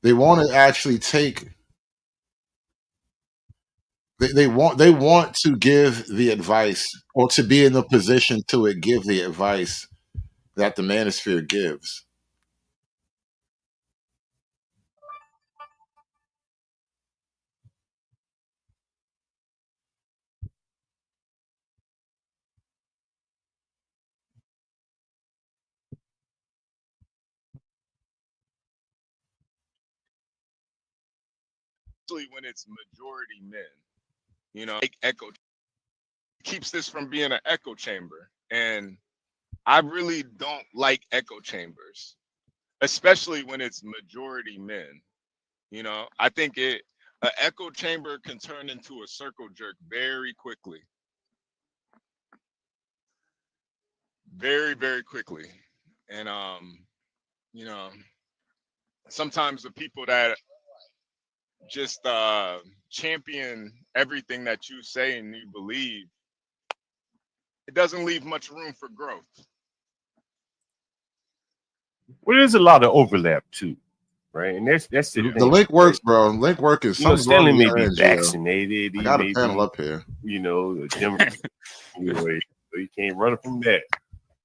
They want to actually take. They want to give the advice or to be in the position to give the advice that the manosphere gives. Especially when it's majority men. Like echo keeps this from being an echo chamber. And I really don't like echo chambers, especially when it's majority men. I think an echo chamber can turn into a circle jerk very quickly. Very, very quickly. And you know, sometimes the people that just champion everything that you say and you believe, it doesn't leave much room for growth. Well, there's a lot of overlap too, right? And that's the The thing. link works, bro. Link work is something's wrong Stanley with may your be end, Gio. vaccinated. I He got a may panel be, up here. Anyway, so you can't run from that.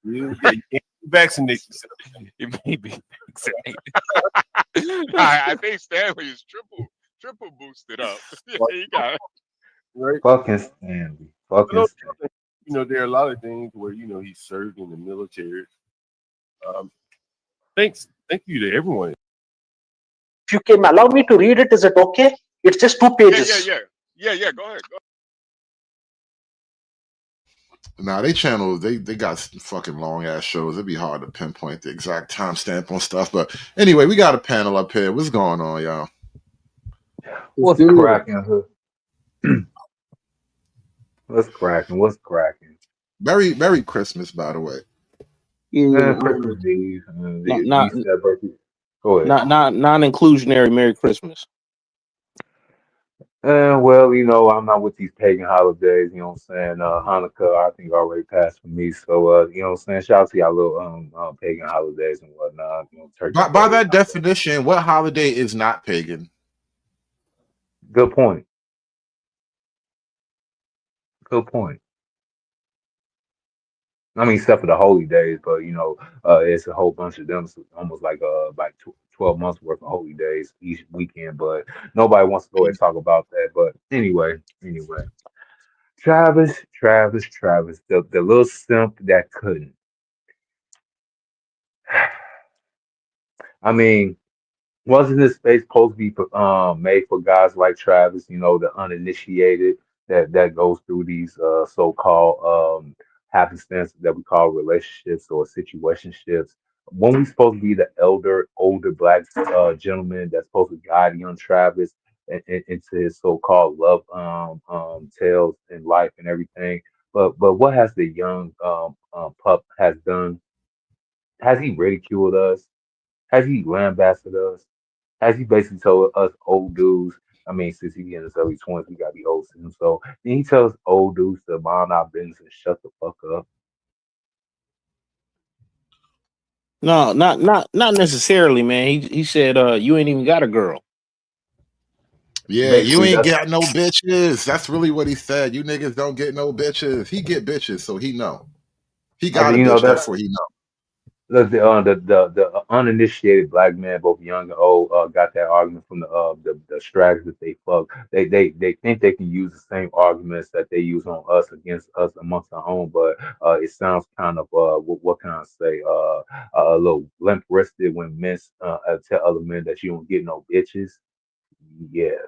You can't vaccinate yourself. You may be vaccinated. I think Stanley is triple boosted up. Yeah, you got it. Right? Fucking Stanley. Fucking Stanley. There are a lot of things where he served in the military. Thank you to everyone. If you can allow me to read it, is it okay? It's just 2 pages. Yeah. Go ahead. Nah, they channel they got fucking long ass shows. It'd be hard to pinpoint the exact timestamp on stuff. But anyway, we got a panel up here. What's going on, y'all? What's cracking? What's cracking? What's cracking? Merry Christmas, by the way. Christmas Eve. Go ahead. Not non-inclusionary Merry Christmas. Well, I'm not with these pagan holidays, you know what I'm saying? Hanukkah, I think already passed for me. So you know what I'm saying? Shout out to y'all little pagan holidays and whatnot. By that definition, what holiday is not pagan? Good point. I mean, except for the holy days, but it's a whole bunch of them. It's almost like 12 months worth of holy days each weekend. But nobody wants to go and talk about that. But anyway, Travis, the little simp that couldn't. I mean, wasn't this space supposed to be made for guys like Travis? The uninitiated that goes through these so-called happenstances that we call relationships or situationships. When we supposed to be the older black gentleman that's supposed to guide young Travis into his so-called love tales in life and everything. But what has the young pup has done? Has he ridiculed us? Has he lambasted us? Has he basically told us old dudes? I mean, since he's in his early 20s, we gotta be old soon. So then he tells old dudes to mind our business and shut the fuck up. No, not necessarily, man. He said, you ain't even got a girl. Yeah, basically, you ain't got no bitches. That's really what he said. You niggas don't get no bitches. He get bitches, so he know. He got a bitch, therefore he know. The uninitiated black man, both young and old, got that argument from the strategies that they fuck. They think they can use the same arguments that they use on us against us amongst our own, but it sounds kind of what can I say, a little limp wristed when men tell other men that you don't get no bitches. Yeah.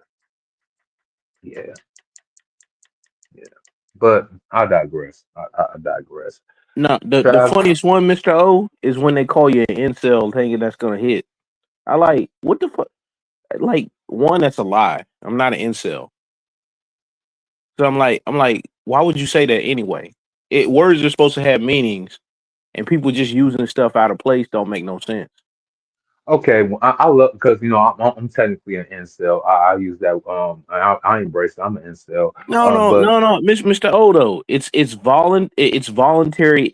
But I digress. I digress. No, the funniest one, Mr. O, is when they call you an incel thinking that's gonna hit. I like, what the fuck? Like, one, that's a lie. I'm not an incel. So I'm like, why would you say that anyway? Words are supposed to have meanings, and people just using stuff out of place don't make no sense. Okay, well, I love because I'm technically an incel. I use that. I embrace it. I'm an incel. No, Mr. Odo. It's voluntary.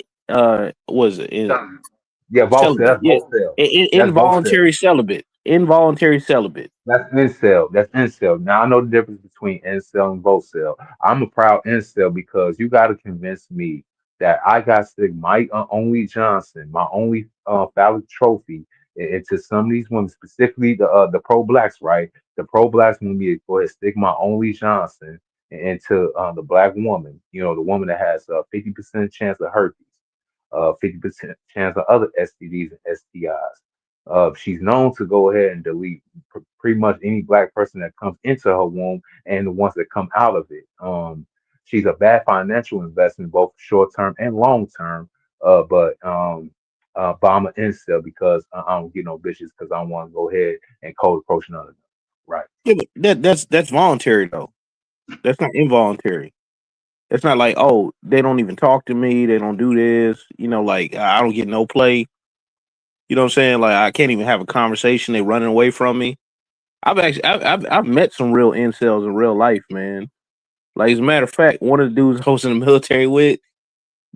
Was it? Yeah, celibate. Yeah. Involuntary celibate. involuntary celibate. That's incel. That's incel. Now I know the difference between incel and vote cell. I'm a proud incel because you got to convince me that I got to stick my only Johnson, my only phallic trophy, into some of these women, specifically the pro blacks, right? The pro blacks want me to go ahead and stick my only Johnson into the black woman. You know, the woman that has a 50% chance of herpes, 50% chance of other STDs and STIs. She's known to go ahead and delete pretty much any black person that comes into her womb and the ones that come out of it. She's a bad financial investment, both short term and long term. But I'm an incel because I don't get no bitches because I want to go ahead and cold approach none of them. Right. Yeah, but that's voluntary though. That's not involuntary. It's not like, oh, they don't even talk to me. They don't do this. You know, like I don't get no play. You know what I'm saying? Like I can't even have a conversation. They running away from me. I've met some real incels in real life, man. Like as a matter of fact, one of the dudes I was in the military with,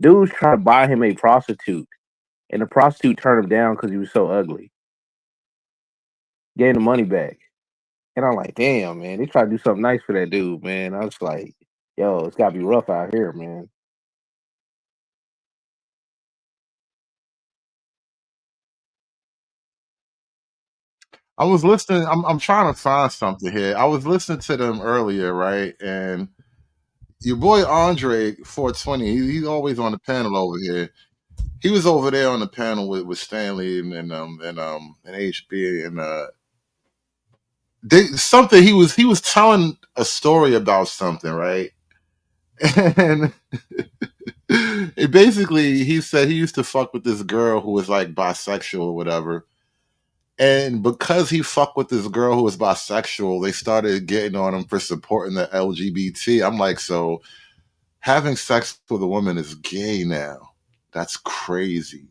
dudes trying to buy him a prostitute, and the prostitute turned him down because he was so ugly. Gave the money back, and I'm like, damn, man, they try to do something nice for that dude, man. I was like, yo, it's gotta be rough out here, man. I was listening. I'm trying to find something here. I was listening to them earlier, right? And your boy Andre 420, he's always on the panel over here. He was over there on the panel with Stanley and HB and something he was telling a story about something, right? And it basically he said he used to fuck with this girl who was like bisexual or whatever. And because he fucked with this girl who was bisexual, they started getting on him for supporting the LGBT. I'm like, so having sex with a woman is gay now. That's crazy.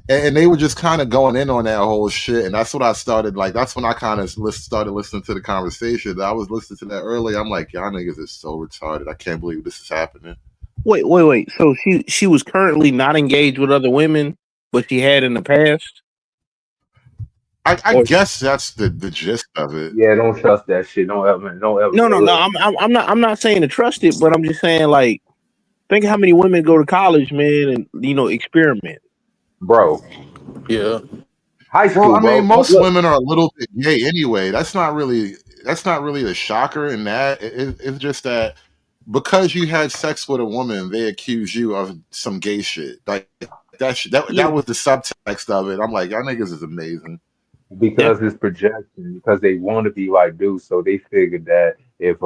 And they were just kind of going in on that whole shit. And that's what I started, like, that's when I kind of started listening to the conversation. I was listening to that earlier. I'm like, y'all niggas is so retarded. I can't believe this is happening. Wait. So she was currently not engaged with other women, but she had in the past. I Or guess that's the gist of it. Yeah, don't trust that shit. Don't ever. no. Look, I'm not saying to trust it, but I'm just saying like think how many women go to college, man, and experiment. bro. Yeah. High Well, school, I mean, bro. most Look, women are a little bit gay anyway. That's not really a shocker in that. It's just that because you had sex with a woman, they accuse you of some gay shit. Like Yeah, that was the subtext of it. I'm like, y'all niggas is amazing. that because it's projection, because they want to be like dudes, so they figured that if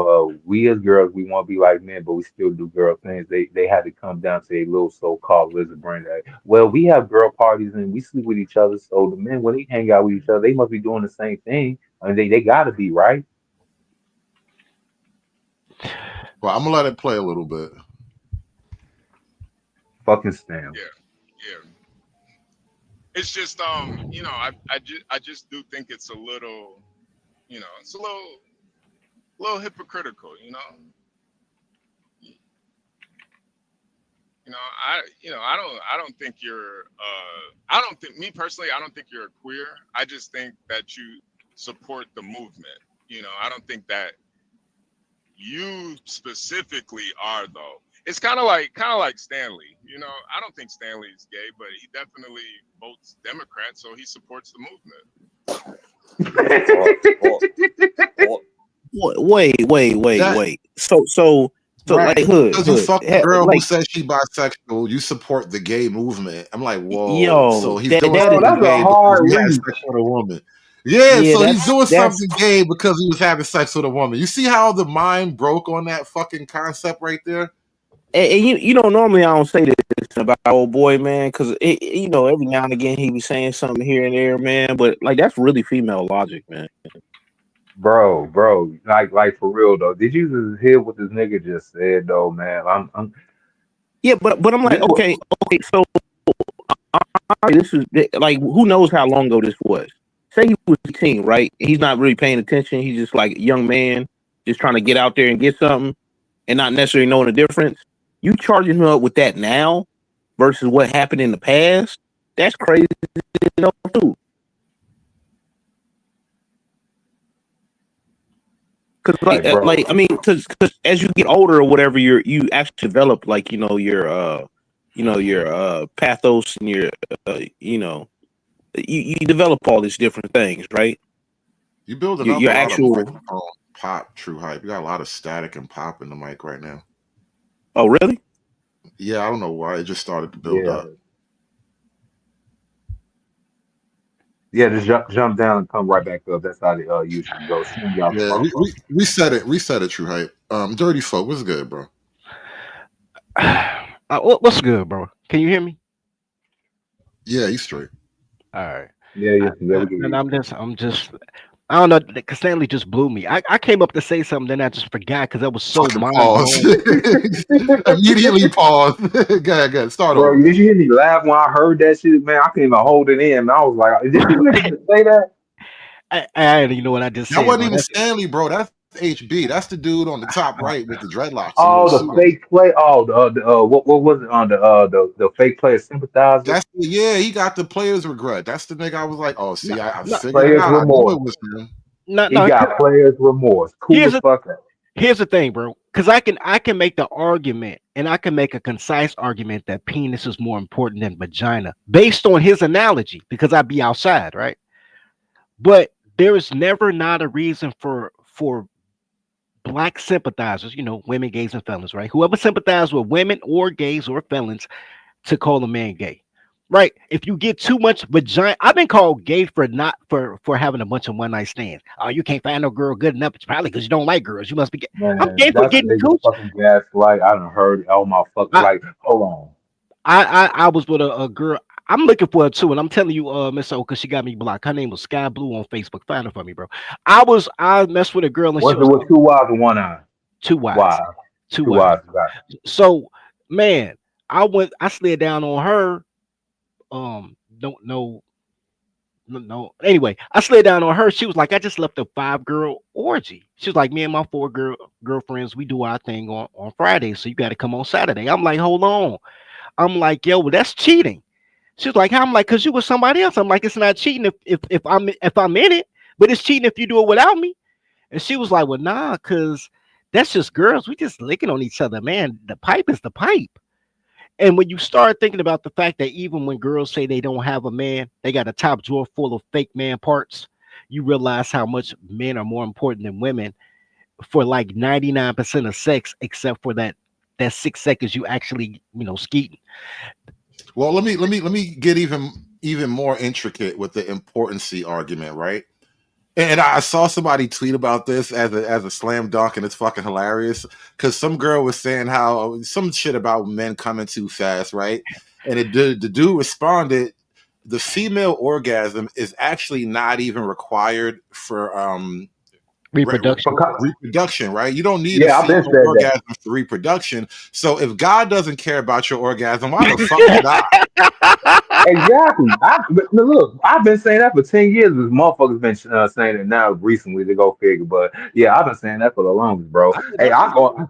we as girls we want to be like men, but we still do girl things, they had to come down to a little so-called lizard brain that, well, we have girl parties and we sleep with each other, so the men when they hang out with each other, they must be doing the same thing. I mean, they gotta be right. Well, I'm gonna let it play a little bit. Fucking Stan. Yeah, yeah. It's just I just do think it's a little, it's a little hypocritical, I don't think you're I don't think me personally, I don't think you're a queer. I just think that you support the movement. I don't think that you specifically are though. It's kind of like Stanley. I don't think Stanley is gay, but he definitely votes Democrat, so he supports the movement. wait. So like Right. Because you fuck the girl who like says she bisexual, you support the gay movement. I'm like, whoa. So yo, he's doing that Bro, is something that's a gay because hard he had reach. sex with a woman. Yeah, yeah, so he's doing that's something gay because he was having sex with a woman. You see how the mind broke on that fucking concept right there? and you know normally I don't say this about old boy, man, because every now and again he be saying something here and there, man, but like that's really female logic, man. Bro, like for real though. Did you just hear what this nigga just said though, man? I'm Yeah, but I'm like, this what okay, so this is like who knows how long ago this was. Say he was 18, right? He's not really paying attention. He's just like a young man, just trying to get out there and get something, and not necessarily knowing the difference. You charging him up with that now versus what happened in the past? That's crazy too. Because Like, bro, I mean, because as you get older or whatever, you actually develop like your pathos and your you develop all these different things, right? You building up Your a lot of actual. microphone pop, true hype. You got a lot of static and pop in the mic right now. Oh, really? Yeah, I don't know why. It just started to build yeah, up. yeah. Just jump down and come right back up. That's how it usually goes. Soon y'all Yeah, fuck up. reset it, true hype. Dirty folk, what's good, bro? What's good, bro? Can you hear me? Yeah, you straight. All right. Yeah, yeah, yeah. We can hear And you. I'm just, I don't know, because Stanley just blew me. I came up to say something, then I just forgot because that was so Fucking mind pause. blowing. Immediately pause. Go ahead. Start Bro, over. did you hear me laugh when I heard that shit, man? I couldn't even hold it in. Man. I was like, did this nigga just say that? I didn't even know what I just That said, wasn't bro. even Stanley, bro. That's HB. That's the dude on the top right with the dreadlocks, a little Oh, the suit on. fake play. Oh, what was it on the fake player sympathizer? Yeah, he got the player's regret. That's the nigga I was like, oh, No, see, I no, figured it Player's out. I knew it remorse. was him. no, He no. got player's remorse. Cool Here's as the fuck. Up. here's the thing, bro. Because I can make the argument, and I can make a concise argument that penis is more important than vagina based on his analogy. Because I'd be outside, right? But there is never not a reason for black sympathizers, women, gays, and felons, right? Whoever sympathizes with women or gays or felons to call a man gay, right? If you get too much vagina, I've been called gay for not for having a bunch of one night stands. Oh, you can't find no girl good enough. It's probably because you don't like girls. You must be gay. I'm Man, gay for that's the getting biggest cooch. fucking gaslight I done heard all my fuck. I Like, hold on. I was with a girl. I'm looking for her too, and I'm telling you, Miss O, because she got me blocked. Her name was Sky Blue on Facebook. Find her for me, bro. I messed with a girl and she Was it was with two eyes and one eye? too wise, Why? too Two wise. eyes. Got So, man, I slid down on her. Don't know, no. Anyway, I slid down on her. She was like, I just left a 5 girl orgy. She was like, me and my 4 girlfriends, we do our thing on Friday, so you got to come on Saturday. I'm like, hold on. I'm like, yo, well, that's cheating. She was like, how? I'm like, cause you with somebody else. I'm like, it's not cheating if I'm in it, but it's cheating if you do it without me. And she was like, well, nah, cause that's just girls. We just licking on each other, man. The pipe is the pipe. And when you start thinking about the fact that even when girls say they don't have a man, they got a top drawer full of fake man parts, you realize how much men are more important than women for like 99% of sex, except for that 6 seconds you actually, skeeting. Well, let me get even more intricate with the importancy argument, right? And I saw somebody tweet about this as a slam dunk, and it's fucking hilarious because some girl was saying how some shit about men coming too fast, right? And the dude responded, the female orgasm is actually not even required for Reproduction. reproduction, right? You don't need a yeah, I've been female said that. orgasm for reproduction. So if God doesn't care about your orgasm, why the fuck should I? Exactly. But look, I've been saying that for 10 years. This motherfuckers been saying it now recently to go figure. But yeah, I've been saying that for the longest, bro. I mean, Hey, that's just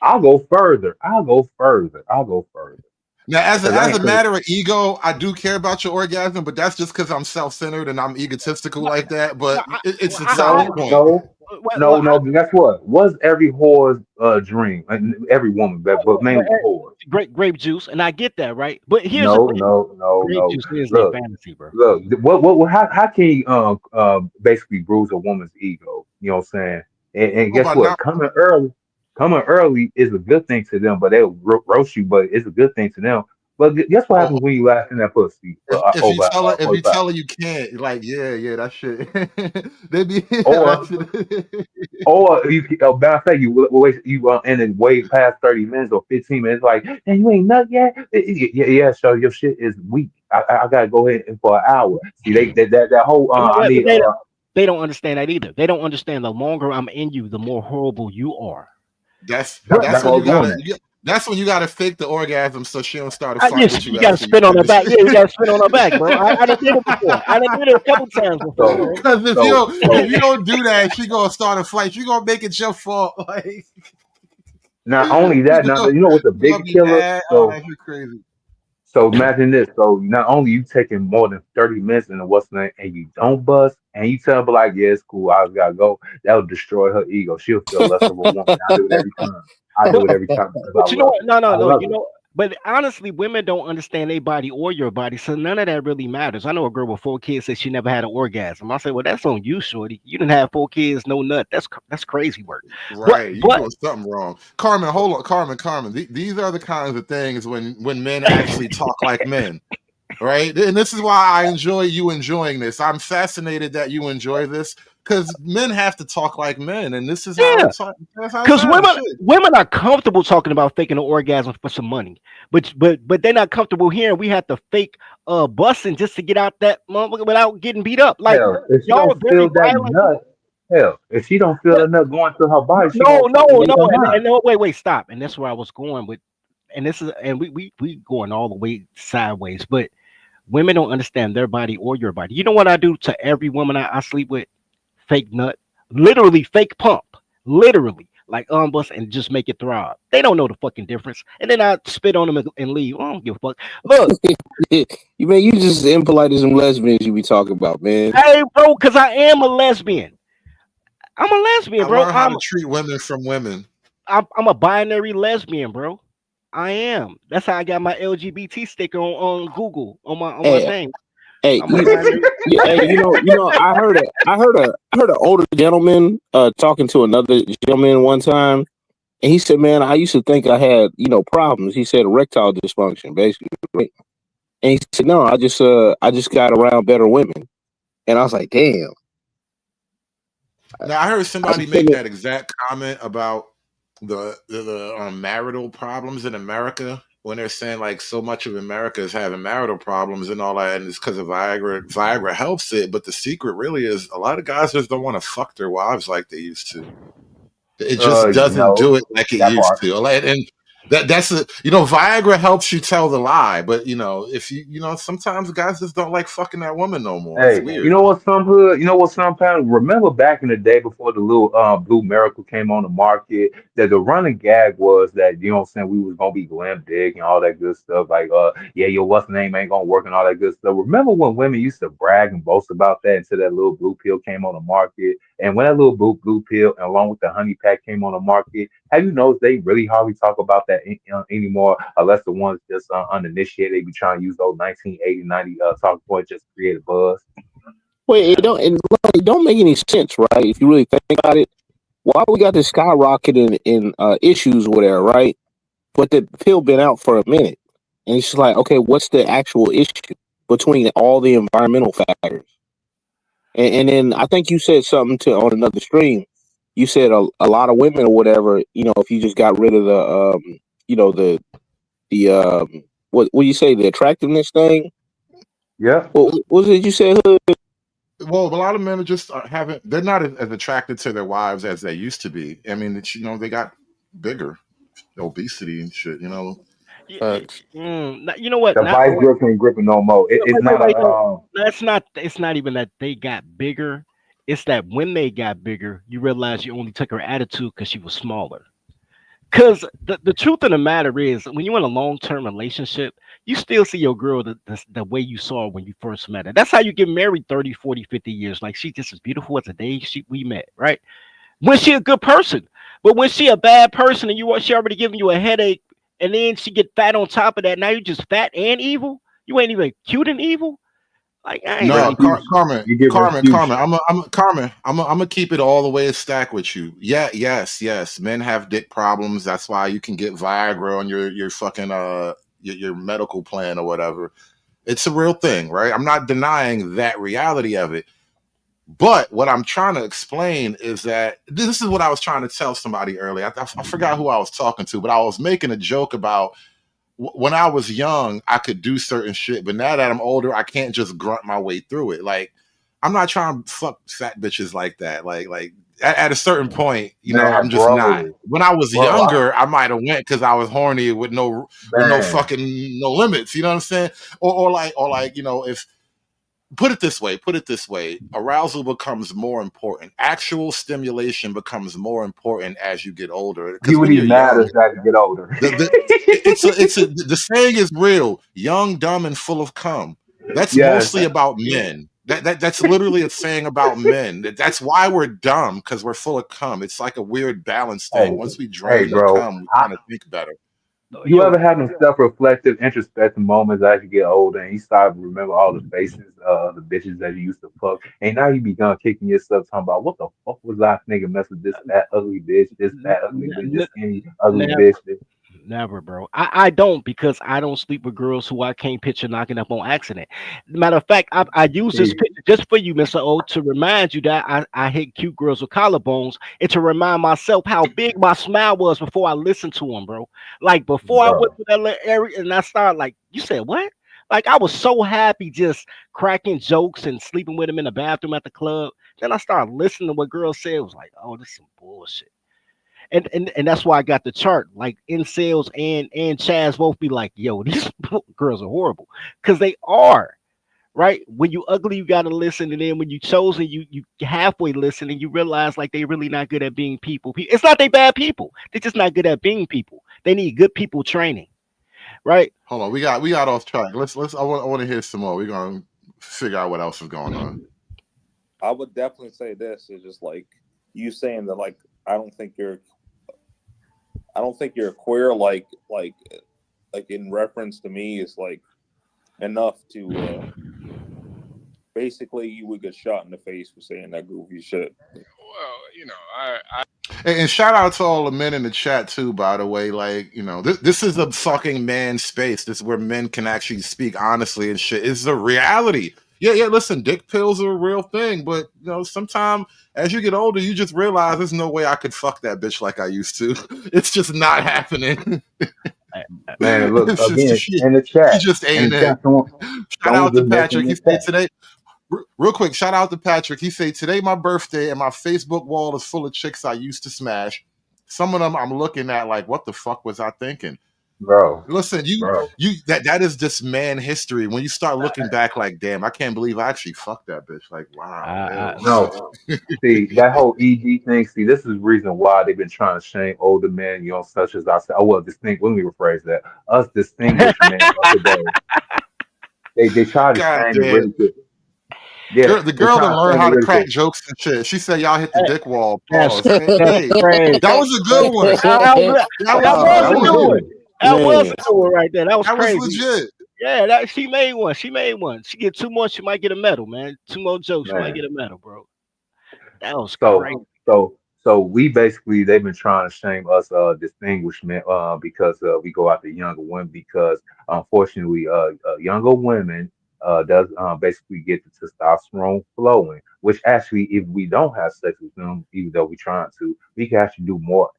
I'll go further. I'll go further. I'll go further. Now, as a, Because I as a ain't crazy. matter of ego, I do care about your orgasm, but that's just because I'm self-centered and I'm egotistical no, like that. no. But it's a I side No, point. no, well, well, no, no. Guess what? Was every whore's dream? And every woman, but well, mainly whores. grape juice, and I get that, right? But here's the No, thing: no, no, grape no. juice is their Look, fantasy, bro. look. How can you basically bruise a woman's ego? You know what I'm saying? And Oh, guess by what? now, Coming early is a good thing to them, but they'll roast you. But it's a good thing to them. But guess what oh, happens when you laugh in that pussy if you over tell her if you 45? tell her you can't, like yeah, that shit. They be that Or shit. Or you, matter of fact, you ended way past 30 minutes or 15 minutes. Like, and you ain't nut yet. Yeah. So your shit is weak. I gotta go ahead and for an hour. See, that whole I But need they don't understand that either. They don't understand the longer I'm in you, the more horrible you are. That's Right? that's that's when all you gotta. woman. That's when you gotta fake the orgasm so she don't start a fight Yes, with you you got to after you spin on her finish. back. Yeah, you got to spin on her back, bro. I done did it before. I done did it a couple times before, So man. Because if you so don't, if so you don't do that, she gonna start a fight. She gonna make it your fault. not only You that, now gonna, you know what's the you gonna big be killer. mad. Oh, So that's crazy. So imagine this. So not only you taking more than 30 minutes and what's the name, and you don't bust, and you tell her like, yeah, it's cool, I gotta go. That would destroy her ego. She'll feel less of a woman. I do it every time. I But do it every time because I but you know love what? it. No, no, I no. love You it. know, but honestly, women don't understand their body or your body, so none of that really matters. I know a girl with 4 kids said she never had an orgasm. I said, well, that's on you, shorty. You didn't have 4 kids, no nut. That's crazy work. But Right, you but doing something wrong, Carmen. Hold on, Carmen. These are the kinds of things when men actually talk like men, right? And this is why I enjoy you enjoying this. I'm fascinated that you enjoy this because men have to talk like men, and this is how yeah, it's. That's how it's because done. women Shit. women are comfortable talking about faking an orgasm for some money, but they're not comfortable hearing we have to fake busting just to get out that motherfucker without getting beat up. Like Hell, if she y'all don't are very feel that violent nut, people. hell, if she don't feel But the nut going through her body, she no, gonna no, fucking no, lose her and mind. no, wait, stop. And that's where I was going with, and this is, and we going all the way sideways. But women don't understand their body or your body. You know what I do to every woman I sleep with? Fake nut, literally fake pump, literally like bust and just make it throb. They don't know the fucking difference, and then I spit on them and leave. I don't give a fuck. Look, You man, you just as impolite as them lesbians you be talking about, man. hey, bro, because I am a lesbian. I'm a lesbian, I bro. learned how to treat women from women. I'm a binary lesbian, bro. I am. That's how I got my LGBT sticker on Google on my Hey, thing. hey, I'm a binary. yeah, hey, I heard an older gentleman talking to another gentleman one time, and he said, "Man, I used to think I had problems." He said erectile dysfunction, basically, right? And he said, "No, I just got around better women." And I was like, "Damn." Now I heard I somebody just said, make that exact comment about the marital problems in America when they're saying like so much of America is having marital problems and all that, and it's because of Viagra. Viagra helps it, but the secret really is a lot of guys just don't want to fuck their wives like they used to. It just doesn't do No, it like it that used part. to. Like, and that's a Viagra helps you tell the lie, but if sometimes guys just don't like fucking that woman no more. It's Hey, you weird. know what, some hood, you know what, some pound. Remember back in the day before the little blue miracle came on the market, that the running gag was that you know what I'm saying we was gonna be glam dick and all that good stuff. Like yeah, your what's the name ain't gonna work and all that good stuff. Remember when women used to brag and boast about that until that little blue pill came on the market? And when that little blue pill and along with the honey pack came on the market, have you noticed they really hardly talk about that anymore, unless the ones just uninitiated, they be trying to use those 1980, 90 talk points just to create a buzz. "Wait, it don't make any sense, right? If you really think about it, why we got this skyrocket in issues or whatever, right? But the pill been out for a minute, and it's just like, okay, what's the actual issue between all the environmental factors?" And then I think you said something to on another stream. You said a lot of women or whatever, if you just got rid of the what you say, the attractiveness thing. Yep. What was it you said, Hood? Well, a lot of men are just haven't. They're not as attracted to their wives as they used to be. I mean, they got bigger, obesity and shit. You know what? The Not vice grip ain't gripping no more. It's wait, not a no. That's not. It's not even that they got bigger. It's that when they got bigger, you realize you only took her attitude because she was smaller. Because the truth of the matter is, when you're in a long term relationship, you still see your girl the way you saw her when you first met her. That's how you get married 30, 40, 50 years. Like, she just as beautiful as the day we met, right? When she a good person. But when she a bad person and she already giving you a headache, and then she get fat on top of that, now you just fat and evil. You ain't even cute and evil. Like, I you ain't give her ready No, for that. excuses. Carmen, You give her Carmen, Carmen. excuses. I'm gonna keep it all the way stack with you. Yeah, yes. Men have dick problems. That's why you can get Viagra on your fucking your medical plan or whatever. It's a real thing, right? I'm not denying that reality of it. But what I'm trying to explain is that this is what I was trying to tell somebody earlier. I forgot who I was talking to, but I was making a joke about when I was young, I could do certain shit, but now that I'm older, I can't just grunt my way through it. Like, I'm not trying to fuck fat bitches like that. Like at a certain point, I'm Man, just not. bro, When I was bro, younger, I might have went because I was horny with no man, fucking no limits. You know what I'm saying? Or like if put it this way, put it this way, arousal becomes more important. Actual stimulation becomes more important as you get older, You because would when you're even matters young, as you get older. the it's a the saying is real: young, dumb, and full of cum. That's Yes. mostly about men. That's literally a saying about men. That's why we're dumb, because we're full of cum. It's like a weird balance thing. Hey, Once we hey, drain the bro. cum, we kind of think better. You Yo, ever have them self-reflective, introspective moments as you get older, and you start to remember all the faces of the bitches that you used to fuck, and now you begun kicking yourself, talking about what the fuck was I thinking, mess with this fat ugly bitch, this fat ugly bitch, this skinny ugly never. bitch. Never, bro. I don't because I don't sleep with girls who I can't picture knocking up on accident. Matter of fact, I use this See, picture just for you, Mr. O, to remind you that I hit cute girls with collarbones and to remind myself how big my smile was before I listened to them, bro. Like before I went bro. to that little area and I started like, you said what? Like I was so happy just cracking jokes and sleeping with them in the bathroom at the club. Then I started listening to what girls said. It was like, oh, this is some bullshit. And that's why I got the chart. Like in sales and Chaz both be like, yo, these girls are horrible. Cause they are, right? When you ugly, you gotta listen, and then when you chosen, you halfway listen and you realize like they really not good at being people. It's not they bad people. They're just not good at being people. They need good people training, right? Hold on, we got off track. Let's. I want to hear some more. We're gonna figure out what else is going on. I would definitely say this is just like you saying that like I don't think you're I don't think you're queer like in reference to me is like enough to basically you would get shot in the face for saying that goofy shit. Well, I And shout out to all the men in the chat too, by the way. Like, this is a fucking man space. This is where men can actually speak honestly and shit. It's a reality. Yeah, yeah. Listen, dick pills are a real thing, but sometimes as you get older, you just realize there's no way I could fuck that bitch like I used to. It's just not happening. Man, look It's just again she, in the she chat. just In ain't the it. chat, someone, Shout someone out to just mentioned Patrick. in He the said chat, today. Real quick, shout out to Patrick. He said today my birthday and my Facebook wall is full of chicks I used to smash. Some of them I'm looking at like, what the fuck was I thinking? bro, Listen, bro. that is just man history. When you start looking back, like, damn, I can't believe I actually fucked that bitch. Like, wow, ew. No, see that whole EG thing. See, this is the reason why they've been trying to shame older men, such as I said. Oh well, distinct. Let me rephrase that. Us distinguished men of today. They try to God shame and damn. ridicule. Yeah, The they girl that try to learned shame how and to crack ridicule. jokes and shit. She said y'all hit the dick wall. That's Pause. Hey, that's hey, crazy. that was a good one. That was That a Oh was good a one. good one. man, That was man. a good one right there. That was That was crazy. legit. Yeah, that she made one. She made one. She get two more, she might get a medal, man. Two more jokes, she might Man. get a medal, bro. That was crazy. So we basically they've been trying to shame us distinguishment because we go after younger women because unfortunately younger women does basically get the testosterone flowing, which actually if we don't have sex with them, even though we're trying to, we can actually do more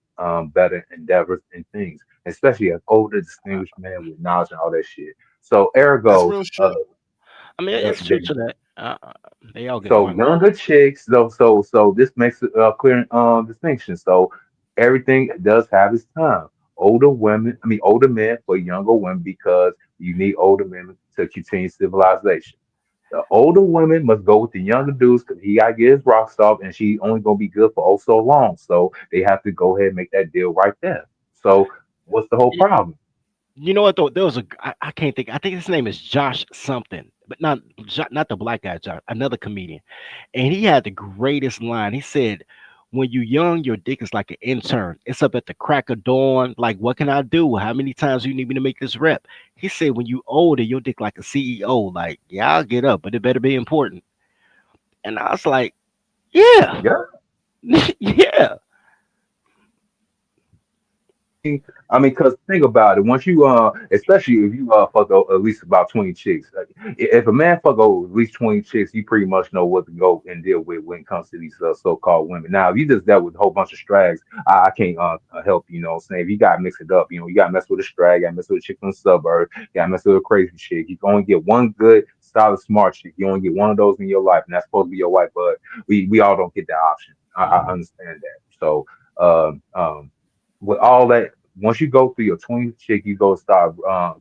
better endeavors and things, especially as older distinguished men with knowledge and all that shit. So That's ergo, real shit. I mean, it's true to that. They all get so one. younger chicks, though, so this makes a clear distinction. So everything does have its time. Older women, I mean older men for younger women because you need older men to continue civilization. The older women must go with the younger dudes because he gotta get his rocks off, and she only gonna be good for oh so long. So they have to go ahead and make that deal right there. So what's the whole problem? You know what though? There was I can't think. I think his name is Josh something, but not the black guy, Josh, another comedian. And he had the greatest line. He said, "When you young, your dick is like an intern. It's up at the crack of dawn. Like, what can I do? How many times you need me to make this rep?" He said, "When you older, your dick like a CEO. Like, yeah, I'll get up, but it better be important." And I was like, "Yeah, Yeah. yeah, I mean, cause think about it. Once you, especially if you fuck at least about 20 chicks. Like, if a man fuck over at least 20 chicks, you pretty much know what to go and deal with when it comes to these so-called women. Now, if you just dealt with a whole bunch of strags, I can't help you. Know what I'm saying? If you got to mix it up, you got to mess with a drag, you got to mess with a chick from the suburb, you got to mess with a crazy chick. You can only get one good, solid, smart chick. You only get one of those in your life, and that's supposed to be your wife. But we all don't get that option. I understand that. So. With all that, once you go through your 20 chick, you go start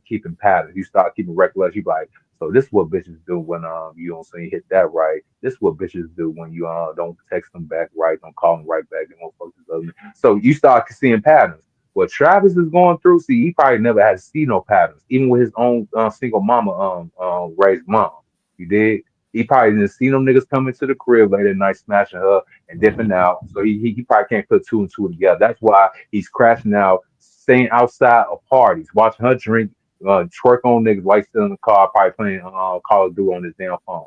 keeping patterns. You start keeping recollections. You be like, So this is what bitches do when you don't say hit that right. This is what bitches do when you don't text them back right, don't call them right back, and motherfuckers. So you start seeing patterns. What Travis is going through, see, he probably never had to see no patterns, even with his own single mama raised mom. You did. He probably didn't see them niggas coming to the crib late at night, smashing her and dipping out. So he probably can't put two and two together. That's why he's crashing out, staying outside of parties, watching her drink, twerk on niggas while he's still in the car, probably playing Call of Duty on his damn phone.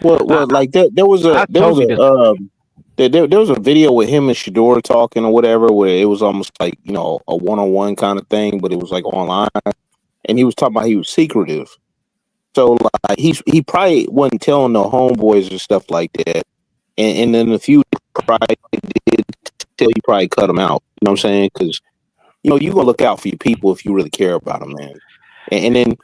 I, Like that. I totally disagree. There was a video with him and Shador talking or whatever, where it was almost like a one on one kind of thing, but it was like online, and he was talking about he was secretive. So like he probably wasn't telling no homeboys or stuff like that, and then a few probably did tell you probably cut them out. You know what I'm saying? Because you gonna look out for your people if you really care about them, man. And then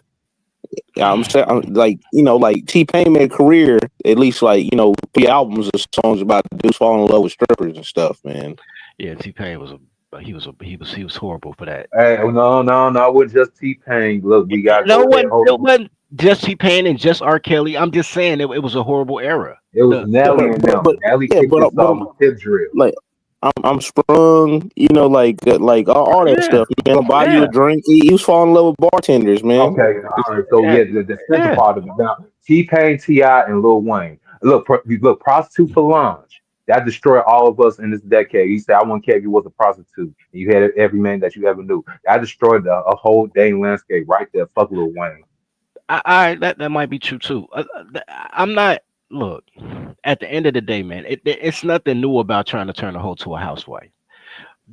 I'm saying, like like T-Pain made a career, at least like 3 albums of songs about dudes falling in love with strippers and stuff, man. Yeah, T Pain was he was horrible for that. Hey, no, it wasn't just T Pain. Look, we gotta No go ahead. one, Hold it on. wasn't just T Pain and just R. Kelly. I'm just saying it was a horrible era. It was The Nelly and them. But Nelly yeah, kicked us off with Tip Drill. like I'm sprung, like all that yeah, stuff. Man, I'll buy you a yeah, drink. He was falling in love with bartenders, man. Okay, all right. So yeah, yeah, the second yeah. part of it now, T Pain, Ti, and Lil Wayne. Look, prostitute for lunch. That destroyed all of us in this decade. You said, I wouldn't care if you was a prostitute. And you had every man that you ever knew. That destroyed a whole dang landscape right there. Fuck Lil Wayne. That might be true too. I'm not. Look, at the end of the day, man, it's nothing new about trying to turn a hoe to a housewife.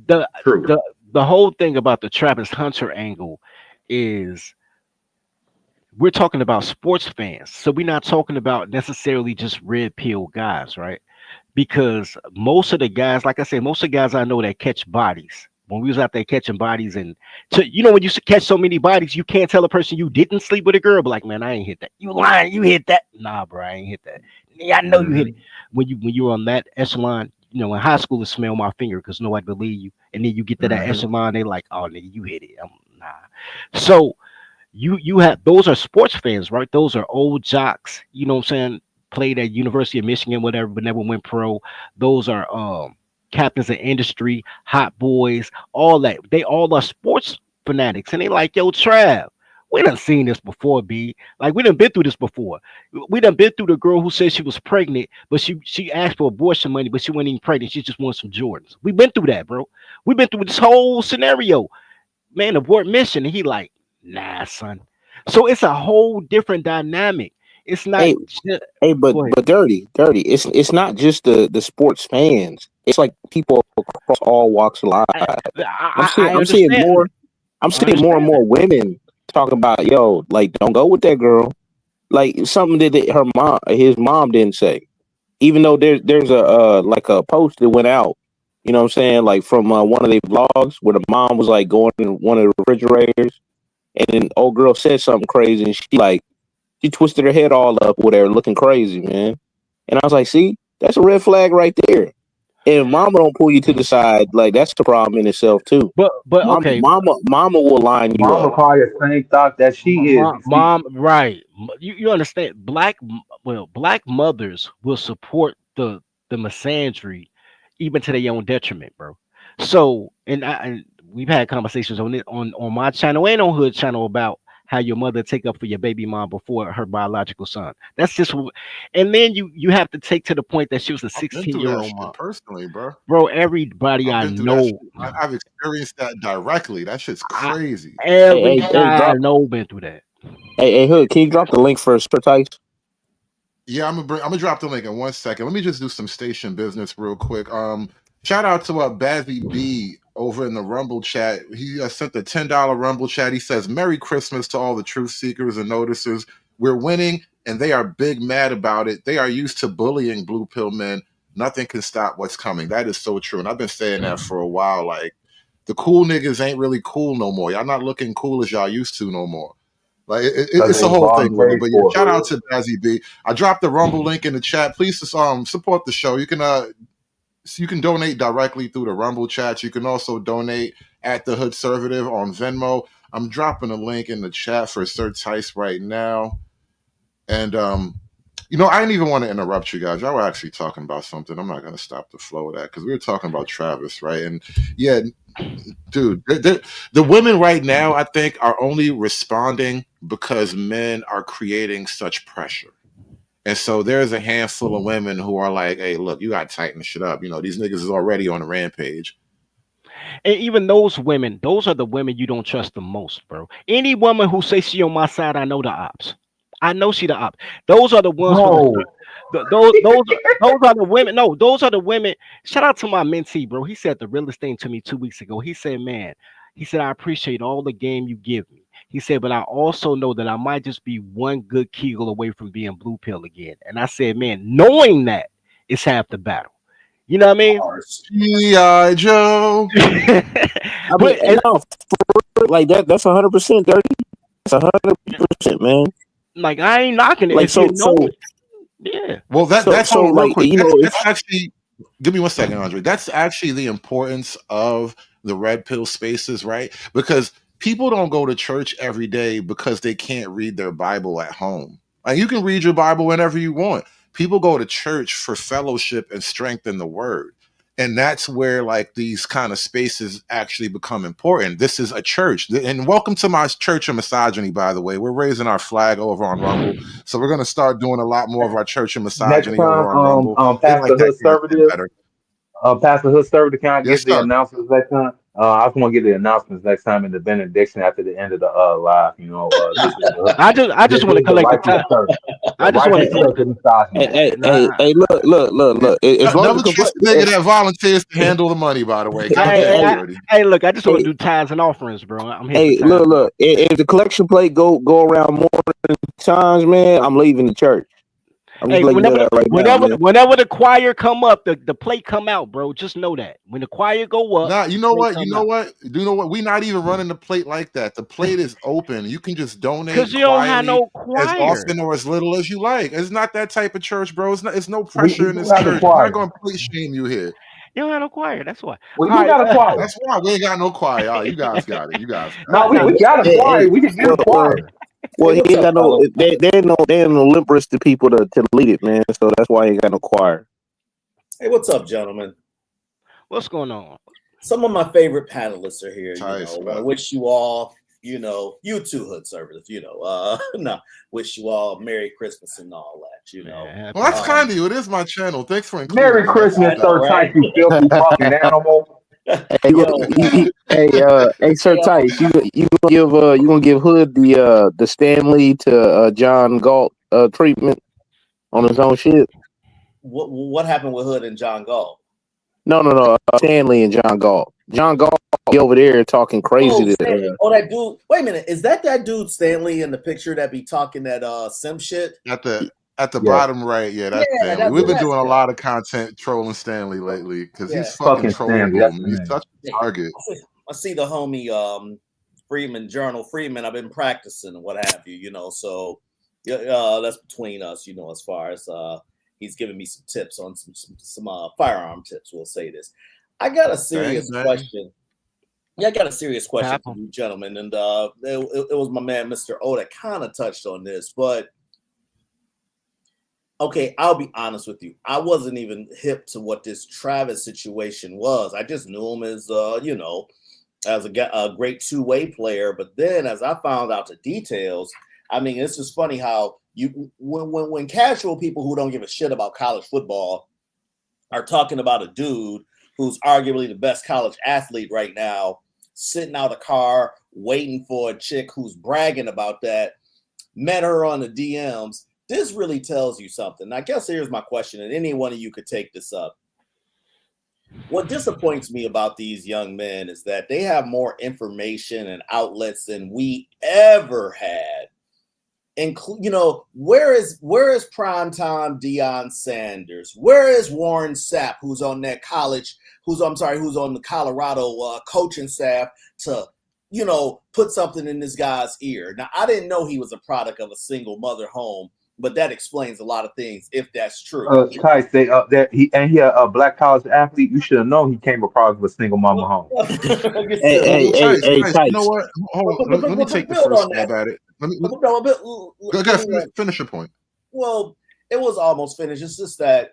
The True. the the whole thing about the Travis Hunter angle is we're talking about sports fans, so we're not talking about necessarily just red pill guys, right? Because most of the guys, like I said, most of the guys I know that catch bodies. When we was out there catching bodies, and when you catch so many bodies, you can't tell a person you didn't sleep with a girl. But like, man, I ain't hit that. You lying? You hit that? Nah, bro, I ain't hit that. Yeah, I know you hit it. Hmm. When you're on that echelon, in high school, it smell my finger because nobody believe you, and then you get to that Hmm. echelon, they like, oh nigga, you hit it. Nah. So you have those are sports fans, right? Those are old jocks, what I'm saying, played at University of Michigan, whatever, but never went pro. Those are captains of industry, hot boys, all that. They all are sports fanatics, and they like, yo, Trav, we done seen this before, B. Like we done been through this before. We done been through the girl who said she was pregnant, but she asked for abortion money, but she wasn't even pregnant. She just wanted some Jordans. We been through that, bro. We've been through this whole scenario. Man, abort mission. And he like, nah, son. So it's a whole different dynamic. It's not Hey, just, hey, but go ahead. dirty. It's not just the sports fans. It's like people across all walks of life. I, I'm I, seeing I I'm seeing understand. more. I'm I seeing more and understand more that. women talking about, yo, like, don't go with that girl. Like something that his mom didn't say. Even though there's a like a post that went out, you know what I'm saying, like from one of their vlogs where the mom was like going in one of the refrigerators, and then old girl said something crazy, and she twisted her head all up with her looking crazy, man. And I was like, see, that's a red flag right there. And mama don't pull you to the side, like that's the problem in itself too. But okay, Mama will line you Mama up. probably the same thought that she is. You see, mom, right? You understand? Black mothers will support the misandry, even to their own detriment, bro. So, and we've had conversations on it on my channel and on Hood channel about how your mother take up for your baby mom before her biological son. That's just, and then you have to take to the point that she was a I've been 16 through year that old shit mom, personally, bro. bro. Everybody I've I been through that shit. know, I've experienced that directly. That shit's I, crazy. every Hey, guy I drop. know been through that. Hey, Hood, can you drop the link for Tice? Yeah, I'm gonna drop the link in 1 second. Let me just do some station business real quick. Shout out to Bazzy B over in the Rumble chat. He sent a $10 Rumble chat. He says, "Merry Christmas to all the truth seekers and noticers. We're winning, and they are big mad about it. They are used to bullying blue pill men. Nothing can stop what's coming." That is so true, and I've been saying that for a while. Like the cool niggas ain't really cool no more. Y'all not looking cool as y'all used to no more. Like because it's a they whole bought thing and with it. paid But yeah, for shout it. out to Bazzy B. I dropped the Rumble link in the chat. Please support the show. You can donate directly through the Rumble chat. You can also donate at the Hoodservative on Venmo. I'm dropping a link in the chat for Sir Tice right now. And you know, I didn't even want to interrupt you guys. Y'all were actually talking about something. I'm not going to stop the flow of that because we were talking about Travis, right? And yeah, dude, the women right now, I think, are only responding because men are creating such pressure. And so there's a handful of women who are like, hey, look, you got to tighten the shit up. You know, these niggas is already on a rampage. And even those women, those are the women you don't trust the most, bro. Any woman who says she on my side, I know the ops. I know she the ops. Those are the ones for the Bro, those are the women. No, those are the women. Shout out to my mentee, bro. He said the realest thing to me 2 weeks ago. He said, "Man, he said I appreciate all the game you give me." He said, "But I also know that I might just be one good Kegel away from being blue pill again." And I said, "Man, knowing that is half the battle." You know what I mean? Bars. G.I. Joe. I mean, but and, no, like that. That's 100% dirty. That's 100%, man. like I ain't knocking it. Like If you so, know so, it, yeah. Well, that's so, hold on real like quick. you know, if That's actually give me 1 second, Andre. That's actually the importance of the red pill spaces, right? Because people don't go to church every day because they can't read their Bible at home. Like you can read your Bible whenever you want. People go to church for fellowship and strength in the word. And that's where like these kind of spaces actually become important. This is a church. And welcome to my church of misogyny, by the way. We're raising our flag over on Rumble. So we're gonna start doing a lot more of our church of next misogyny over time, on Rumble. They like Pastor that Hood content Servative, better. Pastor Hood Servative, can I Yes, give the sir. announcements next time? I just want to give the announcements next time in the benediction after the end of the live. You know, I this just want to is the collect the righteous time. church, the I just want to righteous collect. church of misogyny. look. As long as Never the trust a nigga that volunteers to handle the money, by the way. Count that hey, charity. Look, I just want to hey, do tithes and offerings, bro. I'm here for hey, tithes and offerings. if the collection plate go around more times, man, I'm leaving the church. I'm just Hey, letting you know that right now, man. whenever the choir come up, the plate come out, bro. Just know that when the choir go up, Nah, you the know plate what? You come know out. what? You know what? We're not even running the plate like that. The plate is open. You can just donate Cause you don't have quietly no as choir. often or as little as you like. It's not that type of church, bro. It's no We pressure in do this have a church. I'm not choir. gonna plate shame you here. You don't have no choir. That's why. We All do right. got a choir. That's why we ain't got no choir. All right, you guys got it. You guys got No, No, it. no. we got a choir. Hey, We can get a well, choir. Hey, he what's ain't up, got no. fellas? They ain't no limperest to people to lead it, man. So that's why he ain't got no choir. Hey, what's up, gentlemen? What's going on? Some of my favorite panelists are here. You Tight know, want to stuff. wish you all, you too, hood servers. No, wish you all Merry Christmas and all that. Man, Well, happy that's holidays. kind of you. It is my channel. Thanks for including Merry me. That's Christmas, I dope. know, Sir right? Tight, you filthy fucking animal. Hey, look, Yo, hey, Sir hey, Tice, you gonna give Hood the Stanley to John Galt treatment on his own shit? what happened with Hood and John Gall? No. Stanley and John Galt. John Galt be over there talking crazy Oh, to. that dude. Wait a minute, is that dude Stanley in the picture that be talking that Simp shit? At the Yes, bottom right, yeah, that's Yeah, Stanley. We've been that's doing a him. lot of content trolling Stanley lately because Yeah. he's fucking fucking Stanley. trollable, That's man. the He's name. such a target. I see the homie Freeman, Journal Freeman. I've been practicing and what have you, So that's between us, as far as he's giving me some tips on some firearm tips. We'll say this. I got a Bang serious bang. question. Yeah, I got a serious question for Apple. you, gentlemen, and it was my man, Mr. O, that kind of touched on this, but. Okay, I'll be honest with you. I wasn't even hip to what this Travis situation was. I just knew him as, as a great two-way player. But then, as I found out the details, I mean, it's just funny how when casual people who don't give a shit about college football are talking about a dude who's arguably the best college athlete right now, sitting out a car waiting for a chick who's bragging about that, met her on the DMs. This really tells you something. I guess here's my question, and any one of you could take this up. What disappoints me about these young men is that they have more information and outlets than we ever had. And where is primetime Deion Sanders? Where is Warren Sapp, who's on that college, who's on the Colorado coaching staff to put something in this guy's ear? Now, I didn't know he was a product of a single mother home, but that explains a lot of things if that's true. Tice, he a black college athlete. You should have known he came across with a single mama home. Hey, Well, hey, hey, Tice, hey, you know Tice. what? Hold on. Let me But take the build first on stab that. at it. No, go let ahead, me, finish your point. well, it was almost finished. It's just that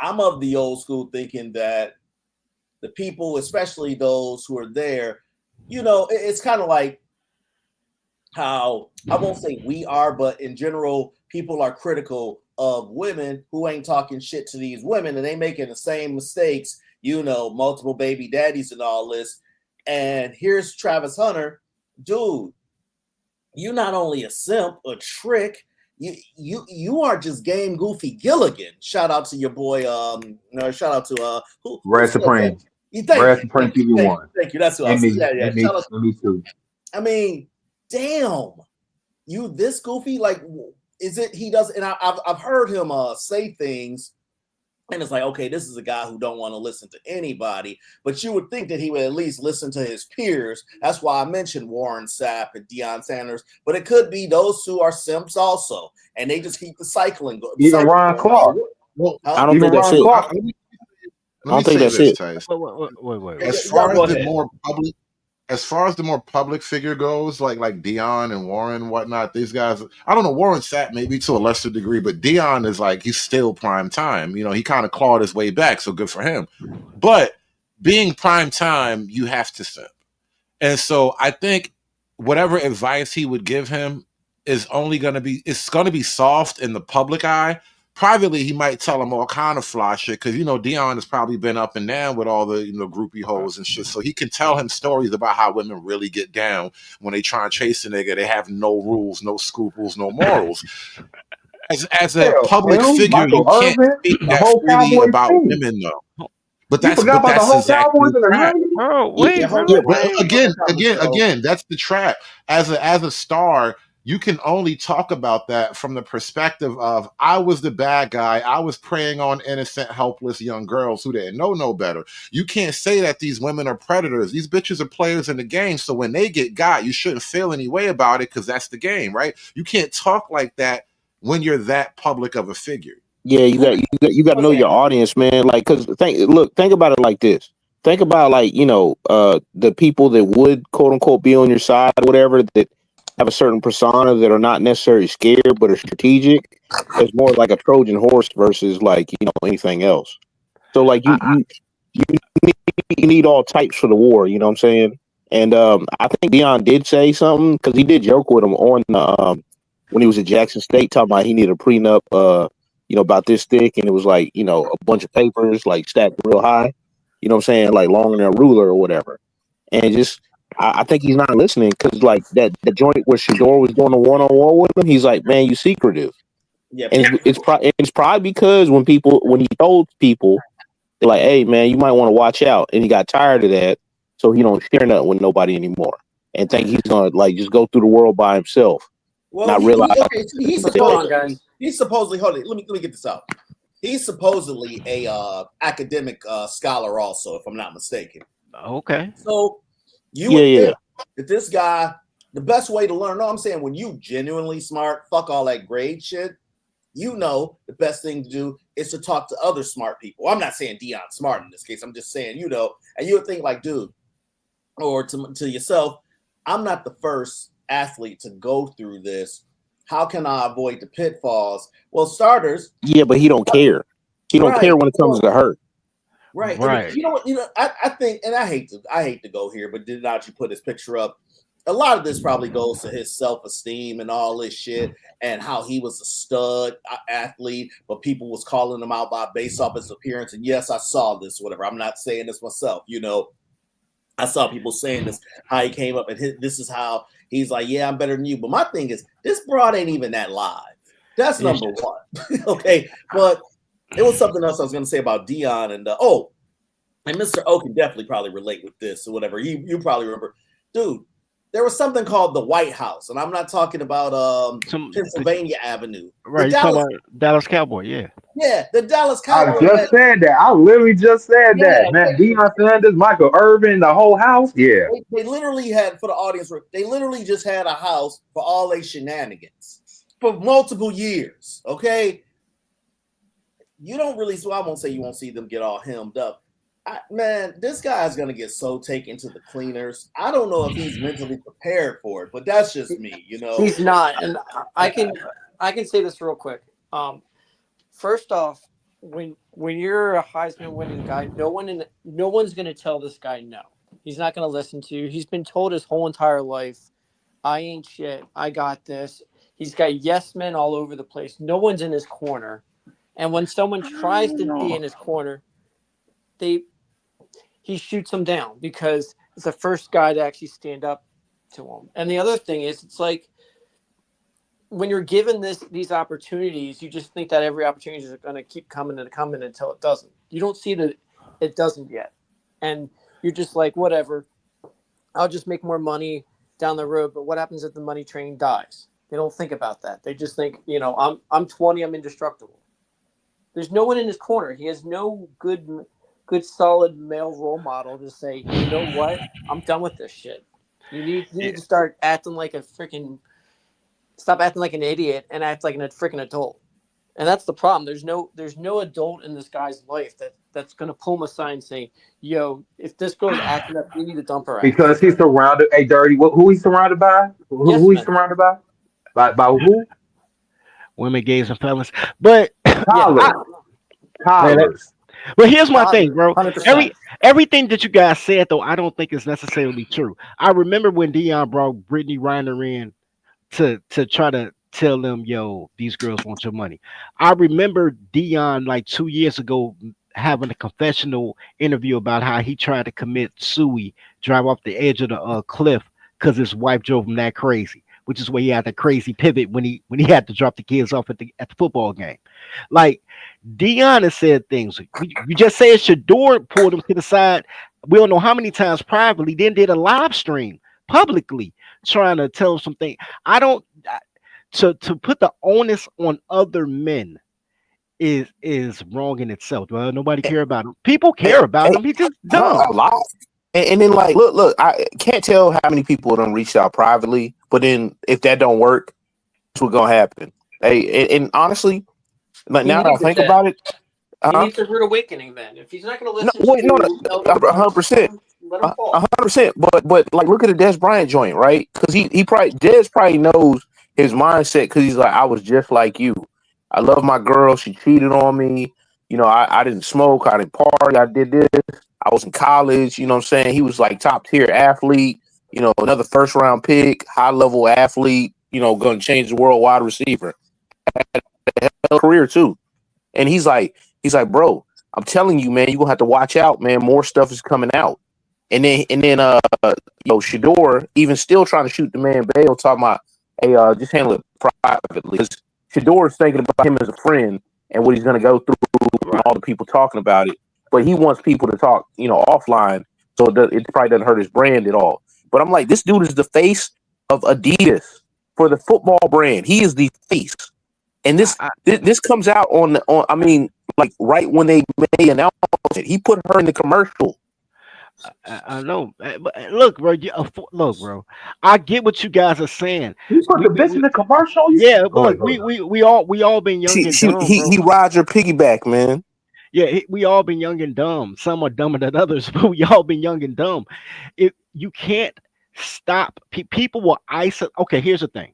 I'm of the old school thinking that the people, especially those who are there, it's kind of like how I won't say we are, but in general, people are critical of women who ain't talking shit to these women and they making the same mistakes, multiple baby daddies and all this. And here's Travis Hunter, dude. You not only a simp, a trick. You are just game goofy Gilligan. Shout out to your boy. Shout out to who Red said that? Supreme. Thank Red you, Supreme TV1. thank you. That's who I And was. me. Yeah, yeah. And me. Shout out. And me too. I mean, damn, you this goofy? Like, is it? He does, and I've heard him say things. And it's like, okay, this is a guy who don't want to listen to anybody, but you would think that he would at least listen to his peers. That's why I mentioned Warren Sapp and Deion Sanders, but it could be those two are simps also, and they just keep the cycling going. Even Ron Clark. Well, I don't Even think that's Ron it. Clark. let I me don't think say that's this, it. Tice. Wait. As Y'all far go as the ahead. more public, figure goes, like Dion and Warren and whatnot, these guys, I don't know, Warren Sapp maybe to a lesser degree, but Dion is like, he's still prime time. He kind of clawed his way back, so good for him. But being prime time, you have to simp. And so I think whatever advice he would give him is only going to be, it's going to be soft in the public eye. Privately, he might tell him all kind of fly shit because Dion has probably been up and down with all the groupie hoes and shit, so he can tell him stories about how women really get down when they try and chase a nigga. They have no rules, no scruples, no morals. As a Hell, public him, figure, you Michael can't Irvin, speak the that whole freely Cowboys about team. women, though. But You that's forgot but about the that's whole exactly Cowboys the in the trap. 90s? Bro, Yeah, wait, hold yeah, on, but hold on, again, Thomas. that's the trap. As a star, you can only talk about that from the perspective of I was the bad guy. I was preying on innocent, helpless young girls who didn't know no better. You can't say that these women are predators. These bitches are players in the game. So when they get got, you shouldn't feel any way about it because that's the game, right? You can't talk like that when you're that public of a figure. Yeah, you got to know your audience, man. Like, cause think about it like this. Think about like the people that would quote unquote be on your side, whatever, that have a certain persona that are not necessarily scared but are strategic. It's more like a Trojan horse versus like anything else. So like you need all types for the war. You know what I'm saying? And I think Dion did say something because he did joke with him on the when he was at Jackson State, talking about he needed a prenup. About this thick, and it was like a bunch of papers like stacked real high. You know what I'm saying? Like longer than a ruler or whatever. And just I think he's not listening because like that joint where Shador was doing a one-on-one with him, he's like, man, you secretive. Yeah, And it's probably because when he told people, they're like, hey man, you might want to watch out, and he got tired of that, so he don't share nothing with nobody anymore, and think he's gonna like just go through the world by himself, well, not realize. okay, so Hold on, guys. he's supposedly hold it. Let me get this out. He's supposedly a academic scholar, also, if I'm not mistaken. Okay. So you Yeah, would yeah. think that this guy, the best way to learn. No, I'm saying when you genuinely smart, fuck all that grade shit. The best thing to do is to talk to other smart people. I'm not saying Dion's smart in this case. I'm just saying, and you would think like, dude, or to yourself, I'm not the first athlete to go through this. How can I avoid the pitfalls? Well, starters. Yeah, but he don't care. He don't Right. care when it comes to hurt. Right. Right. And you know what? I think, and I hate to go here, but did not you put his picture up? A lot of this probably goes to his self-esteem and all this shit, and how he was a stud athlete, but people was calling him out based off his appearance. And yes, I saw this. Whatever. I'm not saying this myself. I saw people saying this, how he came up and this is how he's like, yeah, I'm better than you. But my thing is, this broad ain't even that live. That's number one. Okay. But it was something else I was going to say about Dion and and Mr. O can definitely probably relate with this or whatever. You probably remember, dude. There was something called the White House, and I'm not talking about Pennsylvania Avenue. Right, you talking about Dallas Cowboy, yeah. Yeah, the Dallas I Cowboys. just said that. I literally just said that, man. Deion Sanders, Michael Irvin, the whole house. Yeah. They literally had, for the audience, they literally just had a house for all their shenanigans for multiple years. Okay. You don't really, so I won't say you won't see them get all hemmed up. Man, this guy's gonna get so taken to the cleaners. I don't know if he's mentally prepared for it, but that's just me, you know. He's not, and I can say this real quick. First off, when you're a Heisman winning guy, no one's going to tell this guy no. He's not going to listen to you. He's been told his whole entire life, "I ain't shit. I got this." He's got yes men all over the place. No one's in his corner, and when someone tries to be in his corner, they he shoots them down because it's the first guy to actually stand up to him. And the other thing is, it's like when you're given these opportunities, you just think that every opportunity is going to keep coming and coming until it doesn't. You don't see that it doesn't yet, and you're just like, whatever. I'll just make more money down the road. But what happens if the money train dies? They don't think about that. They just think, I'm 20, I'm indestructible. There's no one in his corner. He has no good solid male role model to say, you know what? I'm done with this shit. You need to start acting like a freaking stop acting like an idiot and act like a freaking adult. And that's the problem. There's no adult in this guy's life that's gonna pull him aside and say, "Yo, if this girl's acting up, you need to dump her ass." Because he's surrounded. Hey, dirty. Who he's surrounded by? Who Yes, he's man. surrounded by? By who? Women, gays, and felons. But Yeah, Collars. man, Collars. but here's my thing, bro. 100%. Everything that you guys said, though, I don't think is necessarily true. I remember when Dion brought Brittany Reiner in to try to tell them, yo, these girls want your money. I remember Dion like 2 years ago having a confessional interview about how he tried to commit suicide, drive off the edge of the cliff because his wife drove him that crazy. Which is where he had the crazy pivot when he had to drop the kids off at the football game. Like Dion has said things. You just said Shador pulled him to the side. We don't know how many times privately, then did a live stream publicly trying to tell him something. I don't to put the onus on other men is wrong in itself. Well, nobody care about him. People care about him. He's just A dumb. lot. And then like look, I can't tell how many people done reached out privately, but then if that don't work, that's what's gonna happen. Hey, and honestly, like He now that I needs it think then. about it, He needs a rude awakening then. If he's not going to no, listen wait, no, to elders, 100%, let him a fall. 100%. But like, look at the Des Bryant joint, right? Because he probably Des probably knows his mindset because he's like, I was just like you. I love my girl. She cheated on me. I didn't smoke. I didn't party. I did this. I was in college. You know what I'm saying? He was like top tier athlete. Another first round pick, high level athlete. Going to change the world, wide receiver. Had a hell of a career too. And he's like, bro, I'm telling you, man, you're gonna have to watch out, man. More stuff is coming out. And then Shador even still trying to shoot the man Bale, talking about, hey, just handle it privately. 'Cause Shador is thinking about him as a friend and what he's gonna go through and all the people talking about it. But he wants people to talk, offline, so it probably doesn't hurt his brand at all. But I'm like, this dude is the face of Adidas for the football brand. He is the face. And this comes out on I mean, like right when they may announce it, he put her in the commercial. I know, but look, bro. Look, bro. I get what you guys are saying. You put the bitch in We the commercial. yeah. Go Look, ahead. we all been young She and she dumb, he bro. he rides her piggyback, man. Yeah, we all been young and dumb. Some are dumber than others, but we all been young and dumb. If you can't stop, people will isolate. Okay, here's the thing.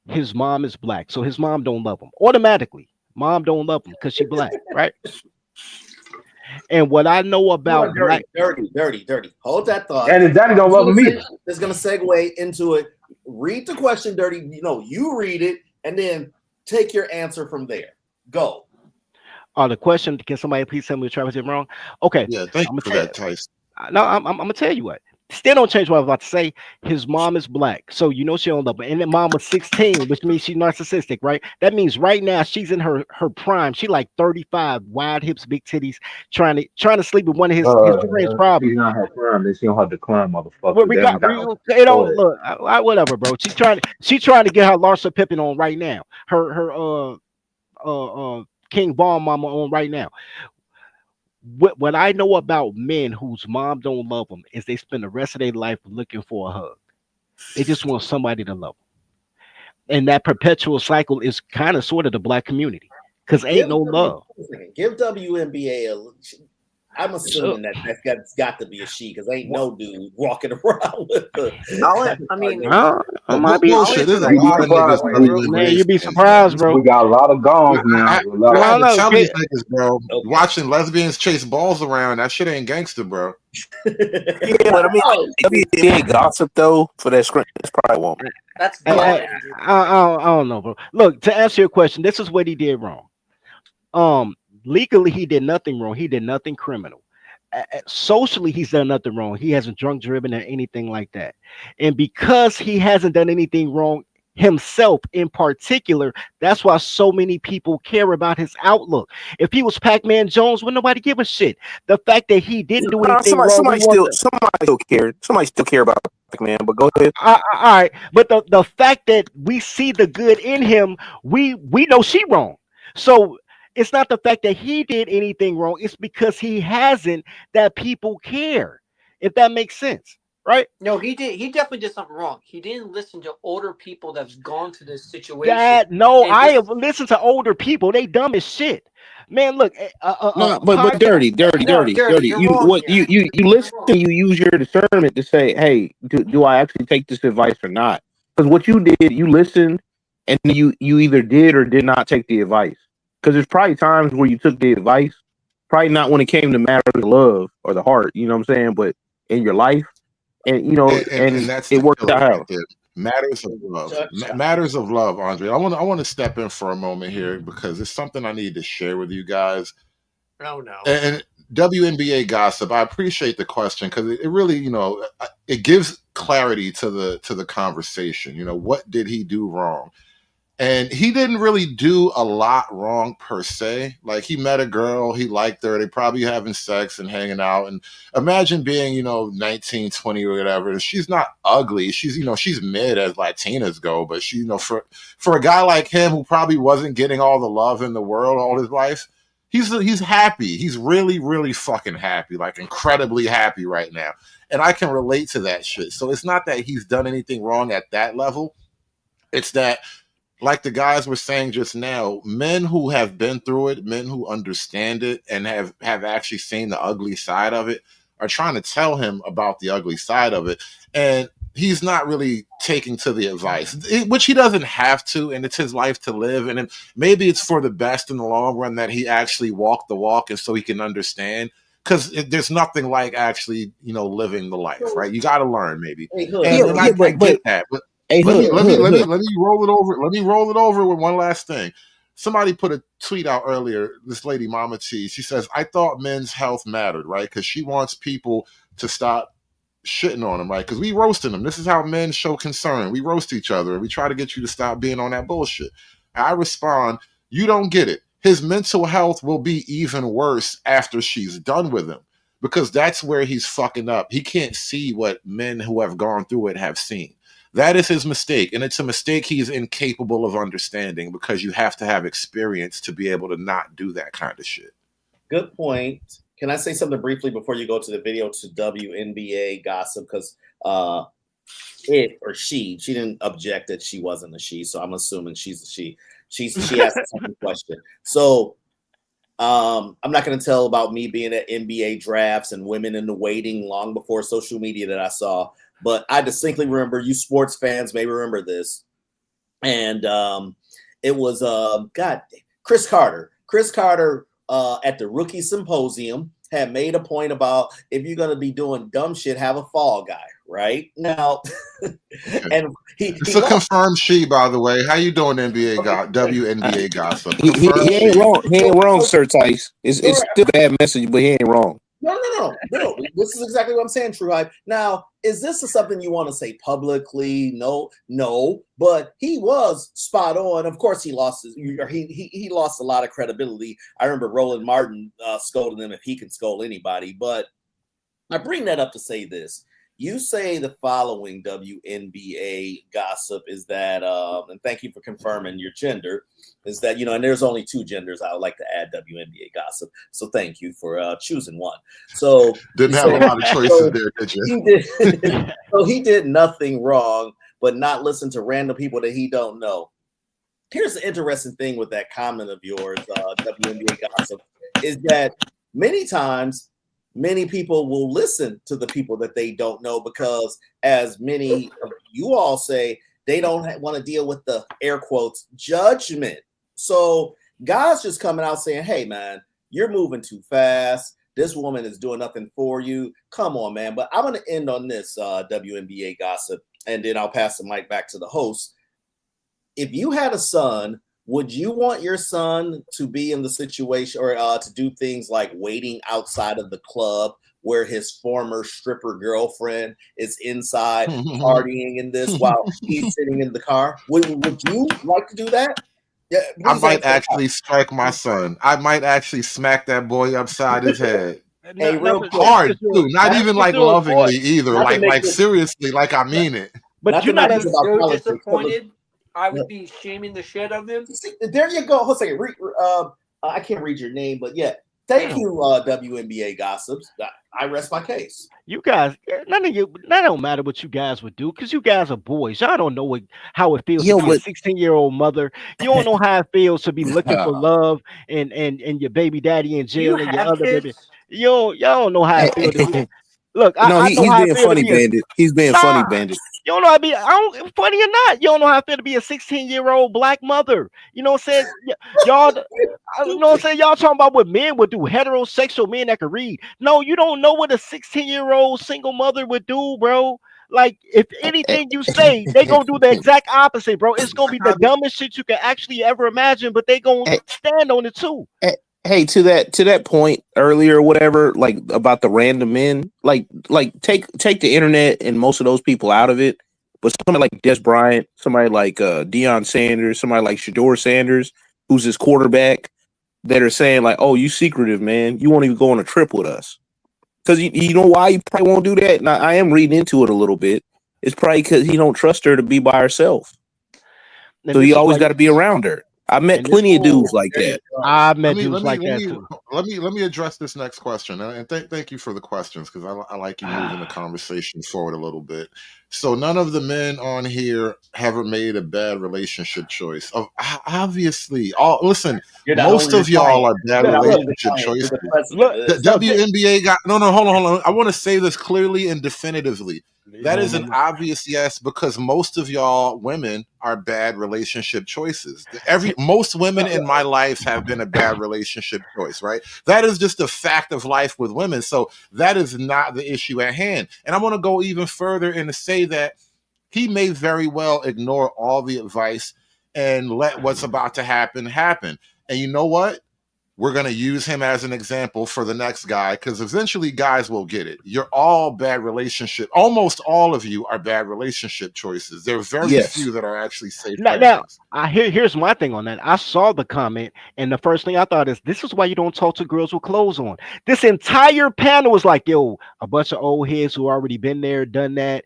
His mom is black, so his mom don't love him automatically. Mom don't love him because she black, right? And what I know You about are black, dirty. Hold that thought. And his daddy don't love him either. It's gonna segue into it. Read the question, dirty. You read it, and then take your answer from there. Go. the question, can somebody please tell me what Travis did wrong? Okay, Yeah, thank I'm you gonna for tell that, Tyson. no, I'm gonna tell you what. Still don't change what I was about to say. His mom is black, so she don't love him. And then mom was 16, which means she's narcissistic, right? That means right now she's in her prime. She like 35, wide hips, big titties, trying to sleep with one of his friends, probably. She's not her prime. Then she don't have to climb, Well, motherfucker. we They got ain't got we no. it Go don't ahead. look whatever, bro. She trying to get her Larsa Pippen on right now. Her King Von mama on right now. What I know about men whose mom don't love them is they spend the rest of their life looking for a hug. They just want somebody to love them. And that perpetual cycle is kind of sort of the black community because ain't Give no love. give WNBA a I'm So assuming that's got to be a she because ain't no dude walking around with a. I mean, I might be. I'll Bullshit. answer There's a that You'd be lot of question niggas surprised, for you, W Steve. bro. Man, NBA you'd be fans, man. surprised, bro. We got a lot of gongs now. A lot. I I had don't to know. tell these niggas, bro. Okay. Watching lesbians chase balls around, that shit ain't gangster, bro. Yeah, but I mean, Oh, WNBA gossip though for that screen, that's probably won't. That's I, dumb, I, Andrew. I don't know, bro. Look, to answer your question, this is what he did wrong. Legally, he did nothing wrong. He did nothing criminal. Socially, he's done nothing wrong. He hasn't drunk driven or anything like that. And because he hasn't done anything wrong himself in particular, that's why so many people care about his outlook. If he was Pac-Man Jones, would nobody give a shit? The fact that he didn't do anything wrong, we want Somebody still care about man. But go ahead. all right, but the fact that we see the good in him, we know she wrong. So it's not the fact that he did anything wrong, it's because he hasn't that people care, if that makes sense, right? No, he did. He definitely did something wrong. He didn't listen to older people that's gone through this situation. That no, And I this, have listened to older people, they dumb as shit. Man, look, No, a but podcast. no, dirty. You're You wrong what here. you listen, you use your discernment to say, hey, do I actually take this advice or not? Because what you did, you listened, and you either did or did not take the advice. Because there's probably times where you took the advice, probably not when it came to matters of love or the heart, you know what I'm saying, but in your life, and And and that's it the worked killer out right how. there. Matters of love. Chuck. Matters of love, Andre. I want to step in for a moment here because it's something I need to share with you guys. Oh no. And WNBA gossip. I appreciate the question because it really, it gives clarity to the conversation. What did he do wrong? And he didn't really do a lot wrong per se. Like he met a girl, he liked her, they probably having sex and hanging out. And imagine being, 19, 20 or whatever. And she's not ugly. She's mid as Latinas go, but she, for a guy like him who probably wasn't getting all the love in the world all his life, he's happy. He's really, really fucking happy, like incredibly happy right now. And I can relate to that shit. So it's not that he's done anything wrong at that level. It's that like the guys were saying just now, men who have been through it, men who understand it and have actually seen the ugly side of it are trying to tell him about the ugly side of it. And he's not really taking to the advice, which he doesn't have to, and it's his life to live. And maybe it's for the best in the long run that he actually walked the walk and so he can understand. Because there's nothing like actually, living the life, right? You got to learn, maybe, Hey, Hood. and I get that, but Hey, let me roll it over. Let me roll it over with one last thing. Somebody put a tweet out earlier. This lady, Mama T, she says, "I thought men's health mattered, right? Because she wants people to stop shitting on them, right? Because we roasting them. This is how men show concern. We roast each other, and we try to get you to stop being on that bullshit." I respond, "You don't get it. His mental health will be even worse after she's done with him." Because that's where he's fucking up. He can't see what men who have gone through it have seen. That is his mistake. And it's a mistake he's incapable of understanding because you have to have experience to be able to not do that kind of shit. Good point. Can I say something briefly before you go to the video to WNBA gossip? Because it or she didn't object that she wasn't a she, so I'm assuming she's a she. She asked the second question. So I'm not going to tell about me being at NBA drafts and women in the waiting long before social media that I saw, but I distinctly remember, you sports fans may remember this, and it was Chris Carter. Chris Carter at the rookie symposium had made a point about, if you're going to be doing dumb shit, have a fall guy, right? Now, and it's a confirmed she, by the way. How you doing, WNBA gossip? Confirmed he ain't she. wrong. He ain't wrong, Sir Tice. It's still a bad message, but he ain't wrong. No. This is exactly what I'm saying, True Hype. Now, is this something you want to say publicly? No. But he was spot on. Of course, he lost he lost a lot of credibility. I remember Roland Martin scolding him if he can scold anybody. But I bring that up to say this. You say the following, WNBA gossip, is that, and thank you for confirming your gender, is that, and there's only two genders I would like to add WNBA gossip. So thank you for choosing one. So didn't have a lot of choices there, did you? He did nothing wrong, but not listen to random people that he don't know. Here's the interesting thing with that comment of yours, WNBA gossip, is that many times many people will listen to the people that they don't know because, as many of you all say, they don't want to deal with the air quotes judgment. So guys just coming out saying, hey, man, you're moving too fast. This woman is doing nothing for you. Come on, man. But I'm going to end on this WNBA gossip, and then I'll pass the mic back to the host. If you had a son, would you want your son to be in the situation or to do things like waiting outside of the club where his former stripper girlfriend is inside partying in this while he's sitting in the car? Would you like to do that? Yeah, I might actually strike my son. I might actually smack that boy upside his head. Hey, real quick, Hard too. Not That's even just like your lovingly boy. either. Not to Like make like this- seriously, like I mean it. But Not you're to not make I'm this about so politics, but disappointed. I would be shaming the shit out of him. see, there you go. Hold on a second. I can't read your name, but yeah. Thank you, WNBA gossips. I rest my case. You guys, none of you, that don't matter what you guys would do because you guys are boys. Y'all don't know how it feels Yo, to be a but 16-year-old mother. You don't know how it feels to be looking for love and your baby daddy in Do you jail and your have other baby. kids? Y'all don't know how it feels to be. Look, no, I know he's how it being feels to funny, be a Bandit. He's being funny, nah. Bandit. You don't know how to be. I don't funny or not. You don't know how it feel to be a 16-year-old black mother. You know what I'm saying? Y'all. I don't know what I'm saying. Y'all talking about what men would do, heterosexual men that could read. No, you don't know what a 16-year-old single mother would do, bro. Like, if anything you say, they gonna do the exact opposite, bro. It's gonna be the dumbest shit you can actually ever imagine, but they gonna stand on it too. Hey, to that point earlier, or whatever, like about the random men, like take the internet and most of those people out of it. But somebody like Des Bryant, somebody like Deion Sanders, somebody like Shador Sanders, who's his quarterback, that are saying like, "Oh, you secretive, man. You won't even go on a trip with us." Because you know why you probably won't do that. And I am reading into it a little bit. It's probably because he don't trust her to be by herself. And So this he is always why got to be around her. I met and this plenty of dudes like There you that. go. I Let met me dudes like that too. let me address this next question, and thank you for the questions because I like you moving the conversation forward a little bit. So none of the men on here ever made a bad relationship choice. Obviously, all listen. You're not Most only of y'all defiant, are bad you're not only relationship defiant, you're choices. the president Look, of The this. no, WNBA got no. Hold on. I want to say this clearly and definitively. That is an no. obvious yes because most of y'all women are bad relationship choices. Most women in my life have been a bad relationship choice, right? That is just a fact of life with women. So that is not the issue at hand. And I want to go even further and to say that he may very well ignore all the advice and let what's about to happen happen. And you know what? We're going to use him as an example for the next guy because eventually guys will get it. You're all bad relationship. Almost all of you are bad relationship choices. There are very Yes. few that are actually safe Now, landings. here's my thing on that. I saw the comment, and the first thing I thought is, this is why you don't talk to girls with clothes on. This entire panel was like, yo, a bunch of old heads who already been there, done that.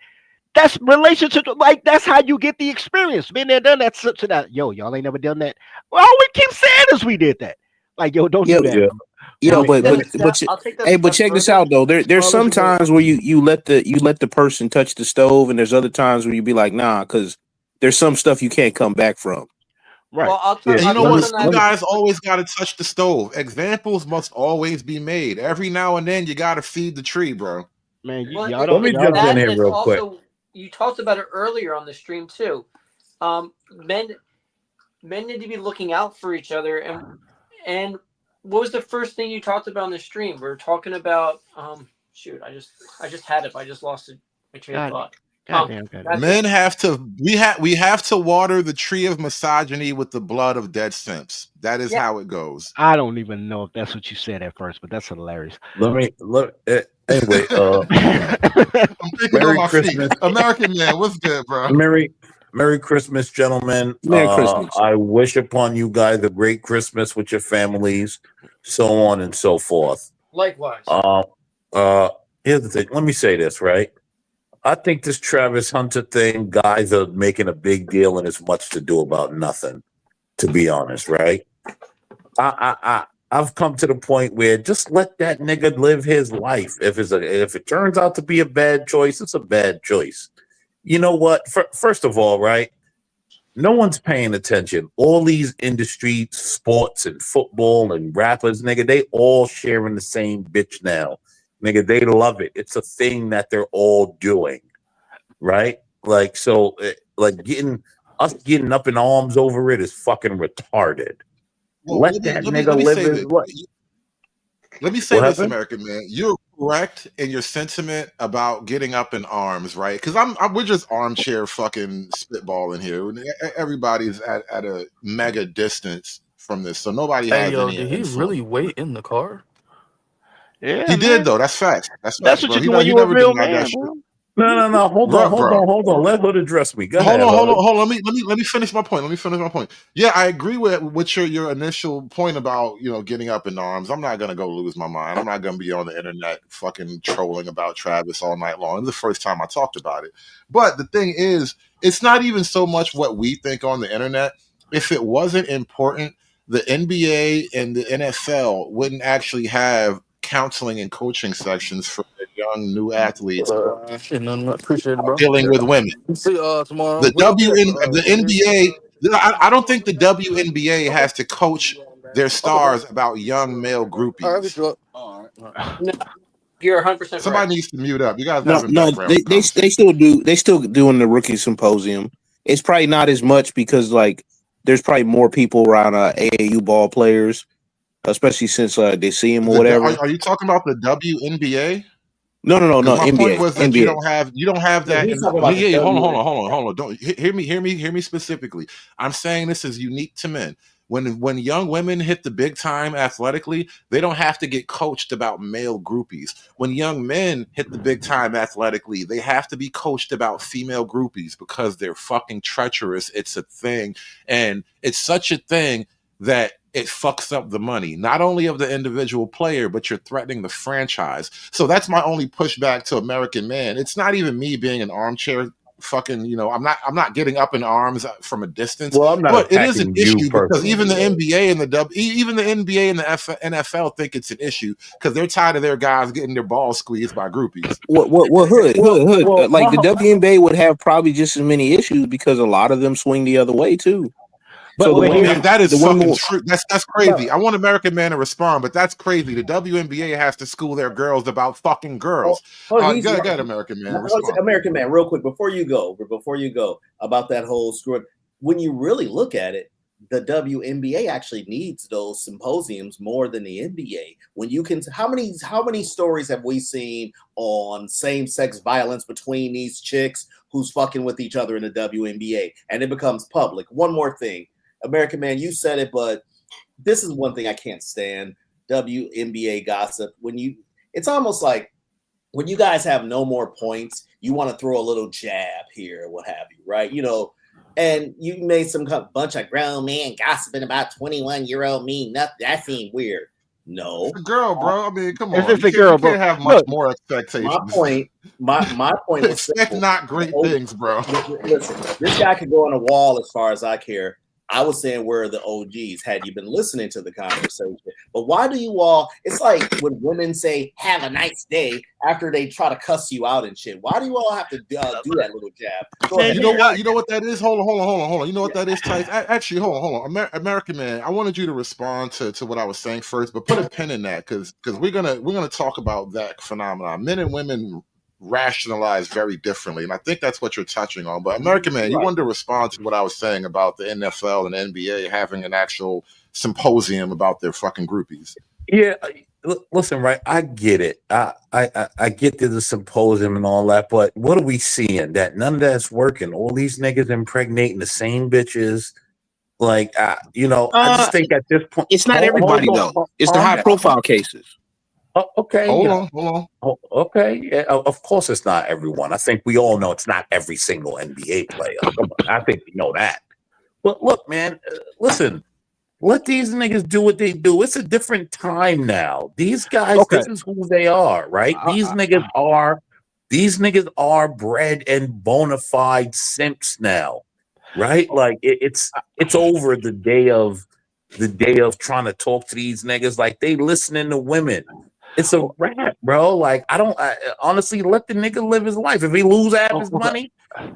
That's relationship. Like, that's how you get the experience. Been there, done that. To that. Yo, y'all ain't never done that. Well, all we keep saying is we did that. Like, yo, don't Yeah, do that. Yeah. yeah, Now, but I'll take that hey, a but step check this further. out though. There's Well, some listen to- times where you let the person touch the stove, and there's other times where you be like, nah, because there's some stuff you can't come back from. Right. Well, Yeah. And you I'll know touch what? on Some that. guys always got to touch the stove. Examples must always be made. Every now and then, you got to feed the tree, bro. Man, Well, y'all it, Let don't. me it's Y'all jump don't. in that, and here it's real quick. also you talked about it earlier on the stream too. Men need to be looking out for each other. And what was the first thing you talked about on the stream? We were talking about shoot, I just had it, but I just lost it. My train of God, thought. goddamn, That's Men it. have to we have to water the tree of misogyny with the blood of dead simps. That is Yeah. how it goes. I don't even know if that's what you said at first, but that's hilarious. Anyway, I'm thinking on Merry my feet. Christmas. American man, what's good, bro? Merry Christmas, gentlemen. Merry Christmas. I wish upon you guys a great Christmas with your families, so on and so forth. Likewise. Uh, Here's the thing. Let me say this, right? I think this Travis Hunter thing, guys are making a big deal, and it's much to do about nothing. To be honest, right? I've come to the point where just let that nigga live his life. If it turns out to be a bad choice, it's a bad choice. You know what? First of all, right? No one's paying attention. All these industry, sports and football and rappers, nigga, they all sharing the same bitch now. nigga, they love it. It's a thing that they're all doing, right? Like, so, like getting up in arms over it is fucking retarded. Well, Let that let nigga me live say his this. life. Let me say What this, happened? American man. You're correct in your sentiment about getting up in arms, right? Because we're just armchair fucking spitballing here. Everybody's at a mega distance from this, so nobody Hey, has yo, any did he influence. really wait in the car? Yeah, He did man. though. That's facts. That's That's facts, what bro. you do when He you're a never real denied that man, shit, bro. No. Hold bro. on. Let Hood address me. Go Hold ahead, on, hold on, Hood. hold on. Let me finish my point. Let me finish my point. Yeah, I agree with your initial point about getting up in arms. I'm not gonna go lose my mind. I'm not gonna be on the internet fucking trolling about Travis all night long. It's the first time I talked about it. But the thing is, it's not even so much what we think on the internet. If it wasn't important, the NBA and the NFL wouldn't actually have counseling and coaching sections for their young new athletes Shit, nothing. Appreciate it, bro. dealing with women. See you tomorrow. The We gonna be at The Senior. NBA, I don't think the WNBA has to coach their Okay, bro. stars about young male All right, I'll hit groupies. you up. All right. No, you're 100% right. Somebody needs to mute up. You guys No, having no, background they conversation. still do. They still doing the rookie symposium. It's probably not as much because like there's probably more people around AAU ball players, especially since they see him or whatever. Are you talking about the WNBA? No, Because my point NBA, was that NBA. you don't have No, that he's in talking about the yeah, hold on, WN. hold on. Don't hear me specifically. I'm saying this is unique to men. When young women hit the big time athletically, they don't have to get coached about male groupies. When young men hit the big time athletically, they have to be coached about female groupies because they're fucking treacherous. It's a thing. And it's such a thing that it fucks up the money, not only of the individual player, but you're threatening the franchise. So that's my only pushback to American Man. It's not even me being an armchair fucking, I'm not getting up in arms from a distance, Well, I'm not but it is an attacking you issue because even the personally. NBA and even the NBA and the NFL think it's an issue because they're tired of their guys getting their balls squeezed by groupies. What hood? Well, Like the WNBA would have probably just as many issues because a lot of them swing the other way too. So But Well, here, man, that is the women fucking will, true. That's crazy. I want American Man to respond, but that's crazy. The WNBA has to school their girls about fucking Oh, girls. he's Go right. ahead, American Man, One respond. American Man, real quick before you go, about that whole screw. When you really look at it, the WNBA actually needs those symposiums more than the NBA. When you can, how many stories have we seen on same sex violence between these chicks who's fucking with each other in the WNBA, and it becomes public? One more thing, American Man, you said it, but this is one thing I can't stand: WNBA gossip. It's almost like when you guys have no more points, you want to throw a little jab here, what have you, right? And you made some bunch of grown men gossiping about 21-year-old me. Nothing that seemed weird. It's No, a girl, bro. I mean, come it's on. just a You girl, bro. can't have much Look, more my expectations. point, my point was Expect simple. not great things, bro. Listen, this guy could go on a wall as far as I care. I was saying where are the OGs had you been listening to the conversation. But why do you all, it's like when women say, have a nice day after they try to cuss you out and shit. Why do you all have to do that little jab? Go man, ahead. You know what? You know what that is? Hold on. You know what that is, Tice? Actually, hold on. American Man, I wanted you to respond to what I was saying first, but put a pin in that because we're gonna talk about that phenomenon. Men and women rationalize very differently, and I think that's what you're touching on. But American Man, you Right. wanted to respond to what I was saying about the NFL and NBA having an actual symposium about their fucking groupies. Yeah, listen, right? I get it. I get the symposium and all that, but what are we seeing? That none of that's working. All these niggas impregnating the same bitches. Like, I just think at this point, it's not hold everybody on, though. It's the high profile cases. okay, Hold on. okay. Yeah, of course, it's not everyone. I think we all know it's not every single NBA player. Come on, I think we know that. But look, man, listen. Let these niggas do what they do. It's a different time now. These guys, okay. this is who they are, right? These niggas are bred and bona fide simps now, right? Like it's over the day of trying to talk to these niggas like they listening to women. It's a rap, bro. Like honestly let the nigga live his life. If he lose half his Okay. money,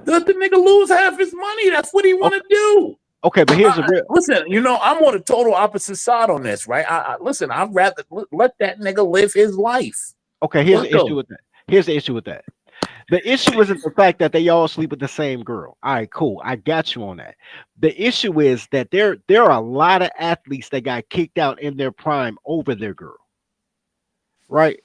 let the nigga lose half his money. That's what he want to do. Okay, but here's a real. Listen, I'm on the total opposite side on this, right? Listen, I'd rather let that nigga live his life. Okay, here's What the issue though? with that. Here's the issue with that. The issue isn't the fact that they all sleep with the same girl. All right, cool. I got you on that. The issue is that there are a lot of athletes that got kicked out in their prime over their girl. Right?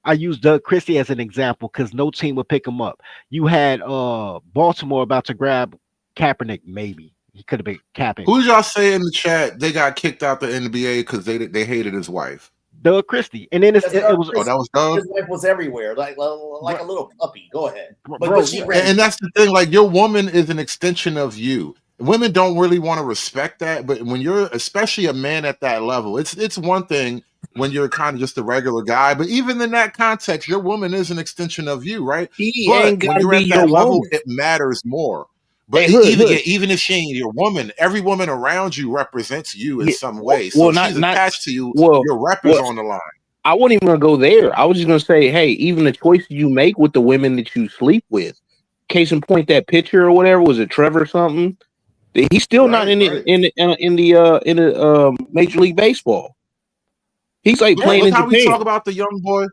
I use Doug Christie as an example because no team would pick him up. You had Baltimore about to grab Kaepernick, maybe. He could have been capping. Who did y'all say in the chat they got kicked out the NBA because they hated his wife? Doug Christie. And then That's it Doug was Oh, Christie. that was Doug. His wife was everywhere, like a little puppy. Go ahead, but bro, she And, ran. and that's the thing. Like your woman is an extension of you. Women don't really want to respect that, but when you're, especially a man at that level, it's one thing when you're kind of just a regular guy. But even in that context, your woman is an extension of you, right? She But ain't when gotta you're be at your that level, woman. it matters more. But Hey, Hood, even yeah, Hood. even if she ain't your woman, every woman around you represents you in Yeah, some way. So well, if she's not attached to you, well. your rep is Well, on the line. I wasn't even gonna go there. I was just gonna say, hey, even the choices you make with the women that you sleep with. Case in point, that picture or whatever was it Trevor something? He's still not Right, right. in the Major League Baseball. He's like Look, playing look in how we talk Japan. about the young boy.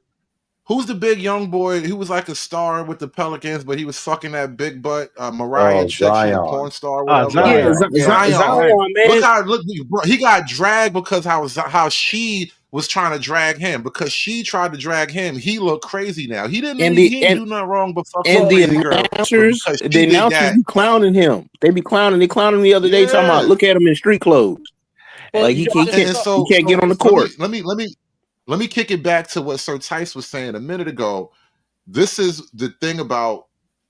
Who's the big young boy? He was like a star with the Pelicans, but he was fucking that big butt Mariah Oh, chick. She's a Zion. porn star, whatever. Yeah, Zion. Yeah, Zion. Zion. Zion, Look man, how look he got dragged because how she was trying to drag him because she tried to drag him. He looked crazy now. and He ain't do nothing wrong but fuck some crazy girl, but because the she did announcers that, be clowning him. They be clowning. They clowning him the other day talking about yeah. look at him in street clothes. Well, Like you And, just and saw. he so can't get so on the so court. let me kick it back to what Sir Tice was saying a minute ago. This is the thing about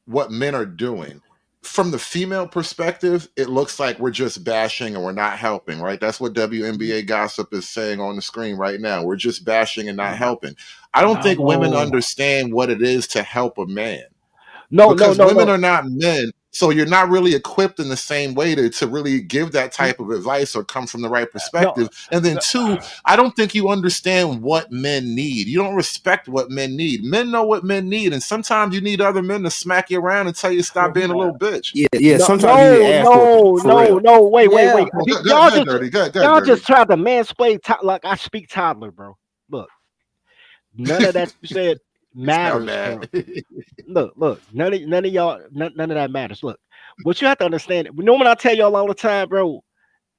what men are doing. From the female perspective, it looks like we're just bashing and we're not helping, right? That's what WNBA gossip is saying on the screen right now. We're just bashing and not helping. I don't think women No. understand what it is to help a man No, no, because no, women no. are not men. So you're not really equipped in the same way to really give that type of advice or come from the right No. perspective. And then two, I don't think you understand what men need. You don't respect what men need. Men know what men need. And sometimes you need other men to smack you around and tell you stop being a little bitch. Yeah. No, Sometimes you need no, an ass whooping no, for no, real. no. Wait. Yeah. Oh, Y'all go ahead, just Dirty. Go ahead, y'all Dirty. just tried to mansplain like I speak toddler, bro. Look, none of that you said You sound matters, mad. bro. Look, none of y'all, none of that matters. Look, what you have to understand. You know when I tell y'all all the time, bro,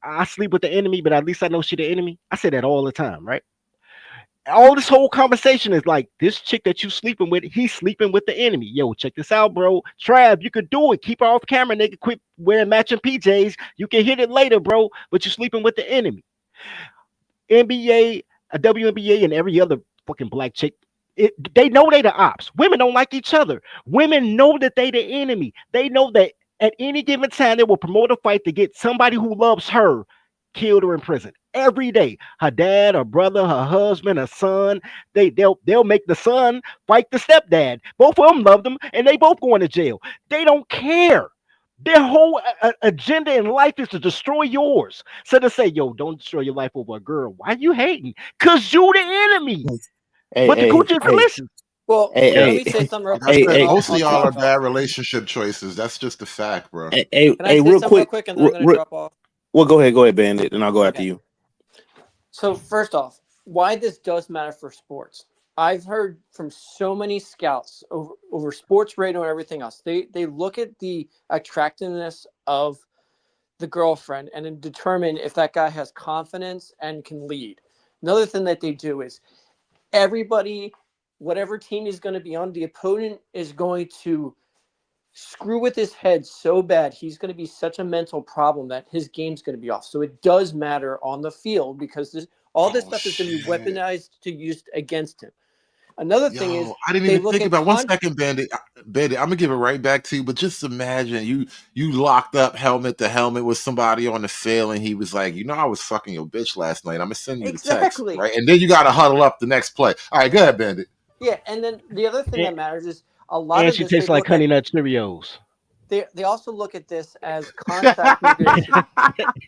I sleep with the enemy, but at least I know she the enemy. I say that all the time, right? All this whole conversation is like this chick that you sleeping with, he's sleeping with the enemy. Yo, check this out, bro. Trav, you could do it. Keep her off camera, nigga. Quit wearing matching PJs. You can hit it later, bro. But you sleeping with the enemy. NBA, a WNBA, and every other fucking black chick. They know they the ops. Women don't like each other. Women know that they the enemy. They know that at any given time they will promote a fight to get somebody who loves her killed or in prison every day. Her dad, her brother, her husband, her son. They'll make the son fight the stepdad. Both of them love them, and they both going to jail. They don't care. Their whole agenda in life is to destroy yours. So to say, yo, don't destroy your life over a girl. Why you hating? Cause you the enemy. Hey, But the hey, coochie is hey, delicious. Well, let hey, me say something real Like I quick, hey, and then said, hey, most of I'll y'all are drop off. bad relationship choices. That's just a fact, bro. Can I hey, say real something real quick. quick, and then I'm gonna drop off? Well, go ahead, Bandit, and I'll go after Okay. you. So first off, why this does matter for sports. I've heard from so many scouts over sports radio and everything else. They look at the attractiveness of the girlfriend and then determine if that guy has confidence and can lead. Another thing that they do is everybody, whatever team he's going to be on, the opponent is going to screw with his head so bad. He's going to be such a mental problem that his game's going to be off. So it does matter on the field because all this Oh stuff is going to be shit. weaponized to use against him. Another thing is Yo, I didn't they even look think at about 1 second, Bandit. Bandit, I'm gonna give it right back to you. But just imagine you locked up helmet to helmet with somebody on the field, and he was like, you know, I was fucking your bitch last night. I'm gonna send you the text, exactly. right? And then you gotta huddle up the next play. All right, go ahead, Bandit. Yeah, and then the other thing And, that matters is a lot and of she this they tastes like look at honey nut Cheerios. they also look at this as contract negotiation.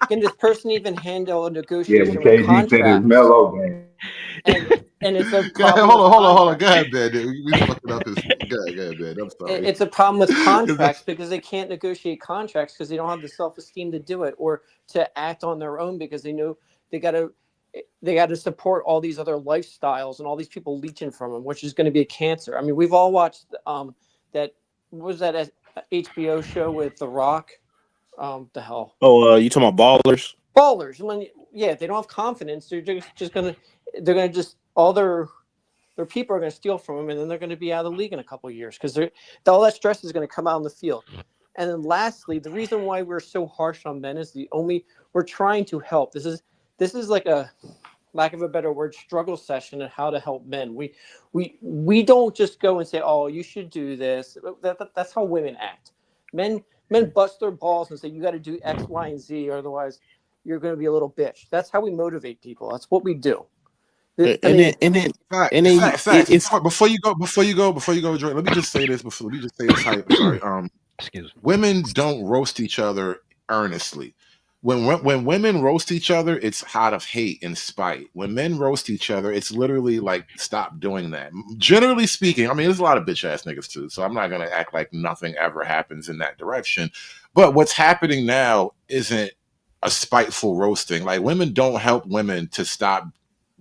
Can this person even handle a Yeah, negotiation but with KG said it's contracts? mellow game. And it's a Go ahead, problem with hold on. Go contracts. ahead, Bandit. We fucking up his. Go ahead, Bandit. I'm sorry. It's a problem with 'Cause that's- contracts because they can't negotiate contracts because they don't have the self esteem to do it or to act on their own because they know they got to they got to support all these other lifestyles and all these people leeching from them, which is going to be a cancer. I mean, we've all watched that, what was that HBO show with The Rock? The hell, Oh, you talking about Ballers? ballers. When, yeah, they don't have confidence. They're gonna just all their people are going to steal from them, and then they're going to be out of the league in a couple of years because all that stress is going to come out on the field. And then lastly, the reason why we're so harsh on men is we're trying to help. This is like a, lack of a better word, struggle session on how to help men. We don't just go and say, oh, you should do this. That's how women act. Men bust their balls and say, you got to do X, Y, and Z, or otherwise you're going to be a little bitch. That's how we motivate people. That's what we do. I And mean, Facts. it's Before you go, Jordan, let me just say this. Let me just say this. Sorry. Excuse me. Women don't roast each other earnestly. When women roast each other, it's out of hate and spite. When men roast each other, it's literally like, stop doing that. Generally speaking, I mean, there's a lot of bitch ass niggas too, so I'm not gonna act like nothing ever happens in that direction. But what's happening now isn't a spiteful roasting. Like, women don't help women to stop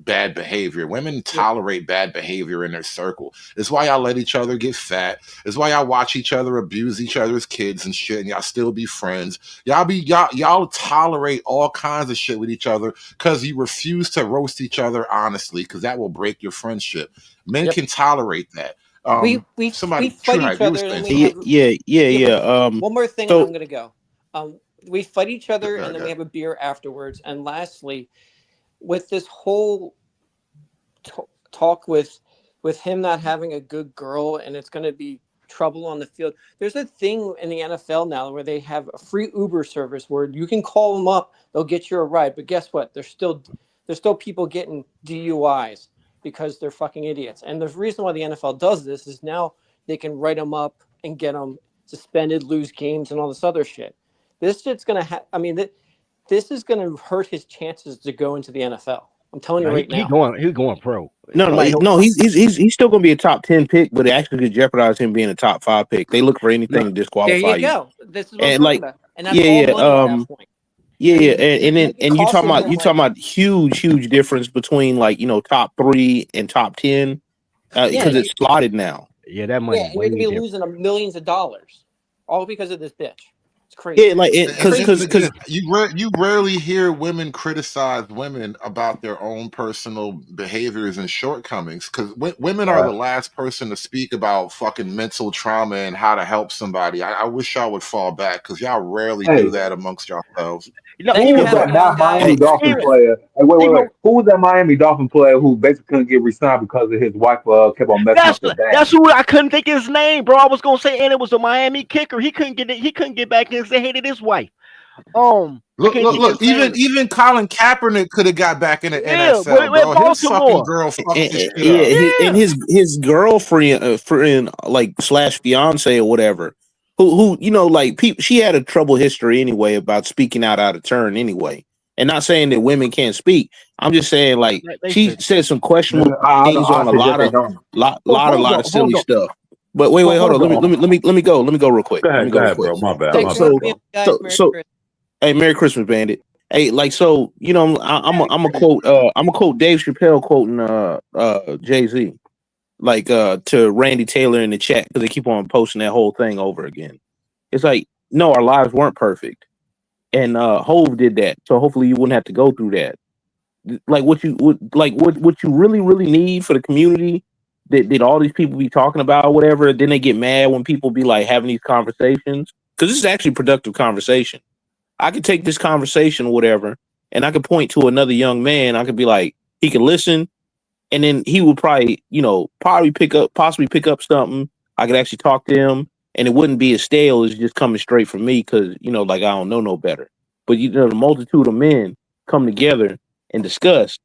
bad behavior. Women tolerate bad behavior in their circle. It's why y'all let each other get fat. It's why y'all watch each other abuse each other's kids and shit, and y'all still be friends. Y'all tolerate all kinds of shit with each other because you refuse to roast each other honestly, because that will break your friendship. Men yep. can tolerate that. We Somebody, fight True each Hype, you were other, and then saying we something. have yeah. one more thing, and I'm So gonna go. We fight each other, and then we Okay. have a beer afterwards. And lastly, with this whole talk with him not having a good girl, and it's going to be trouble on the field. There's a thing in the NFL now where they have a free Uber service where you can call them up, they'll get you a ride. But guess what? There's still people getting DUIs because they're fucking idiots. And the reason why the NFL does this is now they can write them up and get them suspended, lose games, and all this other shit. This shit's gonna I mean, this is gonna hurt his chances to go into the NFL. I'm telling you Now right he now. going pro. no, Somebody help. no, he's still gonna be a top 10 pick, but it actually could jeopardize him being a top 5 pick. They look for anything No, to There disqualify you you. go. This is what I'm And talking like, about, and that's yeah, all money at that point. I mean, and then it you costing him you like, talking about huge difference between, like, top 3 and top 10 yeah, because it's slotted now. yeah, that yeah, money and you're way gonna be different. losing millions of dollars, all because of this bitch. It's Yeah, crazy. like It's crazy. And because again, you rarely hear women criticize women about their own personal behaviors and shortcomings, because women are the last person to speak about fucking mental trauma and how to help somebody. I wish y'all would fall back, because y'all rarely do Hey, that amongst yourselves. You know, Then who you was even have that a but young guy Miami hey, like Dolphin Chris. player? Hey, wait. even Who was that Miami Dolphin player who basically couldn't get re-signed because of his wife kept on messing that's up the that's bag? who I couldn't think of his name, bro. I was gonna say, and it was a Miami kicker. He couldn't get it. He couldn't get back in because they hated his wife. I can't think of Look. his name. Even Colin Kaepernick could have got back in the Yeah, NFL, with bro. His fucking Baltimore. girl fucked his shit yeah, up. Yeah, his girlfriend, friend, like slash fiance or whatever, who like people, she had a trouble history anyway about speaking out of turn anyway. And not saying that women can't speak. I'm just saying, like, they she said. said some questionable things I on a suggest they don't. Well, lot of silly hold on, stuff. But wait, hold on. hold on. Let me go. Let me go real quick. Let me go Go real ahead, quick. bro. My bad, Thanks my for bad, having So me on, bro. guys. so Merry so Christmas. Hey, Merry Christmas, Bandit. Hey, like, so I'm a quote Dave Chappelle quoting Jay-Z, like, to Randy Taylor in the chat, because they keep on posting that whole thing over again. It's like, no, our lives weren't perfect, and Hove did that, so hopefully you wouldn't have to go through that. Like, what you really need for the community, that all these people be talking about or whatever. Then they get mad when people be like having these conversations, because this is actually productive conversation. I could take this conversation or whatever, and I could point to another young man. I could be like, he could listen, and then he would probably, possibly pick up something. I could actually talk to him, and it wouldn't be as stale as just coming straight from me, because, like, I don't know no better. But, the multitude of men come together and discuss,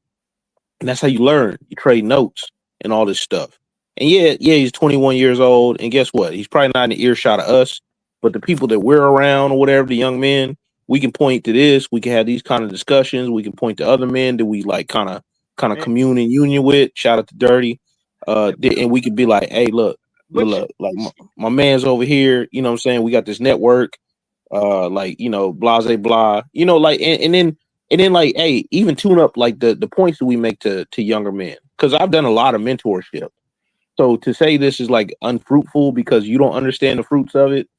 and that's how you learn. You trade notes and all this stuff. And yeah, he's 21 years old, and guess what? He's probably not in the earshot of us, but the people that we're around or whatever, the young men, we can point to this. We can have these kind of discussions. We can point to other men that we like, kind of And, commune and union with. Shout out to Dirty, and we could be like, hey, but you, like, my man's over here. You know what I'm saying? We got this network, like, blase blah, like, and then And then like, hey, even tune up like the points that we make to younger men. Because I've done a lot of mentorship. So to say this is like unfruitful because you don't understand the fruits of it,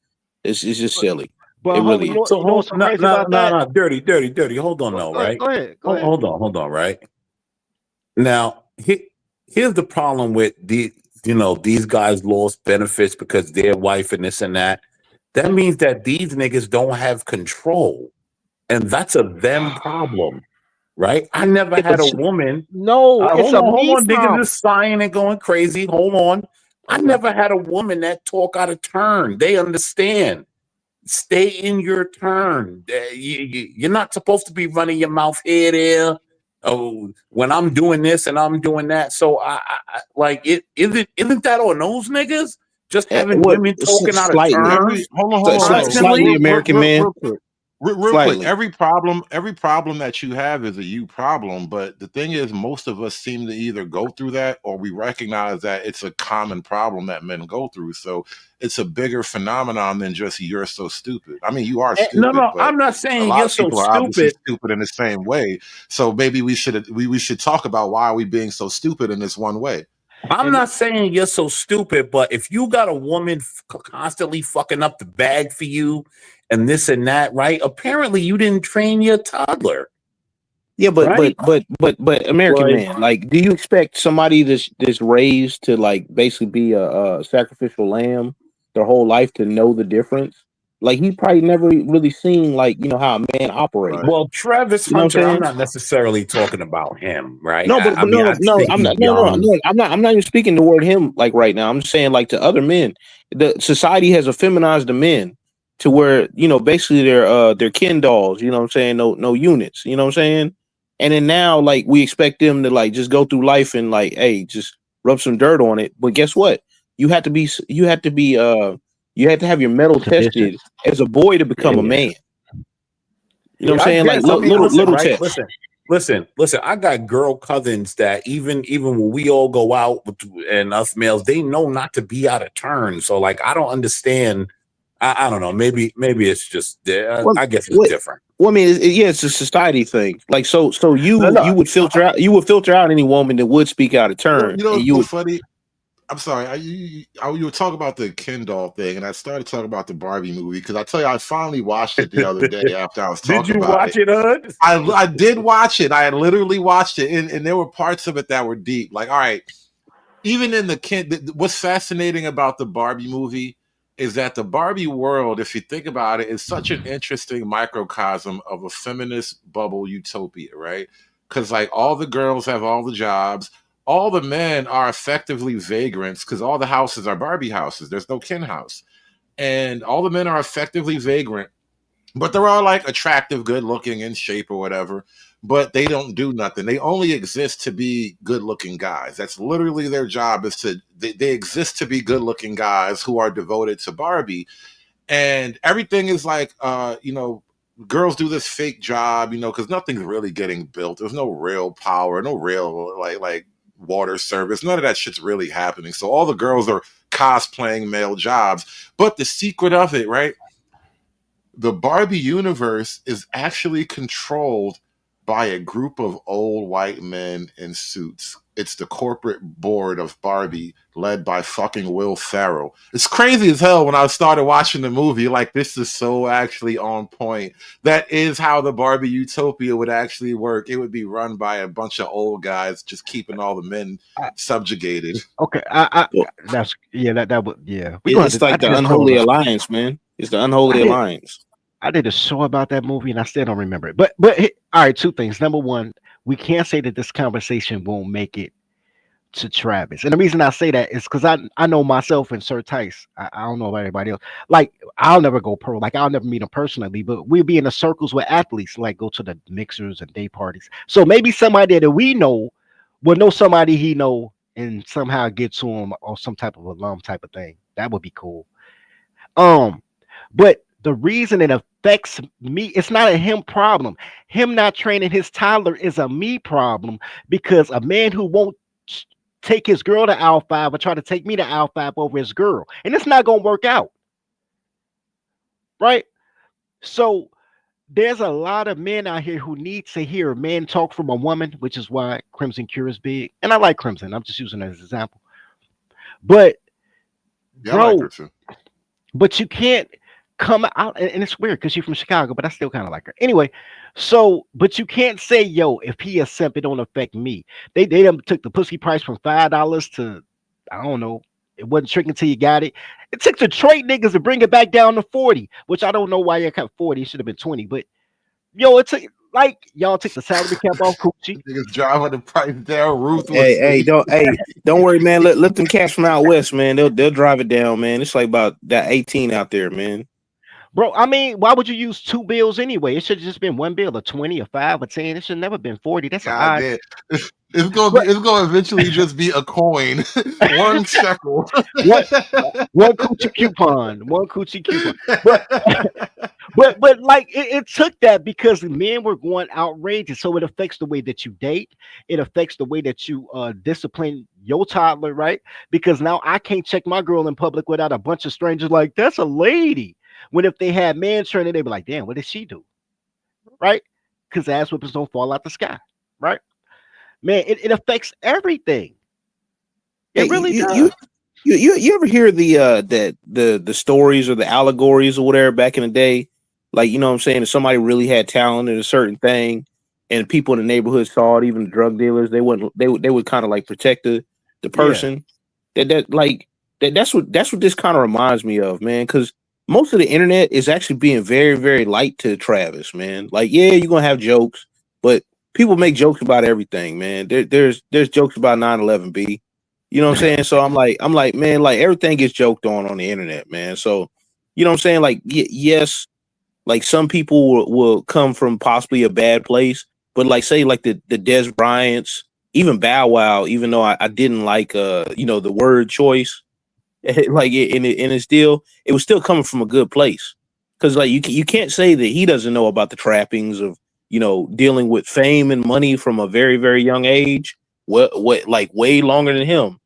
it's just silly. But It hold on, really is. So you know what's hold so no crazy no about no that? no dirty. Hold on now, right? Go ahead, go ahead. Hold on, right? Now here's the problem with these guys lost benefits because their wife and this and that. That means that these niggas don't have control, and that's a them problem, right? I never Yeah, had but a woman. No, it's a Hold me on, niggas problem. is sighing and going crazy. Hold on, I Okay. never had a woman that talk out of turn. They understand. Stay in your turn. You're not supposed to be running your mouth here, there. Oh, when I'm doing this and I'm doing that. So I like it. Isn't that on those niggas? Just having what women talking out of slightly, turn Every hold on. constantly. slightly American man, Real quick. Real quick, slightly. every problem that you have is a you problem. But the thing is, most of us seem to either go through that or we recognize that it's a common problem that men go through. So it's a bigger phenomenon than just you're so stupid. I mean, you are stupid, No, but I'm not a saying lot you're of so people are obviously stupid. stupid in the same way. So maybe we should talk about why are we being so stupid in this one way. I'm And not saying you're so stupid, but if you got a woman constantly fucking up the bag for you and this and that, right? Apparently, you didn't train your toddler, Yeah, right? but American Like, man, like, do you expect somebody that's raised to like basically be a sacrificial lamb their whole life to know the difference? Like he probably never really seen like how a man operates. Right. well, Travis You know what I'm Hunter, I'm saying? not necessarily talking about him, right? No, I but mean, no, I just no, think I'm he's not. No, no, young. no. I'm not even speaking toward him like right now. I'm just saying like to other men. The society has effeminized the men to where basically they're Ken dolls. You know what I'm saying? No units. You know what I'm saying? And then now like we expect them to like just go through life and like hey just rub some dirt on it. But guess what? You had to be you had to have your metal submissive. tested as a boy to become a Yeah. man. You know what I'm Yeah, I saying? Like guess. I mean, listen, little right? test. Listen. I got girl cousins that even when we all go out and us males, they know not to be out of turn. So, like, I don't understand. I don't know. Maybe it's just there. What I guess it's what different. well, I mean, yeah, it's a society thing. Like, so No, you no. you would filter out any woman that would speak out of turn, You know and what's you so would. funny? I'm sorry. You were talking about the Ken doll thing, and I started talking about the Barbie movie because I tell you, I finally watched it the other day after I was Did talking you about watch it. it, Hud? I did watch it. I had literally watched it, and there were parts of it that were deep. Like, all right, even in the Ken, what's fascinating about the Barbie movie is that the Barbie world, if you think about it, is such an interesting microcosm of a feminist bubble utopia, right? Because like all the girls have all the jobs, all the men are effectively vagrants because all the houses are Barbie houses. There's no Ken house, and all the men are effectively vagrant, but they're all like attractive, good looking, in shape or whatever. But they don't do nothing. They only exist to be good looking guys. That's literally their job. Is to they exist to be good looking guys who are devoted to Barbie, and everything is like girls do this fake job, because nothing's really getting built. There's no real power, no real like water service. None of that shit's really happening. So all the girls are cosplaying male jobs. But the secret of it, right? The Barbie universe is actually controlled by a group of old white men in suits. It's the corporate board of Barbie, led by fucking Will Ferrell. It's crazy as hell when I started watching the movie. Like, this is so actually on point. That is how the Barbie utopia would actually work. It would be run by a bunch of old guys just keeping all the men I, subjugated. okay, Well, that's yeah, that would yeah. We gonna have it's to. I like did the a show unholy about. alliance, man. It's the I unholy did. alliance. I did a show about that movie, and I still don't remember it. But all right, two things. Number one, we can't say that this conversation won't make it to Travis. And the reason I say that is because I know myself and Sir Tice. I don't know about everybody else. Like I'll never go pro. Like I'll never meet him personally, but we'll be in the circles with athletes, like go to the mixers and day parties. So maybe somebody that we know will know somebody he know and somehow get to him or some type of alum type of thing. That would be cool. Um, but the reason it affects me, it's not a him problem. Him not training his toddler is a me problem because a man who won't take his girl to Al 5 or try to take me to Al 5 over his girl. And it's not gonna work out. Right? So there's a lot of men out here who need to hear a man talk from a woman, which is why Crimson Cure is big. And I like Crimson. I'm just using it as an example. But Yeah, I like her bro, too. but you can't come out, and it's weird because you're from Chicago, but I still kind of like her. Anyway, so but you can't say, yo, if he a simp, it don't affect me. They done took the pussy price from $5 to, I don't know. It wasn't tricking until you got it. It took Detroit niggas to bring it back down to 40, which I don't know why you kept 40. It should have been 20. But yo, it took like y'all took the salary cap off Coochie. Niggas driving the price down Hey, ruthlessly. don't worry, man. Let them cats from out west, man. They'll drive it down, man. It's like about that 18 out there, man. Bro, I mean, why would you use two bills anyway? It should have just been one bill, a 20, a 5, a 10. It should never been 40. That's an God odd. damn. It's gonna eventually just be a coin. 1 shekel. One one coochie coupon, one coochie coupon. But but like it took that because men were going outrageous. So it affects the way that you date. It affects the way that you discipline your toddler, right? Because now I can't check my girl in public without a bunch of strangers like that's a lady. When if they had man training, they'd be like, damn, what did she do? Right? Because ass whippers don't fall out the sky, right? Man, it affects everything. Hey, It really you does. you you ever hear the stories or the allegories or whatever back in the day? Like, you know what I'm saying? If somebody really had talent in a certain thing and people in the neighborhood saw it, even the drug dealers, they would kind of like protect the Yeah. person. That's what this kind of reminds me of, man, because most of the internet is actually being very, very light to Travis, man. Like, yeah, you're gonna have jokes, but people make jokes about everything, man. There's jokes about 9/11 B. You know what I'm saying? So I'm like, man, like everything gets joked on the internet, man. So you know what I'm saying? Like, yes, like some people will come from possibly a bad place, but like say like the Des Bryants, even Bow Wow, even though I didn't like the word choice, like and it's still it was still coming from a good place, because like you can't say that he doesn't know about the trappings of dealing with fame and money from a very, very young age. What like way longer than him.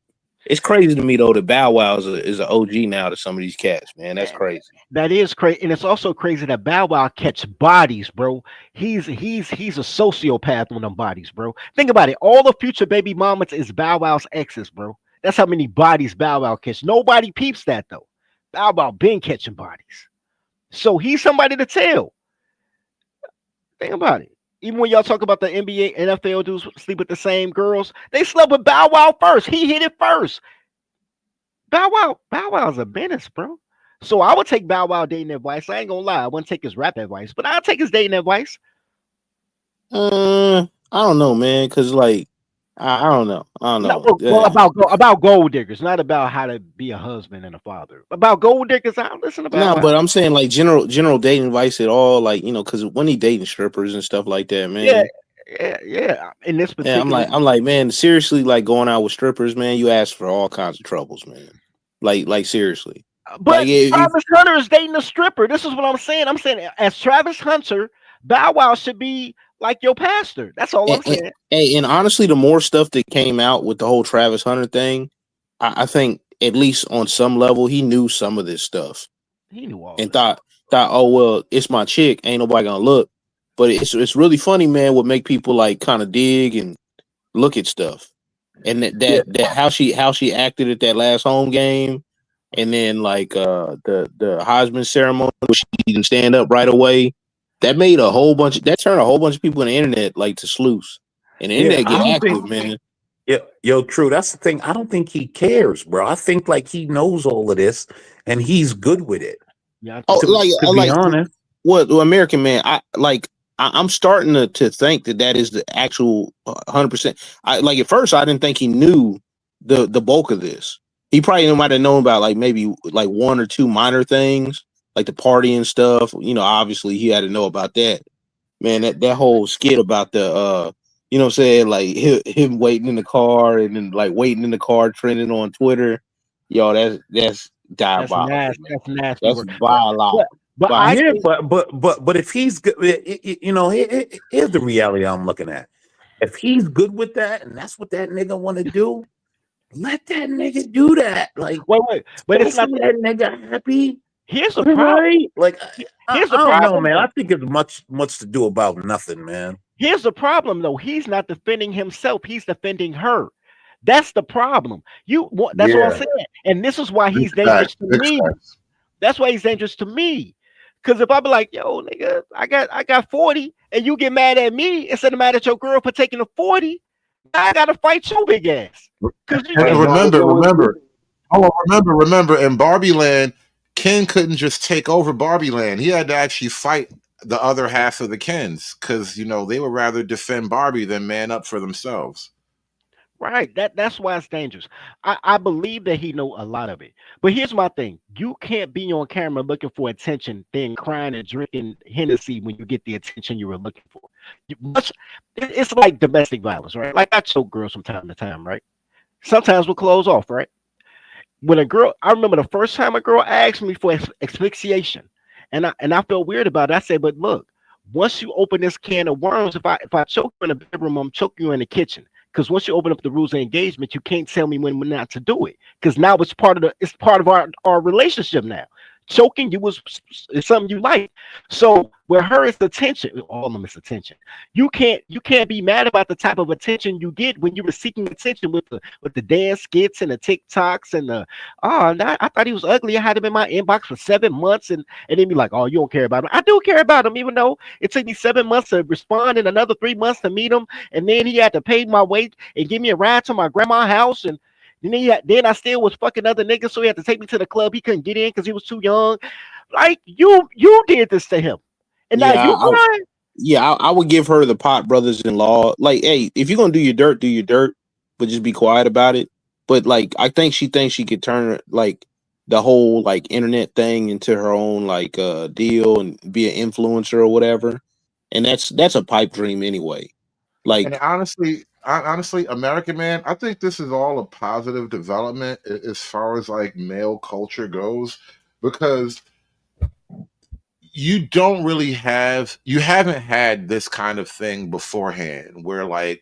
It's crazy to me though that Bow Wow is a OG now to some of these cats, man. That's crazy. That is crazy, and it's also crazy that Bow Wow catch bodies, bro. He's a sociopath on them bodies, bro. Think about it. All the future baby mamas is Bow Wow's exes, bro. That's how many bodies Bow Wow catch. Nobody peeps that though. Bow Wow been catching bodies, so he's somebody to tell. Think about it. Even when y'all talk about the NBA, NFL dudes sleep with the same girls, they slept with Bow Wow first. He hit it first. Bow Wow's a menace, bro. So I would take Bow Wow dating advice. I ain't gonna lie, I wouldn't take his rap advice, but I'll take his dating advice. I don't know, man, because like I don't know. I don't No, know. well, about gold diggers, not about how to be a husband and a father. About gold diggers, I'll listen to Bow No, Wow. but I'm saying like general dating advice at all, like because when he dating strippers and stuff like that, Yeah, man. yeah. In this Yeah, I'm particular, like I'm like, man, seriously, like going out with strippers, man, you ask for all kinds of troubles, man. Like seriously, like but if Travis Hunter is dating a stripper. This is what I'm saying. I'm saying as Travis Hunter, Bow Wow should be like your pastor. That's all I'm saying. and honestly, the more stuff that came out with the whole Travis Hunter thing, I think at least on some level he knew some of this stuff He knew all and this. thought, oh well, it's my chick, ain't nobody gonna look. But it's really funny, man. What make people like kind of dig and look at stuff, and that how she acted at that last home game, and then like the Heisman ceremony, where she didn't stand up right away. That turned a whole bunch of people on the internet like to sleuths, and the Yeah, internet I get don't think. active, man. Yo, true. That's the thing. I don't think he cares, bro. I think like he knows all of this and he's good with it. yeah. I Oh, think so. To be honest, what American man? I'm starting to think that is the actual 100%. I like at first I didn't think he knew the bulk of this. He probably might have known about like maybe like one or two minor things, like the party and stuff. Obviously he had to know about that. Man, that whole skit about the what I'm saying, like him waiting in the car and then like waiting in the car trending on Twitter. Yo, that's That's diabolical, nasty. man. That's nasty That's work. But biological. but I yeah, think but if he's good, here's the reality I'm looking at. If he's good with that and that's what that nigga want to do, let that nigga do that. Like, wait. But it's not especially that nigga happy. Here's the problem. Right? Like Here's I the don't know, problem. man. I think it's much to do about nothing, man. Here's the problem, though. He's not defending himself. He's defending her. That's the problem. That's what I'm Yeah. saying. And this is why Big he's dangerous facts. to Big me. facts. That's why he's dangerous to me. Because if I be like, yo, nigga, I got 40, and you get mad at me instead of mad at your girl for taking the 40, I gotta fight your big ass. Because And Hey, remember, in Barbie Land, Ken couldn't just take over Barbie Land. He had to actually fight the other half of the Kens because they would rather defend Barbie than man up for themselves. right, that's why it's dangerous. I believe that he know a lot of it. But here's my thing: you can't be on camera looking for attention, then crying and drinking Hennessy when you get the attention you were looking for. It's like domestic violence, right? Like I choke girls from time to time, right? Sometimes with clothes off, right? When a girl, I remember the first time a girl asked me for asphyxiation, and I felt weird about it. I said, but look, once you open this can of worms, if I choke you in the bedroom, I'm choking you in the kitchen. Because once you open up the rules of engagement, you can't tell me when not to do it. Because now it's part of our relationship now. Choking you is something you like. So with her, it's attention. All of them is attention. You can't be mad about the type of attention you get when you were seeking attention with the dance skits and the TikToks and the I thought he was ugly. I had him in my inbox for 7 months and then be like, oh, you don't care about him. I do care about him, even though it took me 7 months to respond and another 3 months to meet him, and then he had to pay my weight and give me a ride to my grandma's house and. Then I still was fucking other niggas, so he had to take me to the club. He couldn't get in because he was too young. Like you did this to him, and now Yeah, you crying. I would give her the pot brothers-in-law. Like, hey, if you're gonna do your dirt, but just be quiet about it. But like, I think she thinks she could turn like the whole like internet thing into her own like deal and be an influencer or whatever. And that's a pipe dream anyway. And Like, honestly, American Man, I think this is all a positive development as far as like male culture goes, because you haven't had this kind of thing beforehand where like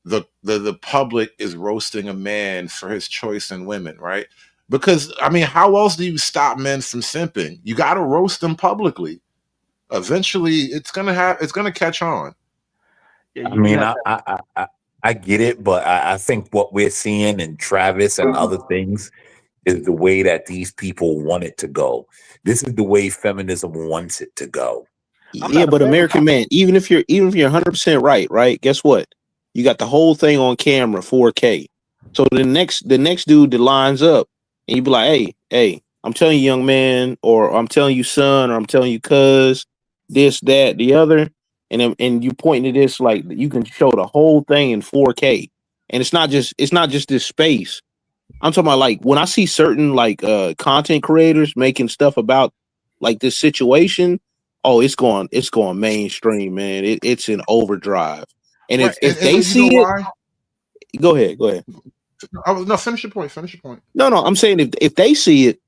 the public is roasting a man for his choice in women, right? Because I mean, how else do you stop men from simping? You got to roast them publicly. Eventually, it's gonna catch on. Yeah, I you mean, have I get it, but I think what we're seeing in Travis and other things is the way that these people want it to go. This is the way feminism wants it to go. I'm yeah, not a but fan. American Man, even if you're 100% right, guess what? You got the whole thing on camera, 4K. So the next dude that lines up, and you be like, hey, I'm telling you, young man, or I'm telling you, son, or I'm telling you, cuz, this, that, the other, and you point to this like you can show the whole thing in 4K, and it's not just this space. I'm talking about like when I see certain like content creators making stuff about like this situation, oh, it's going mainstream, man. It's in overdrive. And Right. if And they you know see it, why? go ahead. No, finish your point. Finish your point. No, I'm saying if they see it,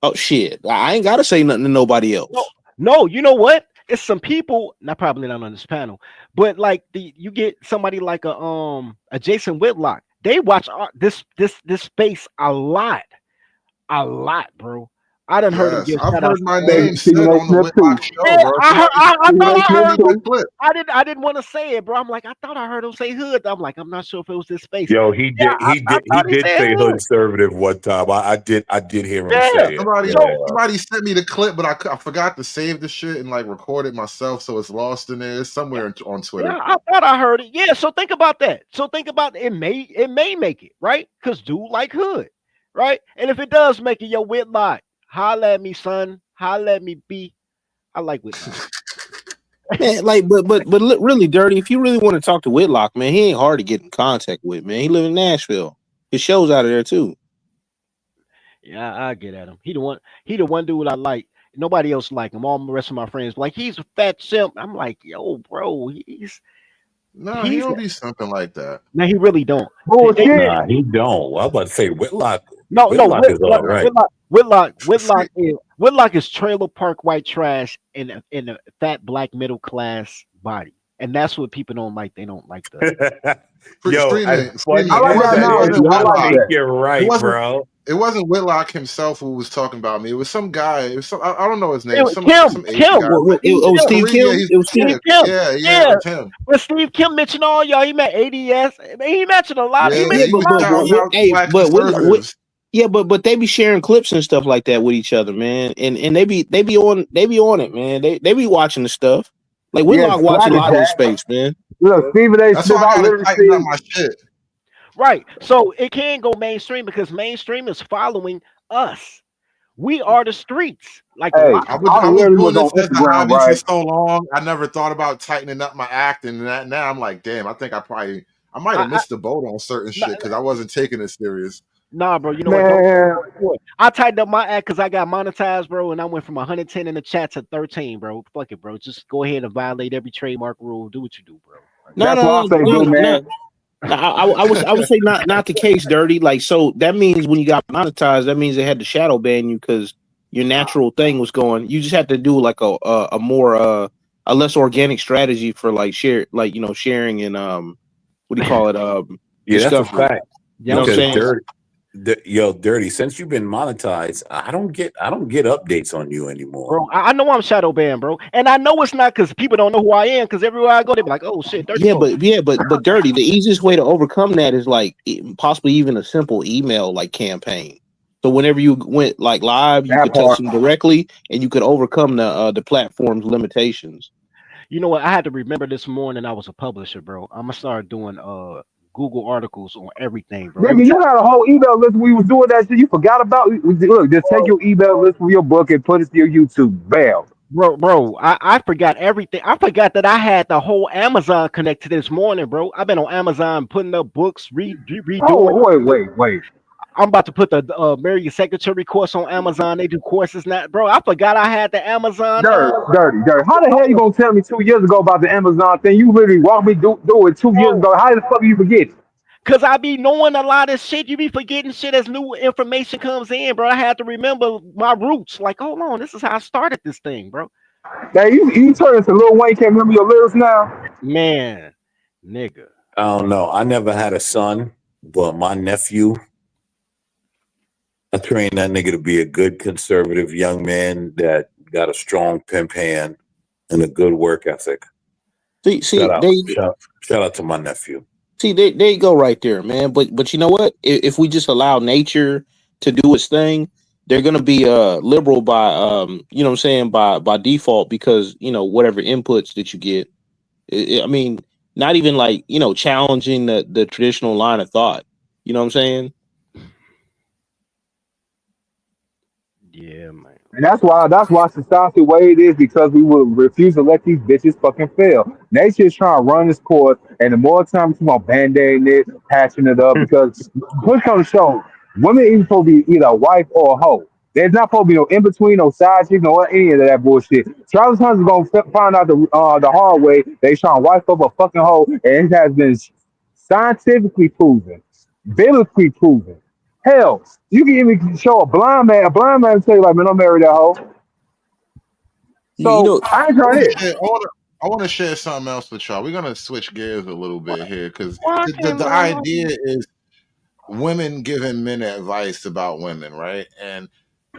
oh shit, I ain't gotta say nothing to nobody No, else. no, you know what? It's some people, not probably not on this panel, but like you get somebody like a Jason Whitlock. They watch this space a lot, bro. I done heard him Yes, give I've shout heard outs my to name Stephen said A. on the Smith too. Whitlock show, yeah, bro. I Stephen thought A. I Smith heard Send me too. the clip. I didn't want to say it, bro. I'm like, I thought I heard him say hood. I'm like, I'm not sure if it was this space. Yo, he Yeah, did he I did he thought he did said say hood hood. conservative one time. I did hear him Yeah. say it. Somebody So Yeah. somebody sent me the clip, but I forgot to save the shit and like record it myself, so it's lost in there. It's somewhere on yeah, Twitter. I thought I heard it. Yeah, so think about that. So think about it may make it, right? Because dude like hood, right? And if it does make it, yo, Whitlock, holla at me, son. Holla at me, B. I like Whitlock. Man, like, but really, dirty. If you really want to talk to Whitlock, man, he ain't hard to get in contact with, man. He live in Nashville. His show's out of there too. Yeah, I get at him. He the one dude I like. Nobody else like him. All the rest of my friends like he's a fat simp. I'm like, yo, bro, No, he he's don't be something like that. no, he really don't. Bullshit. Nah, he don't. Well, I'm about to say Whitlock. No, Whitlock is all right. See, Whitlock is trailer park white trash in a fat black middle class body, and that's what people don't like. They don't like the Yo, Freeman, funny I it like is that wasn't that analogy. I like Whitlock. think that. you're It right, wasn't bro. It wasn't Whitlock himself who was talking about me. It was some guy. It was some, I don't know his It name. was Some Kim. Asian guy. It was Steve Yeah, Kim. he's It was Kim. Steve yeah, Kim. yeah, it Yeah. was him. But Steve Kim mentioned all y'all. He met ADS. I mean, he mentioned a lot. He Yeah, Yeah, he mentioned was a lot of shouting y'all. out black conservatives. yeah, but they be sharing clips and stuff like that with each other, man. And they be on it, man. They be watching the stuff. Like Yeah, Whitlock watch a Swagger lot of this Jack. space, man. Look, Stephen A. That's why Smith, I I gotta literally tighten up said, my shit. Right. So it can go mainstream because mainstream is following us. We are the streets. Like a hey, lot of I I was literally doing was this on as a Instagram, hobby for right? so long. I never thought about tightening up my acting. And now I'm like, damn, I think I might I, have I missed the boat on certain nah, shit because I wasn't taking it serious. nah, bro. You know what? Don't Man, do it. I tightened up my act because I got monetized, bro, and I went from 110 in the chat to 13, bro. Fuck it, bro. Just go ahead and violate every trademark rule. Do what you do, bro. Like, No, that's no, what I no, say, no, do, no, no. man. No, I would say not the case, Dirty. Like, so that means when you got monetized, that means they had to shadow ban you because your natural thing was going. You just had to do like a more a less organic strategy for like sharing and what do you call it Yeah, that's a discovery. fact. You know what I'm Because saying? Dirty, since you've been monetized, I don't get updates on you anymore. bro, I know I'm shadow banned, bro, and I know it's not because people don't know who I am. Because everywhere I go, they be like, "Oh shit, 30 folks." But Dirty. The easiest way to overcome that is like possibly even a simple email like campaign. So whenever you went like live, you That could touch part. them directly, and you could overcome the platform's limitations. You know what? I had to remember this morning. I was a publisher, bro. I'm gonna start doing Google articles on everything, bro. Every Nigga, time, you had a whole email list when we was doing that shit. You forgot about it. Look, just take your email list from your book and put it to your YouTube. Bam. bro. I forgot everything. I forgot that I had the whole Amazon connected this morning, bro. I've been on Amazon putting up books, redoing. Oh, wait. I'm about to put the American Secretary course on Amazon. They do courses now, bro. I forgot I had the Amazon. Dirty. How the hell you gonna tell me 2 years ago about the Amazon thing? You literally walked me through it 2 years Bro, ago. How the fuck you forget? cause I be knowing a lot of shit. You be forgetting shit as new information comes in, bro. I had to remember my roots. Like, hold on, this is how I started this thing, bro. Now you turn into Lil Wayne, can't remember your lyrics now? Man, nigga. I don't know. I never had a son, but my nephew, I trained that nigga to be a good conservative young man that got a strong pimp hand and a good work ethic. See, Shout out to my nephew. see, there you go, right there, man. But you know what? If we just allow nature to do its thing, they're gonna be liberal by you know what I'm saying by default because you know whatever inputs that you get. I mean, not even like challenging the traditional line of thought. You know what I'm saying? Yeah, man. And that's why society the way it is because we will refuse to let these bitches fucking fail. Nature's trying to run this course, and the more time we keep on band-aiding it, patching it up, because push on the show, women ain't supposed to be either a wife or a hoe. There's not supposed to be no in between, no side chick, no any of that bullshit. Travis Hunter's gonna find out the hard way. They trying to wife up a fucking hoe, and it has been scientifically proven, biblically proven. Hell, you can even show a blind man tell you like, man, I'm married that hoe. You So know, I ain't trying it. I want to share something else with y'all. We're gonna switch gears a little bit here because Why the can't idea is women giving men advice about women, right? And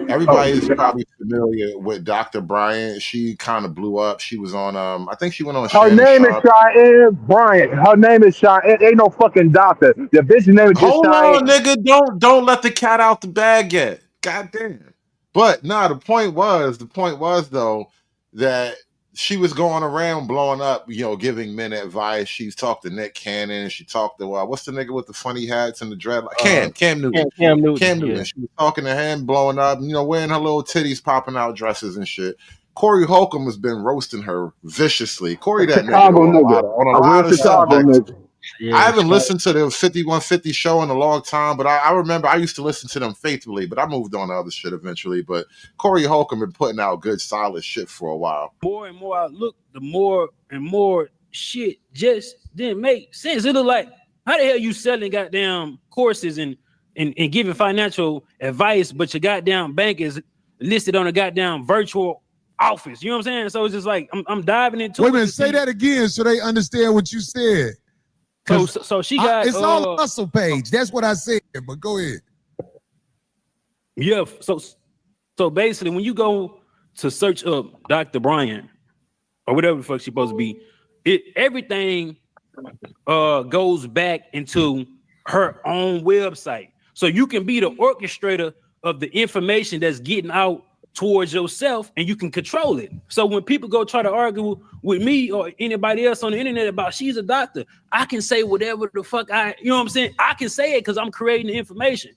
everybody's Oh, probably familiar with Dr. Bryant. She kind of blew up. She was on I think she went on her Shannon name is Sharp. Cheyenne Bryant. Her name is Cheyenne. Ain't no fucking doctor. The bitch name is just Hold on, Cheyenne. nigga. Don't let the cat out the bag yet. God damn. But nah, the point was though that she was going around blowing up, giving men advice. She's talked to Nick Cannon. She talked to what's the nigga with the funny hats and the dread? uh Cam Newton. Cam Newton? Cam Yeah. Newton. She was talking to him, blowing up, wearing her little titties popping out dresses and shit. Corey Holcomb has been roasting her viciously. Corey, A that nigga Chicago though, nigga. on a A real lot of Chicago subjects. nigga. I Yeah, haven't Chicago. listened to the 5150 show in a long time, but I remember I used to listen to them faithfully, but I moved on to other shit eventually. But Corey Holcomb been putting out good, solid shit for a while. More and more I look, the more and more shit just didn't make sense. It look like, how the hell you selling goddamn courses and giving financial advice, but your goddamn bank is listed on a goddamn virtual office? You know what I'm saying? So it's just like I'm diving into. Wait a minute, say that again so they understand what you said. So she got it's all a hustle page. That's what I said. But go ahead. so she got It's all a hustle page. That's what I said. But go ahead. so she got. It's all a hustle page. That's what I said. But go ahead. Yeah. So basically, when you go to search up Dr. Brian or whatever the fuck she's supposed to be, everything goes back into her own website. So you can be the orchestrator of the information that's getting out towards yourself, and you can control it. So when people go try to argue with me or anybody else on the internet about she's a doctor, I can say whatever the fuck you know what I'm saying? I can say it because I'm creating the information.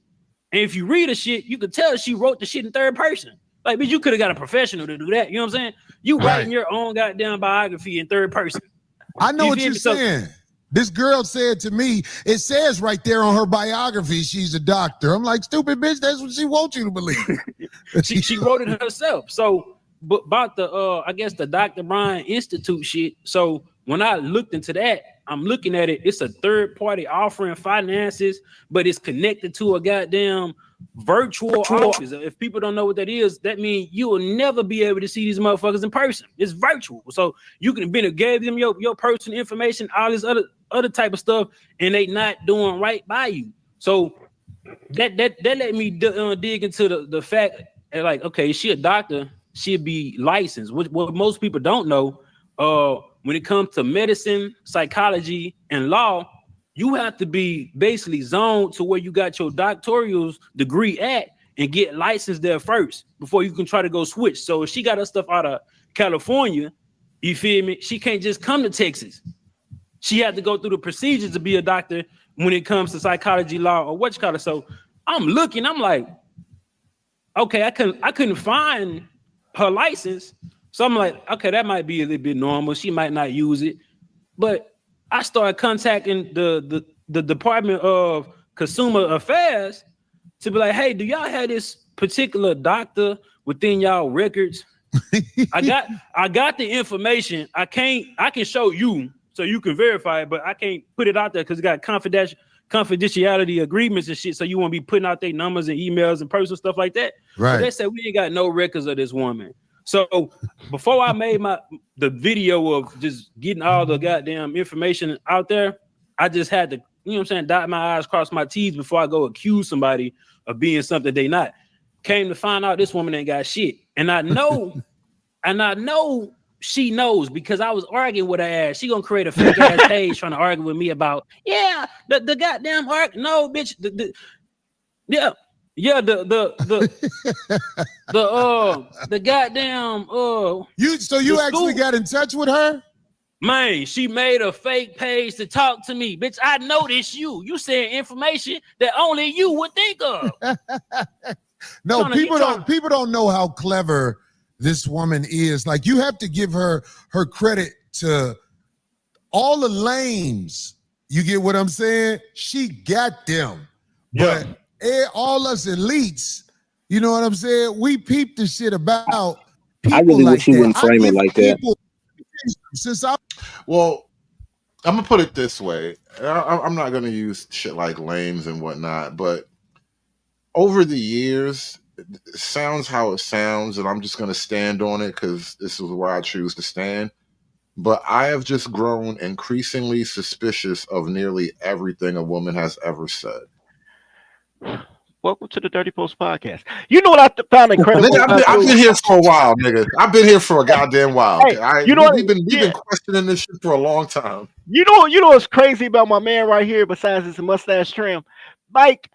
And if you read the shit, you could tell she wrote the shit in third person. Like, bitch, you could have got a professional to do that. You know what I'm saying? You writing your own goddamn biography in third person. I know what you're saying. This girl said to me, it says right there on her biography, she's a doctor. I'm like, stupid bitch, that's what she wants you to believe. she wrote it herself. So, but about the I guess the Dr. Brian Institute shit. So when I looked into that, I'm looking at it. It's a third party offering finances, but it's connected to a goddamn virtual office. If people don't know what that is, that means you will never be able to see these motherfuckers in person. It's virtual. So you can gave them your personal information, all this other type of stuff, and they not doing right by you. So that let me dig into the fact that, like, okay, she a doctor, she'd be licensed. What most people don't know, when it comes to medicine, psychology, and law, you have to be basically zoned to where you got your doctoral degree at and get licensed there first before you can try to go switch. So if she got her stuff out of California, you feel me? She can't just come to Texas. She had to go through the procedures to be a doctor when it comes to psychology, law, or what you call it. So I'm looking, I'm like, okay, I couldn't find her license. So I'm like, okay, that might be a little bit normal. She might not use it. But I started contacting the Department of Consumer Affairs to be like, hey, do y'all have this particular doctor within y'all records? I got the information. I can show you so you can verify it, but I can't put it out there because it got confidentiality agreements and shit. So you won't be putting out their numbers and emails and personal stuff like that. Right. So they said we ain't got no records of this woman. So before I made the video of just getting all the goddamn information out there, I just had to, you know what I'm saying, dot my I's, cross my T's before I go accuse somebody of being something they not. Came to find out this woman ain't got shit. And I know, she knows because I was arguing with her ass. She gonna create a fake ass page trying to argue with me about, the goddamn no, bitch. The goddamn you actually got in touch with her? Man, she made a fake page to talk to me. Bitch, I know this you saying information that only you would think of. No, people don't know how clever this woman is. Like, you have to give her credit to all the lames. You get what I'm saying? She got them. But all us elites, you know what I'm saying? We peep the shit about people. I really like wish she that. wouldn't frame it like that. Well, I'm gonna put it this way. I'm not gonna use shit like lames and whatnot, but over the years, it sounds how it sounds, and I'm just gonna stand on it because this is where I choose to stand. But I have just grown increasingly suspicious of nearly everything a woman has ever said. Welcome to the Dirty Post Podcast. You know what I found incredible? Nigga, I've been here for a while, nigga. I've been here for a goddamn while. Hey, we've been questioning this shit for a long time. You know what's crazy about my man right here, besides his mustache trim? Like,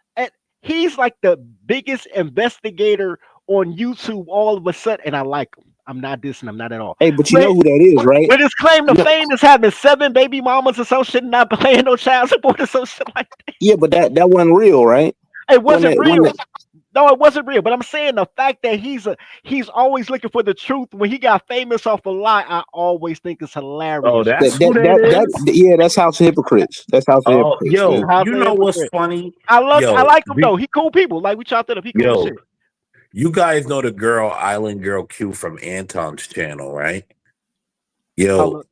he's like the biggest investigator on YouTube all of a sudden, and I like him. I'm not dissing him, not at all. Hey, but you know who that is, right? But his claim to fame is having 7 baby mamas or some shit, and not paying no child support or some shit like that. Yeah, but that wasn't real, right? It wasn't real. No, it wasn't real. But I'm saying the fact that he's always looking for the truth. When he got famous off a lie, I always think it's hilarious. Oh, that's that's House of Hypocrites. That's House of Hypocrites. Yo, man. you know what's funny? I like him though. He cool people. Like, we chopped it up. He cool shit. You guys know the girl Island Girl Q from Anton's channel, right? Yo,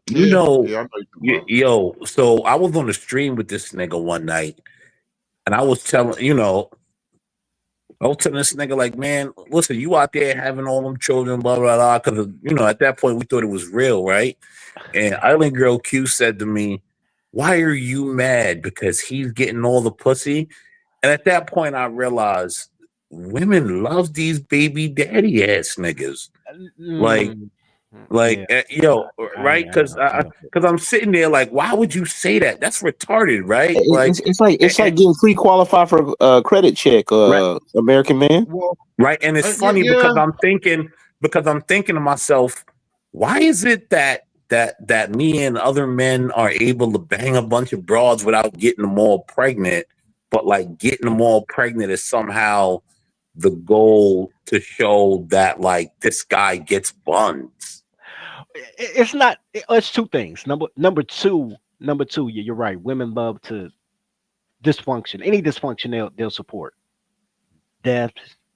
so I was on the stream with this nigga one night, and I was telling this nigga, like, man, listen, you out there having all them children, blah, blah, blah, because, at that point, we thought it was real, right? And Island Girl Q said to me, why are you mad? Because he's getting all the pussy? And at that point, I realized women love these baby daddy ass niggas. Like, Mm, like, yeah, yo, right? I ain't gonna Because I'm sitting there like, why would you say that? That's retarded, right? Like, It's and, like getting pre-qualified for a credit check, right, American man. well, right. And it's Yeah, funny yeah. because I'm thinking to myself, why is it that me and other men are able to bang a bunch of broads without getting them all pregnant, but like getting them all pregnant is somehow the goal to show that like this guy gets buns. it's not. It's two things. Number two. You're right. Women love to dysfunction. Any dysfunction they'll support. Death,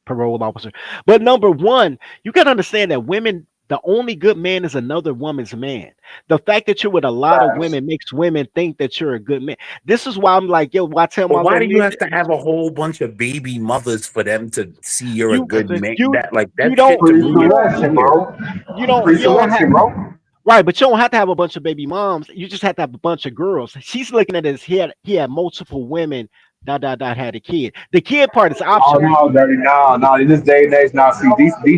parole officer. But number one, you got to understand that women. The only good man is another woman's man. The fact that you're with a lot of Facts. women makes women think that you're a good man. This is why I'm like, yo, I tell But my why little do you nigga, have to have a whole bunch of baby mothers for them to see you're a you good man? you That like you that don't shit to me you is don't Pre-selection, weird. bro. you don't have Pre-selection, bro. right, but you don't have to have a bunch of baby moms. You just have to have a bunch of girls. She's looking at it as he had multiple women. Dot had a kid. The kid part is Oh optional. no, dirty. No, no. In this day and age, now see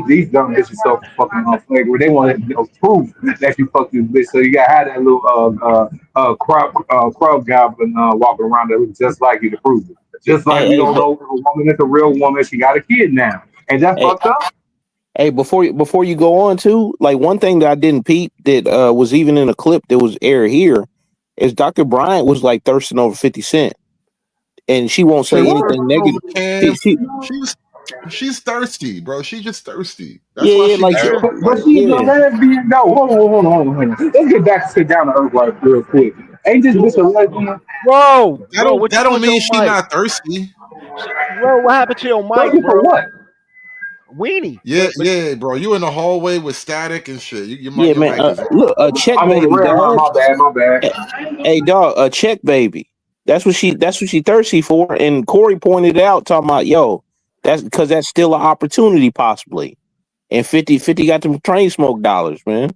these dumb bitches so fucking flagrant. They want to prove that you fuck this bitch. So you gotta have that little crowd goblin walking around that looks just like you to prove it. Just like Hey, we hey, don't but know if a woman is a real woman. She got a kid now, and that hey, fucked up. hey, before you go on too, like one thing that I didn't peep that was even in a clip that was aired here is Dr. Bryant was like thirsting over 50 Cent, and she won't She say was anything over negative. Cam. She She's she's thirsty, bro. She's just thirsty. That's yeah, why yeah, she like tripped. But Like, she's a yeah, lesbian. No, hold on. Let's get back sit down to earth like real quick. Ain't this bitch a lesbian? Bro, what you that do don't with your mean she mic? not thirsty. Bro, what happened to your mic, Looking for bro? what? Weenie. Yeah, yeah, bro. You in the hallway with static and shit. yeah, Your man. mic is off. Look, a check I'm on the baby, red line. dog. My bad. My Hey, bad. hey, dog, a check baby. That's what she thirsty for. And Corey pointed it out, talking about, yo, that's because that's still an opportunity possibly. And 50 got them train smoke dollars, man.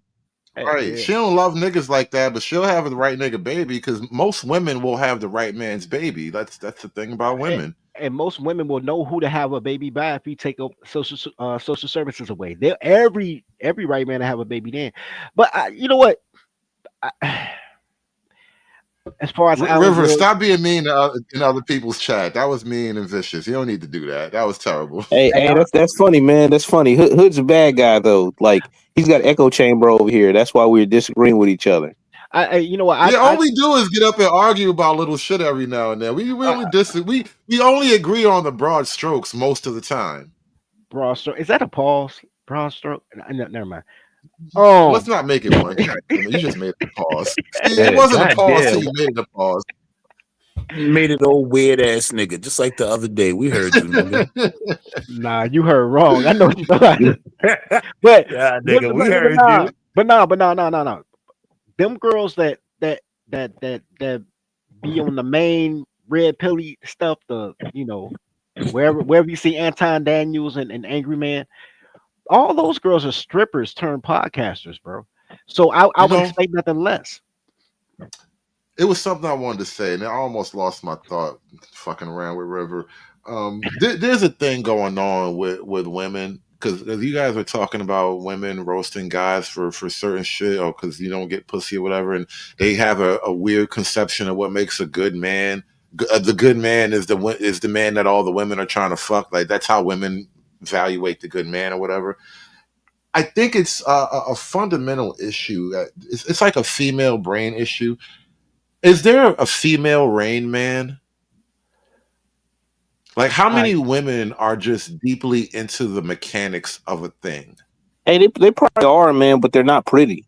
Right. Yeah. She don't love niggas like that, but she'll have the right nigga baby because most women will have the right man's baby. That's the thing about And, women. and most women will know who to have a baby by if you take social services away. They'll every right man to have a baby then. But you know what? I, as far as Allen River, goes, stop being mean in other people's chat. That was mean and vicious. You don't need to do that. That was terrible. Hey, Hey, hey, that's funny, man. That's funny. Hood's a bad guy though. Like he's got echo chamber over here. That's why we're disagreeing with each other. you know what? Yeah, all we do is get up and argue about little shit every now and then. We I only we only agree on the broad strokes most of the time. broad stroke. Is that a pause? Broad stroke? Never mind. Let's Um, not make it one. God damn it, you just made a pause. See, it Yeah, wasn't a pause till goddamn. you made it a pause. You made it old weird ass nigga, just like the other day. We heard you, nigga. nah, you heard wrong. I know you know. But Yeah, but nigga, we but, but heard nah, you. but no. Them girls that be on the main red pilly stuff, wherever you see Anton Daniels and Angry Man, all those girls are strippers turned podcasters, bro. So I You would know, expect nothing less. it was something I wanted to say, and I almost lost my thought fucking around with River. There's a thing going on with women because you guys are talking about women roasting guys for certain shit or because you don't get pussy or whatever, and they have a weird conception of what makes a good man. The good man is the man that all the women are trying to fuck. Like that's how women evaluate the good man or whatever. I think it's a fundamental issue. It's like a female brain issue. Is there a female Rain Man? Like, how I many women are just deeply into the mechanics of a thing? Hey, they probably are, man, but they're not pretty.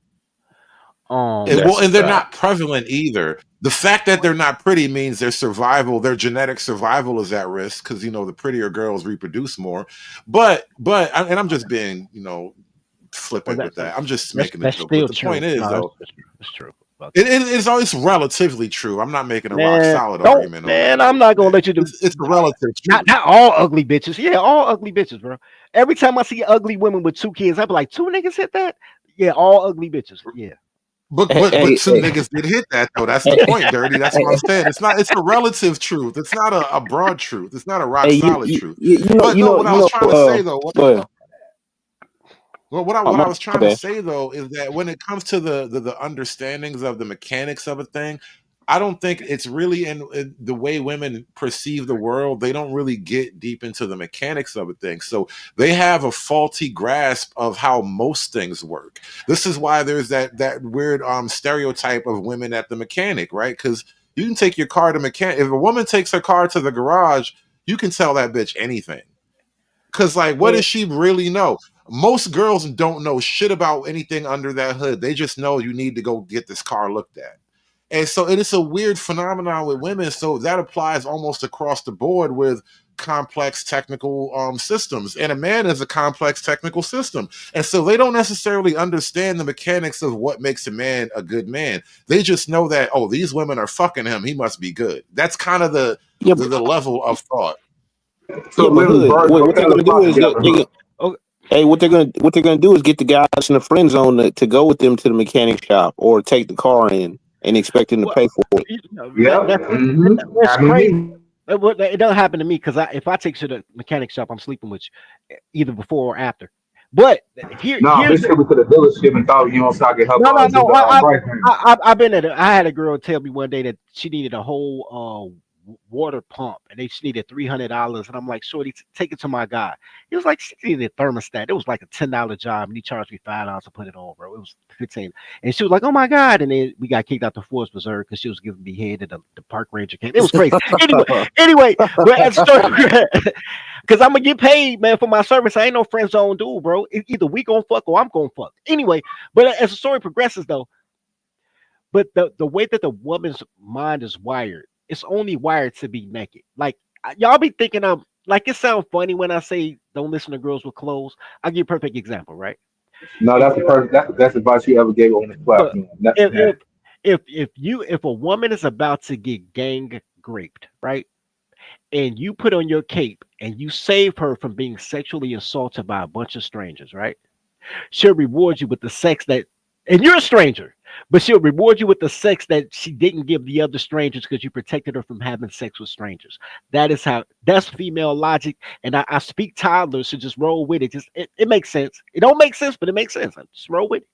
And, um well, That's a and they're fact. not prevalent either. The fact that they're not pretty means their survival, their genetic survival is at risk because the prettier girls reproduce more. And I'm just being well flippant with that's that. I'm just that's making a that's joke. But still the point true. is, No, though, that's true about that. it's always relatively true. I'm not making a rock Man, solid don't argument on that man, I'm notion, not gonna man. let you do It's a relative truth. not all ugly bitches. Yeah, all ugly bitches, bro. Every time I see ugly women with two kids, I be like, two niggas hit that? Yeah, all ugly bitches. Yeah. But Hey, but hey, but two niggas did hit that though. That's the point, Dirty. That's what I'm saying. It's a relative truth. It's not a broad truth. It's not a rock hey, solid truth. you know, But no, what I was trying to say though, go ahead. well, Oh, what I my was trying to bad. say though is that when it comes to the understandings of the mechanics of a thing, I don't think it's really in the way women perceive the world. They don't really get deep into the mechanics of a thing, so they have a faulty grasp of how most things work. This is why there's that weird stereotype of women at the mechanic, right? Because you can take your car to mechanic. If a woman takes her car to the garage, you can tell that bitch anything. Cause like, what And does she really know? Most girls don't know shit about anything under that hood. They just know you need to go get this car looked at. And so it is a weird phenomenon with women. So that applies almost across the board with complex technical systems. And a man is a complex technical system. And so they don't necessarily understand the mechanics of what makes a man a good man. They just know that, oh, these women are fucking him. He must be good. That's kind of Yeah, the level of thought. So but literally, hood. birds of a What they're feather gonna do flock is together, huh? hey, what they're gonna do is get the guys in the friend zone to go with them to the mechanic shop or take the car in and expect them to well, pay for it. Yep. that's Happened to crazy. me. It don't happen to me because if I take you to the mechanic shop, I'm sleeping with you, either before or after. But No, here's bitch the took me to the dealership and thought, you know, so I could help no. get the I, price range. I've been at it. I had a girl tell me one day that she needed a whole water pump and they just needed $300, and I'm like, shorty, take it to my guy. He was like, she needed a thermostat. It was like a $10 job, and he charged me $5 to put it on, bro. It was 15, and she was like, oh my god, and then we got kicked out the Forest Preserve because she was giving me head, and the park ranger came. It was crazy. Anyway, but as story, because I'm gonna get paid, man, for my service. I ain't no friend zone dude, bro. Either we gonna fuck or I'm gonna fuck. Anyway, but as the story progresses, though, but the way that the woman's mind is wired, it's only wired to be naked. Like y'all be thinking I'm like it sounds funny when I say don't listen to girls with clothes. I'll give you a perfect example, right? No, If that's the perfect. That's the best advice you ever gave on this but platform. if Yeah. if a woman is about to get gang raped, right? And you put on your cape and you save her from being sexually assaulted by a bunch of strangers, right? She'll reward you with the sex that, and you're a stranger, but she'll reward you with the sex that she didn't give the other strangers because you protected her from having sex with strangers. That's female logic. And I speak toddlers, so just roll with it. It makes sense. It don't make sense, but it makes sense. Just roll with it.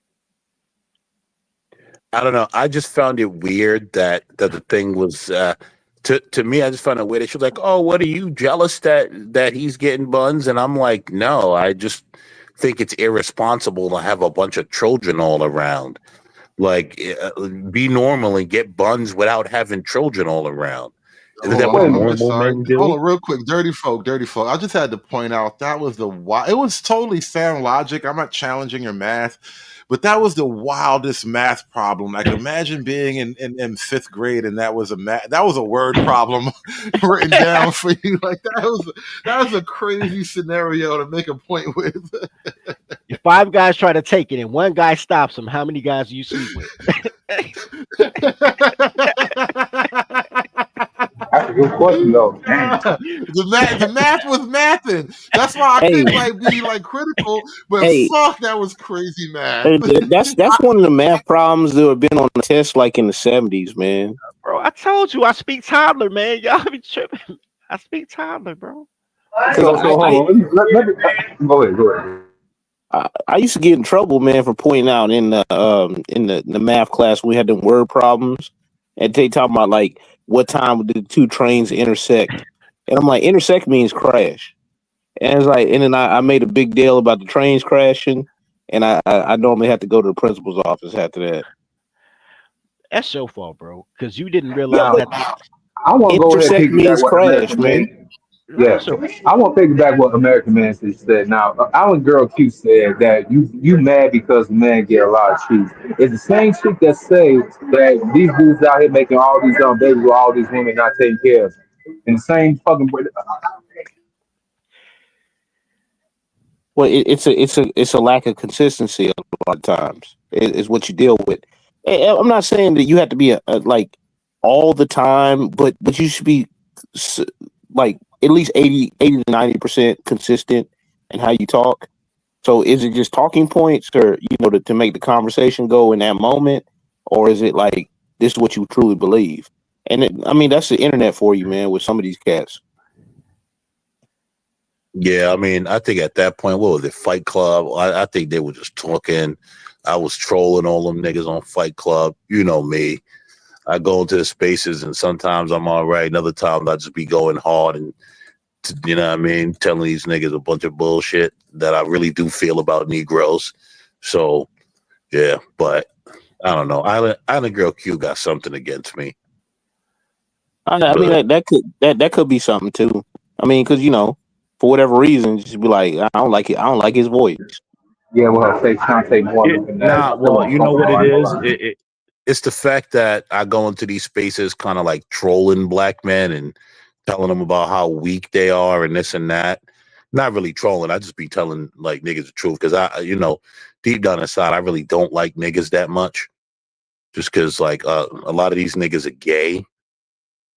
I don't know. I just found it weird that the thing was to me. I just found it weird. She was like, "Oh, what are you jealous that he's getting buns?" And I'm like, "No, I just think it's irresponsible to have a bunch of children all around. Like, be normal and get buns without having children all around. Isn't Hold that on, what hold Wait a on. I'm minute. just normal sorry. men Hold do?" on, real quick. Dirty folk, dirty folk. I just had to point out that was the wild. It was totally sound logic. I'm not challenging your math, but that was the wildest math problem. Like, imagine being in fifth grade and that was a word problem written down for you. Like that was a crazy scenario to make a point with. If five guys try to take it and one guy stops them, how many guys do you sleep with? That's a good question, though. Damn. The math was mathing. That's why I Hey, couldn't like be like critical, but hey, fuck, that was crazy math. hey, that's one of the math problems that have been on the test like in the 70s, man. Bro, I told you I speak toddler, man. Y'all be tripping. I speak toddler, bro. Because So hold on. Go ahead. Go ahead. I used to get in trouble, man, for pointing out in the math class we had the word problems, and they talking about like what time did the two trains intersect, and I'm like intersect means crash, and it's like and then I made a big deal about the trains crashing, and I normally have to go to the principal's office after that. That's your fault, bro. Because you didn't Yeah, realize but that the I want to go ahead and Intersect piggyback means what crash, American man. Man. Yeah, that's your I want to piggyback what American Man said. Now, our girl Q said that you mad because men get a lot of cheese. It's the same chick that say that these dudes out here making all these babies with all these women not taking care of them. And the same fucking. Well, it's a lack of consistency a lot of times. Is what you deal with. I'm not saying that you have to be like all the time, but you should be s- like at least 80 to 90% consistent in how you talk. So is it just talking points, or to make the conversation go in that moment, or is it like this is what you truly believe? And I mean, that's the internet for you, man. With some of these cats. Yeah, I mean, I think at that point, what was it, Fight Club? I think they were just talking. I was trolling all them niggas on Fight Club. You know me. I go into the spaces, and sometimes I'm all right, and other times I just be going hard and, you know what I mean, telling these niggas a bunch of bullshit that I really do feel about Negroes. So, yeah, but I don't know. Island Girl Q got something against me. I mean, that could be something too. I mean, because for whatever reason, just be like, I don't like it. I don't like his voice. Yeah, well, say Shantae more than that. Nah, I feel well, you know what it is? uncomfortable. It's the fact that I go into these spaces kind of like trolling black men and telling them about how weak they are and this and that. Not really trolling. I just be telling like niggas the truth because deep down inside, I really don't like niggas that much. Just because like a lot of these niggas are gay,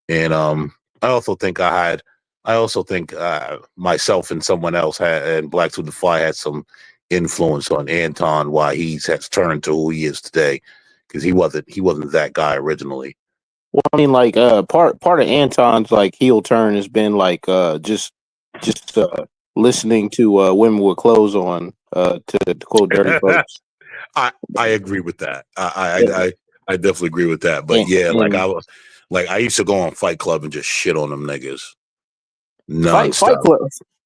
and I also think myself and someone else and Blacks with the Fly had some influence on Anton why has turned to who he is today, because he wasn't that guy originally. Well, I mean, like part of Anton's like heel turn has been like just listening to women with clothes on to quote Dirty Folks. I agree with that. Yeah. I definitely agree with that. But And, yeah, and I used to go on Fight Club and just shit on them niggas Fight nonstop. Club.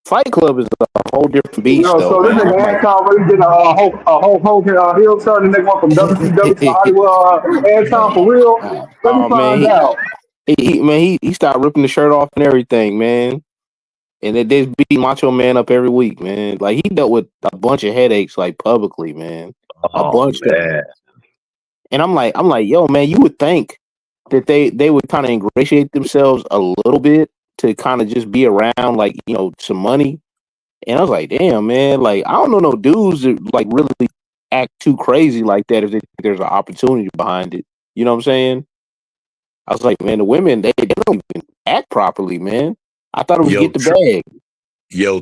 Fight Club is a whole different beast, Yo, though, so this man. nigga Anton really did a whole Hogan heel turn, and they went from WCW to Hollywood. Anton for real? Let me Oh man, find out. he started ripping the shirt off and everything, man. And they beat Macho Man up every week, man. Like he dealt with a bunch of headaches, like publicly, man. A Oh bunch of them. man. And I'm like, yo, man, you would think that they would kind of ingratiate themselves a little bit to kind of just be around, like some money. And I was like, damn, man, like I don't know no dudes that like really act too crazy like that if there's an opportunity behind it. You know what I'm saying? I was like, man, the women they don't even act properly, man. I thought it was Yo, get the bag.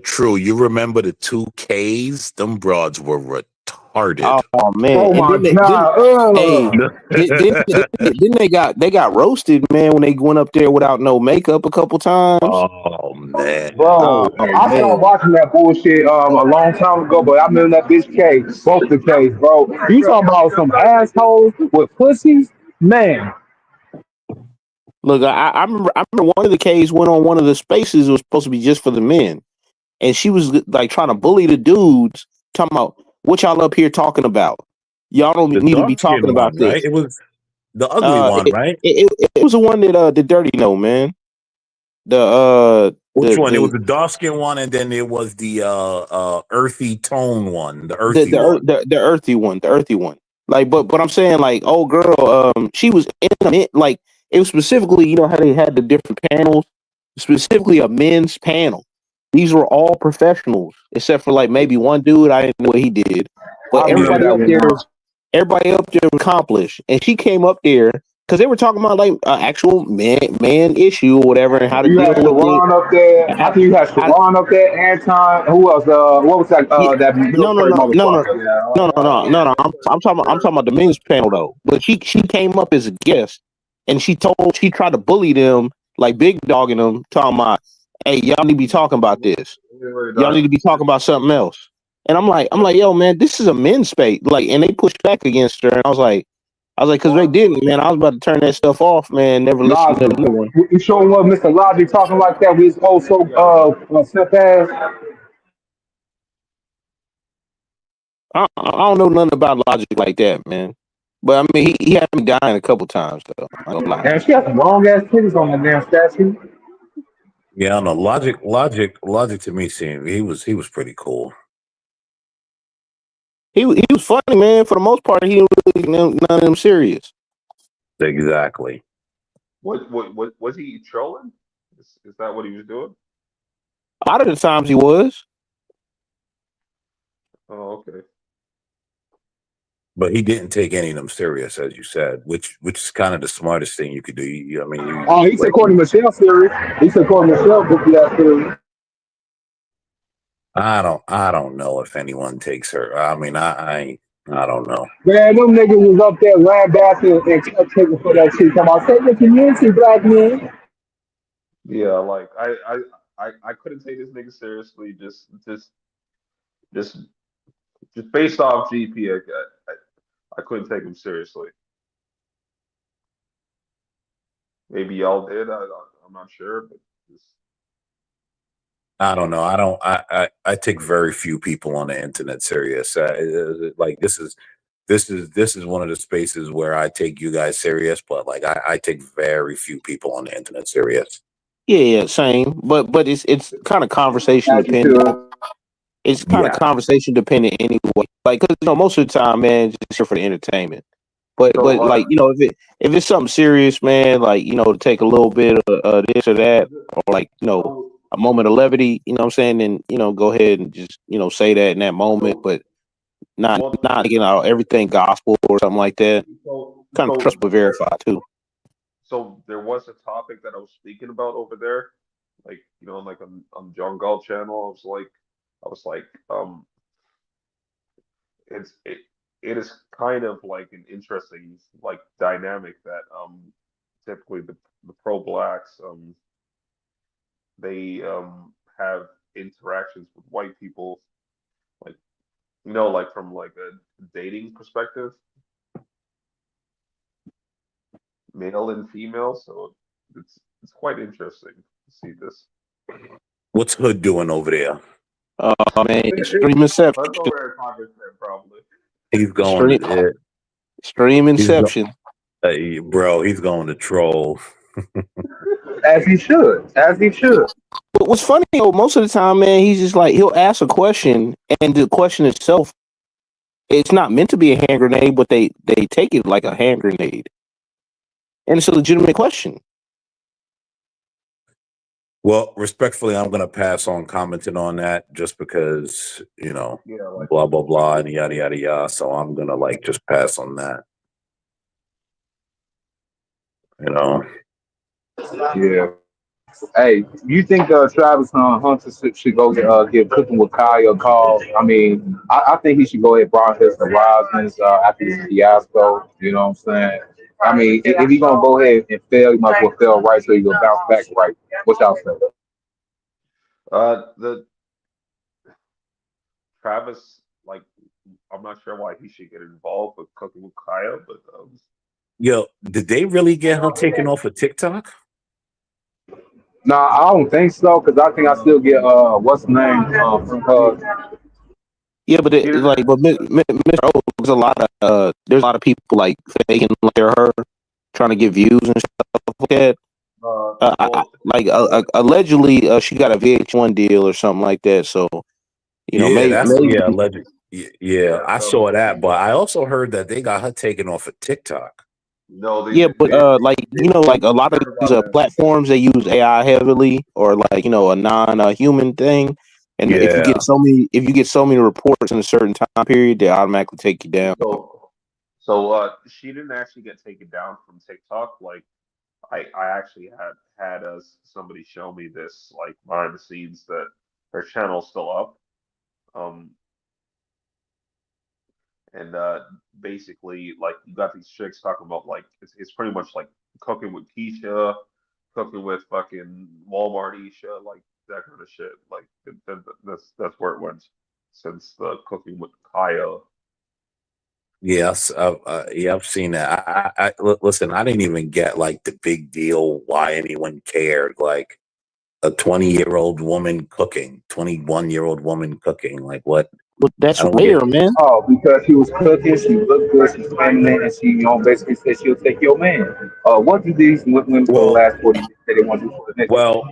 True. You remember the 2Ks? Them broads were retarded. Oh man, Oh and my then God. they got roasted, man, when they went up there without no makeup a couple times. Oh man. Oh Bro, I man, started watching that bullshit a long time ago, but I remember that bitch case, both the case, bro. You talking about some assholes with pussies? Man, look, I remember one of the K's went on one of the spaces. It was supposed to be just for the men, and she was like trying to bully the dudes, talking about what y'all up here talking about. Y'all don't The need to be dark skinned talking about one, right? this. It was the ugly one, It, right? it was the one that the dirty know, man. Which one? It was The the dark skinned one, and then it was the earthy tone one, the the earthy the, one. ear- the the earthy one. Like, but I'm saying, like, old girl, she was in it, like it was specifically, how they had the different panels, specifically a men's panel. These were all professionals, except for like maybe one dude. I didn't know what he did, I but remember everybody that up there, one. was accomplished, and she came up there because they were talking about like actual man issue or whatever, and how to You deal had with it. Sharon up there. I How, think you had how, Sharon up there, Anton. Who else? What was that? yeah, That no, no, military no, no, no, motherfucker. no. I'm talking about the men's panel though. But she came up as a guest, and she tried to bully them, like big dogging them, talking about, hey, y'all need to be talking about this. Y'all need to be talking about something else. And I'm like, yo, man, this is a men's space. Like, and they pushed back against her, and I was like, because they didn't, man. I was about to turn that stuff off, man. Never listen to Logic. the new one. You showing what Mr. Logic talking like that with his also Simp ass? I don't know nothing about logic like that, man. But I mean, he had me dying a couple times though. I don't lie. And she has some long ass titties on that damn statue. Yeah, I don't know. Logic to me seemed he was pretty cool. He was funny, man. For the most part, he didn't really none of them serious. Exactly. What was he trolling? Is that what he was doing? A lot of the times he was. Oh, okay. But he didn't take any of them serious, as you said, which is kind of the smartest thing you could do. I mean, Oh, he said like Courtney Michelle serious. He said Courtney Michelle goofy ass serious. I don't know if anyone takes her. I mean, I ain't I don't know. Man, them niggas was up there lambasting and kept taking for that shit. Come on, save the community, black men. Yeah, like I couldn't take this nigga seriously. Just just based off GP, I couldn't take him seriously. Maybe y'all did. I'm not sure, but just I don't know. I don't. I take very few people on the internet serious. Like this is one of the spaces where I take you guys serious, but like I take very few people on the internet serious. Yeah, same. But it's kind of conversation As you dependent. should. It's kind of Yeah. conversation dependent anyway. Like, cause most of the time, man, just here for the entertainment. so. But like if it's something serious, man, like to take a little bit of this or that, or like So a moment of levity, you know what I'm saying, then go ahead and just say that in that moment, so but not what? not everything gospel or something like that. So Kind of trust so but verify too. so there was a topic that I was speaking about over there, like like on John Gall channel. I was like, it's it is kind of like an interesting like dynamic that typically the pro blacks they have interactions with white people, like like from like a dating perspective, male and female. So it's quite interesting to see this. What's Hood doing over there? Man, extreme inception. That's over there talking shit, probably. He's going. Extreme extreme He's go, inception. bro. He's going to troll. As he should. As he should. But what's funny though, most of the time, man, he's just like he'll ask a question, and the question itself, it's not meant to be a hand grenade, but they take it like a hand grenade, and it's a legitimate question. Well, respectfully, I'm gonna pass on commenting on that just because Yeah, like blah blah blah and yada yada yada. So I'm gonna like just pass on that. You know. Yeah. Hey, you think Travis Hunter should go give Cooking with Kyle a call? I mean, I think he should go ahead and broadcast the Wiseman's after this fiasco. You know what I'm saying? I mean, if he's gonna go ahead and fail, he might as well fail right so he will bounce back right. What y'all say? the Travis, like, I'm not sure why he should get involved with Cooking with Kyle, but Yo, did they really get her taken off of TikTok? Nah, I don't think so because I think I still get what's the name from Yeah, but Mr. O, there's a lot of people like faking like they're her, trying to get views and stuff like that. well, Allegedly, she got a VH1 deal or something like that. So Yeah, that's maybe alleged. Yeah, yeah. I saw that, but I also heard that they got her taken off of TikTok. No, yeah, but like like a lot of never these got that. platforms they use AI heavily or like a non-human thing, and if you Yeah, get so many reports in a certain time period, they automatically take you down. So she didn't actually get taken down from TikTok. Like I actually had somebody show me this like behind the scenes that her channel's still up. Um, and basically like you got these chicks talking about like it's pretty much like cooking with Keisha, cooking with fucking Walmart Isha, like that kind of shit. Like that's where it went since the cooking with Kaya. yes, yeah, I've seen that. Listen, I didn't even get like the big deal why anyone cared. Like a 20-year-old woman cooking, 21-year-old woman cooking. Like what? But that's I don't rare, get. man. Oh, because she was cooking, she looked good, she's feminine, and she, basically said she'll take your man. What do these women for the Well, last 40 years say they want to do for the next? well,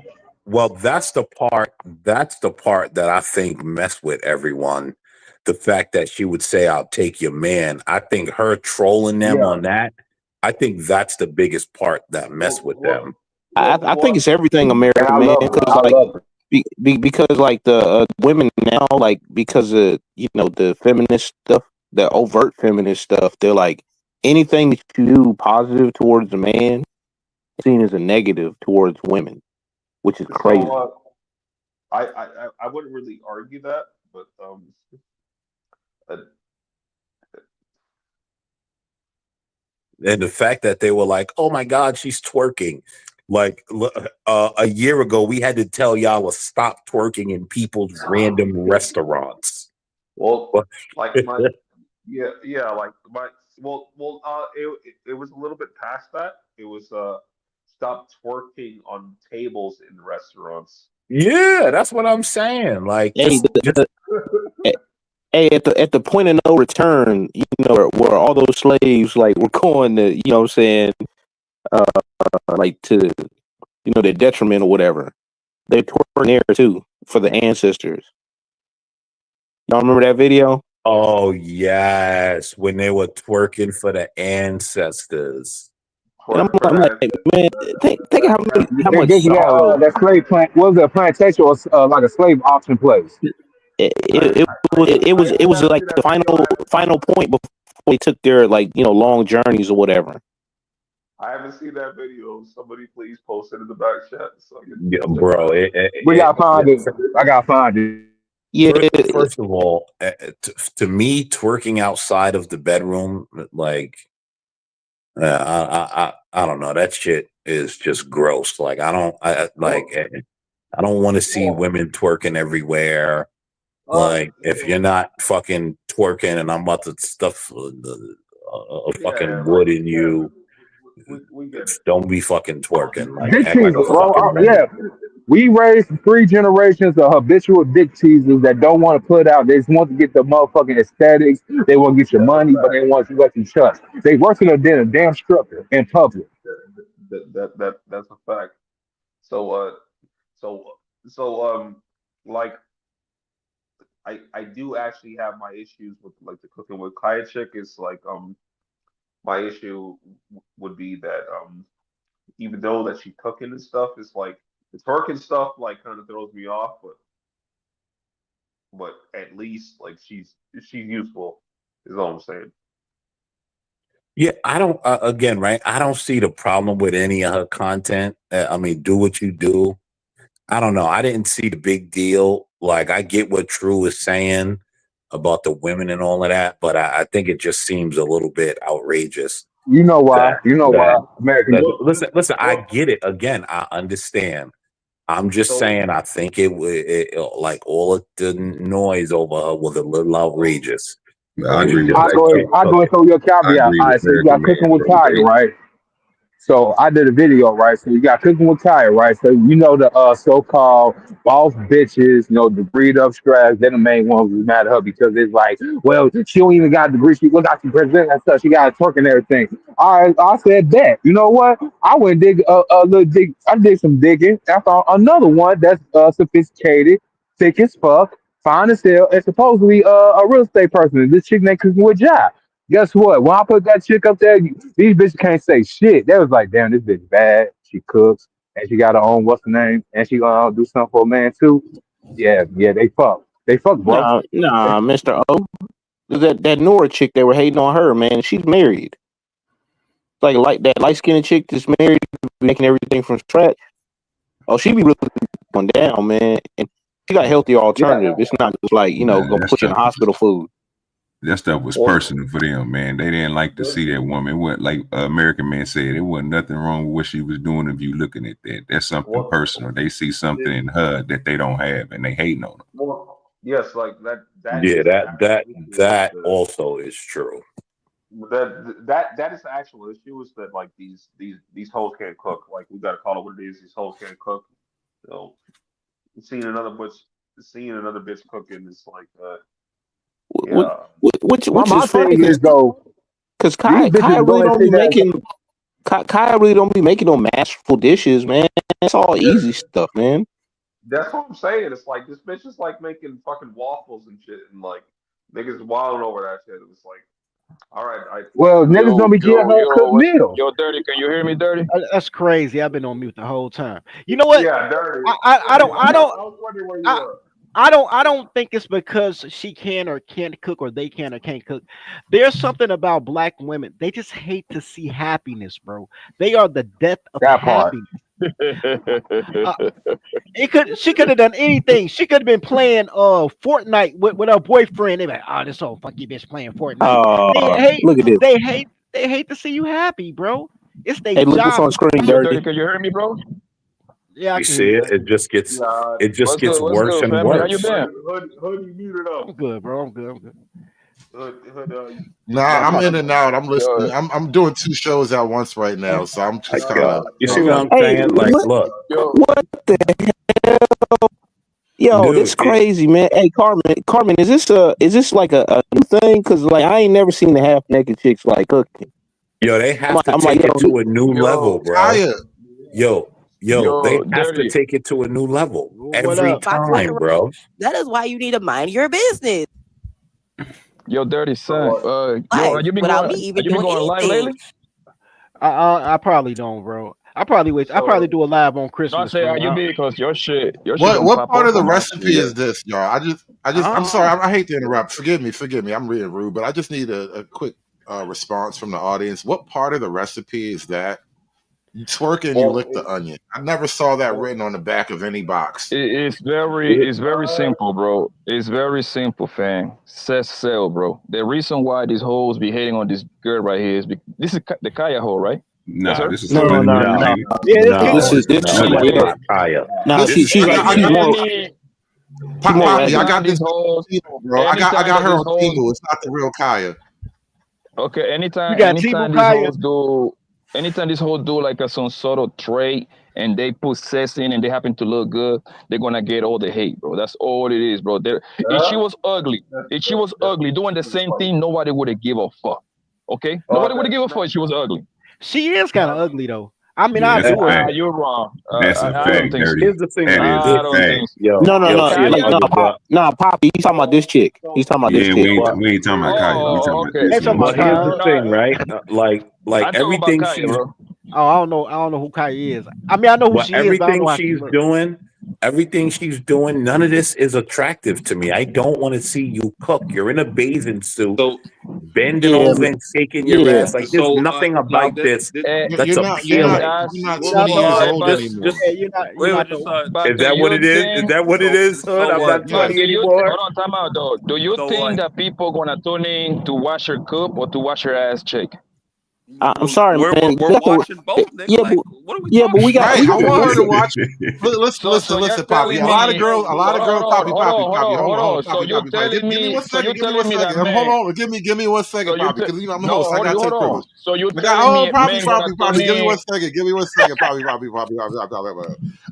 well. That's the part. That's the part that I think messed with everyone. The fact that she would say, "I'll take your man." I think her trolling them Yeah. on that. I think that's the biggest part that messed Well, with well, them. I think well, it's everything And American, I man. love her. Because I like love her. because like the women now, like because of the feminist stuff, the overt feminist stuff, they're like anything that you do positive towards a man is seen as a negative towards women, which is so crazy. I wouldn't really argue that, but uh, And the fact that they were like, "Oh my God, she's twerking." Like a year ago, we had to tell y'all to stop twerking in people's random restaurants. Well, like my yeah, like my it was a little bit past that. It was stop twerking on tables in restaurants. Yeah, that's what I'm saying. Like, Hey, just hey, at the point of no return, where all those slaves like were going to, what I'm saying, uh, like to, their detriment or whatever. They twerking there too for the ancestors. Y'all remember that video? oh yes, when they were twerking for the ancestors. And Twerk for I'm the like, man, think of how much sorrow That slave plant was a plantation or like a slave auction place. it was like the final point before they took their long journeys or whatever. I haven't seen that video. Somebody please post it in the back chat so I can Yeah, check it bro. out. We gotta find it. I gotta find it. Yeah, First of all, to me, twerking outside of the bedroom, like, I don't know. That shit is just gross. Like, I don't want to see women twerking everywhere. Like, if you're not fucking twerking and I'm about to stuff fucking Yeah, like wood in you, we get it. don't be fucking twerking. Like, Dick act like teaser, a bro. fucking man. Yeah. We raised 3 generations of habitual dick teasers that don't want to put out. They just want to get the motherfucking aesthetics. They want to get your money, but they want you to let you trust. They worse than a damn stripper in public. That's a fact. So so like I do actually have my issues with like the cooking with Kaya chick is like my issue would be that even though that she cooking and stuff, it's like the twerking stuff like kind of throws me off, but at least like she's useful is all I'm saying. Yeah, I don't. Again, right? I don't see the problem with any of her content. I mean, do what you do. I don't know. I didn't see the big deal. Like, I get what True is saying about the women and all of that, but I think it just seems a little bit outrageous. You know why? That You know why? that American. listen. I get it. Again, I understand. I'm just So saying. I think like all of the noise over her was a little outrageous. I It was agree with just I a go chick I go and cooking. throw your I caveat. agree All with right, so you got American Man, cooking with bro. Kaya, right? So I did a video, right? So you got cooking with Kaya, right? So you know the so-called boss bitches, the breed up straps. They're the main ones who's mad at her because it's like, well, she don't even got a degree. She look like she president and stuff. She got a twerk and everything. All right, I said that. You know what? I went and dig a little dig. I did some digging. I found another one that's sophisticated, thick as fuck, fine as hell, and supposedly a real estate person. This chick named Cooking with Job. Guess what? When I put that chick up there, these bitches can't say shit. They was like, damn, this bitch bad. She cooks and she got her own what's the name, and she gonna do something for a man too. Yeah, yeah, they fuck. They fuck, bro. They, Nah, Mr. O. That Nora chick, they were hating on her, man. She's married. Like that light skinned chick that's married, making everything from scratch. Oh, she be really going down, man. And she got healthy yeah, alternative. It's not just like, Man, gonna put you in hospital food. that stuff was well, personal for them, man. They didn't like to see that woman. It wasn't like American Man said. It wasn't nothing wrong with what she was doing. If you looking at that, that's something well, personal. They see something in her that they don't have, and they hating on her. well, yes, like that Yeah, is the actual issue with that the also is true. that is the actual issue is that like these hoes can't cook. Like we gotta call it what it is. These hoes can't cook. So seeing another bitch cooking is like Which, yeah. which my is funny thing is though, because these Kaya bitches go really and don't sit be there. making Kaya really don't be making no masterful dishes, man. It's all easy stuff, man. That's what I'm saying. It's like this bitch is like making fucking waffles and shit, and like niggas wilding over that shit. It was like, all right, Well, niggas Yo, don't be getting yo, no cooked yo, meals. yo, Dirty, can you hear me, Dirty? That's crazy. I've been on mute the whole time. You know what? yeah, dirty. I don't I don't I was wondering where you I, were. I don't think it's because she can or can't cook or they can or can't cook. There's something about black women. They just hate to see happiness, bro. They are the death of That part. happiness. Uh, she could have done anything. She could have been playing Fortnite with her boyfriend. They like, oh, this old funky bitch playing Fortnite. They hate Look at this. they hate They hate to see you happy, bro. It's their Hey, look what's job. on screen, Yo, Dirty, Dirty. can you hear me, bro? Yeah, I You can hear see you. it? It just What's gets good? What's worse good, and family? How you worse. been? Hoodie muted up. I'm good, bro. I'm good. I'm good. Nah, Yeah, I'm in and out. I'm listening. yo, I'm doing 2 shows at once right now, so I'm just Like, kind of. you see what I'm Hey, saying? Like, look, yo, what the hell? Yo, this dude, crazy, man. Hey, Carmen, is this like a new thing? Cause like I ain't never seen the half naked chicks like cooking. yo, they have to I'm like, take it yo, to a new level, yo, bro. Kaya, They yo, have to Dirty. take it to a new level What every up? Fox like time, bro. that is why you need to mind your business. Yo, Dirty son. Yo, Life without me have even you been doing going live anything. lately? I probably don't, bro. I probably wait. I probably So, do a live on no, I Christmas, say how bro. you be because your shit what don't what pop part up of the on my recipe shit. is this, y'all? I'm I sorry. don't I hate to interrupt. Forgive me. I'm being rude, but I just need a quick response from the audience. What part of the recipe is that? You twerk and you lick the onion. I never saw that written on the back of any box. It's very simple, bro. It's very simple, fam. Set sail, bro. The reason why these hoes be hating on this girl right here is this is the Kaya hole, right? Yes, Nah, sir. this is no, honey, no, No, no. nigga. Yeah, this no, This Kaya. is this. no, Honey, that's Okay. Yeah, not Kaya. nah. This She's I like got I she's got more she's more Poppy. I ethnic. got Anytime this these hoes, Timo, bro. I anytime got that her these on hoes, Timo. It's not the real Kaya. okay, You got T-Boo anytime these Kaya. hoes do, anytime these hoes do like some sort of trade and they put sex in and they happen to look good, they're gonna get all the hate, bro. That's all it is, bro. If she was ugly doing the same thing, nobody would have give a fuck. Okay, nobody would have give a fuck if she was ugly. She is kind of ugly though. I mean, Yeah, I that's a do her. Nah, fact. you're wrong. That's a I don't fact, think so. Dirty. Here's the thing That about is a I it. don't fact. think so. Yo, No, no, yo, no. she is Like Kaya, no, ugly, but Poppy. He's talking about this chick. He's talking about this Yeah, chick. What? we ain't talking about Kaya. We talking oh, about okay. this Ain't talking one. about here's Kaya. the thing, right? Like I'm talking about everything Kaya, she's bro. Oh, I don't know. I don't know who Kaya is. I mean, I know who what she is, but I don't know how she looks. everything she's doing, none of this is attractive to me. I don't want to see you cook. You're in a bathing suit, So bending Yeah, over and shaking your yeah. ass. Like there's so nothing like about this And, that's You're and not appealing. that's you're not You're what, 20 not what the years sorry, one. old but anymore. Yeah, you're wait, not wait, the just one. Is do that what you it is? Is think? that what it is, son? I'm not But 20 do you anymore. hold on, time out though? Do you so think like that people gonna tune in to watch her cook or to watch her ass check? I'm sorry, man. we're watching both, nigga. Yeah, Like, what are we yeah, but talking about? Right. we I got want her to listen. watch. So you're Listen, Poppy. telling A lot of me, girls, Poppy, hold Hold on, on. So Poppy, you're Poppy, Poppy. telling Give me me, one second. Give me one that second. Hold man. on. Give me 1 So second, Poppy, because I'm the no, host. I got to take hold on. privilege. So you're I got telling me Poppy, men gonna tune Give me in? 1 second. Give me 1 second, Poppy.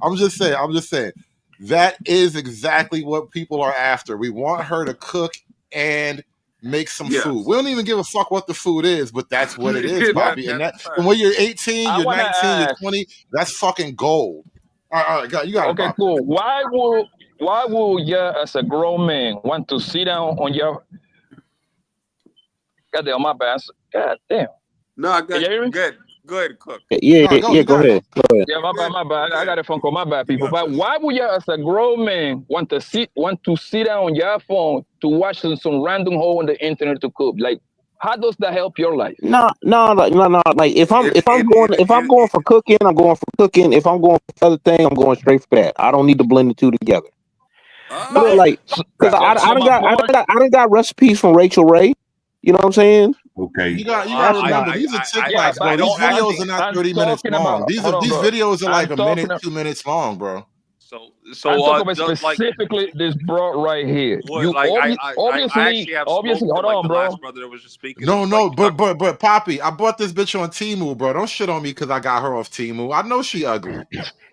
I'm just saying. That is exactly what people are after. We want her to cook and make some food. Yes. We don't even give a fuck what the food is, but that's what it is, Poppy. And That's and fact. when you're 18, I you're wanna 19, you're ask. 20, that's fucking gold. All right, you got it, Okay, Poppy. cool. Why would you as a grown man want to sit down on your goddamn my bad? God damn. No, Can you good, hear me? good, good, cook. Yeah, No, go. yeah. You Go got it. ahead. Go ahead. Yeah, my bad. I Good. got a phone call. My bad, You people. got But this. why would you, as a grown man, want to sit down on your phone to watch some random hole on the internet to cook? Like, how does that help your life? No. Like if I'm going for cooking, I'm going for cooking. If I'm going for other thing, I'm going straight for that. I don't need to blend the two together. No. Yeah, like because So my point. I done got recipes from Rachel Ray. You know what I'm saying? Okay. You got to That's remember not. these are Yeah, TikToks, but bro. I These don't videos actually. are not I'm 30 minutes talking long. about. Hold on, These bro. videos are like I'm a talking. minute, 2 minutes long, bro. I'm talking about Just like specifically this bro right here. what, like I Obviously, actually have obviously. spoke to Hold like on, the bro. last brother that was just speaking. It No, was like no, he talked. but Poppy, I bought this bitch on Temu, bro. Don't shit on me because I got her off Temu. I know she ugly.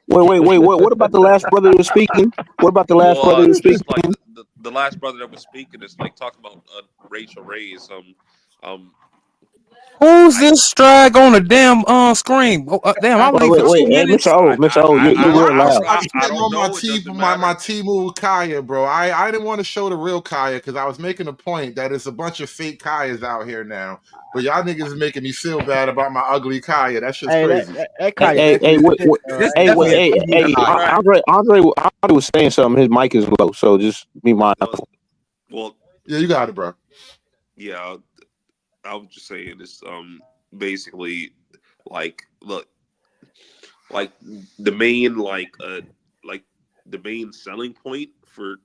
Wait. What about the last brother who was speaking? What about the last Well, brother who was speaking? just like the last brother that was speaking is like talking about Rachel Ray's um Who's I this drag on the damn screen? Oh, damn, I was leave for Wait. 2 minutes. Mr. O, you Nah, real I'm loud. I shitting don't on my know. It doesn't My matter. Temu Kaya, bro. I didn't want to show the real Kaya because I was making a point that it's a bunch of fake Kayas out here now. But y'all niggas is making me feel bad about my ugly Kaya. That shit's Hey, crazy. that Kaya ugly as shit. This Hey, this wait, is hey, right. Andre was saying something. His mic is low, so just be mindful. Well, Yeah, you got it, bro. yeah. I was just saying this. Basically, like look, like the main like the main selling point for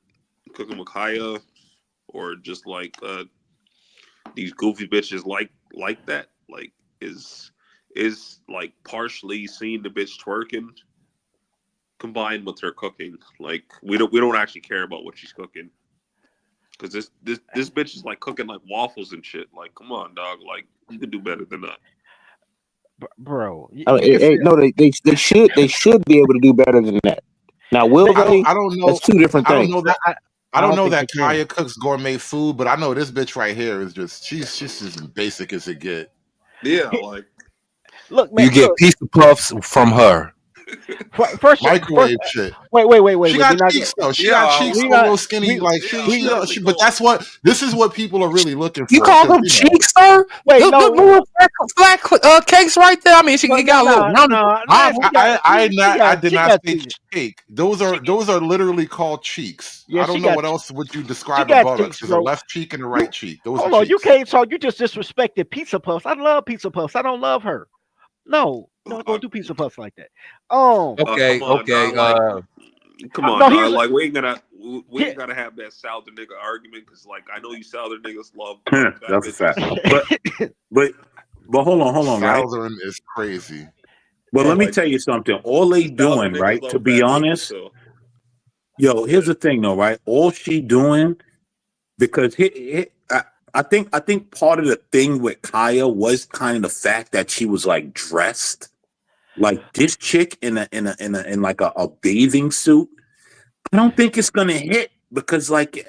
cooking with Kaya, or just like these goofy bitches like that. like is like partially seeing the bitch twerking combined with her cooking. Like we don't actually care about what she's cooking. Cause this bitch is like cooking like waffles and shit. Like, come on, dog. Like, you could do better than that. Bro. No, they should be able to do better than that. Now, will they? I don't know. That's two different I don't things. know that. I don't don't know think that they can. Kaya cooks gourmet food, but I know this bitch right here is just she's as basic as it get. Yeah, like Look, man. You get pizza puffs from her. First, Microwave shit. Wait. She We're got not cheeks though. She yeah, got cheeks we so not little skinny. we Like we but that's what this is what people are really looking for. You call them You know, cheeks, sir? wait. Them No, little black cakes right there. I mean, she got a little round. I did She not got say cheek. Those are literally called cheeks. yeah. I She don't know got what else would you she describe got above it. cheeks, There's a bro. left cheek and a right You cheek. Those are hold on. You cheeks. can't talk. You just disrespected Pizza Puffs. I love Pizza Puffs. I don't love her. No, don't do Pizza Puffs like that. Okay, come on, okay. dog. Like, come on, no. dog. Like, we ain't gotta have that Southern nigga argument because, like, I know you Southern niggas love fat That's a fact. bitches. But hold on, right? Southern is crazy. But let me Like, tell you something. All they Southern doing, niggas right? love To be fat bitches, honest, so yo, here's the thing, though, right? All she doing because I think part of the thing with Kaya was kind of the fact that she was like dressed like this chick in like a bathing suit. I don't think it's gonna hit because like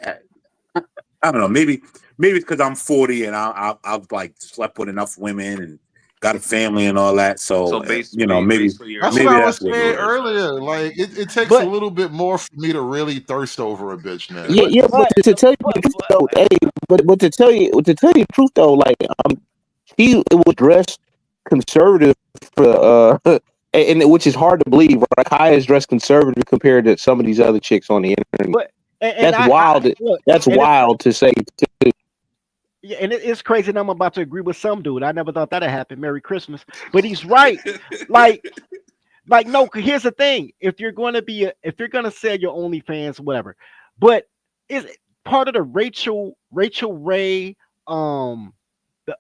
I don't know, maybe it's because I'm 40 and I've like slept with enough women and got a family and all that. So basically, maybe you're That's what I was that's what it saying is. earlier. Like it takes a little bit more for me to really thirst over a bitch now. Yeah, but to tell you the truth though, but to tell you the truth though, like she was dressed conservative for and which is hard to believe, right? Kaya is dressed conservative compared to some of these other chicks on the internet. But and That's wild. That's wild to say. Yeah, and it's crazy. And I'm about to agree with some dude. I never thought that'd happen. Merry Christmas. But he's right. like no. Here's the thing: if you're going to sell your OnlyFans, whatever, but is part of the Rachel Ray the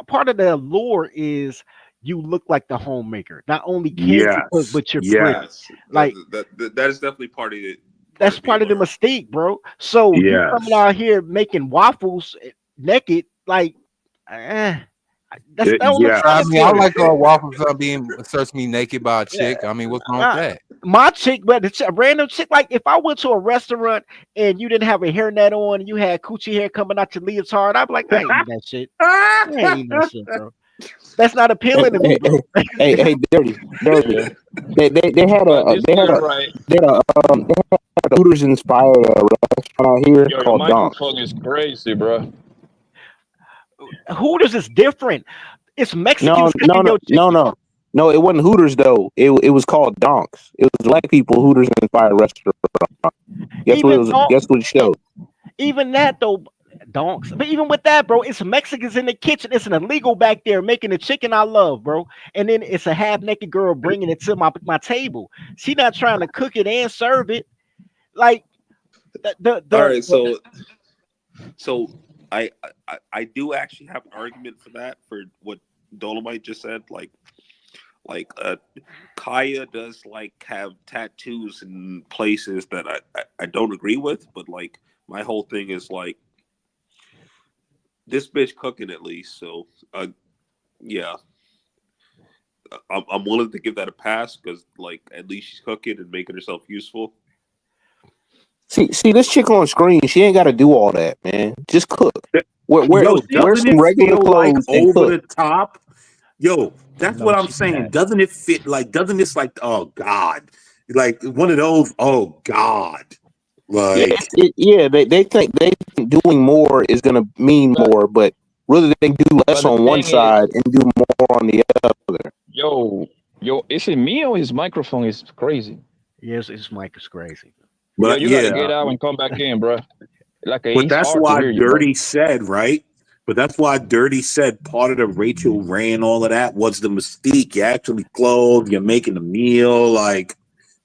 part of the allure is you look like the homemaker. Not only can you cook, but you're pretty. Like that is definitely part of it. That's part of the mystique, bro. So you coming out here making waffles naked, like, that don't look I mean, I good. like waffles being searched me naked by a chick. I mean, what's wrong with that? My chick, but a random chick, like if I went to a restaurant and you didn't have a hairnet on, and you had coochie hair coming out your leotard, I'd be like, I ain't eating that shit. I ain't eating that shit, bro. That's not appealing to me, bro. Hey, dirty. They had a Hooters inspired restaurant out here Yo, your called Donk. microphone is crazy, bro. Hooters is different. It's Mexicans. No, it wasn't Hooters though. It was called Donks. It was black people Hooters inspired restaurant. Guess what it showed? Even that though, donks. But even with that, bro, it's Mexicans in the kitchen. It's an illegal back there making the chicken I love, bro. And then it's a half naked girl bringing it to my table. She not trying to cook it and serve it. Like all right, so I do actually have an argument for that, for what Dolomite just said. Like Kaya does like have tattoos in places that I don't agree with, but like my whole thing is like this bitch cooking at least. So yeah, I'm willing to give that a pass because like at least she's cooking and making herself useful. See this chick on screen. She ain't got to do all that, man. Just cook. Wear doesn't some it regular feel clothes like and over cook. the top? Yo, that's what I'm saying. Doesn't it fit like? Doesn't this like? Oh God, like one of those. Oh God, like they think doing more is gonna mean more, but really they do less the on one thing side is, and do more on the other. yo, is it me or his microphone is crazy? Yes, his mic is crazy. But You gotta get out and come back in, bro. Like But it's that's hard to why hear you, bro. Dirty said, right? But that's why Dirty said part of the Rachel Ray and all of that was the mystique. You're actually clothed, you're making a meal. Like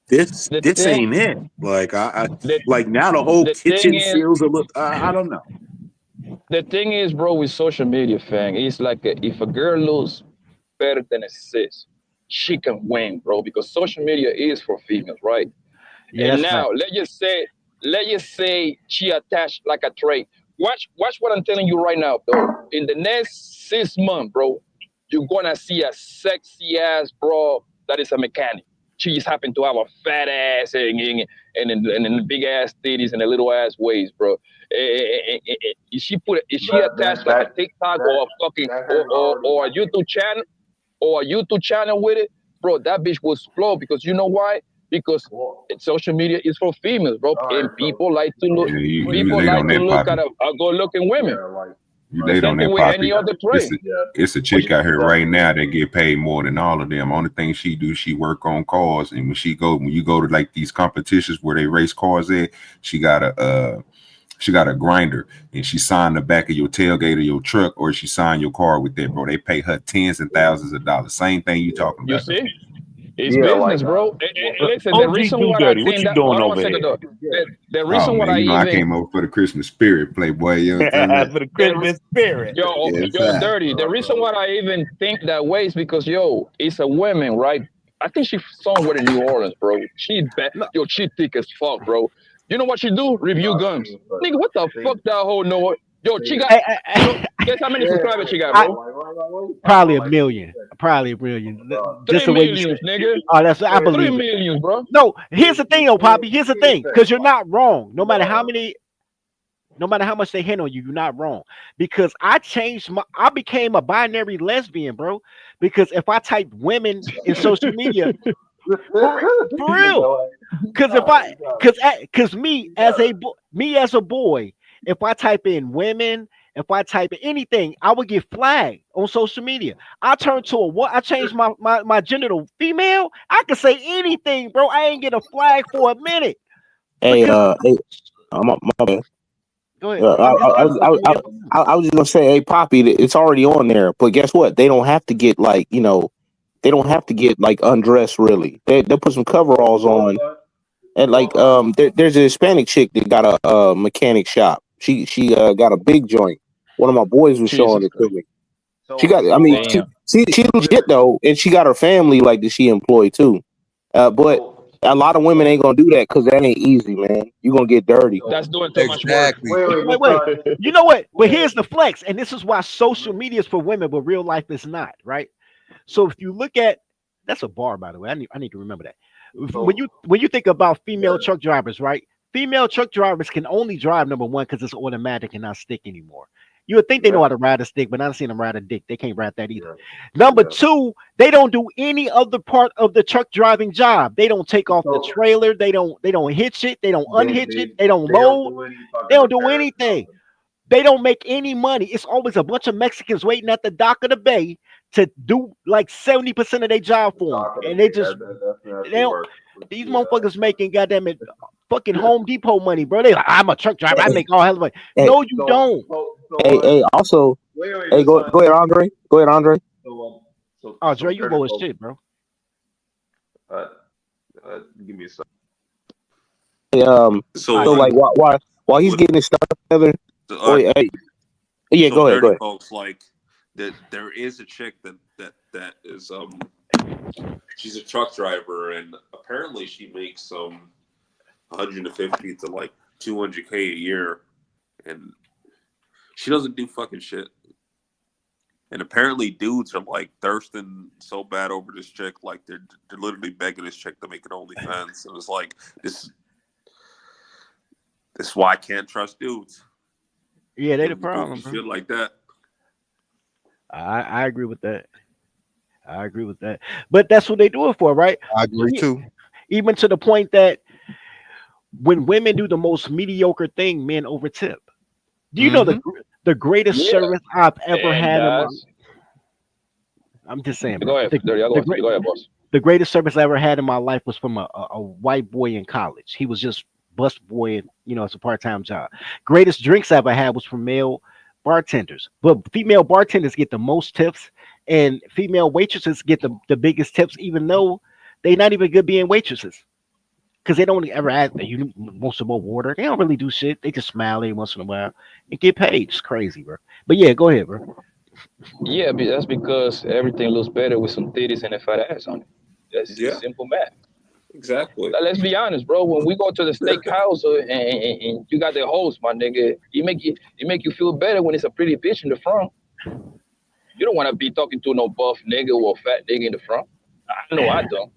this ain't it. Like I like now the whole the thing kitchen is, feels a little I don't know. The thing is, bro, with social media, fam, it's like if a girl looks better than a sis, she can win, bro, because social media is for females, right? Yeah, And that's fact. now let's just say she attached like a trait. Watch what I'm telling you right now, though. In the next 6 months, bro, you're gonna see a sexy ass bro that is a mechanic. She just happened to have a fat ass and big ass titties and a little ass waist, bro. If she attached like a TikTok or a fucking or a YouTube channel with it, bro, that bitch will explode because you know why? Because social media is for females, bro, and people like to look. Yeah, you People late like on to that, look at Poppy. a good-looking women. You The late same on thing that, with any Poppy. other It's trade. a, it's a Which chick out here right now that get paid more than all of them. Only thing she do, she work on cars, and when you go to like these competitions where they race cars at, she got a grinder, and she signed the back of your tailgate of your truck, or she signed your car with that, bro. They pay her tens and thousands of dollars. Same thing you talking you about, though. see, it's business, bro. And listen, the OG reason do what I dirty. What think you that doing hold on one over second there? though. The Oh reason what man, I you know I even came over for the Christmas spirit, Playboy. You know what I'm talking For the Christmas spirit. about? yo, Yes, dirty. The reason why I even think that way is because it's a woman, right? I think she's somewhere in New Orleans, bro. She thick as fuck, bro. You know what she do? Review guns. Nigga, what the fuck that whole know? Yo, she got guess how many subscribers she got, I, bro? probably a million. Probably a million. Just Three the way you said. millions, nigga. Oh, that's I 3 believe it. millions, bro. No, here's the thing, though, Poppy. Here's the thing, because you're not wrong. No matter how much they hit on you, you're not wrong. Because I became a binary lesbian, bro. Because if I type women in social media, for real, because me as a boy, if I type in women, if I type in anything, I would get flagged on social media. I turned to a what? I changed my gender to female. I could say anything, bro. I ain't get a flag for a minute Hey, because hey, my bad. go ahead. I, I'm just I, asking I, what you I, hear. I was just gonna say, hey, Poppy, it's already on there. But guess what? They don't have to get like, they don't have to get like undressed really. They'll put some coveralls on, and like there's a Hispanic chick that got a mechanic shop. She got a big joint. One of my boys was showing Jesus it to Christ. me. She got, I mean, Damn. she legit though, and she got her family like that she employed too. But a lot of women ain't gonna do that because that ain't easy, man. You gonna get dirty. That's doing too much work. Exactly. Wait. You know what? But here's the flex, and this is why social media is for women, but real life is not, right? So if you look at that's a bar, by the way. I need to remember that. When you think about female truck drivers, right? Female truck drivers can only drive number one because it's automatic and not stick anymore. You would think they know how to ride a stick, but I don't seen them ride a dick. They can't ride that either. Number two, they don't do any other part of the truck driving job. They don't take off the trailer. They don't hitch it. They don't unhitch it. They don't load. They don't do anything. They don't make any money. It's always a bunch of Mexicans waiting at the dock of the bay to do like 70% of their job for them. And they don't, these motherfuckers making goddamn it fucking Home Depot money, bro. They like, I'm a truck driver. I make all hell of money. Hey, No, you don't. hey, also, hey, go ahead, Andre. Go ahead, Andre. Oh, Dre, you low as shit, bro. Give me a second. Hey, So, so like while he's getting his stuff together, hey, yeah, so go ahead, dirty folks, like that. There is a chick that is she's a truck driver, and apparently she makes 150 to like 200K a year, and she doesn't do fucking shit. And apparently, dudes are like thirsting so bad over this chick, like they're literally begging this chick to make an OnlyFans. And it's like this is why I can't trust dudes. Yeah, they the Dudes do problem, bro. shit like that. I agree with that. But that's what they do it for, right? I agree too. Even to the point that when women do the most mediocre thing, men overtip. Do you know the greatest service I've ever And had in my? that's I'm just saying, go bro. ahead, dirty. Go ahead, boss. The greatest service I ever had in my life was from a white boy in college. He was just bus boy, it's a part-time job. Greatest drinks I ever had was from male bartenders. But female bartenders get the most tips, and female waitresses get the biggest tips, even though they're not even good being waitresses. because they don't ever ask that you want some more water. They don't really do shit. They just smile every once in a while and get paid. It's crazy, bro. But yeah, go ahead, bro. Yeah, but that's because everything looks better with some titties and a fat ass on it. That's Yeah, simple math. exactly. Let's be honest, bro. When we go to the steakhouse and you got the host, my nigga, it make you feel better when it's a pretty bitch in the front. You don't want to be talking to no buff nigga or fat nigga in the front. I know I don't.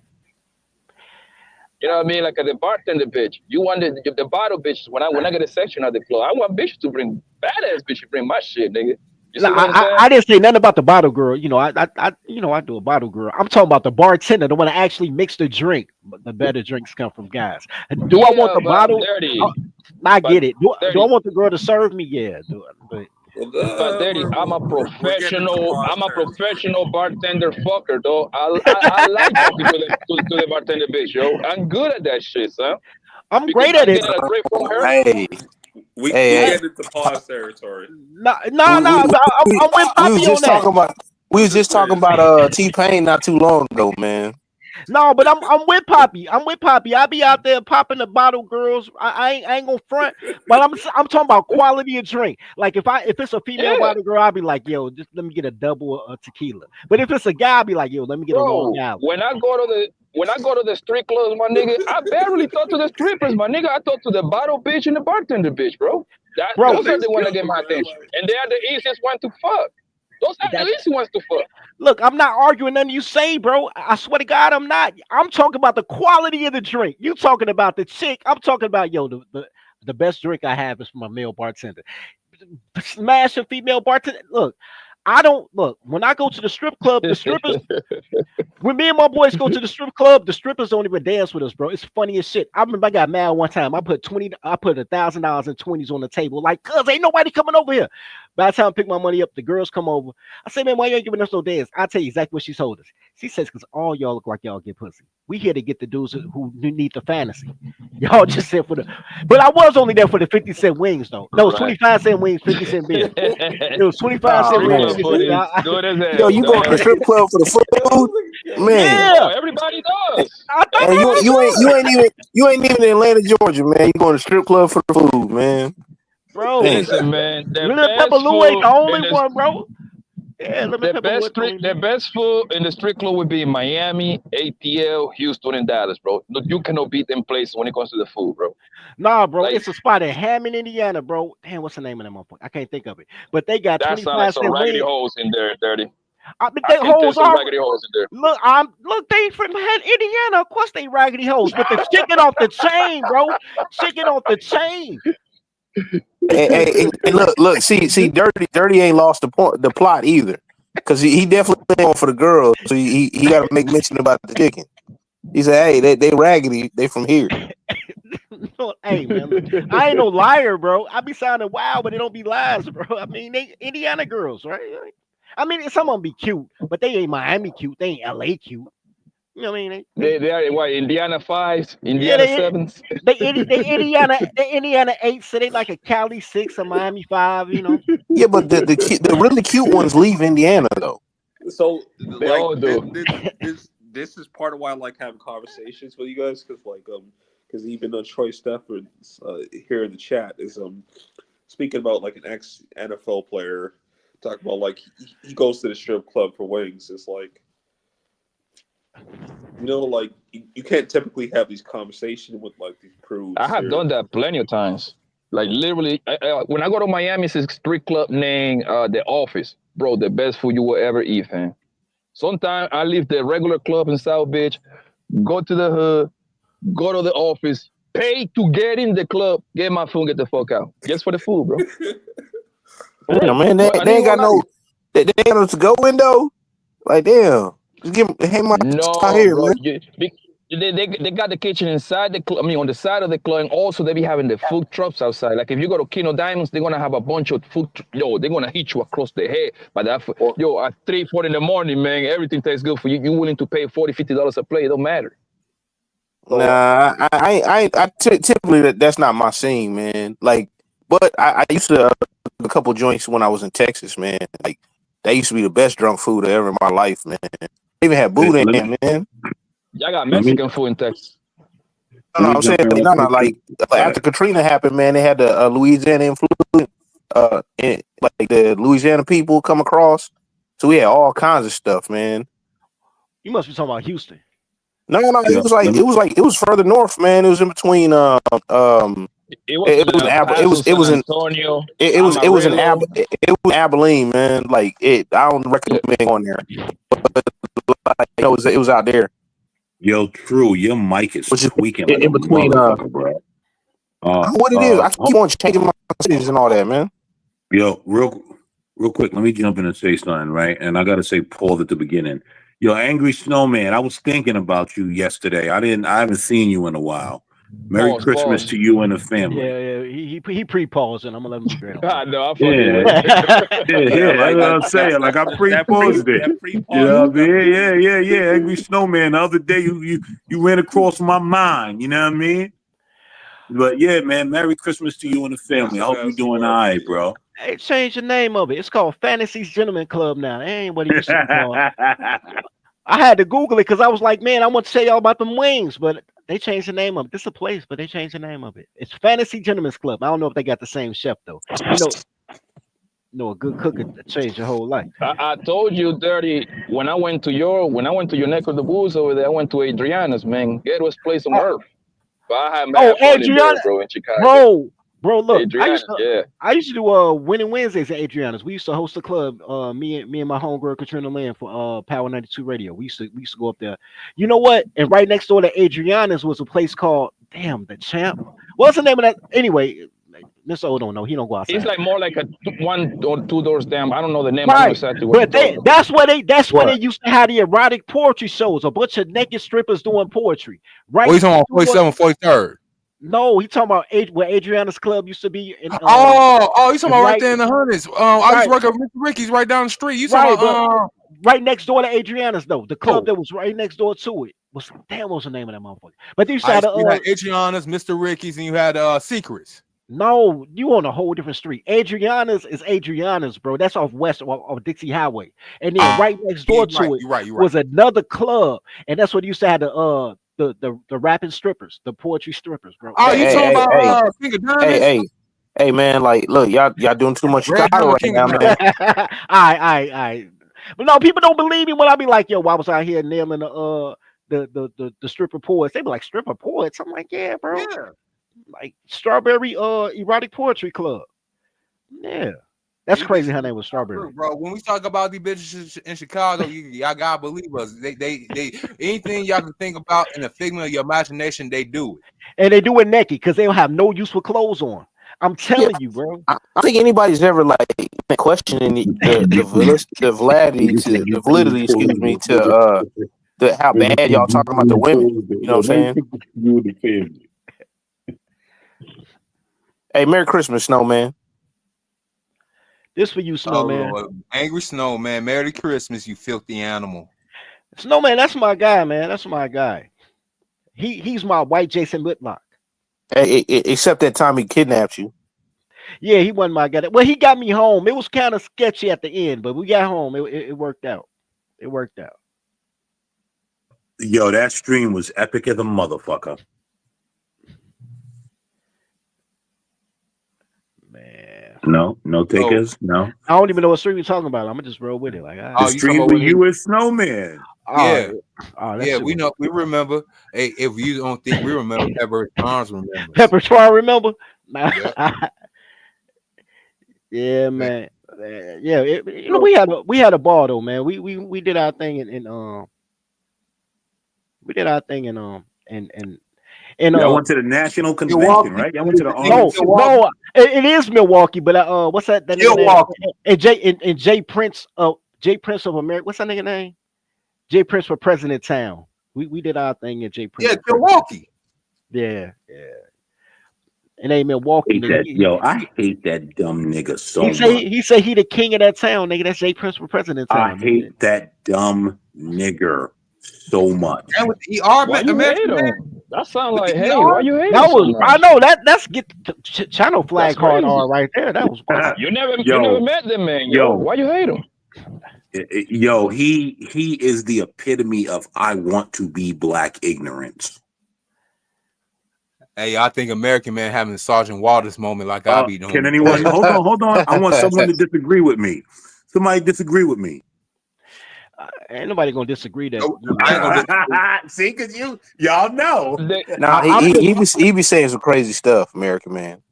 You know what I mean? Like the bartender bitch. You want the bottle bitch. When I get a section at the club, I want bitches to bring badass bitch to bring my shit, nigga. You No, see what I'm saying? I didn't say nothing about the bottle girl. I do a bottle girl. I'm talking about the bartender, the one that actually mix the drink. But the better drinks come from guys. Do I want Yeah, the but bottle? dirty. I But get it. Do I dirty. want the girl to serve me? Yeah, but But daddy, We're getting into I'm pause a territory. professional bartender fucker, though. I like talking to the bartender bitch, yo. I'm good at that shit, son. I'm Because great at I'm it. getting a drink from her. Hey, We hey, get into pause territory. No, no, we, no. we, I'm with we was Poppy on just that. talking about T-Pain not too long ago, man. No, but I'm with Poppy. I'm with Poppy. I be out there popping the bottle girls. I ain't gonna front, but I'm talking about quality of drink. Like if it's a female Yeah, bottle girl, I'll be like, yo, just let me get a double tequila. But if it's a guy, I'll be like, yo, let me get a Long bro. Island. When I go to the street clubs, my nigga, I barely talk to the strippers, my nigga. I talk to the bottle bitch and the bartender bitch, bro. Bro, Those are the ones that get my attention, and they are the easiest one to fuck. Those are the that's easy ones to fuck. look, I'm not arguing nothing you say, bro. I swear to God, I'm not. I'm talking about the quality of the drink. You talking about the chick. I'm talking about yo, the best drink I have is from a male bartender. Smash a female bartender. Look, I don't look when I go to the strip club, the strippers. When me and my boys go to the strip club, the strippers don't even dance with us, bro. It's funny as shit. I remember I got mad one time. I put $1,000 in 20s on the table, like, cuz ain't nobody coming over here. By the time I pick my money up, the girls come over. I say, man, why you ain't giving us no dance? I'll tell you exactly what she told us. She says, because all y'all look like y'all get pussy. We here to get the dudes who need the fantasy. Y'all just there for the but I was only there for the 50-cent wings, though. No, it's Right. 25-cent wings, 50-cent beer. It was 25 Oh cent Street wings, club man, 50 food cent. is good as yo, hell, you going to the dog. strip club for the food, man? Oh, Yeah, everybody does. I think And I you ain't even in Atlanta, Georgia, man. You going to strip club for the food, man? bro. Damn. Listen, man, the Lemon Pepper best Lou ain't food the in only the one, bro. Yeah, Lemon Pepper Lou ain't the only the one. best food in the street club would be in Miami, ATL, Houston, and Dallas, bro. No, you cannot beat them places when it comes to the food, bro. Nah, bro, Like it's a spot in Hammond, Indiana, bro. Damn, what's the name of that motherfucker? I can't think of it. But they got that sounds like 25 some cent raggedy wings. holes in there, dirty. I mean, I they can tell hoes some are raggedy holes in there. look, they from Indiana. Of course they raggedy hoes, but the chicken off the chain, bro. Chicken off the chain. And look, see, dirty ain't lost the plot either, because he definitely going for the girls, so he got to make mention about the chicken. He said, "Hey, they raggedy, they from here." Hey man, look, I ain't no liar, bro. I be sounding wild, but it don't be lies, bro. I mean, they Indiana girls, right? I mean, some of them be cute, but they ain't Miami cute. They ain't LA cute. You know what I mean? They are what, Indiana fives, Yeah, Indiana sevens. they Indiana 8, so they like a Cali 6, a Miami 5. You know. Yeah, but the really cute ones leave Indiana though. So They like all do. this is part of why I like having conversations with you guys because even Troy Stefford here in the chat is speaking about like an ex NFL player talking about like he goes to the strip club for wings. It's like like you can't typically have these conversations with like these I prudes have here. done that plenty of times. Like literally, when I go to Miami, it's a street club named The Office, bro. The best food you will ever eat, fam. Sometimes I leave the regular club in South Beach, go to the hood, go to the office, pay to get in the club, get my food, get the fuck out, just for the food, bro. Damn, man, But I they ain't ain't got gonna lie. they ain't got no to go window. Like damn, just hey my out No, here, bro. man. They got the kitchen inside the club. I mean, on the side of the club, and also they be having the food trucks outside. Like if you go to Kino Diamonds, they're gonna have a bunch of food. Yo, they're gonna hit you across the head. But that, yo, at 3, 4 in the morning, man, everything tastes good for you. You willing to pay $40, $50 a plate? It don't matter. Nah, typically that's not my scene, man. Like, but I used to a couple joints when I was in Texas, man. Like, that used to be the best drunk food ever in my life, man. They even had Let boudin, me man. Y'all got let me Mexican food in Texas. No, me I'm saying jump in real no, quick. like Go after ahead. Katrina happened, man, they had the Louisiana influence, like the Louisiana people come across. So we had all kinds of stuff, man. You must be talking about Houston. No, Yeah, it was further north, man. It was in between. It was It was in El Paso, San Antonio, it was in Amarillo. it was Abilene, man. Like I don't recommend going there. But like, it was out there. yo, True, your mic is Which is tweaking like a in between. motherfucker, bro. What it is? I keep on changing my cities and all that, man. Yo, real quick, let me jump in and say something, right? And I gotta say, Paul, at the beginning. Yo, Angry Snowman, I was thinking about you yesterday. I haven't seen you in a while. Merry Christmas to you and the family. Yeah, he pre-paused, and I'm gonna let him be great. I know, I fucking Yeah, with it. that's what I'm saying. Like I pre-posed it. You know what I mean? Yeah. Angry Snowman. The other day you ran across my mind. You know what I mean? But yeah, man. Merry Christmas to you and the family. I hope you're doing all right, bro. They changed the name of it. It's called Fantasy's Gentleman Club now. It ain't what it used to be called. I had to Google it because I was like, man, I want to tell y'all about them wings, but they changed the name of it. This is a place, but they changed the name of it. It's Fantasy Gentlemen's Club. I don't know if they got the same chef though. A good cook could change your whole life. I told you, Dirty, when I went to your neck of the woods over there, I went to Adriana's, man. Ghettoest place on earth. But I had mad fun in there, bro, in Chicago. Bro, look, Adriana, I used to do Winning Wednesdays at Adriana's. We used to host a club, me and my homegirl Katrina Land for Power 92 Radio. We used to go up there. You know what? And right next door to Adriana's was a place called the Champ. What's the name of that? Anyway, Mr. O don't know. He don't go outside. It's like more like a one or two doors down. I don't know the name. I know exactly what. But that's where they used to have the erotic poetry shows. A bunch of naked strippers doing poetry. Right? Oh, he's on 47, 43rd. No, he talking about where Adriana's club used to be. You talking about right there in the hundreds. I just work at Mr. Ricky's right down the street. You talking about right next door to Adriana's though. The club that was right next door to it was what was the name of that motherfucker? But you had Adriana's, Mr. Ricky's, and you had Secrets. No, you on a whole different street. Adriana's is Adriana's, bro. That's off West of Dixie Highway. And then right next door to it was another club, and that's what used to have the rapping strippers, the poetry strippers, bro. Oh, you talking about hey, man, like, look, y'all doing too much Chicago right now, man. I. But no, people don't believe me when I be like, yo, why was I here nailing the stripper poets? They be like, stripper poets? I'm like, yeah, bro. Yeah. Like Strawberry Erotic Poetry Club. Yeah. That's crazy how they was Strawberry. Bro, when we talk about these bitches in Chicago, y'all gotta believe us. They anything y'all can think about in the figment of your imagination, they do it. And they do it naked because they don't have no use for clothes on. I'm telling you, bro. I don't think anybody's ever like questioning the validity, excuse me, to how bad y'all talking about the women. You know what I'm saying? Hey, Merry Christmas, Snowman. This for you, Snowman. Oh, Angry Snowman. Merry Christmas, you filthy animal. Snowman, that's my guy, man. That's my guy. He's my white Jason Whitlock. Hey, except that time he kidnapped you. Yeah, he wasn't my guy. Well, he got me home. It was kind of sketchy at the end, but we got home. It worked out. It worked out. Yo, that stream was epic as a motherfucker. Man. No takers. No. I don't even know what stream you're talking about. I'm gonna just roll with it. Like, the stream with you as Snowman. Yeah. We know. We remember. Hey, if you don't think we remember, Pepper Charles remember. Pepper Charles remember? Nah. Yeah, man. Yeah, we had a ball though, man. We did our thing and we did our thing and y'all went to the national convention, Milwaukee. right? Y'all went to the no, it is Milwaukee, but what's that? Milwaukee. And Jay Prince of America. What's that nigga name? Jay Prince for President Town. We did our thing at Jay Prince. Yeah, Milwaukee. Yeah. It ain't Milwaukee. I hate that dumb nigga so much. He say he the king of that town, nigga. That's Jay Prince for President Town. I hate that dumb nigger so much. And with the ER, why you hate him? That sound like, hey, why you hate him? I know that's get channel flag card R right there. That was wild. You never met them, man. Why you hate him? Yo, he is the epitome of I want to be black ignorance. Hey, I think American Man having a Sergeant Waters moment like I be Can doing. anyone hold on? I want someone to disagree with me. Somebody disagree with me. Ain't nobody gonna disagree that. Nope, I ain't gonna disagree. See, because y'all know. Nah, I'm just, he be saying some crazy stuff, American Man.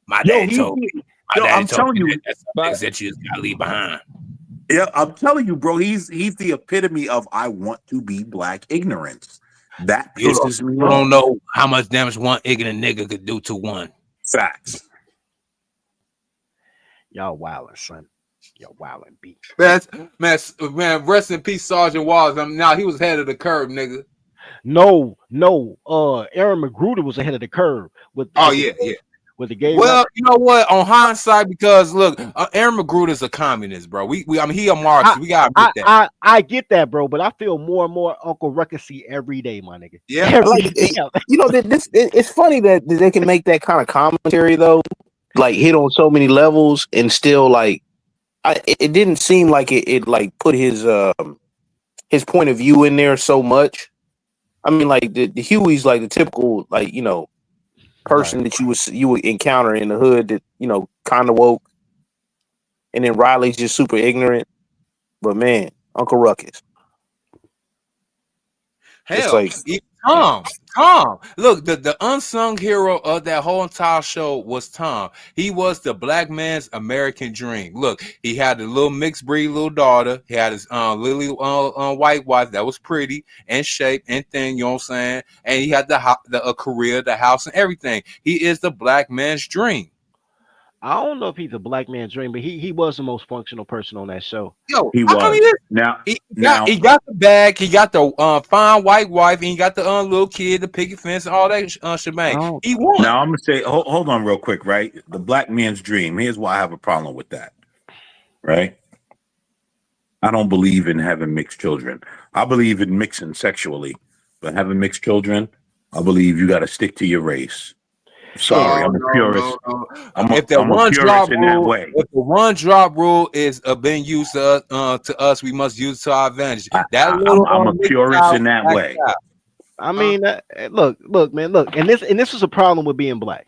My Yo, daddy told me. My yo, daddy I'm told telling me you. that's some things that you just gotta leave behind. Yeah, I'm telling you, bro. He's the epitome of I want to be black ignorance. That pisses me You don't off. know how much damage one ignorant nigga could do to one. Facts. y'all wildin', son. Y'all wildin', B. Man, rest in peace, Sergeant Waters. Now he was head of the curve, nigga. No. Aaron Magruder was ahead of the curve with Oh the yeah, yeah. with the gay Well, rap. you know what? On hindsight, because look, Aaron Magruder's a communist, bro. I mean, he a Marxist. We gotta admit that. I get that, bro, but I feel more and more Uncle Ruckusy every day, my nigga. Yeah. Every Like, day. you know, it's funny that they can make that kind of commentary though, like hit on so many levels and still like, it didn't seem like it like put his point of view in there so much. I mean, like the Huey's like the typical like person Right. that you would encounter in the hood that kind of woke, and then Riley's just super ignorant. But man, Uncle Ruckus, it's Hell, like Tom. Look, the unsung hero of that whole entire show was Tom. He was the black man's American dream. Look, he had a little mixed breed little daughter. He had his lily white wife that was pretty and shape and thin. You know what I'm saying? And he had a career, the house, and everything. He is the black man's dream. I don't know if he's a black man's dream, but he was the most functional person on that show. Yo, He how come he was. is? Now, He got the bag, he got the fine white wife, and he got the little kid, the picket fence, and all that shebang. He won. Now I'm gonna say, hold on real quick, right? The black man's dream. Here's why I have a problem with that, right? I don't believe in having mixed children. I believe in mixing sexually, but having mixed children, I believe you got to stick to your race. Sorry, I'm a purist. No. I'm If the a one drop purist in that rule, way. if the one drop rule is being used to us, we must use it to our advantage. That little I'm a mixed purist child, in that black way. child. I mean, look, man, look, and this is a problem with being black.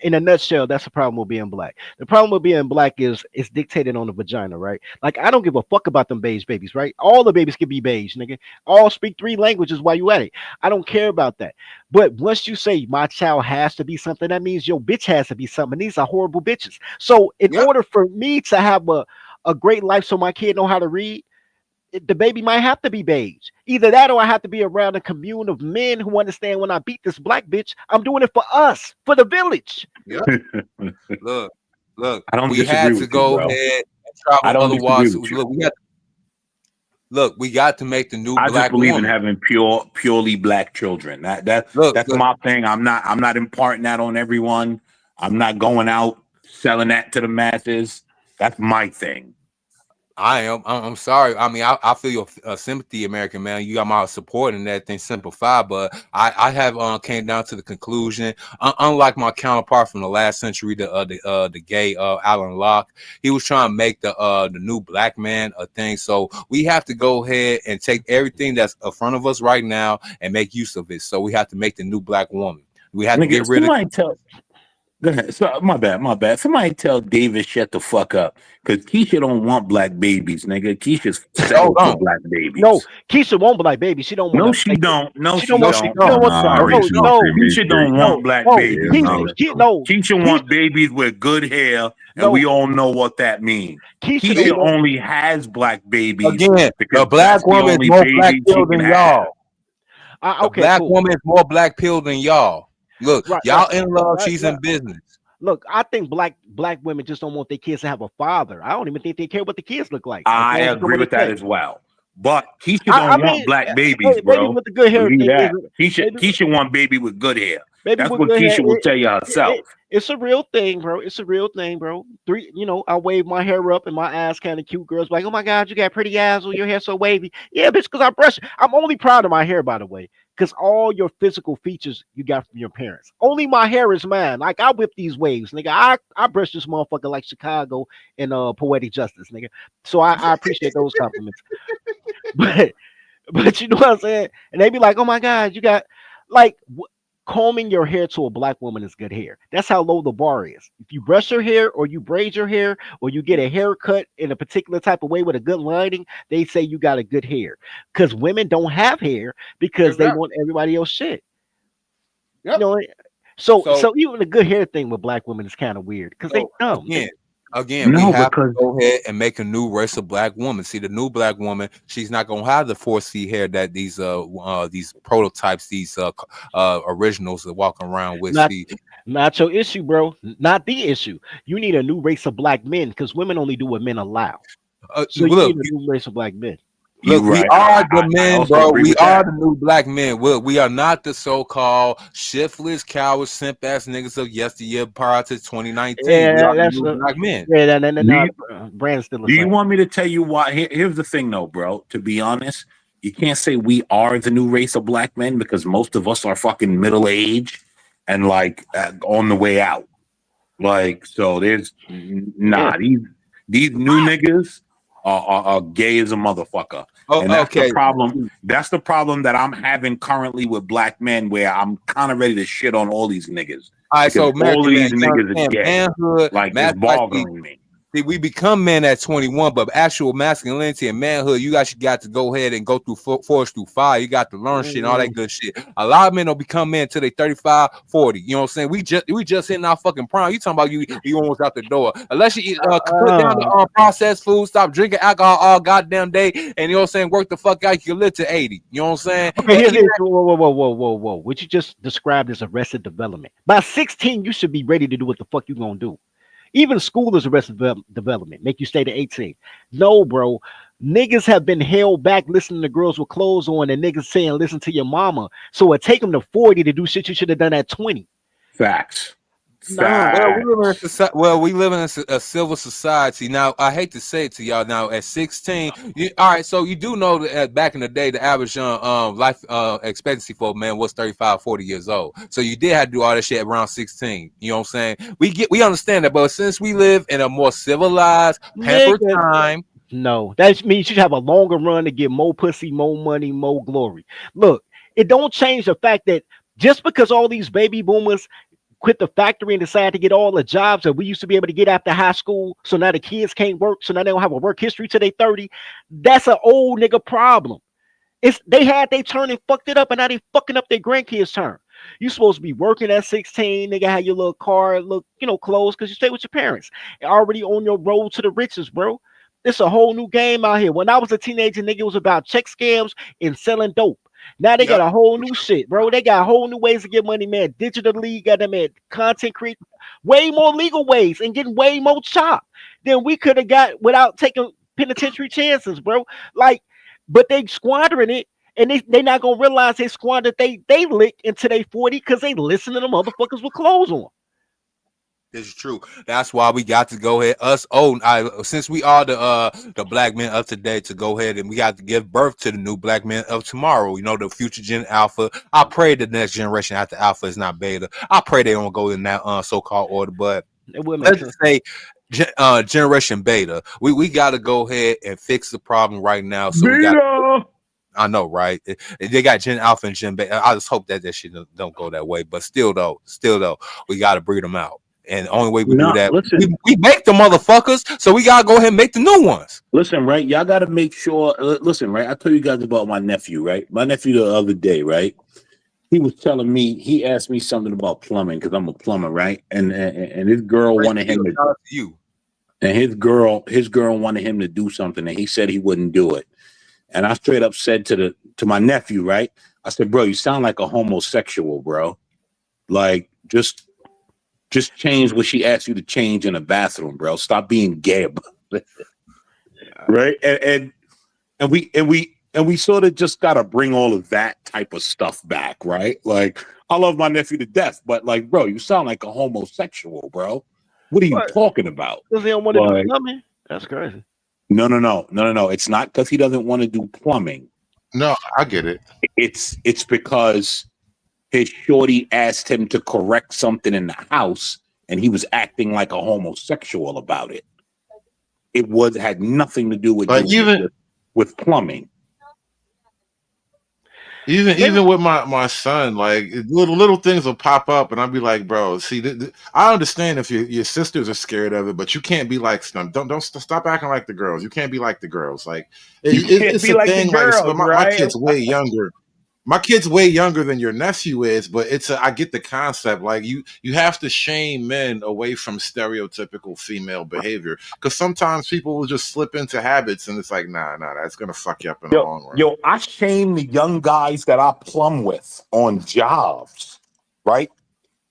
In a nutshell, that's the problem with being black. The problem with being black is it's dictated on the vagina, right? Like I don't give a fuck about them beige babies, right? All the babies can be beige, nigga. All speak 3 languages while you at it. I don't care about that. But once you say my child has to be something, that means your bitch has to be something. These are horrible bitches. So in order for me to have a great life, so my kid know how to read, the baby might have to be beige. Either that or I have to be around a commune of men who understand when I beat this black bitch, I'm doing it for us, for the village. Yeah. Look, I don't we disagree had to with you, go bro. ahead and I travel don't disagree otherwise. with you. We got to make the new I just black believe in woman. having purely black children. That's my thing. I'm not imparting that on everyone. I'm not going out selling that to the masses. That's my thing. I'm sorry. I mean, I feel your sympathy, American Man. You got my support in that thing, simplify. But I have came down to the conclusion. Unlike my counterpart from the last century, the gay Alan Locke, he was trying to make the new black man a thing. So we have to go ahead and take everything that's in front of us right now and make use of it. So we have to make the new black woman. We have to get rid of. Go ahead. So, my bad. Somebody tell David shut the fuck up. Because Keisha don't want black babies, nigga. Keisha's settled for black babies. No, Keisha won't black baby. She don't want. No, she don't. No, she want. don't. She don't want. Sorry. Keisha don't want black babies. Keisha want babies with good hair, and we all know what that means. Keisha only has black babies Again, because the black that's the woman is only more black babies she pilled can than have. y'all. The black woman is more black pilled than y'all. Look, y'all in love, she's in business. Look, I think black women just don't want their kids to have a father. I don't even think they care what the kids look like. I agree with that as well. But Keisha don't want black babies, bro. Baby with the good hair. Believe that. Keisha want baby with good hair. That's what Keisha will tell you herself. It's a real thing, bro. It's a real thing, bro. I wave my hair up and my ass kind of cute. Girls like, oh my God, you got pretty ass. Your hair so wavy. Yeah, bitch, because I brush it. I'm only proud of my hair, by the way, because all your physical features you got from your parents. Only my hair is mine. Like I whip these waves, nigga. I brush this motherfucker like Chicago and Poetic Justice, nigga. So I appreciate those compliments. But you know what I'm saying? And they be like, oh my God, you got like combing your hair to a black woman is good hair. That's how low the bar is. If you brush your hair or you braid your hair or you get a haircut in a particular type of way with a good lining, they say you got a good hair. Because women don't have hair because they Exactly. want everybody else shit. Yep. You know, so So even the good hair thing with black women is kind of weird because they So dumb. again, we No, have to because go ahead and make a new race of black woman. See, the new black woman, she's not gonna have the 4C hair that these prototypes, originals are walking around with. Not See, not your issue, bro. Not the issue. You need a new race of black men because women only do what men allow. So you need look, a new race of black men. you're look, we right. are the I men, also bro. agree We with are that. the new black men. We are not the so-called shiftless, coward, simp ass niggas of yesteryear prior to 2019. We Yeah, are the that's new black men. yeah. Do you, Brand's still the do you same. want me to tell you why? Here's the thing, though, bro. To be honest, you can't say we are the new race of black men because most of us are fucking middle aged and like on the way out. Like, so there's Yeah. these new niggas are gay as a motherfucker. And Oh, that's the okay. problem. That's the problem that I'm having currently with black men, where I'm kind of ready to shit on all these niggas All right, because so all American of man, these you niggas are understand gay. manhood, Like, it's like bothering me. see, we become men at 21, but actual masculinity and manhood, you guys got to go ahead and go through forest through fire. You got to learn shit and all that good shit. A lot of men don't become men until they 35, 40. You know what I'm saying? We just hitting our fucking prime. You talking about you almost out the door. Unless you put down the processed food, stop drinking alcohol all goddamn day, and you know what I'm saying, work the fuck out, you can live to 80. You know what I'm saying? Okay, And here's even it. Whoa. What you just described is arrested development. By 16, you should be ready to do what the fuck you gonna do. Even school is arrested development. Make you stay to 18. No, bro. Niggas have been held back listening to girls with clothes on and niggas saying listen to your mama. So it take them to 40 to do shit you should have done at 20. Facts. Nah. we live in a civil society. Now, I hate to say it to y'all. Now, at 16, all right. So you do know that back in the day, the average life expectancy for a man was 35, 40 years old. So you did have to do all that shit around 16. You know what I'm saying? We understand that, but since we live in a more civilized, pampered Nigga. time. No, that means you should have a longer run to get more pussy, more money, more glory. Look, it don't change the fact that just because all these baby boomers quit the factory and decide to get all the jobs that we used to be able to get after high school, so now the kids can't work, so now they don't have a work history till they 30. That's an old nigga problem. It's they had their turn and fucked it up, and now they fucking up their grandkids' turn. You supposed to be working at 16, nigga, have your little car, look, clothes, because you stay with your parents. You're already on your road to the riches, bro. It's a whole new game out here. When I was a teenager, nigga, it was about check scams and selling dope. Now they got a whole new shit, bro. They got whole new ways to get money, man. Digitally, got them at content create, way more legal ways and getting way more chop than we could have got without taking penitentiary chances, bro. Like, but they squandering it, and they not gonna realize they squandered they lick into they 40 because they listen to the motherfuckers with clothes on. This is true. That's why we got to go ahead. Since we are the black men of today, to go ahead and we got to give birth to the new black men of tomorrow. You know, the future Gen Alpha. I pray the next generation after Alpha is not Beta. I pray they don't go in that so-called order. But let's just say Generation Beta. We got to go ahead and fix the problem right now. So we got. I know, right? They got Gen Alpha and Gen Beta. I just hope that shit don't go that way. But still though, we got to breed them out. And the only way we do that, we make the motherfuckers, so we gotta go ahead and make the new ones. Listen, right? Y'all gotta make sure. Listen, right? I told you guys about my nephew, right? My nephew the other day, right? He was telling me, he asked me something about plumbing because I'm a plumber, right? And his girl wanted him to you. And his girl wanted him to do something, and he said he wouldn't do it. And I straight up said to my nephew, right? I said, bro, you sound like a homosexual, bro. Like just change what she asked you to change in a bathroom, bro. Stop being gay about it. Right? And we sort of just gotta bring all of that type of stuff back, right? Like, I love my nephew to death, but like, bro, you sound like a homosexual, bro. What are you talking about? Because they don't want to do plumbing. That's crazy. No. It's not because he doesn't want to do plumbing. No, I get it. It's because his shorty asked him to correct something in the house, and he was acting like a homosexual about it. It had nothing to do with Like with plumbing. Even with my son, like little things will pop up, and I'll be like, bro, see, I understand if your sisters are scared of it, but you can't be like them. Don't stop acting like the girls. You can't be like the girls. Like You can't it's be a like the thing. Like girls, my right? kid's way younger. My kid's way younger than your nephew is, but I get the concept. Like you have to shame men away from stereotypical female behavior because sometimes people will just slip into habits, and it's like, nah, that's gonna fuck you up in the long run. Yo, I shame the young guys that I plumb with on jobs, right?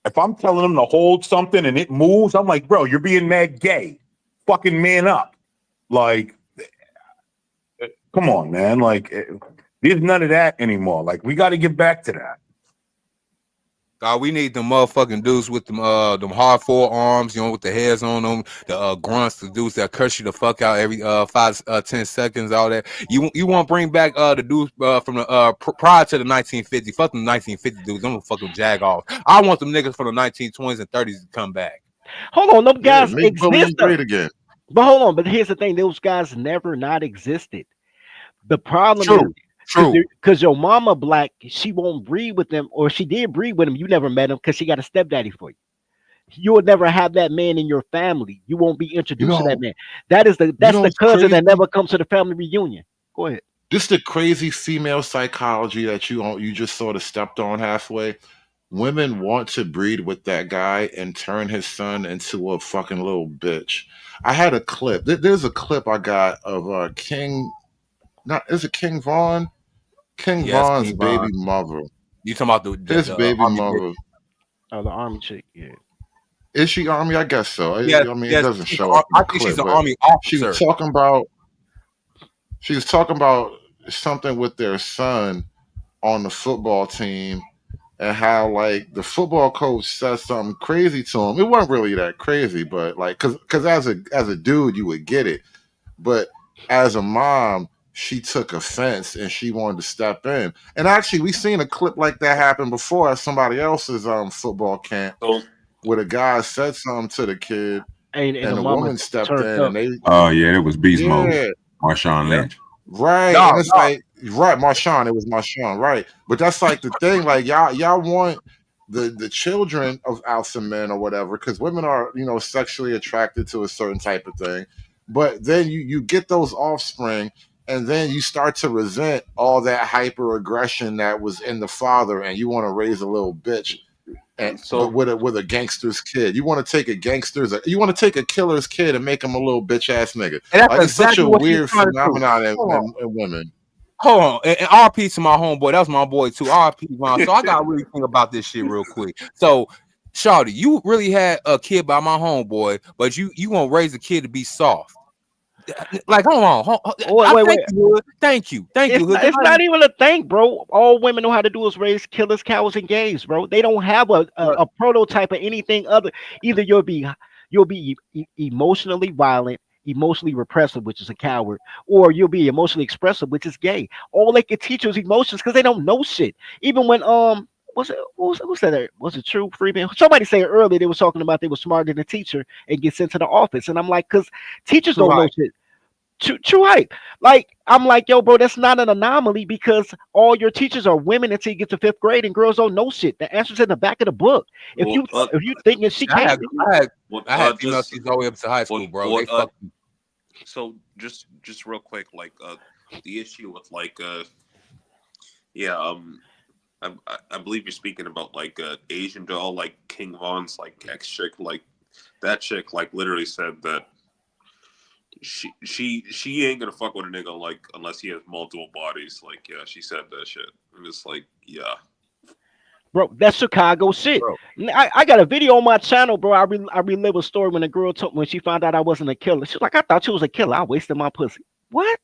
If I'm telling them to hold something and it moves, I'm like, bro, you're being mad gay. Fucking man up. Like, come on, man. Like, there's none of that anymore. Like, we got to get back to that. We need the motherfucking dudes with them hard forearms, with the hairs on them, the grunts, the dudes that curse you the fuck out every 10 seconds, all that. You want to bring back the dudes from the prior to the 1950s. Fuck them 1950 dudes, them fucking jagoffs. I want them niggas from the 1920s and 30s to come back. Hold on, them guys make exist. bullying great again. But hold on, but here's the thing: those guys never not existed. The problem is because your mama black, she won't breed with them, or she did breed with them. You never met him because she got a stepdaddy for you. You will never have that man in your family. You won't be introduced to that man. That's the cousin that never comes to the family reunion. Go ahead. Just the crazy female psychology that you just sort of stepped on halfway. Women want to breed with that guy and turn his son into a fucking little bitch. I had a clip. There's a clip I got of King. Is it King Vaughn? King Vaughn's King baby Von. mother. You talking about his the baby army mother? bitch? Oh, the army chick. Yeah. Is she army? I guess so. Yes, I mean, yes, it doesn't she's show up in I the think clip, she's an but army she was officer. talking about something with their son on the football team and how like the football coach says something crazy to him. It wasn't really that crazy, but like because as a dude you would get it, but as a mom she took offense and she wanted to step in. And actually we seen a clip like that happen before at somebody else's football camp where the guy said something to the kid And and the the mama woman stepped turned in up. and they Oh yeah, it was beast mode. yeah. Marshawn Yeah. Lynch. Right. No, And it's like, right, Marshawn, it was Marshawn, right. But that's like the thing, like y'all want the children of alpha men or whatever, because women are, sexually attracted to a certain type of thing. But then you get those offspring and then you start to resent all that hyper aggression that was in the father, and you want to raise a little bitch. But with a gangster's kid, you want to take a killer's kid and make him a little bitch ass nigga. And that's Like it's such exactly a what she's weird trying to do. phenomenon Hold on. in women. Hold on, and RP to my homeboy. That was my boy too. RP, Ron. So I gotta really think about this shit real quick. So, Shawty, you really had a kid by my homeboy, but you gonna raise a kid to be soft. Like, hold on. Wait. Thank you. It's not even a thing, bro. All women know how to do is raise killers, cowards, and gays, bro. They don't have a prototype of anything other. Either you'll be emotionally violent, emotionally repressive, which is a coward, or you'll be emotionally expressive, which is gay. All they can teach you is emotions because they don't know shit. Even when what's that? Was it True Freeman? Somebody said earlier they was talking about they were smarter than a teacher and get sent to the office, and I'm like, because teachers don't know shit. True hype. Like I'm like, yo, bro, that's not an anomaly because all your teachers are women until you get to 5th grade, and girls don't know shit. The answer's in the back of the book. If you thinking she can't, I had female teachers all the way up to high school, bro. They fucked me. So just real quick, like the issue with like I believe you're speaking about like Asian doll, like King Von's like ex chick, like that chick like literally said that she ain't gonna fuck with a nigga like unless he has multiple bodies. Like yeah, she said that shit. I'm just like yeah. Bro, that's Chicago shit. I got a video on my channel, bro. I relive a story when a girl told when she found out I wasn't a killer. She's like, I thought you was a killer. I wasted my pussy. What?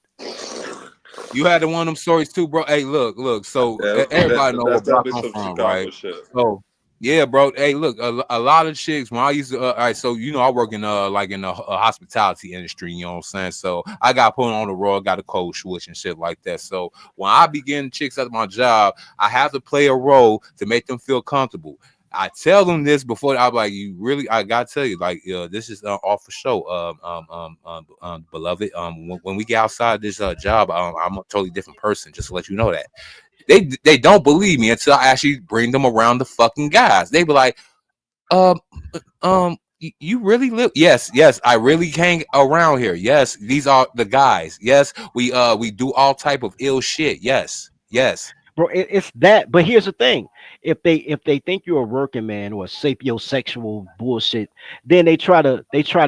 You had one of them stories too, bro. Hey, look. So everybody know what block I'm from, right? So yeah, bro. Hey, look, a lot of chicks when I used to, all right. So I work in like in the hospitality industry. You know what I'm saying? So I got put on the road, got a code switch and shit like that. So when I begin chicks at my job, I have to play a role to make them feel comfortable. I tell them this before. I'm like, I gotta tell you, like, this is off for show, beloved. When we get outside this job, I'm a totally different person. Just to let you know that. They don't believe me until I actually bring them around the fucking guys. They be like, you really live? Yes, I really hang around here. Yes, these are the guys. Yes, we do all type of ill shit. Yes. Bro, it's that. But here's the thing: if they think you're a working man or a sapiosexual bullshit, then they try to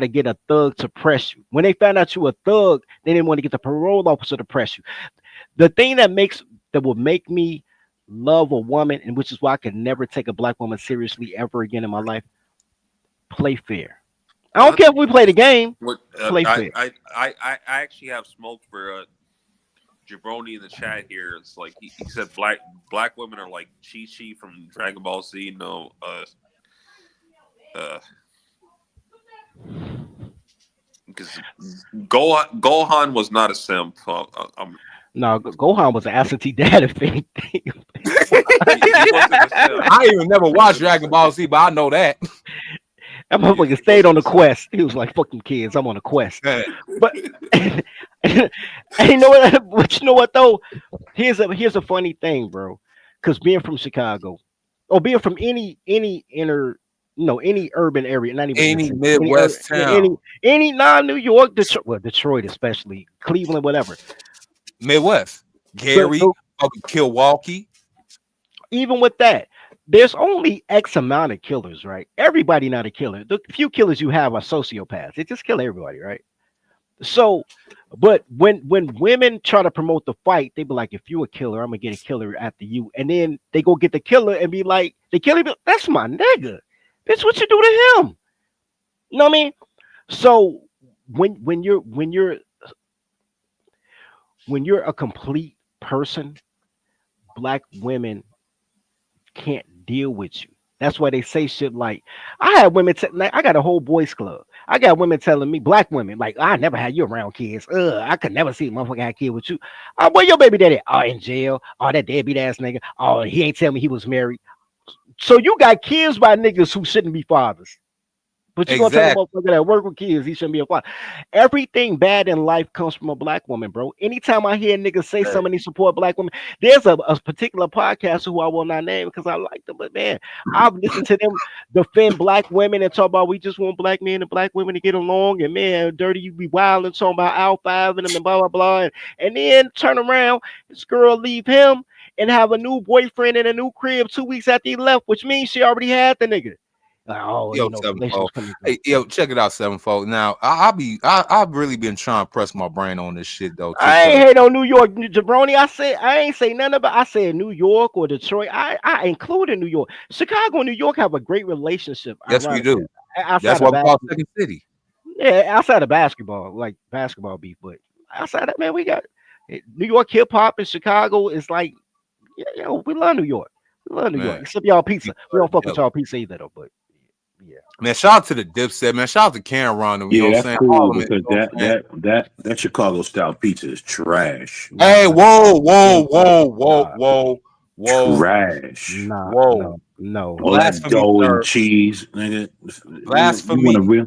get a thug to press you. When they found out you a thug, they didn't want to get the parole officer to press you. The thing that would make me love a woman, and which is why I could never take a black woman seriously ever again in my life, play fair. I don't What? care if we play the game. What? Play fair. I actually have smoke for Jabroni in the chat here. It's like he said black women are like Chi Chi from Dragon Ball Z. No, because Gohan was not a simp. No, Gohan was an absentee dad, if anything. He wasn't a simp. I even never watched Dragon Ball Z, but I know that. That motherfucker stayed on the quest. He was like, "Fucking kids, I'm on a quest." But and you know what? But you know what though? Here's a funny thing, bro. Because being from Chicago, or being from any inner, any urban area, not even Any inner city, Midwest town, any non-New York, Detroit especially, Cleveland, whatever. Midwest, Gary, Milwaukee. Even with that, there's only X amount of killers, right? Everybody not a killer. The few killers you have are sociopaths. They just kill everybody, right? So, but when women try to promote the fight, they be like, if you a killer, I'm gonna get a killer after you. And then they go get the killer and be like, the killer, that's my nigga. That's what you do to him. You know what I mean? So when you're a complete person, black women can't deal with you. That's why they say shit like, I had women, I got a whole boys club. I got women telling me, black women, like, I never had you around kids. I could never see a motherfucker have a kid with you. Oh, where your baby daddy? Oh, in jail. Oh, that deadbeat ass nigga. Oh, he ain't tell me he was married. So you got kids by niggas who shouldn't be fathers. But you're gonna tell a motherfucker that work with kids, he shouldn't be a father. Everything bad in life comes from a black woman, bro. Anytime I hear niggas say somebody support black women, there's a particular podcaster who I will not name because I like them, but man, I've listened to them defend black women and talk about we just want black men and black women to get along, and man, dirty, you be wild and talking about Al Five and them and blah blah blah, and then turn around, this girl leave him and have a new boyfriend in a new crib 2 weeks after he left, which means she already had the nigga. Oh, Yo, Sevenfold. Hey, yo, check it out, Sevenfold. Now, I've really been trying to press my brain on this shit though. I ain't hate on New York, Jabroni. I ain't say nothing about. I said New York or Detroit. I included New York. Chicago and New York have a great relationship. Yes, we do. That's why we call it Second City. Yeah, outside of basketball, like basketball beef, but outside that, man, we got New York hip hop and Chicago is like, we love New York. We love New York. Except y'all pizza. We don't fuck with y'all pizza either though, but. Yeah, man. Shout out to the Dipset, man. Shout out to Karen Ron. You know what I'm saying? Cool because that Chicago style pizza is trash. Hey, whoa. Trash. No. All that dough and cheese, nigga. Blasphemy.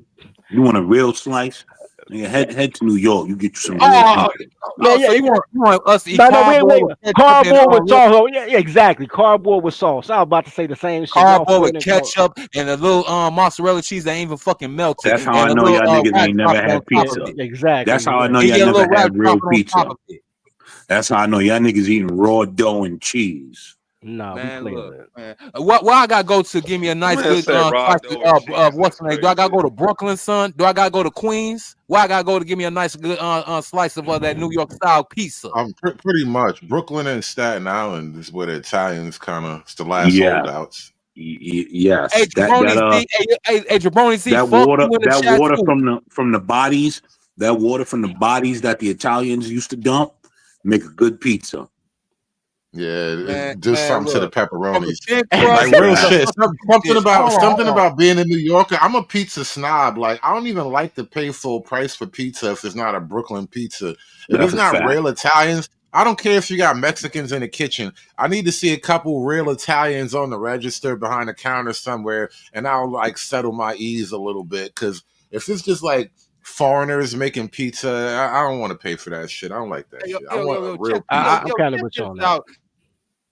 You want a real slice? Nigga, head to New York. You get you some real pizza. Man, yeah, you want us to eat cardboard with sauce. Yeah, exactly. Cardboard with sauce. I was about to say the same shit. Cardboard with ketchup and a little mozzarella cheese that ain't even fucking melted. That's how I know y'all niggas ain't never had pizza. Exactly. That's how I know y'all never had real pizza. That's how I know y'all niggas eating raw dough and cheese. No, man, look, man. What I gotta go to give me a nice good what's the name? Do I gotta go to Brooklyn, son? Do I gotta go to Queens? Where I gotta go to give me a nice good slice of that New York style pizza? Pretty much Brooklyn and Staten Island is where the Italians kind of the last holdouts. Yes. Hey, Jabroni, that water from the bodies, that water from the bodies that the Italians used to dump, make a good pizza. Yeah, do something to the pepperonis. Like real shit. Something about being a New Yorker. I'm a pizza snob. Like I don't even like to pay full price for pizza if it's not a Brooklyn pizza. If it's not real Italians, I don't care if you got Mexicans in the kitchen. I need to see a couple real Italians on the register behind the counter somewhere, and I'll like settle my ease a little bit. Because if it's just like foreigners making pizza, I don't want to pay for that shit. I don't like that shit. I want a real pizza. I'm kind of with you on that.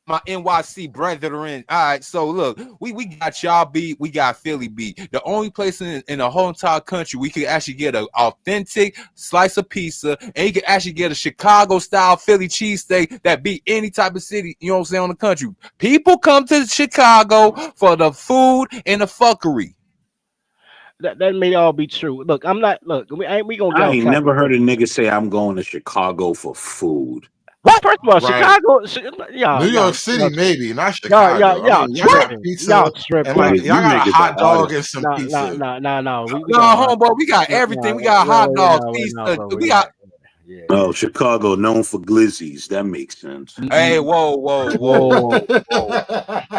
my NYC brethren. All right, so look, we got y'all beat, we got Philly beat. The only place in the whole entire country we could actually get an authentic slice of pizza, and you can actually get a Chicago style Philly cheesesteak that beat any type of city, you know what I'm saying, on the country. People come to Chicago for the food and the fuckery. That may all be true. Look, I'm not. Look, we gonna get I off ain't topic. never heard a nigga say I'm going to Chicago for food. What? First of all, Right. Chicago, New York City, y'all maybe, not y'all Chicago. I mean, y'all got tripping. Y'all pizza and tripping. like Nigga, y'all you got a niggas hot are dog artists. and some No, pizza. no, no, no. We No, got a homeboy, we got everything. no, We got hot dogs, no, pizza. bro. We got. Yeah. Oh, Chicago known for glizzies. That makes sense. Hey, whoa, whoa, whoa, Whoa. whoa,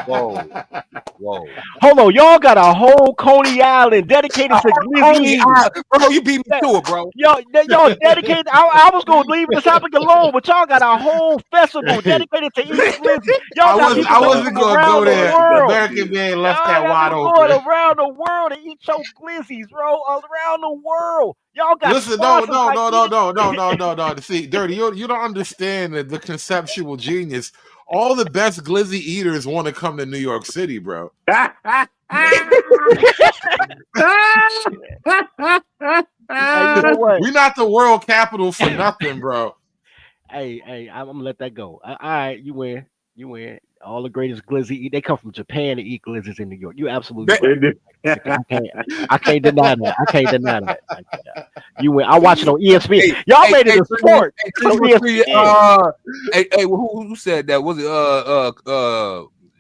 whoa, whoa. Hold on, y'all got a whole Coney Island dedicated to glizzy Only eating. bro, you beat me That- to it, bro. y'all dedicated. I was gonna leave this topic alone, but y'all got a whole festival Hey, dedicated to eating glizzy. Y'all got people I coming wasn't from gonna around go the there. world. American man left Y'all that got wide people going open. around the world to eat your glizzies, bro. Around the world. Y'all got Listen, no, sponsors no, like no, no, even. no, no, no, no, no. See, Dirty, you don't understand the conceptual genius. All the best glizzy eaters want to come to New York City, bro. Hey, you know what? We're not the world capital for nothing, bro. Hey, I'm gonna let that go. All right, you win. You win. All the greatest glizzy they come from Japan to eat glizzies in New York. You're absolutely right. I can't deny that. I can't deny that. You win. I watch it on ESPN. Hey, Y'all hey, made it hey, a sport. It's on 313, ESPN. hey, who said that? Was it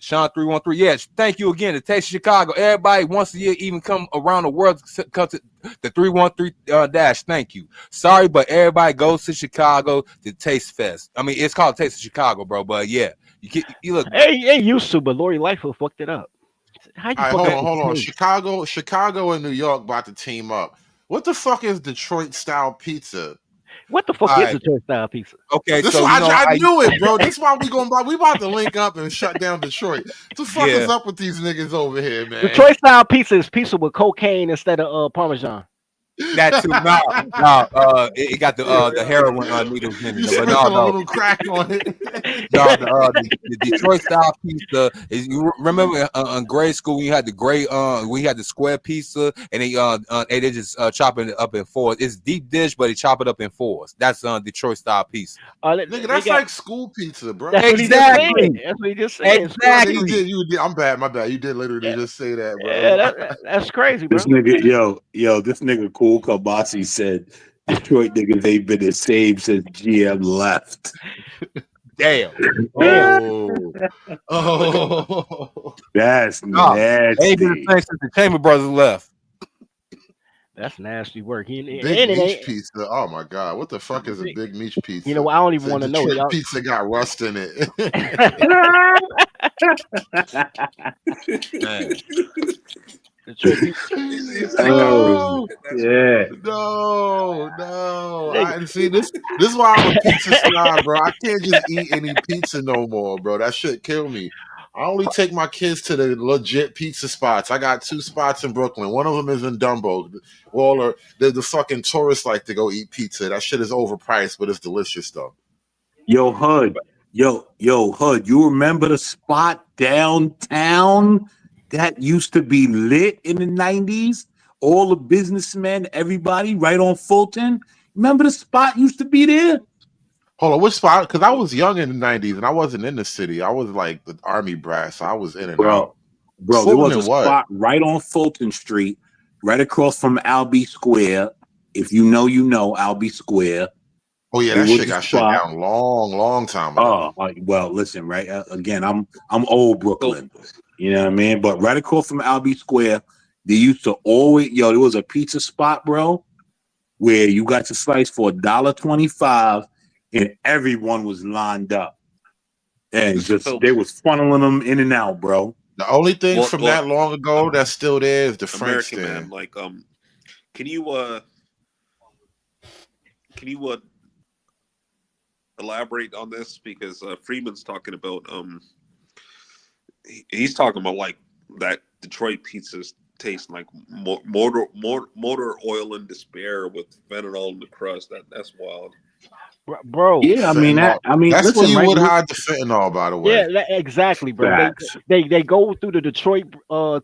Sean 313? Yes, thank you again. The Taste of Chicago. Everybody once a year even come around the world to come to the 313 dash. Thank you. Sorry, but everybody goes to Chicago to Taste Fest. I mean, it's called Taste of Chicago, bro. But yeah, you look. Hey, used to, but Lori Lightfoot fucked it up. How you All right, fuck up the hold on. taste? Chicago and New York about to team up. What the fuck is Detroit style pizza? What the All fuck is right. a Detroit style pizza? Okay, This so why you know, I knew it, bro. This why we about to link up and shut down Detroit. What the fuck is yeah, up with these niggas over here, man? Detroit style pizza is pizza with cocaine instead of Parmesan. that too. No, it got the heroin needles in You it, but no, sprinkle a no. little crack on it. No, the Detroit style pizza is. You remember in grade school when you had the gray we had the square pizza and they just chop it up in fours. It's deep dish, but they chop it up in fours. That's Detroit style pizza. Nigga, They that's got. like school pizza, bro. That's what he just said. Exactly, That's what he just said. Yeah, you exactly. did. You did. I'm bad. My bad. You did literally just say that, Yeah, bro. that's crazy, This bro. nigga, this nigga Cool Kabasi said Detroit niggas ain't been the same since GM left. Damn. Damn. Oh, oh. That's No, they ain't been the nasty. same since the Chamber Brothers left. That's nasty work. Big And it Meech ain't. pizza. Oh my god, what the fuck is a Big Meech You know, pizza? I don't even Said want to know. Detroit Y'all. pizza got rust in it. Man. Detroit people. Oh No, yeah. no. Nigga, I see this. This is why I'm a pizza snob, bro. I can't just eat any pizza no more, bro. That shit kill me. I only take my kids to the legit pizza spots. I got 2 spots in Brooklyn. One of them is in Dumbo. Waller, the fucking tourists like to go eat pizza. That shit is overpriced, but it's delicious though. Yo, Hud. Yo, Hud. You remember the spot downtown that used to be lit in the 90s? All the businessmen, everybody right on Fulton. Remember the spot used to be there? Hold on, which spot? Because I was young in the '90s and I wasn't in the city. I was like the army brat, so I was in and out. Bro, there Fulton was a and what? spot right on Fulton Street, right across from Albee Square. If you know, you know Albee Square. Oh yeah, It that was shit a got shut spot. down long time ago. Oh, well, listen, right? Again, I'm old Brooklyn. You know what I mean? But right across from Albee Square, they used to always there was a pizza spot, bro, where you got your slice for $1.25 and everyone was lined up. And just So, they was funneling them in and out, bro. The only thing look, from look, that long ago that's still there is the Frank American man, stand. like, can you can you elaborate on this because Freeman's talking about he's talking about like that Detroit pizzas taste like motor oil and despair with fentanyl in the crust. That's wild. bro. Yeah, Fentanyl. I mean, That's where listen, you right? would hide the fentanyl, by the way. Yeah, exactly, bro. Facts. They go through the Detroit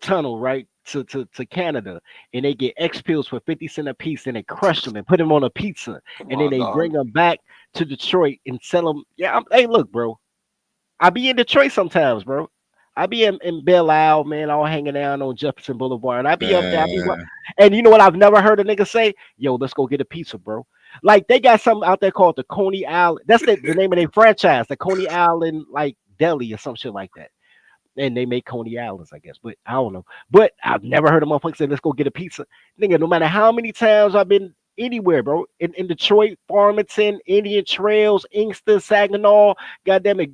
tunnel, right, to Canada, and they get X pills for 50 cents a piece, and they crush them and put them on a pizza, and then My they God. bring them back to Detroit and sell them. Yeah, hey, look, bro. I be in Detroit sometimes, bro. I be in Belle Isle, man, all hanging out on Jefferson Boulevard. I be up there. Man. And you know what? I've never heard a nigga say, "Yo, let's go get a pizza, bro." Like they got something out there called the Coney Island. That's the name of their franchise, the Coney Island like deli or some shit like that. And they make Coney Islands, I guess. But I don't know. But I've never heard a motherfucker say, "Let's go get a pizza." Nigga, no matter how many times I've been anywhere, bro, in Detroit, Farmington, Indian Trails, Inkster, Saginaw, goddamn it,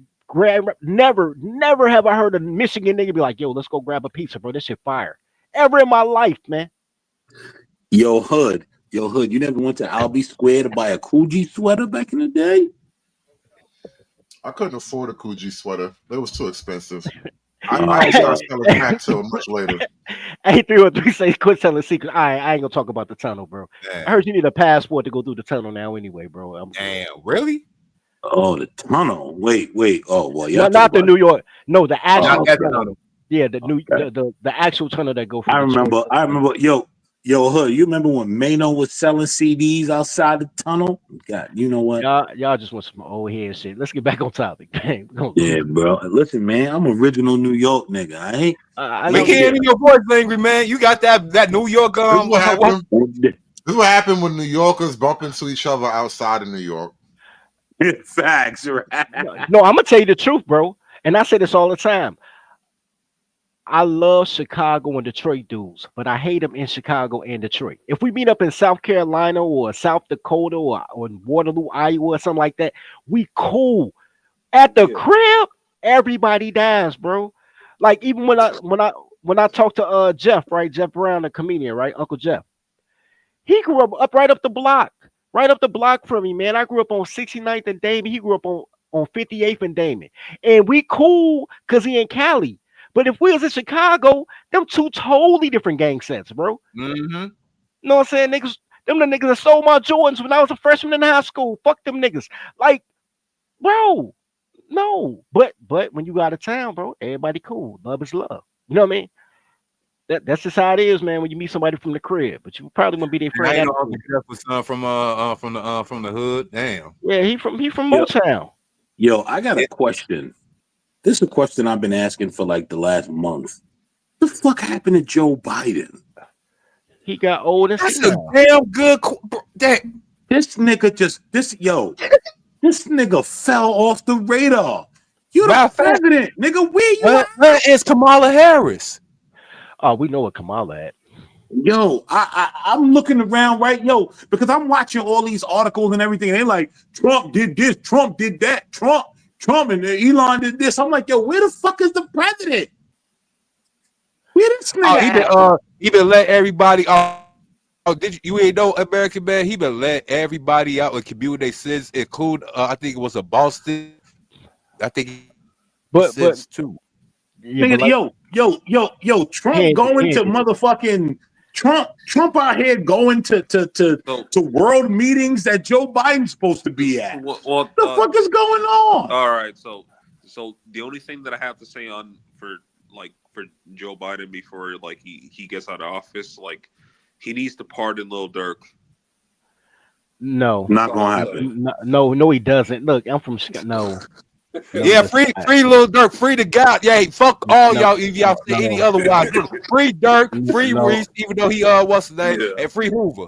never have I heard a Michigan nigga be like, "Yo, let's go grab a pizza, bro. This shit fire." Ever in my life, man. Yo, Hood. You never went to Albee Square to buy a Coogee sweater back in the day? I couldn't afford a Coogee sweater. It was too expensive. I Oh, didn't start well. selling crack till much later. 831 say quit telling secrets. I ain't gonna talk about the tunnel, bro. I Damn. heard you need a passport to go through the tunnel now anyway, bro. I'm good. Damn. Really? Oh, the tunnel. Wait. Oh, well, y'all No, talk not the about. New York. No, the Oh, actual Not that okay. tunnel. Yeah, the new Okay. the actual tunnel that go from I Detroit. remember. Yo, Hood. You remember when Mano was selling CDs outside the tunnel? God, you know what? Y'all just want some old head shit. Let's get back on topic. Man. Yeah, bro. Listen, man, I'm original New York nigga. I ain't. I We know can you hear did. it in your voice, Angry Man. You got that New York This is what happened. Oh, This is what happened when New Yorkers bump into each other outside of New York. Facts, right? No, I'm gonna tell you the truth, bro. And I say this all the time. I love Chicago and Detroit dudes, but I hate them in Chicago and Detroit. If we meet up in South Carolina or South Dakota or in Waterloo, Iowa, or something like that, we cool. At the crib, everybody dies, bro. Like even when I talk to Jeff, right? Jeff Brown, the comedian, right? Uncle Jeff. He grew up right up the block. Right up the block from me, man. I grew up on 69th and Damon. He grew up on 58th and Damon. And we cool because he in Cali. But if we was in Chicago, them two totally different gang sets, bro. Mm-hmm. You know what I'm saying? Niggas, them the niggas that stole my Jordans when I was a freshman in high school. Fuck them niggas. Like, bro, no. But when you go out of town, bro, everybody cool. Love is love. You know what I mean? That's just how it is, man. When you meet somebody from the crib, but you probably gonna be their And I friend ain't after. know Uncle Jeff was from the hood. Damn. Yeah, he from Yo, Motown. yo, I got a question. This is a question I've been asking for like the last month. What the fuck happened to Joe Biden? He got old and That's a senile. damn good. This nigga this nigga fell off the radar. You the Matter of fact, president, nigga. Where you at? where is Kamala Harris? Oh, we know what Kamala at. Yo, I'm looking around, right? Yo, because I'm watching all these articles and everything. And they like Trump did this, Trump did that, Trump, and Elon did this. I'm like, yo, where the fuck is the president? Where this nigga at? He been let everybody out. Oh, did you ain't know American Man? He been let everybody out with community sins, include I think it was a Boston. I think he But sins too. yeah, Nigga, but like yo, Trump going to motherfucking Trump out here going to world meetings that Joe Biden's supposed to be at. What the fuck is going on? All right, so the only thing that I have to say on for Joe Biden before like he gets out of office, like he needs to pardon Lil Durk. no, Not gonna happen. No, he doesn't. Look, I'm from Chicago. No. Yeah, free Lil Durk, free the guy. Yeah, fuck all y'all if y'all say any no. otherwise. Free Durk, free No. Reese, even though he what's his name, and free Hoover.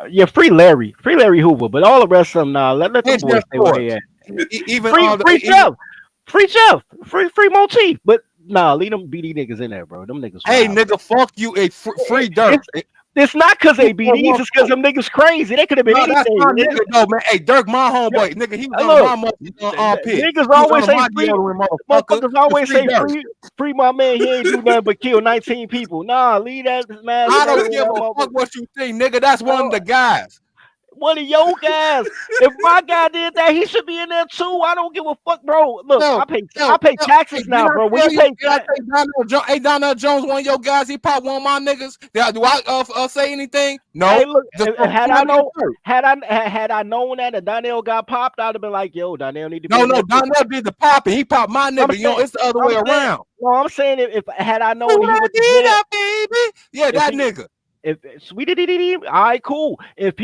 Yeah, free Larry Hoover, but all the rest of them, nah, let them And boys Jeff stay where Ford. they at. Even Free Jeff, free Motif, but nah, leave them BD niggas in there, bro. Them niggas. Hey, wild. nigga, fuck you, a free Durk. It's not because they BDs, it's because them niggas crazy. They could have been No, anything. that's my nigga, though, man. Hey, Dirk, my homeboy, nigga, he was Look, on my pick. niggas He was always on say my free. deodorant, Motherfuckers always Free say Dirk. free my man. He ain't do nothing but kill 19 people. Nah, leave that man. I don't give a fuck what you think, nigga. That's one of the guys. one of your guys. If my guy did that, he should be in there too. I don't give a fuck, bro. Look, I pay taxes Hey, now, did I bro. When tell you you? pay Did I say Donnell Jones? Hey, Donnell Jones, one of your guys. He probably one of my niggas. Do I say anything? No. Hey, look, Just had I known that and Donnell got popped, I'd have been like, yo, Donnell need to be No, in there. Donnell did the popping. He popped my nigga. It's the other way around. No, I'm saying if had I known that he went to jail, baby. Yeah, that nigga. If sweetie, all right, cool. If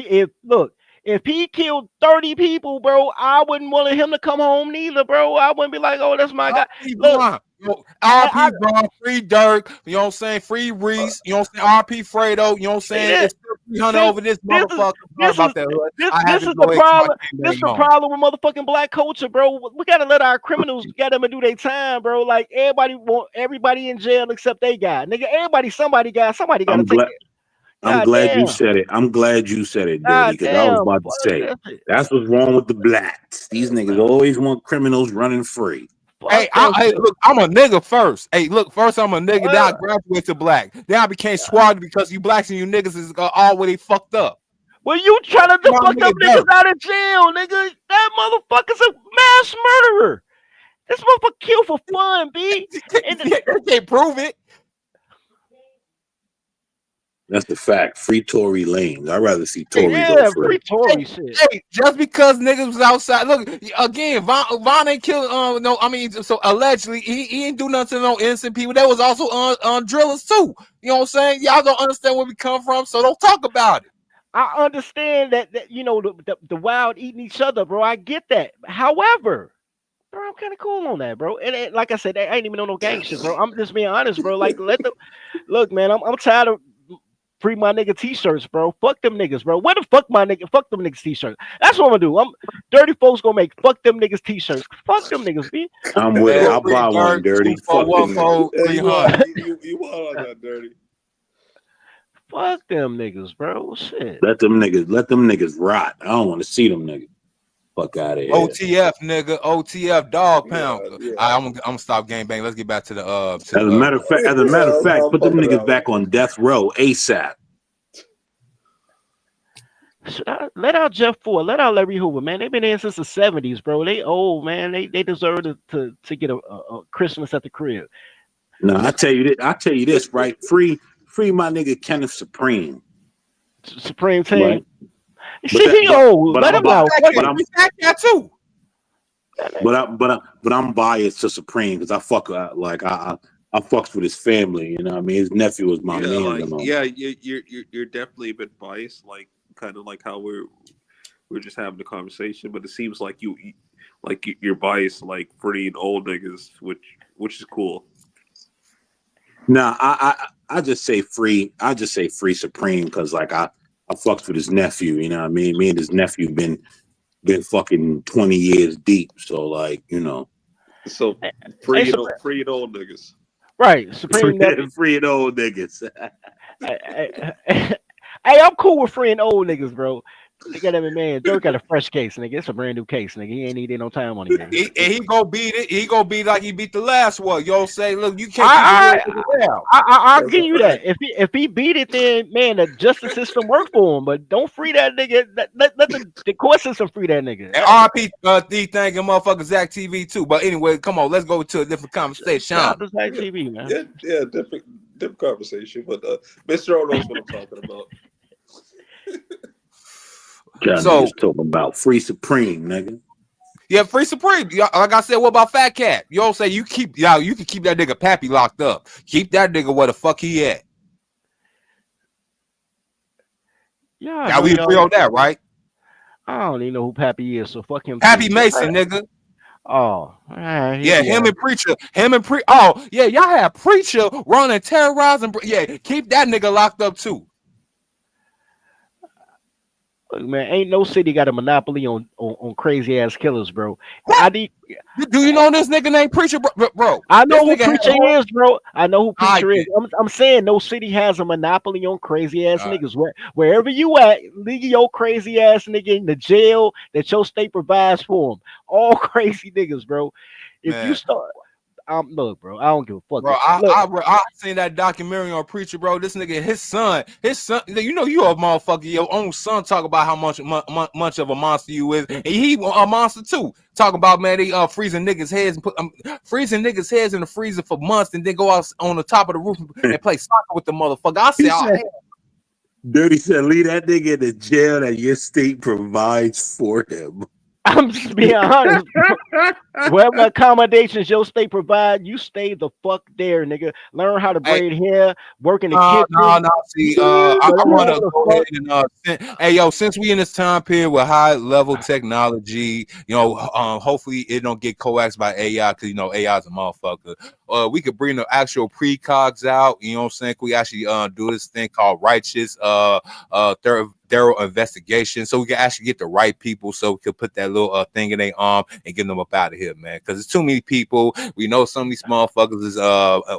he killed 30 people, bro, I wouldn't want him to come home neither, bro. I wouldn't be like, oh, that's my guy. Look, RP Braun, free Dirk, you know what I'm saying? Free Reese, you know what I'm saying? RP Fredo, you know what I'm saying? It's 300 over this motherfucker. This is the problem. This is the problem with motherfucking black culture, bro. We gotta let our criminals get them and do their time, bro. Like everybody in jail except they guy. Nigga, somebody gotta take it. I'm glad you said it. I'm glad you said it, Dirty, because I was about to say that's what's wrong with the blacks. These niggas always want criminals running free. Hey, look, I'm a nigga first. Hey, look, first I'm a nigga, then I graduated to black. Then I became swatted because you blacks and you niggas is already fucked up. Well, you trying to fuck them niggas out of jail, nigga. That motherfucker's a mass murderer. This motherfucker kill for fun, B. They can't prove it. That's the fact. Free Tory Lanez. I'd rather see Tory go free. Free Tory shit. Hey, just because niggas was outside. Look, again, Von ain't killing. No, I mean, so allegedly he ain't do nothing to no innocent people. That was also on drillers too. You know what I'm saying? Y'all don't understand where we come from, so don't talk about it. I understand that you know the wild eating each other, bro. I get that. However, bro, I'm kind of cool on that, bro. And like I said, I ain't even on no gang shit, bro. I'm just being honest, bro. Like look, man. I'm tired of free my nigga t-shirts, bro. Fuck them niggas, bro. Where the fuck my nigga? Fuck them niggas t-shirts. That's what I'm gonna do. Dirty folks gonna make fuck them niggas t-shirts. Fuck them niggas, B. I'm with it. I'll buy one, Dirty. Fuck them niggas. You want on that, Dirty. Fuck them niggas, bro. Shit. Let them niggas rot. I don't want to see them niggas. Fuck out of here. OTF, nigga. OTF, dog pound. Yeah. I'm gonna stop gang bang. Let's get back to the. As a matter of fact, put them niggas back on death row ASAP. Let out Jeff Ford. Let out Larry Hoover, man. They've been in since the 70s, bro. They old, man. They deserve to get a Christmas at the crib. No, I tell you this, right? Free my nigga Kenneth Supreme. Supreme team. Right? He old. Let him out. But I'm biased to Supreme because I fucks with his family. You know what I mean? His nephew was my man. You're definitely a bit biased, like kind of like how we're just having a conversation. But it seems like you're biased, like freeing old niggas, which is cool. Nah, I just say free. I just say free Supreme because like I fucks with his nephew. You know what I mean? Me and his nephew been fucking 20 years deep. So like, you know. So free and old niggas. Right. Supreme free and old niggas. Hey, I'm cool with free and old niggas, bro. They got every man. Dirk got a fresh case, nigga. It's a brand new case, nigga. He ain't needed no time on him. He go beat it. He go beat like he beat the last one. Yo, say, look, you can't. I'll give you that. If he beat it, then man, the justice system work for him. But don't free that nigga. Let the court system free that nigga. And RP thanking motherfucker Zach TV too. But anyway, come on, let's go to a different conversation. Zach TV, man. Yeah, different conversation. But Mr. O knows what I'm talking about. So talking about free Supreme, nigga. Yeah, free Supreme. Like I said, what about Fat Cat? You don't say you can keep that nigga Pappy locked up. Keep that nigga where the fuck he at. Yeah, now we agree on that, right? I don't even know who Pappy is, so fuck him. Pappy Mason, nigga. Oh, yeah, him and Preacher. Oh, yeah, y'all have Preacher running, terrorizing. Yeah, keep that nigga locked up too. Look, man, ain't no city got a monopoly on crazy ass killers, bro. Do you know this nigga named Preacher, bro? I know who Preacher is, bro. I know who Preacher is. I'm saying no city has a monopoly on crazy ass niggas. Wherever you at, leave your crazy ass nigga in the jail that your state provides for them. All crazy niggas, bro. If you start, look, bro. I don't give a fuck. Bro, Look, I seen that documentary on Preacher, bro. This nigga, his son, you know, you a motherfucker. Your own son talk about how much of a monster you is, and he a monster too. Talking about, man, they freezing niggas heads and freezing niggas heads in the freezer for months, and then go out on the top of the roof and play soccer with the motherfucker. I said, oh, Dirty said, leave that nigga in the jail that your state provides for him. I'm just being honest. Whatever accommodations your state provide, you stay the fuck there, nigga. Learn how to braid hair, work in the kitchen. No. See, I want to go ahead and hey, yo, since we in this time period with high level technology, you know, hopefully it don't get coaxed by AI, because you know AI is a motherfucker. We could bring the actual precogs out. You know what I'm saying? We actually do this thing called righteous thorough investigation, so we can actually get the right people, so we could put that little thing in their arm and get them up out of here, man. Because there's too many people. We know some of these motherfuckers is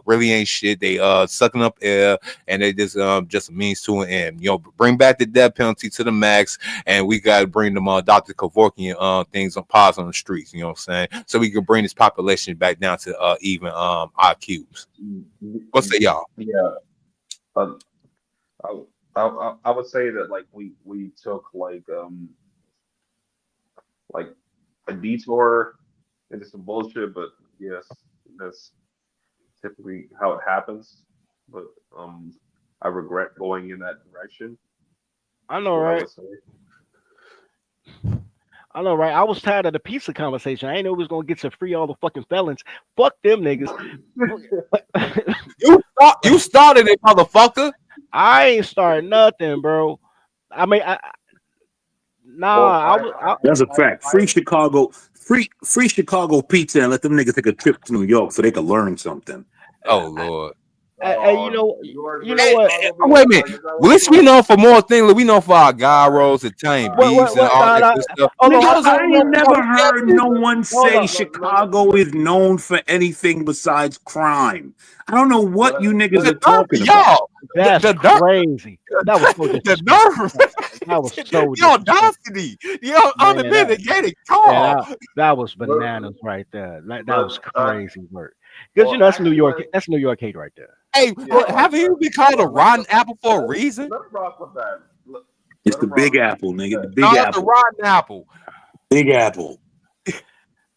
really ain't shit. They sucking up air, and they just a means to an end. You know, bring back the death penalty to the max, and we got to bring them Dr. Kevorkian things on pause on the streets. You know what I'm saying? So we can bring this population back down to even IQs. What say y'all? Yeah. I would say that like we took like a detour into some bullshit, but yes, that's typically how it happens. But I regret going in that direction. I know, What I right? would say. I know, right? I was tired of the pizza conversation. I ain't know we was gonna get to free all the fucking felons. Fuck them niggas. You started it, motherfucker. I ain't starting nothing, bro. I mean, That's a fact. Free Chicago pizza, and let them niggas take a trip to New York so they can learn something. Oh Lord. Hey, you know what? Wait a minute. At least we know for more things. We know for our gyros, Italian beefs, and all that good stuff. Nigga, I ain't never heard no one say Chicago is known for anything besides crime. I don't know what you niggas are talking about. That's crazy. That was so disrespectful. That was so the audacity, unmitigated call. That was bananas right there. That was crazy work. Because you know that's New York. That's New York hate right there. Hey, haven't you been called a rotten apple for a reason? Let me rock with that. It's the Big Apple, nigga. The Big No, it's Apple. the rotten apple. Big Apple.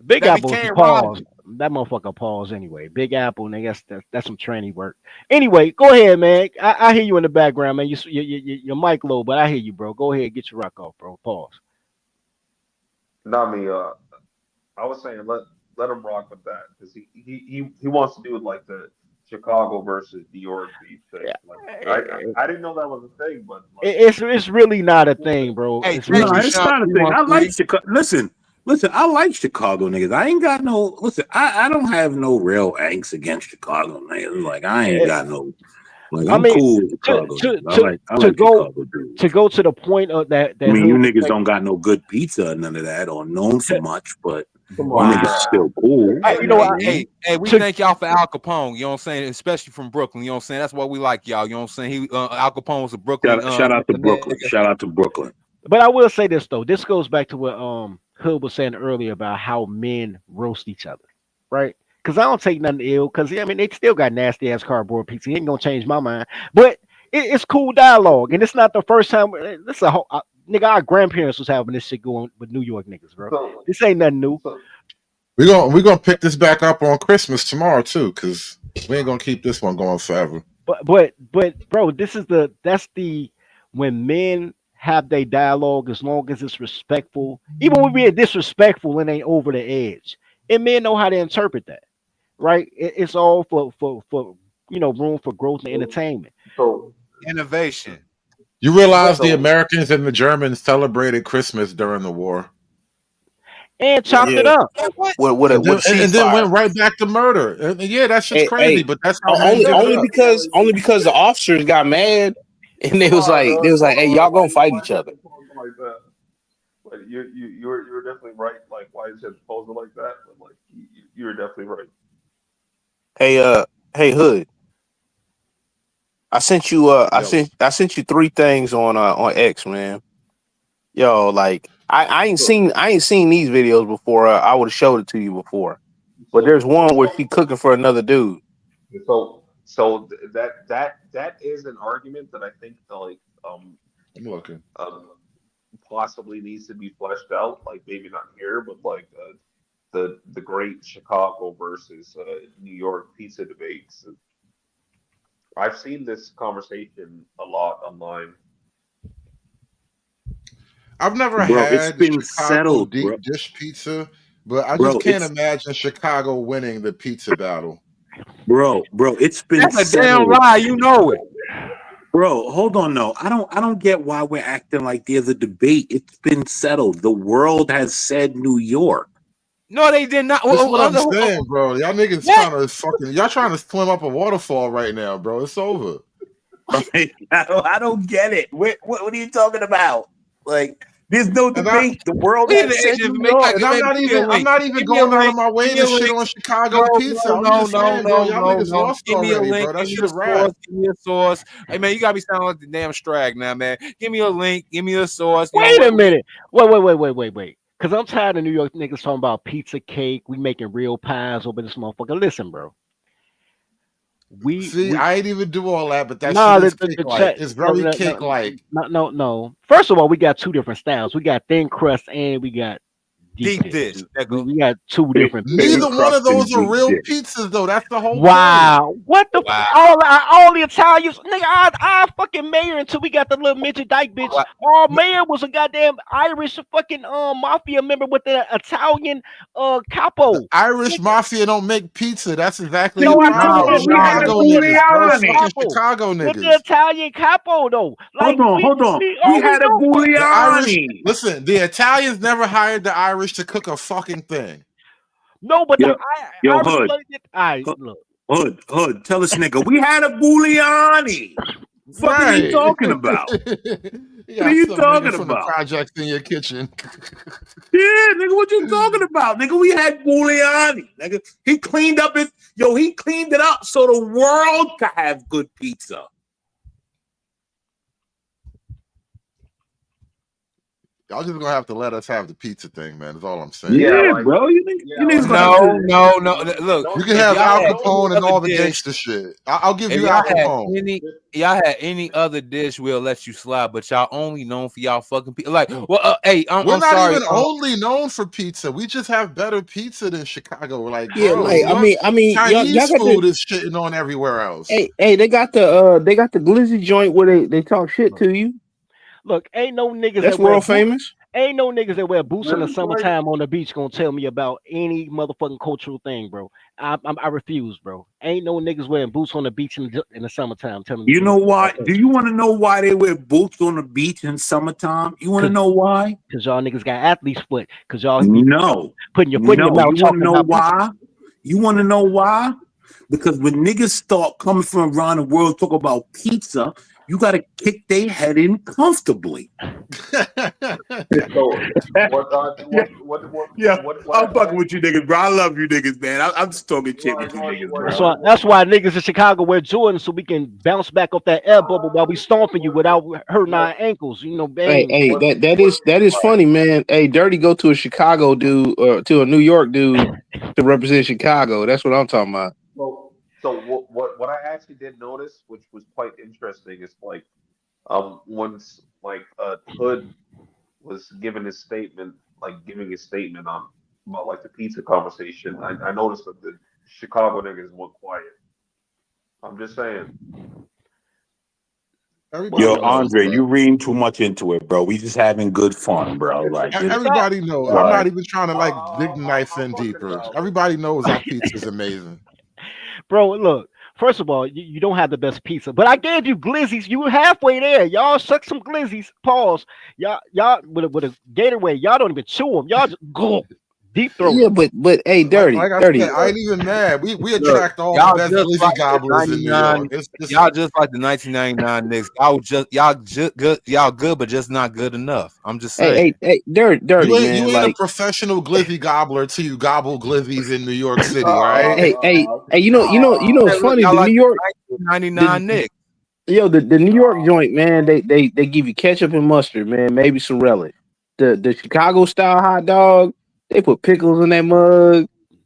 Big That Apple's became pause. That motherfucker pause anyway. Big Apple, nigga. That's some tranny work. Anyway, go ahead, man. I hear you in the background, man. Your mic low, but I hear you, bro. Go ahead, get your rock off, bro. Pause. Not me. I was saying let him rock with that because he wants to do it like the Chicago versus New York beef thing. Like, I didn't know that was a thing, but like, it's really not a thing, bro. Hey, it's not a thing. I like Chicago. Listen. I like Chicago niggas. I ain't got no. Listen, I don't have no real angst against Chicago niggas. Like I ain't got no. Like I'm cool with Chicago. I like Chicago dudes. To go to the point of that. I mean, you niggas don't got no good pizza or none of that, or known for much, but niggas still cool. Hey, you know what? Hey, we thank y'all for Al Capone. You know what I'm saying? Especially from Brooklyn. You know what I'm saying? That's why we like y'all. You know what I'm saying? Al Capone was a Brooklyn. Shout out to Brooklyn. Shout out to Brooklyn. But I will say this though. This goes back to what Hood was saying earlier about how men roast each other, right? Because I don't take nothing ill. Because I mean, they still got nasty ass cardboard pizza. It ain't gonna change my mind. But it's cool dialogue, and it's not the first time. This is a whole nigga. Our grandparents was having this shit going with New York niggas, bro. This ain't nothing new. We're gonna pick this back up on Christmas tomorrow too, because we ain't gonna keep this one going forever. But bro, that's the when men have their dialogue, as long as it's respectful, even when we're disrespectful and ain't over the edge, and men know how to interpret that, right? It's all for room for growth and entertainment. So innovation. You realize the Americans and the Germans celebrated Christmas during the war and chopped it up. And then went right back to murder. And yeah, that shit's crazy, but that's how only because the officers got mad and they was like, hey, y'all gonna fight each other. Like you're definitely right. Like why is it posed like that? But like you're definitely right. Hey Hood. I sent you I sent you 3 things on X, man. Yo, like I ain't seen these videos before. I would have showed it to you before. But there's one where she cooking for another dude. That is an argument that I think I'm looking. possibly needs to be fleshed out. Like maybe not here, but like the great Chicago versus New York pizza debates. I've seen this conversation a lot online. I've never Bro, it's had been Chicago settled, deep bro. dish pizza, but I just Bro, can't it's imagine Chicago winning the pizza battle. bro, it's been That's a damn settled. lie. You know it. Bro, hold on. No, I don't get why we're acting like there's a debate. It's been settled. The world has said New York. No, they did not. That's what I'm saying, bro. Y'all niggas trying to swim up a waterfall right now, bro. It's over. I don't get it. What are you talking about? Like, there's no And debate. The world We need the has said agent New information. York. And I'm not even Give me a going out of link. my Give way me a to shit link. on Chicago pizza. I'm just saying, bro, y'all niggas No. lost Give me a already, link. bro. That Give me shit a a wrap. source. Give me a source. Hey man, you gotta be sounding like the damn Strag now, man. Give me a link. Give me a source. You know Wait a what? minute. Wait. Because I'm tired of New York niggas talking about pizza cake. We making real pies over this motherfucker. Listen, bro. See, We I ain't even do all that, but that shit No, is the cake like. chat. It's No, very cake like. no. First of all, we got two different styles. We got thin crust and we got deep Deep dish. dish. We got two different Neither pizzas. one of those are real pizzas, though. That's the whole point. Wow, what the Wow. all the Italians, nigga, I fucking mayor until we got the little midget dyke bitch. Wow. All mayor was a goddamn Irish fucking mafia member with the Italian capo. Irish mafia don't make pizza. That's exactly No, the I just problem. said we had Chicago niggas, bro. Fucking capo Chicago with the niggas. Italian capo though. Like Hold on. We all we had a know. The Irish, Giuliani. listen, the Italians never hired the Irish to cook a fucking thing. No, but Yo, Irish Hood. blood did. I look. Hood, tell this nigga, we had a Giuliani. Fuck are you Right. talking about? You What are got you some nigga talking from the about? projects in your kitchen. Yeah, nigga, what you talking about? Nigga, we had Giuliani. Nigga, he cleaned it up so the world could have good pizza. Y'all just gonna have to let us have the pizza thing, man. That's all I'm saying. Yeah, bro. You niggas gonna have to. No. Look, You can if have y'all Al had Capone any and other all the dish, gangster shit. I'll give if you y'all Al had Capone. any other dish, we'll let you slide. But y'all only known for y'all fucking pizza. Like, well, hey, We're I'm not sorry. even only known for pizza. We just have better pizza than Chicago. Like, Yeah, bro, like New York I mean, y'all Chinese got the food is shitting on everywhere else. hey, they got the glizzy joint where they talk shit to you. Look, ain't no niggas That's that wear world boots. famous. Ain't no niggas that wear boots in the summertime on the beach gonna tell me about any motherfucking cultural thing, bro. I refuse, bro. Ain't no niggas wearing boots on the beach in the summertime telling me You know anything why? about that Do shit. you want to know why they wear boots on the beach in summertime? You want to know why? Cause y'all niggas got athlete's foot. Cause y'all be No. putting your foot in your mouth You want to talking know about pizza. why? You want to know why? Because when niggas start coming from around the world talk about pizza, you got to kick their head in comfortably. Yeah, I'm fucking with you niggas, bro. I love you niggas, man. I'm just talking shit with you niggas, bro. That's why niggas in Chicago wear Jordans so we can bounce back off that air bubble while we stomping you without hurting our ankles. You know, bang. Hey, that is funny, man. Hey, Dirty go to a Chicago dude or to a New York dude to represent Chicago. That's what I'm talking about. So what I actually did notice, which was quite interesting, is like once like Hood was giving his statement, giving his statement on about like the pizza conversation, I noticed that the Chicago niggas went quiet. I'm just saying. Yo, Everybody knows, Andre, bro. you reading too much into it, bro. We just having good fun, bro. Like, Everybody knows. I'm not even trying to like dig the knife in deeper. Everybody knows our pizza's amazing. Bro, look. First of all, you don't have the best pizza, but I gave you glizzies. You were halfway there. Y'all suck some glizzies. Pause. Y'all with a Gatorade. Y'all don't even chew them. Y'all just go deep throat. Yeah, but hey, Dirty. Like I said, I ain't even mad. We Look, attract all the y'all best just glizzy like the gobblers in New 99. York. It's Y'all just like the 1999 Knicks. Y'all good, but just not good enough. I'm just saying. Hey, Dirty, you man. ain't a Like, professional glizzy gobbler till you gobble glizzies in New York City, all right? hey, you know, it's Hey, look, funny. y'all The like New York, the 1999 Knicks. the New York joint, man. They give you ketchup and mustard, man. Maybe some relish. The Chicago style hot dog, they put pickles in that mug.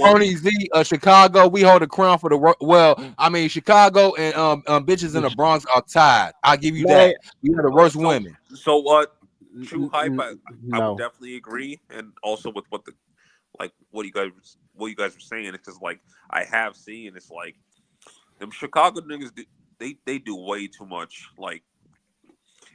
Bernie Z, Chicago, we hold the crown for the well. I mean, Chicago and bitches in the Bronx are tied. I'll give you Man, that. We are the worst So women. so what? True hype. I would no. definitely agree, and also with what the like what you guys were saying, because like I have seen, it's like them Chicago niggas. They do way too much. Like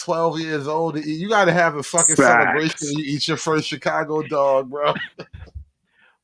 12 years old to eat. You got to have a fucking celebration when Facts. you eat your first Chicago dog, bro.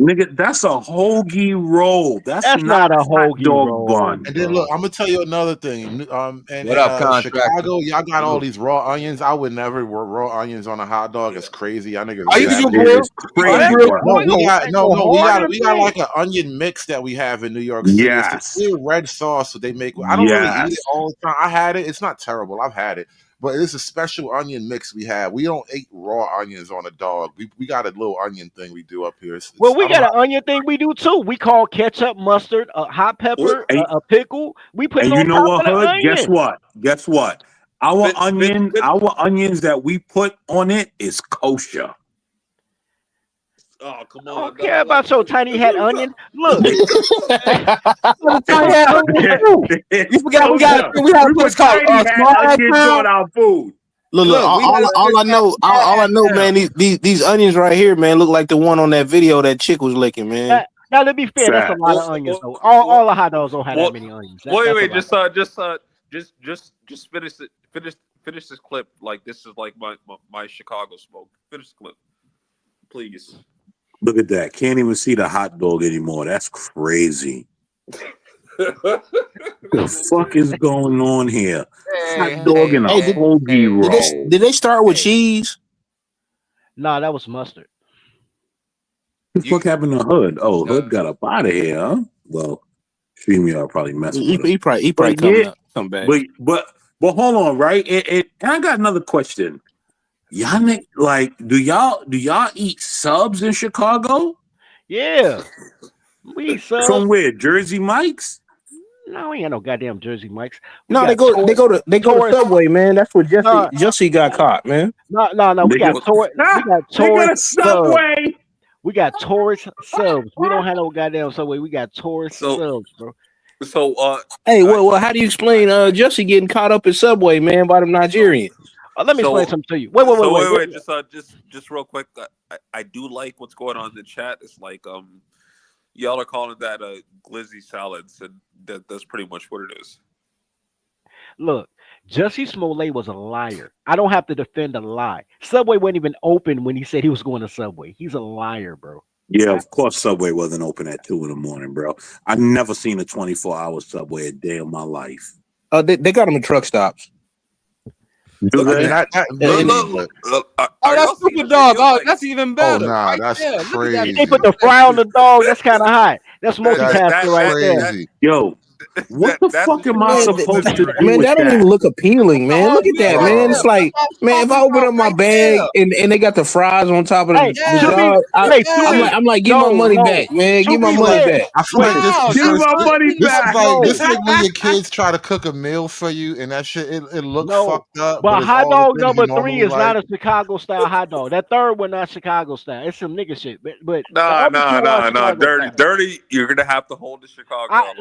Nigga, that's a hoagie roll. That's That's not not a hot hoagie dog roll, bun. And then look, bro. I'm gonna tell you another thing. What up, contractor? Chicago, y'all got all these raw onions. I would never raw onions on a hot dog. It's crazy. Y'all niggas Oh, you can That do exaggerate. grill. is You Oh, can crazy they grill go, work. No, oh, they too. we go, got they go we harder than got that. like an onion mix that we have in New York City. It's the Yes. clear red sauce that they make. I don't really eat it Yes. all the time. I had it. It's not terrible. I've had it. but it's a special onion mix we have. We don't eat raw onions on a dog. We got a little onion thing we do up here. Well, we I don't got know. an onion thing we do too. We call ketchup, mustard, a hot pepper, And, a pickle. We put it and you on know top what, of the Hood? Guess onion. what? Guess what? Our onions that we put on it is kosher. Oh, come I on, don't care about your tiny hat onion. Look, Tiny hat onion too. You forgot we got a put place called tiny hat Small onions Town. on our food. Look, Look, we got a place called all I know, Small man. These onions right here, man, look like the one on that video that chick was licking, man. now to be fair, that's a lot of onions though. All the hot dogs don't have that many onions. Wait, That's a lot. just finish this clip. Like this is like my Chicago smoke. Finish the clip, please. Look at that. Can't even see the hot dog anymore. That's crazy. The fuck is going on here? Hot dog and a hoagie roll. Did they start with cheese? Nah, that was mustard. What the fuck happened to Hood? Oh, Hood got up out of here, huh? Well, StreamYard probably messing with him. He probably But come back. But hold on, right? And I got another question. Y'all like, do y'all eat subs in Chicago? Yeah, we eat subs. From where? Jersey Mike's? No, we ain't got no goddamn Jersey Mike's. No, they go to Subway, man. That's where Jesse got caught, man. No. We got tourist Subway. We got tourist subs. We don't have no goddamn Subway. We got tourist subs, bro. So, hey, well, how do you explain Jesse getting caught up in Subway, man, by them Nigerians? Let me explain something to you. Wait. Just real quick. I do like what's going on in the chat. It's like y'all are calling that a glizzy salads, and that's pretty much what it is. Look, Jussie Smollett was a liar. I don't have to defend a lie. Subway wasn't even open when he said he was going to Subway. He's a liar, bro. Yeah, of course Subway wasn't open at 2 a.m, bro. I've never seen a 24-hour Subway a day in my life. They got them at truck stops. Do they? That's stupid dog. Oh, that's even better. Oh, nah, right that's there. crazy. They put the fry on the dog. That's kind of hot. That's multitasking right there. Crazy. Yo, what the fuck am I supposed to do? Man, with that don't even look appealing, man. Look at that, man. It's like, man, if I open up my bag and they got the fries on top of the dog, I'm like, give my money back, man. Give my money back. I feel like Give my money back. This is like when your kids try to cook a meal for you and that shit, it looks fucked up. But it's hot all dog the things number you 3 normally is not like. a Chicago style hot dog. That third one not Chicago style. It's some nigga shit. But Nah. Chicago style. Dirty. You're gonna have to hold the Chicago. I'm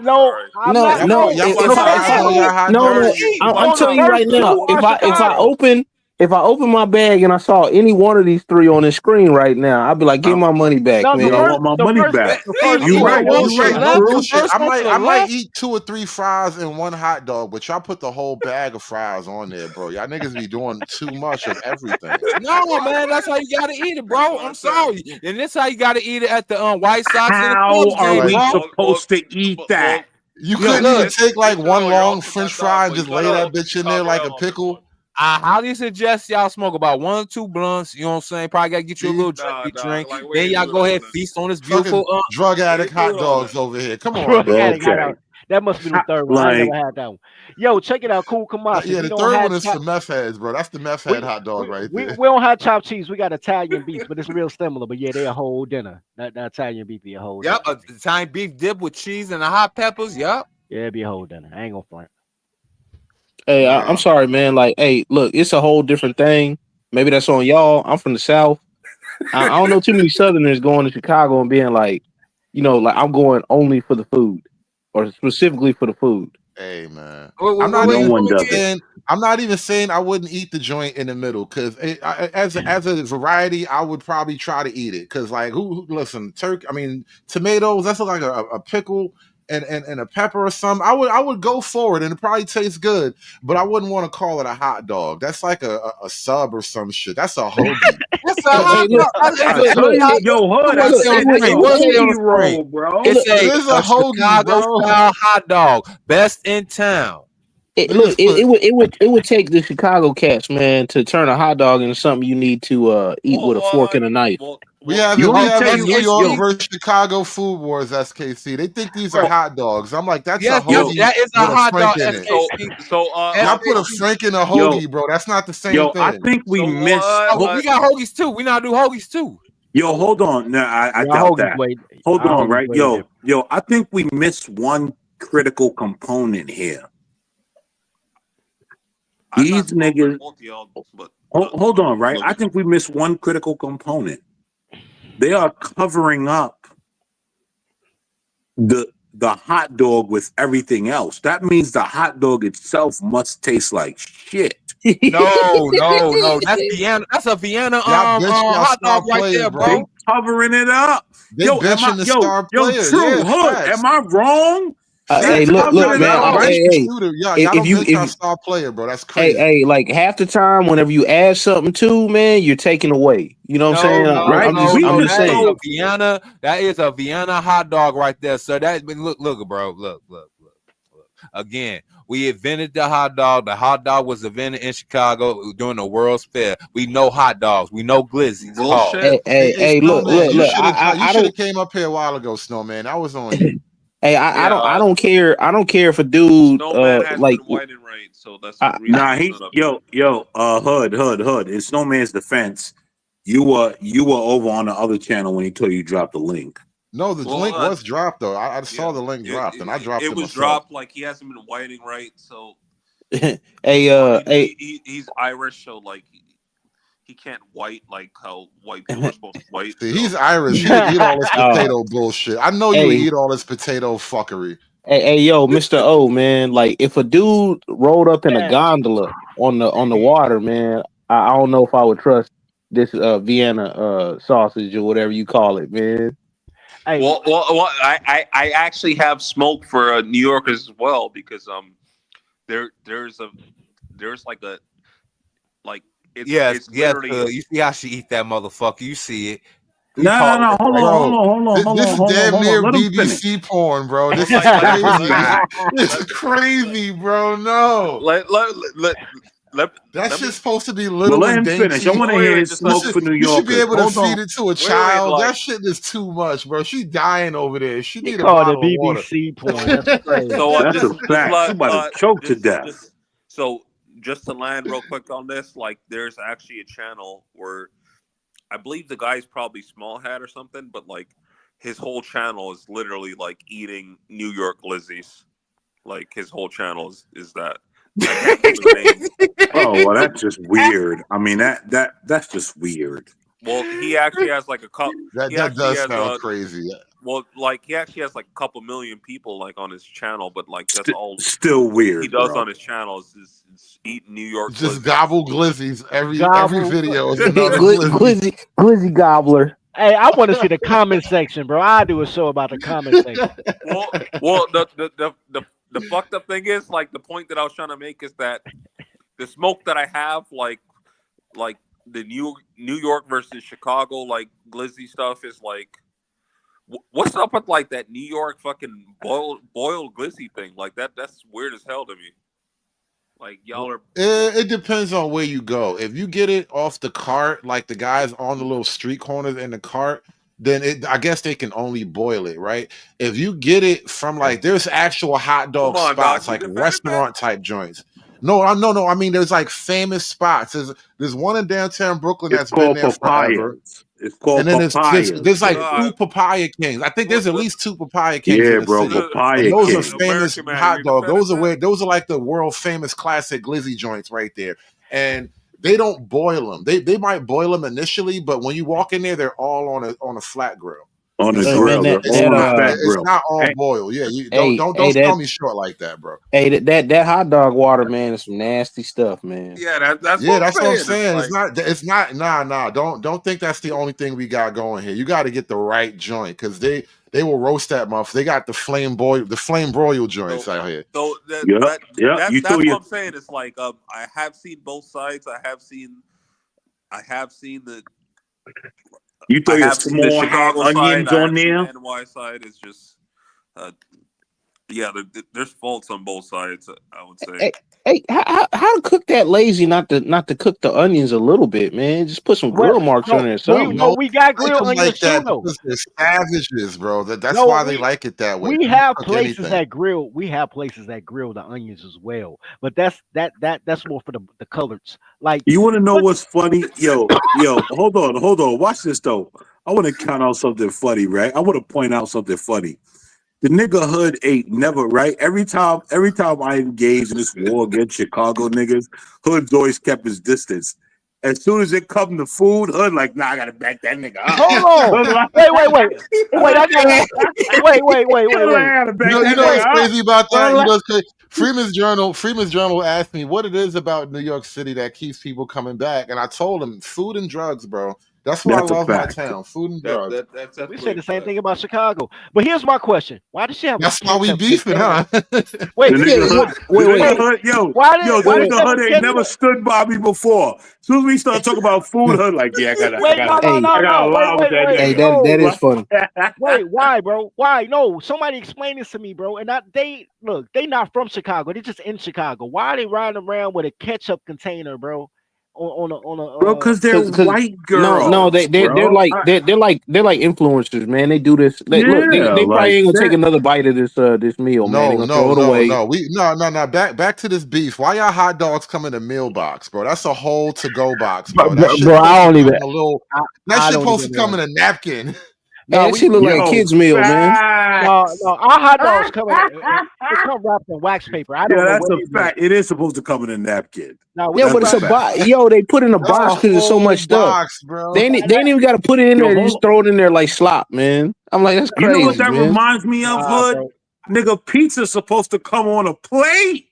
telling you right now, if I open my bag and I saw any one of these 3 on the screen right now, I'd be like, give my money back, man. I want my money back. You right. Bullshit. I might eat 2 or 3 fries and 1 hot dog, but y'all put the whole bag of fries on there, bro. Y'all niggas be doing too much of everything. No, man, that's how you gotta eat it, bro. I'm sorry, and this how you gotta eat it at the White Sox. How are we supposed to eat that? You couldn't even take like one long French fry and just lay that bitch in there like a pickle. I highly suggest y'all smoke about 1 or 2 blunts. You know what I'm saying? Probably gotta get you a little drink. Then y'all go ahead and feast on this beautiful drug addict hot dogs over here. Come on, that must be the third one. I never had that one. Yo, check it out, Cool Kamasi. Yeah, the third one is for meth heads, bro. That's the meth head hot dog right there. We don't have chopped cheese. We got Italian beef, but it's real similar. But yeah, they're a whole dinner. That Italian beef be a whole dinner. Yep, Italian beef dip with cheese and the hot peppers. Yep. Yeah, it'd be a whole dinner. I ain't gonna front. Hey, I'm sorry, man. Like, hey, look, it's a whole different thing. Maybe that's on y'all. I'm from the South. I don't know too many Southerners going to Chicago and being like, like I'm going only for the food or specifically for the food. Hey, man. I'm not even saying I wouldn't eat the joint in the middle because as a variety, I would probably try to eat it because like listen, tomatoes. That's like a pickle. And a pepper or something, I would go for it, and it probably tastes good, but I wouldn't want to call it a hot dog. That's like a sub or some shit. That's a hoagie. That's a hot dog. Yo, Hood, It's a hoagie, Chicago style hot dog, best in town. It, look, Niggas put it would take the Chicago cats, man, to turn a hot dog into something you need to eat with a fork and a knife. we have You it. We want me to have tell a you? New York Yo, versus Chicago food wars. SKC. They think these are oh, hot dogs. I'm like, that's a Yes, that's yo, hoagie that is a with a hot frank dog. in it. SKC. Y'all put a SKC. frank in a yo, hoagie, bro. That's not the same yo. I thing. think we missed. Oh, but we got hoagies too. We now do hoagies too. Yo, hold on. No, I Y'all doubt hoagies that. way. Hold Y'all on, hoagies right? way Yo, different. I think we missed one critical component here. These niggas. Hold on, right? I think we missed one critical component. They are covering up the hot dog with everything else. That means the hot dog itself must taste like shit. No. That's Vienna. That's a Vienna Y'all hot star dog right player, there, bro. They bro. covering it up. They benching the star player. True Yeah, hood. facts. Am I wrong? They Hey, Facts. look, Y'all covering it man. up, don't right? bench the Hey, shooter. Y'all if don't you bench our if star player, bro. That's hey, crazy. hey, like half the time, whenever you add something to, man, you're taking away. You know what I'm saying? Right? We I'm just just That is saying. a Vienna. That is a Vienna hot dog right there. So that look, bro. Look. Again, we invented the hot dog. The hot dog was invented in Chicago during the World's Fair. We know hot dogs. We know glizzies. Pause. Hey, Look, Snowman, you look. should I have don't. came up here a while ago, Snowman. That was on you. Hey, I don't care. I don't care if a dude like Nah, hood. In Snowman's defense, you were over on the other channel when he told you drop the link. No, the link was dropped though. I saw the link dropped, and I dropped it was myself. dropped. Like he hasn't been whiting right, so hey, he's Irish, so like he can't white like how white people are supposed to white. See, So. he's Irish. He would eat all this potato bullshit. I know you would hey, eat all this potato fuckery. hey, yo, Mr. O, man. Like, if a dude rolled up in a gondola on the water, man, I don't know if I would trust this Vienna sausage or whatever you call it, man. Hey, Well, I actually have smoke for New Yorkers as well because there's like a like Yes. it's literally You see how she eat that motherfucker. You see it. You No, call it hold right. on. This is damn near Let him finish. BBC porn, bro. This is like crazy. This is crazy, bro. No, that shit's supposed to be Well, little let and him finish. I dainty. want to hear his smoke for New You should be Yorkers. able to Hold feed on. it to a child. That shit is too much, bro. She dying over there. She he need a called it bottle of water. BBC porn. That's crazy. so That's a fact. She about to choke to death. So just to land real quick on this, like there's actually a channel where I believe the guy's probably small hat or something, but like his whole channel is literally like eating New York glizzies. Like his whole channel is that. I can't think of his name. Oh, well, that's just weird. I mean, that's just weird. Well, he actually has like a couple. That does sound crazy. Well, like he actually has like a couple million people like on his channel, but like that's all Still weird. he does bro. on his channel is eat New York. Just glizzies. gobble glizzies. Every Gobble. video is another glizzy. Glizzy gobbler. Hey, I want to see the comment section, bro. I do a show about the comment section. Well, the fucked up thing is like the point that I was trying to make is that the smoke that I have, like the New York versus Chicago, like glizzy stuff is like, what's up with like that New York fucking boiled glizzy thing? Like that's weird as hell to me. Like y'all are. It depends on where you go. If you get it off the cart, like the guys on the little street corners in the cart, then I guess they can only boil it, right? If you get it from like there's actual hot dog Come on, spots, dog. You like defended restaurant type joints. No. I mean, there's like famous spots. There's one in downtown Brooklyn It's that's been called there forever. papayas. It's called And then there's like papayas. two papaya kings. I think there's at least two papaya kings Yeah, in the bro, city. papaya And those are king. famous American man, hot you dogs. defended Those are like the world famous classic glizzy joints right there. And they don't boil them. They might boil them initially, but when you walk in there, they're all on a flat grill. On the So grill. They're all on a fat it's grill. not all Hey, boiled. Yeah, you Hey, don't sell me short like that, bro. Hey, that hot dog water, man, is some nasty stuff, man. Yeah, that's Yeah, what I'm that's what I'm saying. saying. Like, It's not. Nah. Don't think that's the only thing we got going here. You got to get the right joint because they will roast that muff. They got the flame broil joints out here. so yeah. You that's threw what your I'm saying. It's like I have seen both sides. I have seen the you throw I your have seen the small hand Chicago side. onions I on have seen there. the NY side. It's just Yeah, there's faults on both sides. I would say. Hey, how to cook that lazy? Not to cook the onions a little bit, man. Just put some Well, grill marks on no, there or we something. no, No, we got they like grilled them like onions too, that though. because they're savages, bro. That's No, why they like it that way. we They will have cook places anything. that grill. We have places that grill the onions as well, but that's more for the coloreds. Like, You want to know what? what's funny? Yo, hold on. Watch this though. I want to count out something funny, right? I want to point out something funny. The nigga Hood ain't never right. Every time I engage in this war against Chicago niggas, Hood's always kept his distance. As soon as it come to food, Hood like, nah, I gotta back that nigga up. Hold on. Hood like, Wait. I got. Wait. Hood like, I gotta back You that know Wait. what's nigga up. crazy about Hood that? You like, know what's crazy? Freeman's Journal asked me what it is about New York City that keeps people coming back, and I told him food and drugs, bro. That's why I that's a love my fact. town. Food and That drugs. that's We definitely said a the same fact. thing about Chicago. But here's my question: why does she have a That's why we ketchup beefing, container? huh? Wait, The Yeah. nigga Hood, the Wait. nigga wait. Hood, Why the does nigga she have a Hood ain't never ketchup? stood by me before. As soon as we start talking about food, Hood like, yeah, Wait, no, no, Hey, no, I gotta no. Wait, lie with wait, that wait. hey, nigga. that is No. funny. Wait, why, bro? Why? No, somebody explain this to me, bro. And they not from Chicago. They just in Chicago. Why are they riding around with a ketchup container, bro? On Bro, a because they're Cause white no, girls, bro. they're like influencers, man. They do this. Yeah, They probably like ain't gonna take that. another bite of this meal, man. They're No, gonna no, throw it no, away. no. No. Back to this beef. Why y'all hot dogs come in a meal box, bro? That's a whole to go box, bro. That shit bro, supposed I to don't come even. in a little. I, That I shit don't supposed to even come know. in a napkin. No, That shit look like a Yo, kid's meal, man. no. Our hot dogs come in. It come wrapped in wax paper. I yeah, don't know that's where a they do it. fact. It is supposed to come in a napkin. No, we Yeah, get but That's a it's wax. a fact. box. Yo, they put it in a That's box a because there's so whole much stuff. box, bro. They ain't even got to put it in Yo, there. They hold just on. throw it in there like slop, man. I'm like, that's You know what crazy, that man. reminds me of, Nah, Hood? bro. Nigga, pizza's supposed to come on a plate.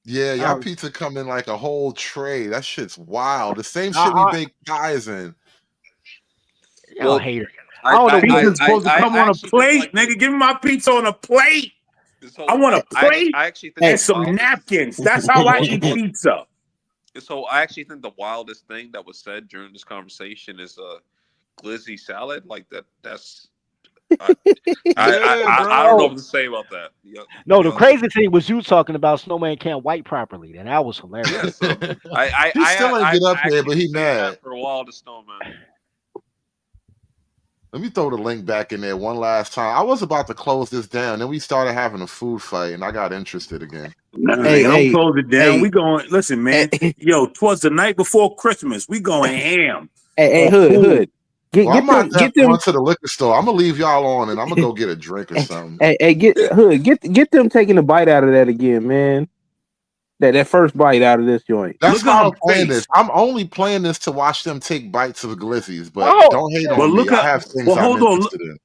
Yeah, y'all Uh, pizza come in like a whole tray. That shit's wild. The same I, shit we I, bake pies in. y'all Well, hater. I don't know what. Pizza's supposed to I come on a actually think plate. like Nigga, give me my pizza on a plate. I so want a plate I actually think and the some wildest napkins. That's how I eat what pizza. so I actually think the wildest thing that was said during this conversation is glizzy salad. Like that's I Yeah, I don't know bro. what to say about that. Yeah, No, the yeah. crazy thing was you talking about Snowman can't wipe properly, and that was Yeah, hilarious. so He still ain't get I up here, actually but been he saying mad. that for a while to Snowman. Let me throw the link back in there one last time. I was about to close this down, then we started having a food fight, and I got interested again. Nah, Hey, don't close it down. hey, We going, listen, man. hey, Yo, twas the night before Christmas. We going ham hey, on Hood. food. Well, I'm gonna have to Get them. run to the liquor store. I'm gonna leave y'all on, and I'm gonna go get a drink or something. Get Hood. Get them taking a bite out of that again, man. That first bite out of this joint. That's Look at why her I'm playing this. face. I'm only playing this to watch them take bites of glizzies, but Oh, don't hate But on me. look I at, have things well, I'm hold on. interested in.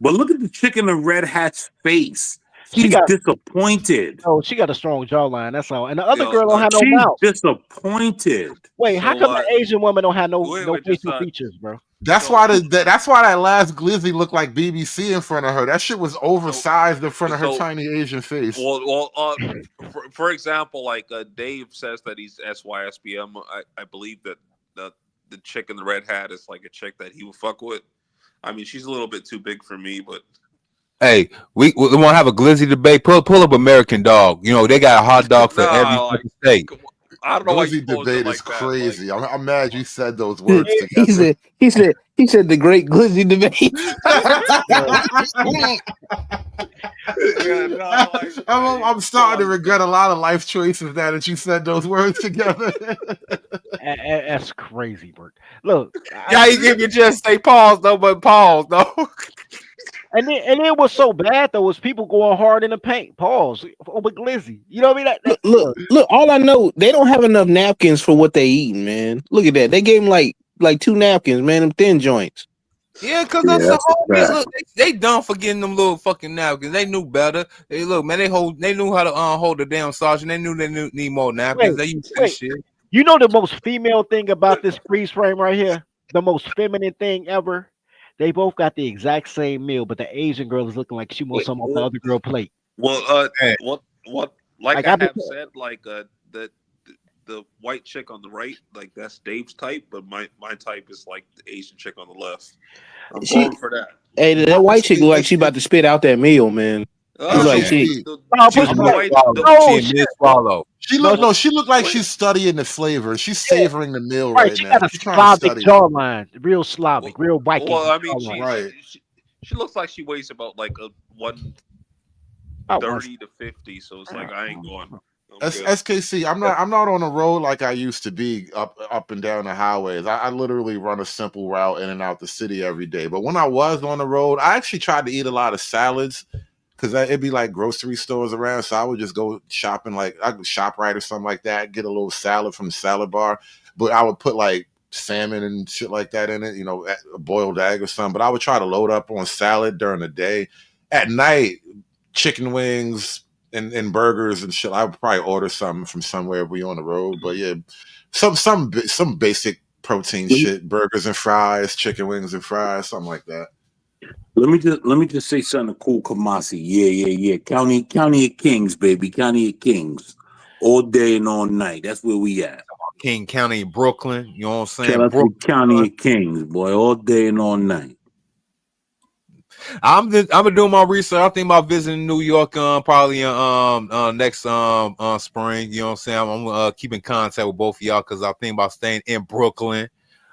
But look at the chicken in red hat's face. she She's got disappointed. she got a strong jawline. That's all. And the other Yo, girl don't have no She's mouth. disappointed. Wait, how so come the Asian woman don't have no wait, just facial features, bro? That's so why that's why that last glizzy looked like BBC in front of her. That shit was so oversized in front of her so tiny Asian face. for example, like Dave says that he's SYSBM. I believe that the chick in the red hat is like a chick that he would fuck with. I mean, she's a little bit too big for me, but Hey, we want to have a glizzy debate. Pull up American Dog. You know they got a hot dog for every nah, like fucking state. I don't know why you Glizzy posed it debate is like that. Like, crazy. I'm mad you said those he words together. said the great glizzy debate. Yo, yeah, no, like I'm starting to regret a lot of life choices now that you said those words together. that's crazy, Bert. Look, Yeah, you give me just say pause though, but pause though. and it was so bad though was people going hard in the paint. Pause over Glizzy. You know what I mean? Look. All I know, they don't have enough napkins for what they eating, man. Look at that. They gave him like 2 napkins, man. Them thin joints. Yeah, cause Yeah, that's the that's a whole bit. fact. Look, they done for getting them little fucking napkins. They knew better. They look, man. They knew how to hold the damn sergeant. They knew need more napkins. Wait, They used to this wait. shit. You know the most female thing about this freeze frame right here? The most feminine thing ever? They both got the exact same meal, but the Asian girl is looking like she wants some off the other girl plate. well, what like Like I I've been have said, like the the white chick on the right, like that's Dave's type, but my type is like the Asian chick on the left. I'm She, going for that. hey, that white chick look like she about to spit out that meal, man. It's like she. No, She, push I'm me not, like, The, no She shit. mid swallow. she No, look no, she looked like she's studying the flavor. She's yeah. savoring the meal Right, right she now. got a She's trying to Slavic study it. jawline, real Slavic, real Viking well, I mean, jawline. Right. she looks like she weighs about like a 130 to 50, so it's like I ain't going. I'm good. SKC, I'm not on the road like I used to be up and down the highways. I literally run a simple route in and out the city every day. But when I was on the road, I actually tried to eat a lot of salads because it'd be like grocery stores around. So I would just go shopping, like I could ShopRite or something like that, get a little salad from the salad bar. But I would put like salmon and shit like that in it, a boiled egg or something. But I would try to load up on salad during the day. At night, chicken wings and burgers and shit. I would probably order something from somewhere if we on the road. But yeah, some basic protein shit, burgers and fries, chicken wings and fries, something like that. Let me just say something to cool Kamasi. Yeah. County of Kings, baby. County of Kings. All day and all night. That's where we at. King County, Brooklyn. You know what I'm saying? Shout out to Brooklyn. County of Kings, boy. All day and all night. I'm doing my research. I think about visiting New York probably next spring. You know what I'm saying? I'm gonna keep in contact with both of y'all because I think about staying in Brooklyn.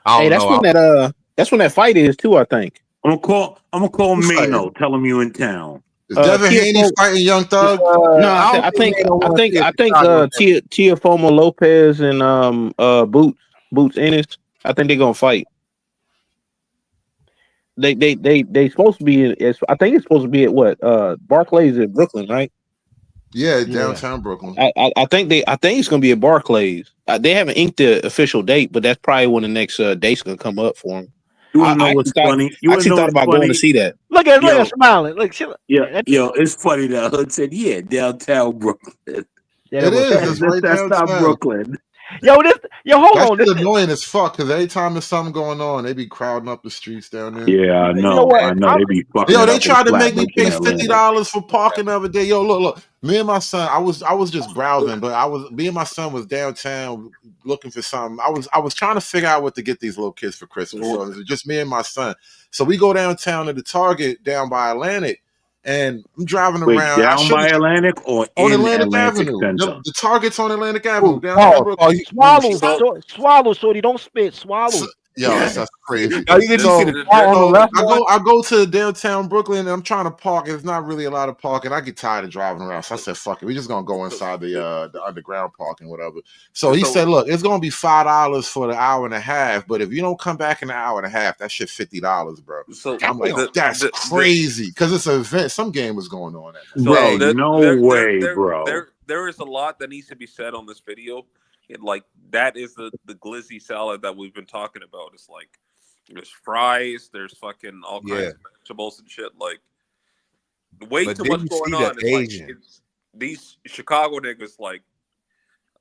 I Hey, don't know. that's when that fight is too. I think. I'm gonna call Who's Mano. fighting? Tell him you in town. Is Devin Haney fighting Young Thug? No, I I think Chicago. Tiafomo Lopez and Boots Ennis. I think they're gonna fight. They supposed to be I think it's supposed to be at what Barclays in Brooklyn, right? Yeah, downtown Brooklyn. I think it's gonna be at Barclays. They haven't inked the official date, but that's probably when the next date's gonna come up for them. You wanna know what's funny? I actually thought about going to see that. Look at her smiling. Look, Yo, it's funny that Hood said, "Yeah, downtown Brooklyn." It is. It's right That's not downtown. Brooklyn. Hold That on. shit annoying as fuck because every time there's something going on, they be crowding up the streets down there. Yeah, I know. I know. They be fucking. Yo, it they up tried to in make me Flatbush pay in Atlanta. $50 for parking the other day. Yo, look. Me and my son, I was just browsing, but me and my son was downtown looking for something. I was trying to figure out what to get these little kids for Christmas. So it was just me and my son. So we go downtown to the Target down by Atlantic, and I'm driving Wait, around. down by Atlantic or on in Atlantic Atlantic Avenue. Center? The Target's on Atlantic Avenue, downtown Brooklyn. Swallow, shorty. Don't spit. Swallow. Yo, that's crazy. Yo, you see the car on the left one? I go to downtown Brooklyn and I'm trying to park. It's not really a lot of parking. I get tired of driving around. So I said, fuck it. We're just gonna go inside the underground parking, whatever. So he said, look, it's gonna be $5 for the hour and a half, but if you don't come back in an hour and a half, that shit $50, bro. So I'm like, that's crazy. Because it's an event. Some game was going on at that. Bro, no way, bro. There is a lot that needs to be said on this video. And like that is the glizzy salad that we've been talking about. It's like there's fries, there's fucking all kinds of vegetables and shit. Like way too much going on. It's like these Chicago niggas, like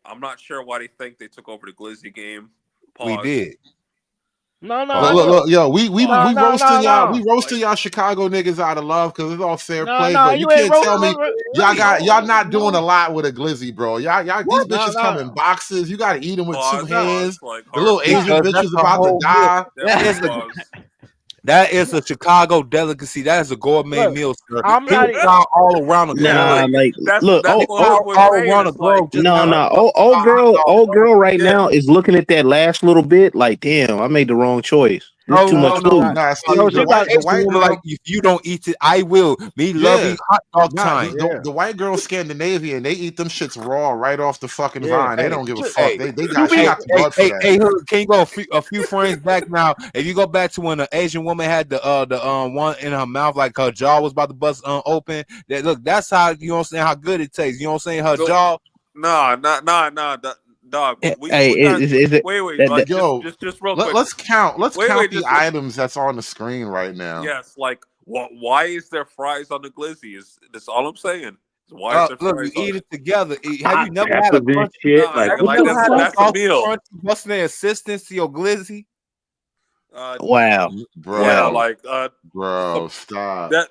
I'm not sure why they think they took over the glizzy game. Pause. We did. No. Look, yo, we roasting y'all. No. We roasting y'all Chicago niggas out of love because it's all fair play. No, But you you ain't can't tell me roasting. y'all not doing a lot with a glizzy, bro. Y'all these bitches come in boxes. You got to eat them with two hands. Like the little Asian bitches about to die. That is a Chicago delicacy. That is a gourmet meal, sir. I'm not all around the globe. Nah, like look, all around the globe. Old girl right now is looking at that last little bit like, damn, I made the wrong choice. It's too much food. The white girl, like if you don't eat it, I will. Me loving hot dog time. The white girl Scandinavian, they eat them shits raw right off the fucking vine. They don't give a fuck. They got the blood for that. Hey, can you go a few frames back now? If you go back to when the Asian woman had the one in her mouth, like her jaw was about to bust open. Look, that's how you know what I'm saying, how good it tastes. You know what I'm saying? Her jaw. Nah. Dog. Wait. Like, yo, just real quick. Let's count the items that's on the screen right now. Yes, like why is there fries on the glizzy? That's all I'm saying. Why is there look, fries you on eat it together. Have you never had Half a of this crunchy? shit, that's a meal. What's the assistance to your glizzy? Wow, bro. Yeah, like bro, stop. That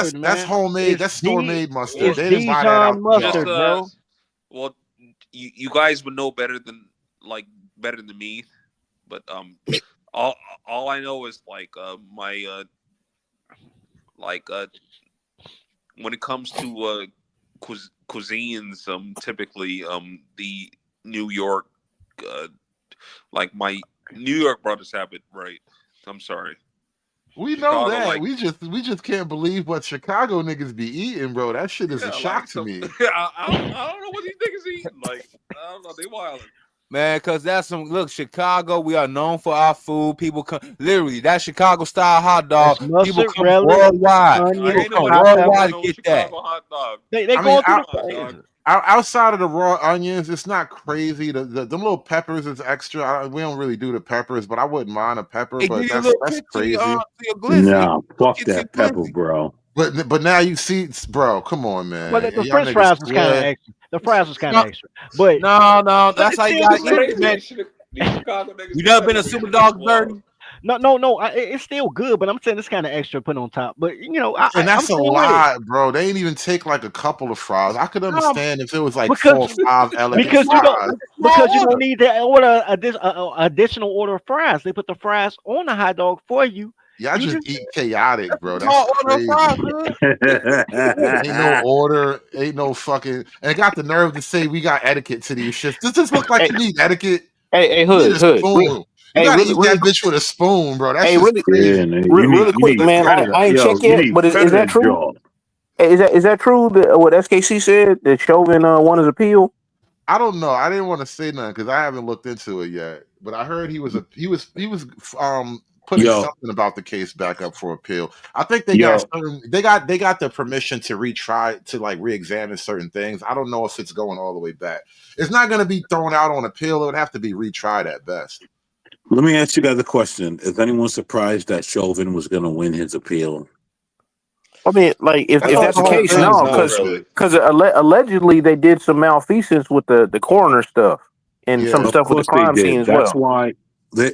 that's mustard, man. homemade. It's That's store made Well, mustard. It's They didn't buy that Dijon out the just mustard, jar. bro. well, you guys would know better than me, but all I know is like my like when it comes to cuisines, typically the New York uh like my New York brothers have it right. I'm sorry. We know Chicago, that. like We just can't believe what Chicago niggas be eating, bro. That shit is a yeah, shock like to some. me. I don't know what these niggas eating. Like I don't know. They wilding. Man, cause that's some look, Chicago, we are known for our food. People come literally that Chicago style hot dog. That's People mustard, come relish, worldwide. People onions, Ain't no come hot worldwide pepper. to no get that. Chicago hot dog. They I mean, going through out, the Hot dog. phases. outside of the raw onions, it's not crazy. Them little peppers is extra. We don't really do the peppers, but I wouldn't mind a pepper. Hey, give But you a little that's kick to your crazy. glizzy. Nah, Little fuck kick to your that pepper, glizzy. bro. But now you see, bro. Come on, Well, man. the Y'all French niggas fries was kind of swear. extra. The fries was kind No, of extra, but no, that's it's how you still gotta It's eat good. it, crazy. man. These Chicago niggas You think never that been to is Super weird. That's Dog wild. Dirty? No. It's still good, but I'm saying it's kind of extra put on top. But And I'm that's a still with it lot, bro. They ain't even take like a couple of fries. I could um, understand if it was like because 4 or 5 elegant because you don't fries. because you Small don't order. need to order additional order of fries. They put the fries on the hot dog for you. Y'all You just just eat chaotic, bro. That's Small order of fries, crazy. man. Ain't no order, ain't no fucking. And got the nerve to say we got etiquette to these shits. Does this look like Hey, you need etiquette? hey, You need a Hood. spoon. You Hey, gotta really, eat that really, bitch with a spoon, bro. That's hey, just really, crazy. Yeah, nigga, really you quick, need man. fed of that. I ain't Yo, checked you yet, need but fed is of that that true? jaw. Hey, is that true that what SKC said that Chauvin won his appeal? I don't know. I didn't want to say nothing because I haven't looked into it yet. But I heard he was putting Yo, something about the case back up for appeal. I think they got yo, certain they got the permission to retry to like re-examine certain things. I don't know if it's going all the way back. It's not going to be thrown out on appeal. It would have to be retried at best. let me ask you guys a question. Is anyone surprised that Chauvin was going to win his appeal? I mean, like I if thought that's the the whole case, thing was no, Not because really. bullshit. allegedly they did some malfeasance with the coroner stuff and some Yeah. Of stuff with the course they crime scene did. as That's well. why.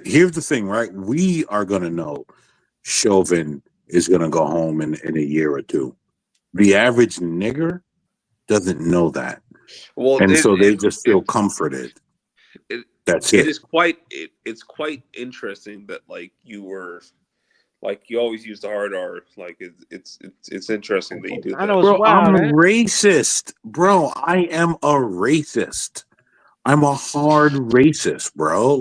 Here's the thing, right? We are going to know Chauvin is going to go home in a year or two. The average nigger doesn't know that. Well, And so they just feel comforted. it That's it it. is it's quite interesting that like you were like you always use the hard R. Like it's interesting that you do I that. know it's Bro, I'm wild, a eh? racist. Bro, I am a racist. I'm a hard racist, bro.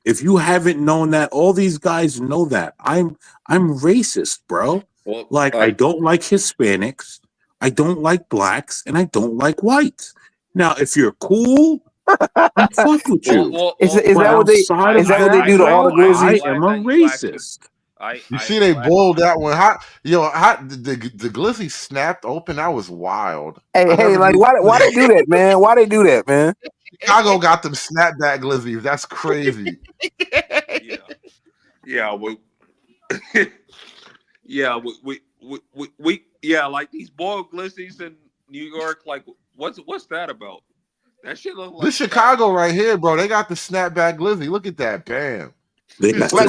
If you haven't known that, all these guys know that. I'm racist, bro. Well, Like I don't like Hispanics, I don't like blacks, and I don't like whites. Now, if you're cool, I fuck with you. Is But that what outside of they that, do to all the bro, I glizzies? am a racist. You see, they bowled that one. The glizzy snapped open. That was wild. I Hey, never like knew why they do that, man? Why they do that, man? Chicago got them snapback glizzies. That's crazy. yeah, yeah, like these boiled glizzies in New York. Like, what's that about? That shit look This like Chicago right here, bro. They got the snapback glizzy. Look at that, bam. They Look got at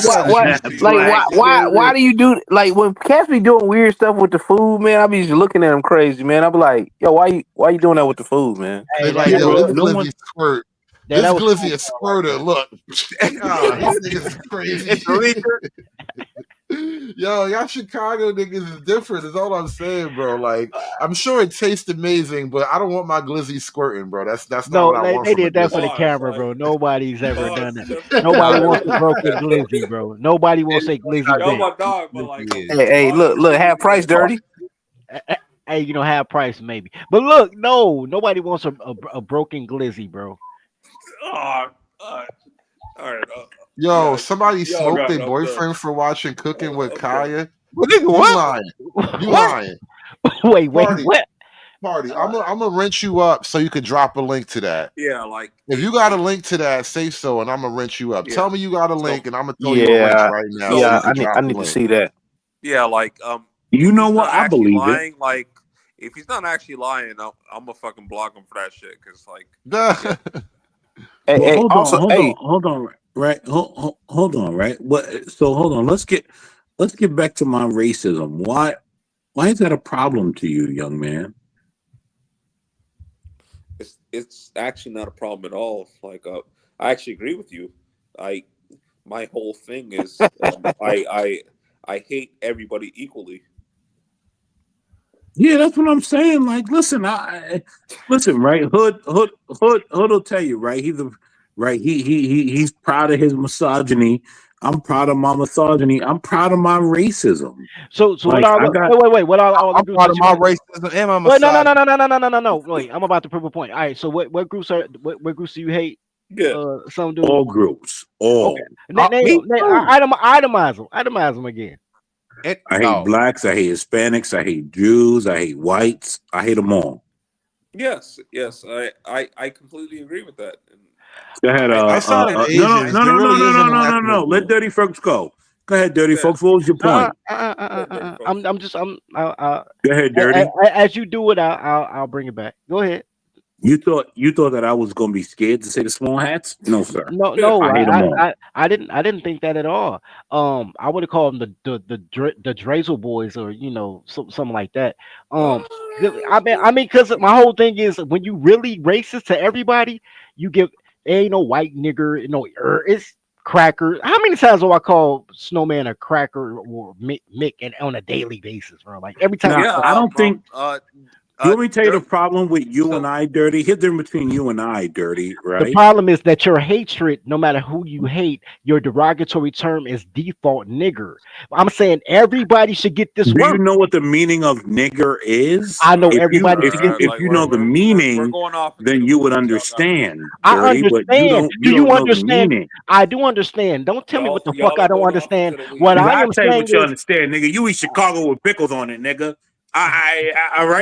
Why do you do like when cats be doing weird stuff with the food, man? I be just looking at them crazy, man. I be like, yo, why you doing that with the food, man? They Hey, like, that yo, was this glizzy squirt. This that was glizzy small is town right squirter. there. Look, these niggas is crazy. It's a leaker. Yo, y'all Chicago niggas is different. Is all I'm saying, bro. Like, I'm sure it tastes amazing, but I don't want my glizzy squirting, bro. That's not what No, I want they from a did that for the glizzy. camera, bro. Nobody's ever done that. Nobody Nah, wants a broken glizzy, bro. Nobody wants a glizzy yo, bent. my dog, but like Hey, look, half price dirty. Hey, half price maybe. But look, no, nobody wants a broken glizzy, bro. oh, all right, Yo, yeah, somebody y'all smoked got their it. I'm done. boyfriend for watching Cooking with I'm done. Kaya. well, nigga, You what? lying. You What? lying. Wait, Party. what? Party. I'm gonna rent you up so you could drop a link to that. Yeah, like If you got a link to that, say so, and I'm gonna rent you up. yeah. Tell me you got a So link, and I'm gonna throw you a link Yeah, right now so so you yeah. could drop I the need to link. see that. yeah, like You if know he's what? not I actually believe it. lying, like if he's not actually lying, I'm gonna fucking block him for that shit. Cause like yeah, Hey, Well, hey, hold on, also, hey, hold on, right? Hold on, right? What? So hold on. Let's get back to my racism. Why is that a problem to you, young man? it's actually not a problem at all. Like I actually agree with you. I my whole thing is I hate everybody equally. Yeah, that's what I'm saying. Like, listen, listen, right? Hood will tell you, right? He's a right? He's proud of his misogyny. I'm proud of my misogyny. I'm proud of my racism. So what Like all I the got wait, what all the I'm groups part that of you my racism and my wait, misogyny. no. Wait, I'm about to prove a point. All right, so what groups are what groups do you hate? Yeah. Some do. all groups, Okay. all. Me too. Itemize them again. I hate blacks. I hate Hispanics. I hate Jews. I hate whites. I hate them all. Yes, I completely agree with that. And Go ahead. Outside of No, no, Asians, no, there no, no, really no, no, isn't an no, no, ethnic no. Let group. Dirty Folks go. Go ahead, Dirty yeah, Folks. What was your point? Go ahead, Dirty. As you do it, I'll bring it back. Go ahead. You thought that I was gonna be scared to say the small hats? No, sir. No, I hate them all. I didn't think that at all. I would have called them the Drazel boys, or something like that. I mean, because my whole thing is when you really racist to everybody, you give ain't no white nigger, it's cracker. How many times do I call Snowman a cracker or Mick and on a daily basis, bro? Like every time. Now, I don't think. You want me to tell you the Dirty. problem with you and I, Dirty? Here's the difference between you and I, Dirty, The right? problem is that your hatred, no matter who you hate, your derogatory term is default nigger. I'm saying everybody should get this Do you work. know what the meaning of nigger is? I know If you everybody if should you get this if Like you know work. the we're meaning, going off into then the you would weeds. Y'all got understand, I Dirty. But understand. you Do you don't know the understand? meaning. I do understand. Don't tell me what the fuck y'all I are don't going off understand. into the What weeds. Nigga, I I am tell you saying what you is, understand, nigga. You eat Chicago with pickles on it, nigga. All right,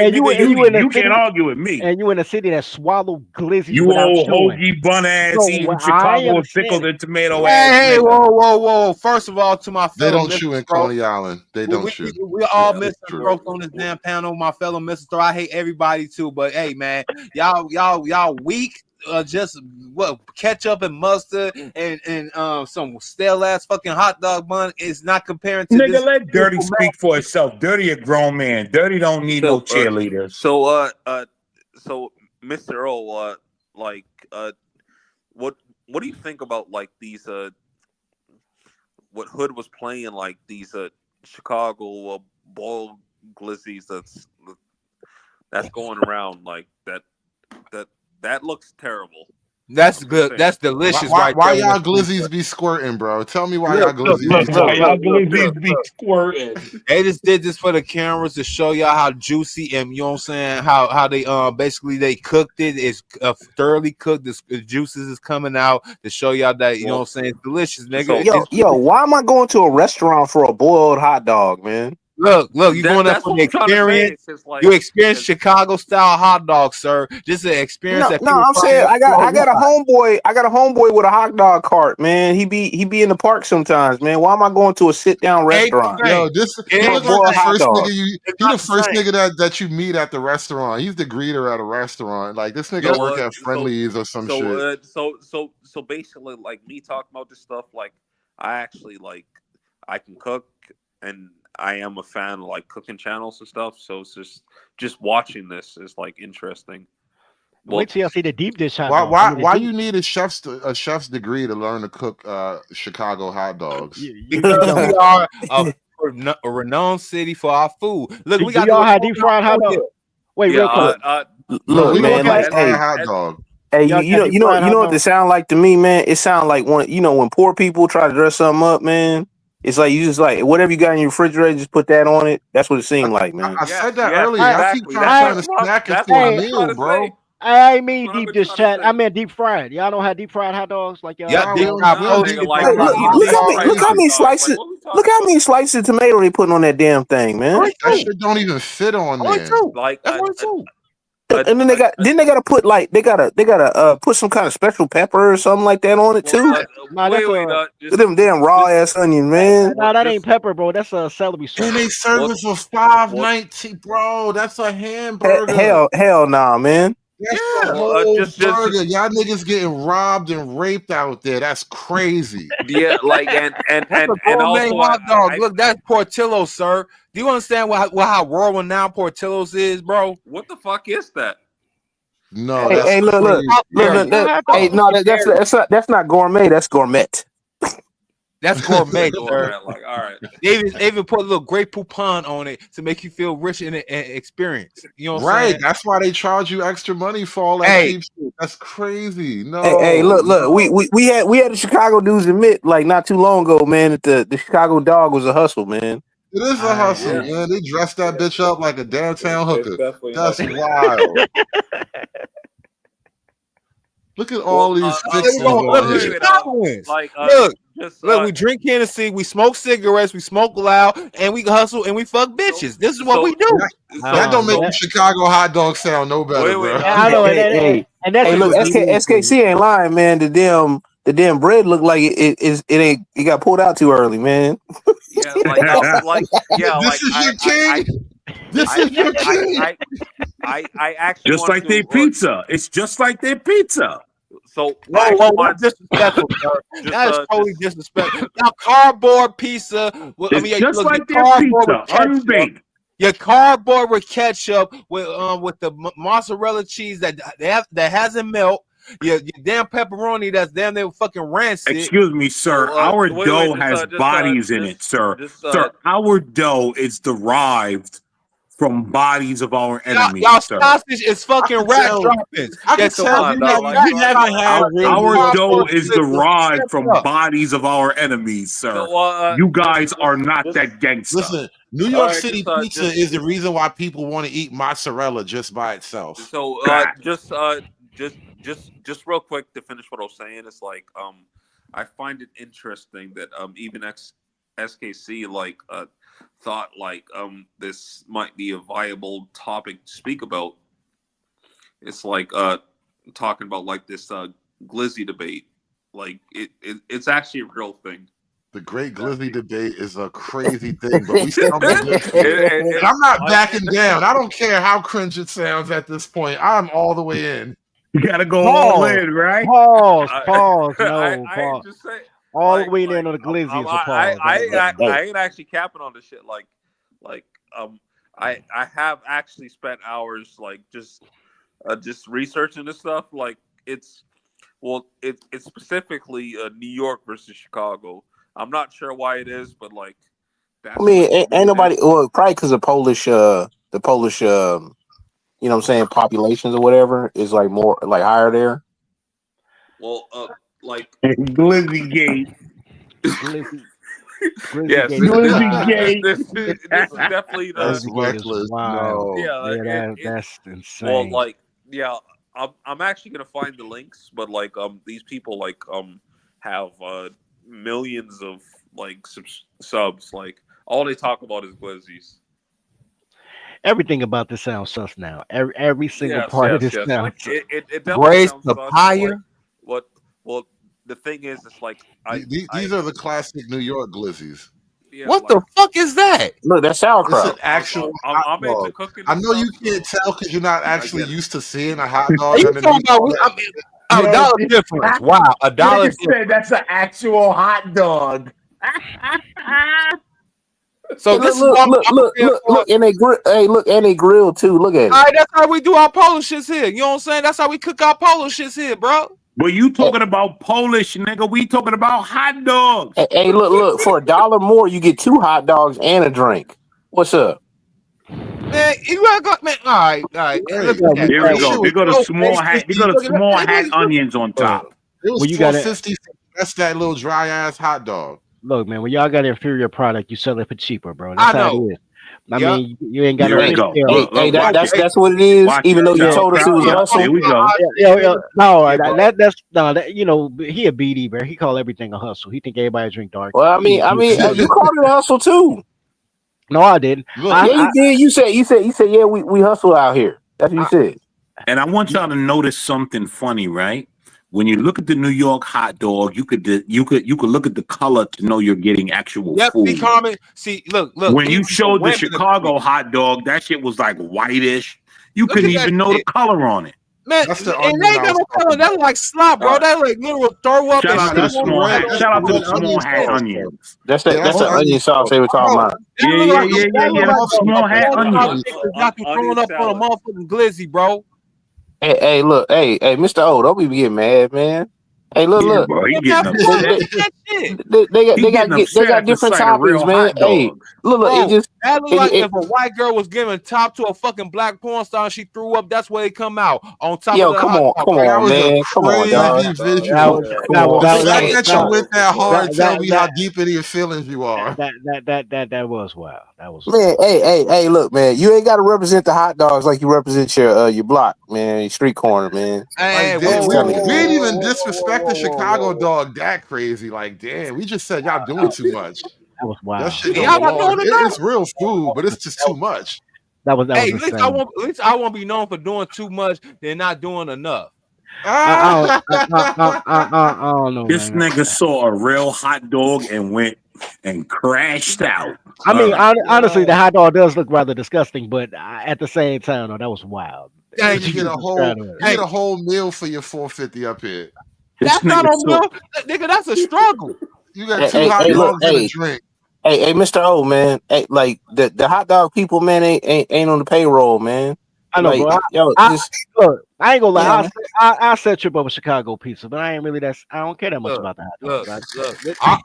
and nigga. you in a You can't city, argue with me. and you in a city that swallow glizzies You without old chewing. hoagie bun ass So eating what I Chicago am with pickles saying, and tomato ass Hey, nigga. whoa. First of all, to my They fellow don't Mr. chew in Bro, Coney Island. They don't chew. we all It's missing true. growth on this damn panel. My fellow Mr. Throw. I hate everybody too, but hey, man, y'all weak. Just what ketchup and mustard and some stale ass fucking hot dog bun is not comparing to Nigga, this let Dirty beautiful speak for itself. Dirty a grown man. Dirty don't need no cheerleaders. So Mr. O, like, what do you think about like these what Hood was playing, like these Chicago ball glizzies that's going around, like that looks terrible. That's I'm just good. saying. That's delicious right Why there. When y'all it's glizzies be squirting, bro? Tell me why look, y'all glizzies be Why y'all squirting. glizzies be squirting? they just did this for the cameras to show y'all how juicy and you know what I'm saying how they basically they cooked it. It's thoroughly cooked. The juices is coming out to show y'all that you know what I'm saying it's delicious, nigga. Yo, why am I going to a restaurant for a boiled hot dog, man? Look, you going there That's for what the I'm trying to say. experience. It's just like You experience Chicago style hot dog, sir. This is an experience No, that no, people I'm probably saying I got a worldwide. homeboy. I got a homeboy with a hot dog cart, man. He be in the park sometimes, man. Why am I going to a sit down Ain't restaurant the Yo, same. he It for a ain't look the like the boiled same. hot first dog? nigga It's he the not the first same. nigga that you meet at the restaurant. He's the greeter at a restaurant. Like this nigga Yep. work at Friendlies or some shit. so basically, like me talking about this stuff, like I actually like I can cook, and I am a fan of like cooking channels and stuff. So it's just watching this is like interesting. Well, wait till y'all see the deep dish hot dog. I mean, the Why deep, you need a chef's degree to learn to cook Chicago hot dogs? you Because we don't. are a renowned city for our food. Look, we Do got the y'all have Latoya deep fried hot House dog? here. Wait, yeah, real quick. No, Look, we Do y'all don't man. do a got Like, fried hey, hot dog. y'all got deep fried you hot know what dog? this sound like to me, man? It sound like when poor people try to dress something up, man. It's like you just like whatever you got in your refrigerator, just put that on it. That's what it seemed like, man. I said that yes, earlier. I I keep exactly. trying to turn I a That's what snack into that's what a I've hey been trying meal, to say. bro. I ain't That's mean what I've deep been dish trying to chat. I say. meant deep fried. Y'all don't have deep fried hot dogs like y'all Yep, Nah, have deep dogs? fried Nah, protein nigga, is like Hey, deep fried we hot look deep how dog. many fried look how hot many dogs. Like slices what we look talking how about? many slices of tomato they putting on that damn thing, man. Only That two. shit don't even fit on Only there. two. Like That's only two. And then they gotta put like they gotta put some kind of special pepper or something like that on it well, too. Nah, that's wait, Look at them damn raw ass onions, man. nah, that ain't just pepper, bro. That's a celery And salt. they serve what it for what $5.19, bro. That's a hamburger. Hell nah, man. That's the well whole just burger. Y'all niggas getting robbed and raped out there. That's crazy. yeah, like That's a and gourmet also hot dog. I Look, that's Portillo's, sir. Do you understand how royal now Portillo's is, bro? what the fuck is that? No, Hey, that's hey, look, crazy. look, It's a that, hot hey, dog. no, that's not gourmet. That's gourmet. That's gourmet, doing sir. that. Like, all right. They even put a little Grey Poupon on it to make you feel rich and experienced. You know what I'm Right. saying? That's why they charge you extra money for all that Hey, cheap shit. That's crazy. Hey, No, look, no. we had the Chicago dudes admit like not too long ago, man, that the Chicago dog was a hustle, man. It is a hustle, man. They dress that bitch up like a downtown It's hooker. definitely a That's hustle. wild. Look at all these Hey, fixings look, on we here. Chicagoans. Like, just Look, we drink Hennessy, we smoke cigarettes, we smoke loud, and we hustle and we fuck bitches. This is what we do. That don't make the Chicago hot dog sound no better, bro. I know, and that's Hey, look, just SKC ain't lying, man. The damn bread look like it ain't it got pulled out too early, man. Yeah, like yeah, This like is your king. This is your king. I actually Just want like to their pizza. It's just like their pizza. So Whoa, I whoa, want that's disrespectful, sir. just, That is totally disrespectful. Now, cardboard pizza. It's just look, your like their cardboard with pizza, ketchup. unbaked. Your cardboard with ketchup with the mozzarella cheese that hasn't melt. Your damn pepperoni that's damn near fucking rancid. Excuse me, sir. Our dough has bodies in it, sir. Sir, our dough is derived from bodies of our enemies, Y'all sir. sausage is fucking rat droppings. I can tell you haven't had Our dough is Shut derived from up. bodies of our enemies, sir. You guys are not that gangster. Listen, New York City pizza is the reason why people want to eat mozzarella just by itself. So just real quick to finish what I was saying, it's like I find it interesting that even SKC like thought like this might be a viable topic to speak about. It's like talking about like this glizzy debate. Like it's actually a real thing. The Great Glizzy Debate is a crazy thing, but we still make good shit. And I'm not backing down. I don't care how cringe it sounds at this point. I'm all the way in. You gotta go all in, right? Pause. No, I pause. just say All the way in there on the glizzy is a pause. I ain't actually capping on this shit. I have actually spent hours like just researching this stuff. Like it's specifically New York versus Chicago. I'm not sure why it is, but like that's I mean, ain't nobody. Well, probably because the Polish, you know what I'm saying, populations or whatever is like more like higher there. Well, like Glizzy Gate. Yes, this is definitely That's the reckless. Wow. No. Yeah, that's insane. well, like I'm actually gonna find the links, but like these people like have millions of like subs. Like all they talk about is glizzies. Everything about this sounds sus now. Every single part of this sounds Like, sus. it definitely Grace sounds the sus, Pyre. like, what? Well, the thing is, it's like These are the classic New York glizzies. yeah, What like, the fuck is that? Look, that's It's sauerkraut. an actual I'm hot into dog. cooking I and know you stuff, can't tell because you're not actually get it. used to seeing a hot Are dog you talking underneath about? all that. A dollar difference. Wow, a dollar difference. Said that's an actual hot dog. So Hey, this is what look, and they grill. Hey, look, and they grill too. Look at All it. right, that's how we do our Polish shits here. You know what I'm saying? That's how we cook our Polish shits here, bro. But you talking about Polish, nigga. We talking about hot dogs. Hey, look, for $1 more, you get 2 hot dogs and a drink. What's up? Man, you gotta go, man. All right. Look at that. Here we go. They got a small hat. They got a small Look at hat that. onions on top. It was Well, you gotta $4.50. That's that little dry ass hot dog. look, man. When y'all got an inferior product, you sell it for cheaper, bro. I That's how know. it is. I Yep. mean, you ain't got Here no we fish go. tail. Look, look, watch it. That's what it is. Watch Even it. though you Yeah. told us it was a hustle. Here we go. No, that's no. That, you know, he a BD, bro. He call everything a hustle. He think everybody drink dark. Well, I mean, you called it a hustle too. No, I didn't. Yeah, you did. You said, yeah, we hustle out here. That's what you said. And I want y'all to notice something funny, right? When you look at the New York hot dog, you could look at the color to know you're getting actual food. See, Carmen. See, look. When you showed the women Chicago hot dog, that shit was like whitish. You Look couldn't at that even know the shit. color on it. Man, That's the and onion they ain't I got was no color. talking That's like slop, bro. That like literal throw up. Shout and out to the shit. small hat. That's Shout out to the the small onion hat sauce, onions. That's Yeah, the onion sauce they were talking about. That look like that look like Small hat onions. got you throwing up on a motherfucking glizzy, bro. Hey, look, hey, Mr. O, don't be getting mad, man. Hey, look, Yeah, look. bro, he Look getting at fuck upset. with that shit. He getting They upset got at the different sight of toppings, real man. hot Hey, dogs. look, it Bro, just that look like it if a white girl was giving top to a fucking black porn star and she threw up, that's where it come out on top of yo, the hot dog, come bro. That on, was a man, come on, dog. crazy That visual. was The fact that you that went that hard tell that me how that deep in your feelings you are. that was wild. That was Man, hey, look, man, you ain't got to represent the hot dogs like you represent your block, man, your street corner, man. Hey, Like, whoa, damn, Just we, telling we you, we man. ain't even disrespect the Chicago dog that crazy. Like, damn, we just said y'all doing too much. That was That wild. shit don't y'all not belong. doing enough. It's real food, but it's just too much. That was Hey, insane. at least I won't be known for doing too much than not doing enough. I don't know, This man. nigga saw a real hot dog and went and crashed out. I All mean, right. honestly, the hot dog does look rather disgusting, but at the same time, though, that was wild. And Thank you get you. a Described whole meal for your 450 up here. This That's not nigga on saw milk, nigga. That's a struggle. You got Hey, two hot look, dogs and a drink. hey, Mr. O, man. Hey, like the hot dog people, man, ain't on the payroll, man. I know, Like, bro. yo, I just look. I ain't gonna you know, lie. man. I set trip over Chicago pizza, but I ain't really that. I don't care that much Look, about the hot look, dogs. look.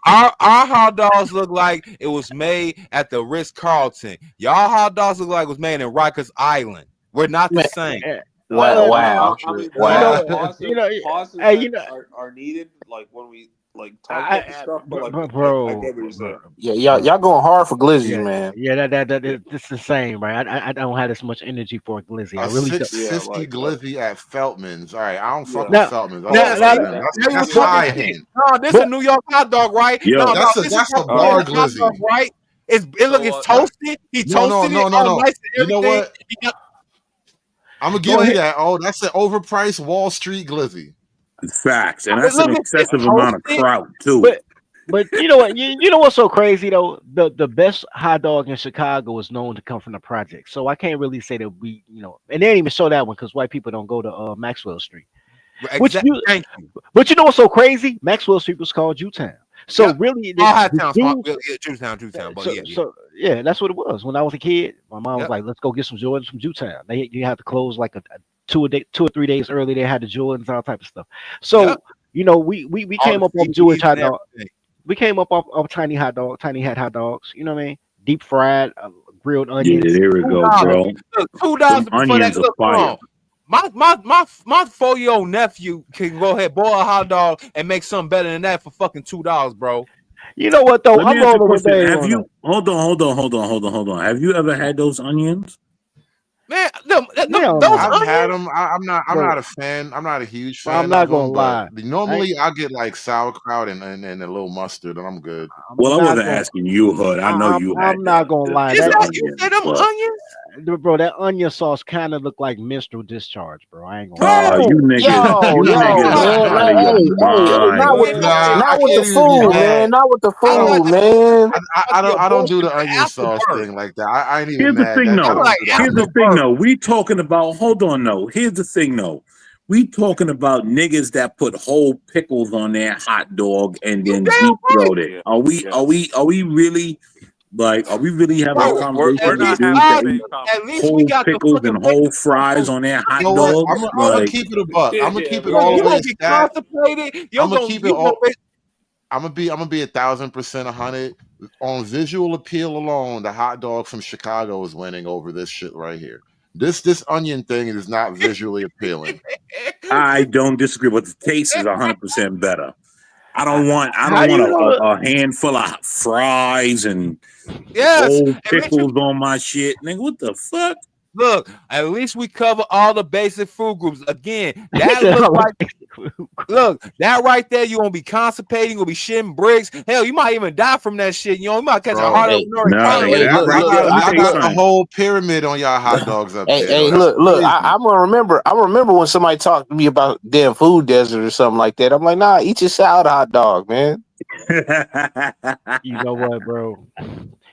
Our hot dogs look like it was made at the Ritz Carlton. Y'all hot dogs look like it was made in Rikers Island. We're not the Man, same. wow, I mean, wow. pauses hey, are needed. Like when we like talk about this I, stuff, but I bro, get what you're saying. Yeah, y'all going hard for glizzies, man. it's the same, right? I don't have as much energy for a glizzy. I A really don't. 650 glizzy at Feltman's. All right, I don't fuck with Now, Feltman's. I'll now, just now, say them. Now you That's talking high shit. end. No, this a but New York hot dog, right? yo. No, this That's is a a bar British hot dog, glizzy. right? It's toasted. He No, toasted it no, no, all no. nice and You know everything. what? I'm gonna go give you ahead. that. Oh, that's an overpriced Wall Street glizzy. Facts, and that's an Look, it's excessive amount of toasted. kraut too. But you know what? You know what's so crazy though? The best hot dog in Chicago is known to come from the project. So I can't really say that we, and they didn't even show that one because white people don't go to Maxwell Street. Which Exactly. you, Thank you. but you know what's so crazy? Maxwell Street was called Jewtown. So Yep. really, All hot towns, Jews. Jewtown, but So, yeah. so yeah, that's what it was. When I was a kid, my mom was Yep. like, "Let's go get some Jordans from Jewtown." You have to close like a 2 or 3 days early. They had the Jordans, all type of stuff. Yep. So we All came the up off Jewish CDs hot and dog. everything. We came up off tiny hot dog, tiny hat hot dogs. You know what I mean? Deep fried, grilled Yeah, onions. there we go, So, bro. Look, Them $2 for that. onions are Look, hold fire. on. My 4-year-old nephew can go ahead boil a hot dog and make something better than that for fucking $2, bro. you know what though? Let me I'm ask you a rolling with question. Dave Have on that. you hold on. Have you ever had those onions? Man, Hell those no, I've had onions. them. I'm bro. not a fan. I'm not a huge Bro, I'm fan of not gonna them, but lie. normally I get like sauerkraut and a little mustard, and I'm good. Well, I'm I not wasn't gonna. asking you, Hood. I know you had I'm not gonna lie. Is the that you onions, said them but onions? Bro, that onion sauce kind of looked like menstrual discharge, bro. I ain't gonna lie. Bro, you niggas, Yo, you yo, niggas I are man. out Like, of your hey, not with mind. Nah, I the can't even be food, mad. man. Not with the I I'm don't. food, like, man. I don't do abortion the onion sauce afterbirth. thing like that. I ain't even Here's the mad thing, that I'm y'all though. don't like do the Here's the onion thing, afterbirth. though. We talking about. Hold on, though. Here's the thing, though. We talking about niggas that put whole pickles on their hot dog and You then damn deep right, throat it. Yeah, Are we? yeah. Are we? Are we really? Like, are we really having a bro. conversation At with least dudes that eat we whole got the pickles fucking and whole basic fries foods. on their You hot know what? I'm dogs? gonna Like, keep it a buck. I'm gonna Yeah, keep it but all Look, the you way gonna be stat. constipated. I'm gonna keep it all. I'm gonna be 1,000% 100 on visual appeal alone. The hot dog from Chicago is winning over this shit right here. This onion thing is not visually appealing. I don't disagree, but the taste is 100% better. I don't want How do you know? a handful of fries and Yes. whole At least pickles on my shit. Nigga, what the fuck? look, at least we cover all the basic food groups. Again, He that said, look "All like right." look, that right there, you're gonna be constipated, you're gonna be shitting bricks. Hell, you might even die from that shit. You might catch a Bro, heart Hey, pneumonia Nah, chronic. nigga, hey, that look, right look, there. look. Let me y'all tell you got the something. whole pyramid on y'all hot dogs up there, though. That's Look. crazy. I'm gonna remember. I'm gonna remember when somebody talked to me about damn food desert or something like that. I'm like, nah, eat your salad hot dog, man. You know what, bro?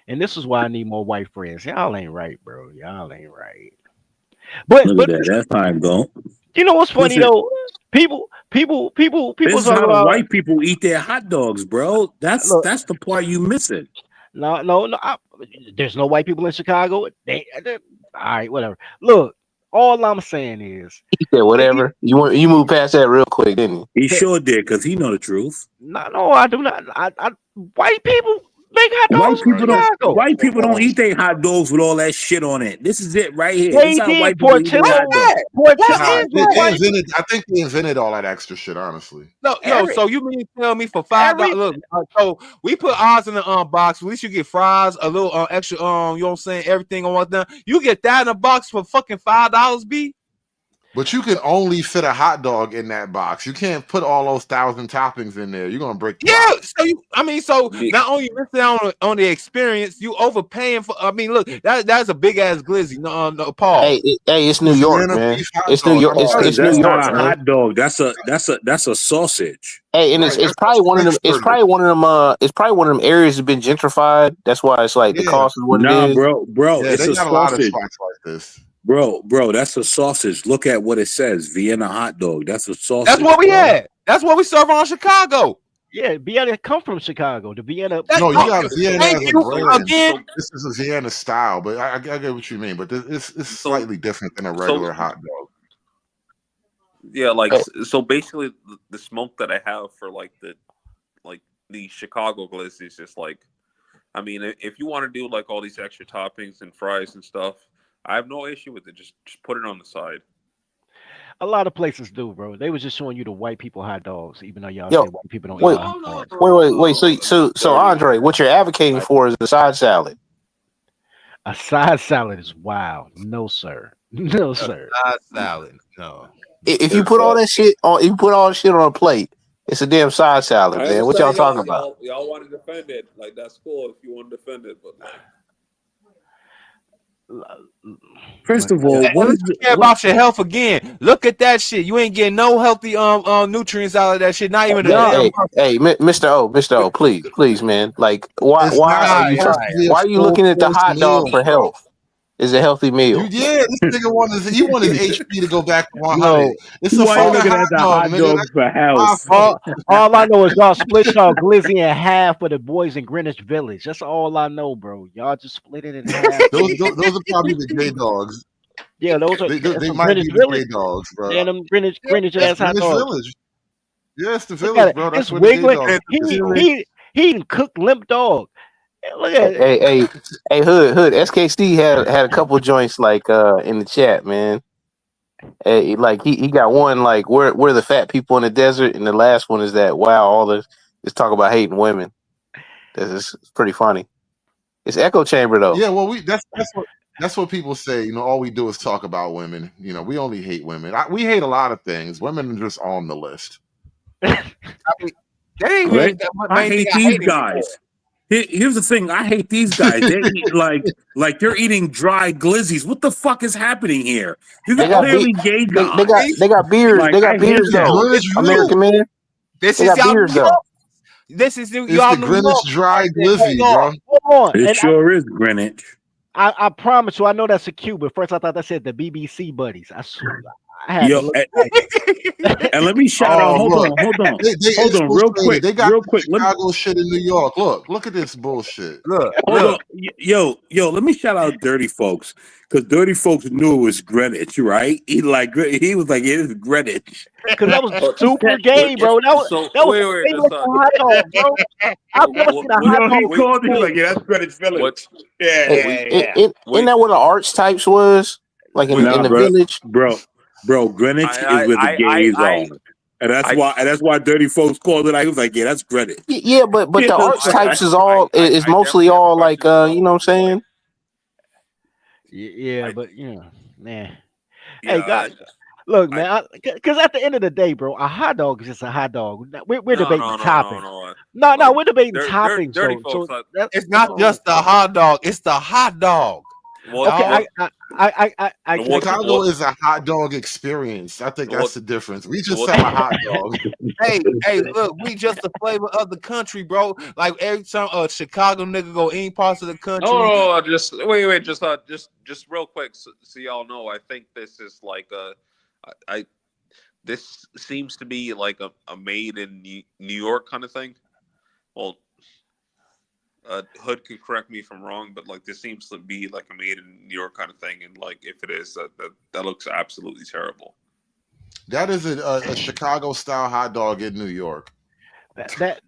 And this is why I need more white friends. Y'all ain't right, bro. Y'all ain't right. But Look at that. That's how it go. you know what's funny Listen, though? People this is talk how the about white people eat their hot dogs, bro. look. That's the part you missing. No. There's no white people in Chicago. All right, whatever. Look. All I'm saying is, He said whatever. You moved past that real quick, didn't you? He that, sure did, because he know the truth. no, I do not. White people make hot dogs in Right. Chicago. White people don't eat their hot dogs with all that shit on it. This is it right here. This is They how did white people eat their portillo. hot dogs. Nah, Portillo's they, what they white invented. I think they invented all that extra shit. Honestly. No, yo, every so you mean to tell me for $5? every Look, so we put ours in the box. At least you get fries, a little extra, you know what I'm saying, everything on one thing. You get that in a box for fucking $5, B. But you can only fit a hot dog in that box. You can't put all those 1,000 toppings in there. You're gonna break the Yeah, box. so so not only you missing out on the experience, you overpaying for. I mean, look, that's a big ass glizzy. No, Hey, pause. it's New York, Louisiana man. beef hot It's New dog. York. I'm telling It's you, New That's York, not a man. hot dog. That's a sausage. Hey, and right? it's That's probably one of them. French It's burger. probably one of them. It's probably one of them areas that's been gentrified. That's why it's like the Yeah, cost is what it Nah, is. bro, yeah. it's They a got a lot of sausage. spots like this. Bro, that's a sausage. Look at what it says. Vienna hot dog. That's a That's sausage, what we bro. had. That's what we serve on Chicago. Yeah, Vienna come from Chicago. The Vienna. That's No, you got So Vienna thank as a you brand. again. so This is a Vienna style, but I get what you mean. But it's so slightly different than a so regular hot dog. yeah, like Hey, so basically the smoke that I have for like the Chicago glizzy is just like, I mean, if you want to do like all these extra toppings and fries and stuff, I have no issue with it. Just put it on the side. A lot of places do, bro. They was just showing you the white people hot dogs, even though y'all yo, say white people don't eat wait, hot dogs. wait. So Dirty. Andre, what you're advocating I for is the side salad. A side salad is wild. No, sir. No, A sir. side salad. No. If you it's put all that shit on, if you put all the shit on a plate, it's a damn side salad, I man. What y'all understand talking about? y'all want to defend it. Like that's cool if you want to defend it, but like First of Yeah. all, At least you care what about your health again. Look at that shit. You ain't getting no healthy nutrients out of that shit. Not even a Hey, damn. Mr. O, please, man. Like, It's why not are you supposed to be a why are you full looking at the course hot dog meal, for bro. health? Is a healthy You meal? this nigga want his HP to go back to 100. No, It's a why you all, fucking looking hot at the dog, hot nigga. dog That's for my health? fault. all I know is y'all split y'all glizzy in half for the boys in Greenwich Village. That's all I know, bro. Y'all just split it in half. Those are probably the gay dogs. Yeah, those are that's They from might Greenwich be the Village. gay dogs, bro. Yeah, them Greenwich That's ass hot Greenwich dogs. Village. Yeah, it's the Look at village, it. bro. That's It's where the gay wiggling. dogs is He from. he he even cooked limp dog. Look at it. Hey, Hood. SKC had a couple joints like in the chat, man. Hey, like he got one like where the fat people in the desert, and the last one is that wow, all this talk about hating women. It's pretty funny. It's echo chamber though. Yeah, well, that's what people say. You know, all we do is talk about women. You know, we only hate women. We hate a lot of things. Women are just on the list. I mean, that ain't Right? even the I main thing hate I these hate him for. guys. Here's the thing. I hate these guys. They eat like they're eating dry glizzies. What the fuck is happening here? These They are got clearly gay guys. they got beers. Like They I got hate beers It's that. though. Greenwich Village. American man. This They is got y'all beers New though. York. This is It's y'all the New Greenwich York. Dry New Glizzy, York. bro. Hold on. It And sure is Greenwich. I promise you, I know that's a cue, but first I thought that said the BBC buddies. I had to Yo, look. and let me shout out. Oh, look, they Hold on, real infiltrated. quick, They got real the quick. Chicago shit in New York. Look at this bullshit. Hold on, yo. Let me shout out Dirty Folks because Dirty Folks knew it was Greenwich, right? He was like, it is Greenwich. Because that was but super gay, bro. so That was wait, famous for hot dog, bro. I've never seen a hot No, he dog so called it. He was big. like, yeah, that's Greenwich what Village. Yeah, Hey, yeah, yeah. isn't that where the arts types was? Like in Nah, the village? bro. Greenwich is where the gays are, and that's why Dirty Folks called it. I was like, yeah, that's Greenwich. Yeah, but the arts types is mostly all like you know what I'm saying? Yeah, but man. Hey, yeah, God, look, man. Because at the end of the day, bro, a hot dog is just a hot dog. We're debating toppings. No, Like we're debating toppings. dirty So, folks. It's that's not all. just the hot dog. It's the hot dog. Okay, Dog. I get Chicago is a hot dog experience. I think that's the difference. We just what sell a hot dog. Hey, look, we just the flavor of the country, bro. Like every time a Chicago nigga go any parts of the country. No, just wait, just real quick, so y'all know. I think this is like I this seems to be like a made in New York kind of thing. Well, Hood could correct me if I'm wrong, but like this seems to be like a made in New York kind of thing, and like if it is, that looks absolutely terrible. That is a Chicago style hot dog in New York. That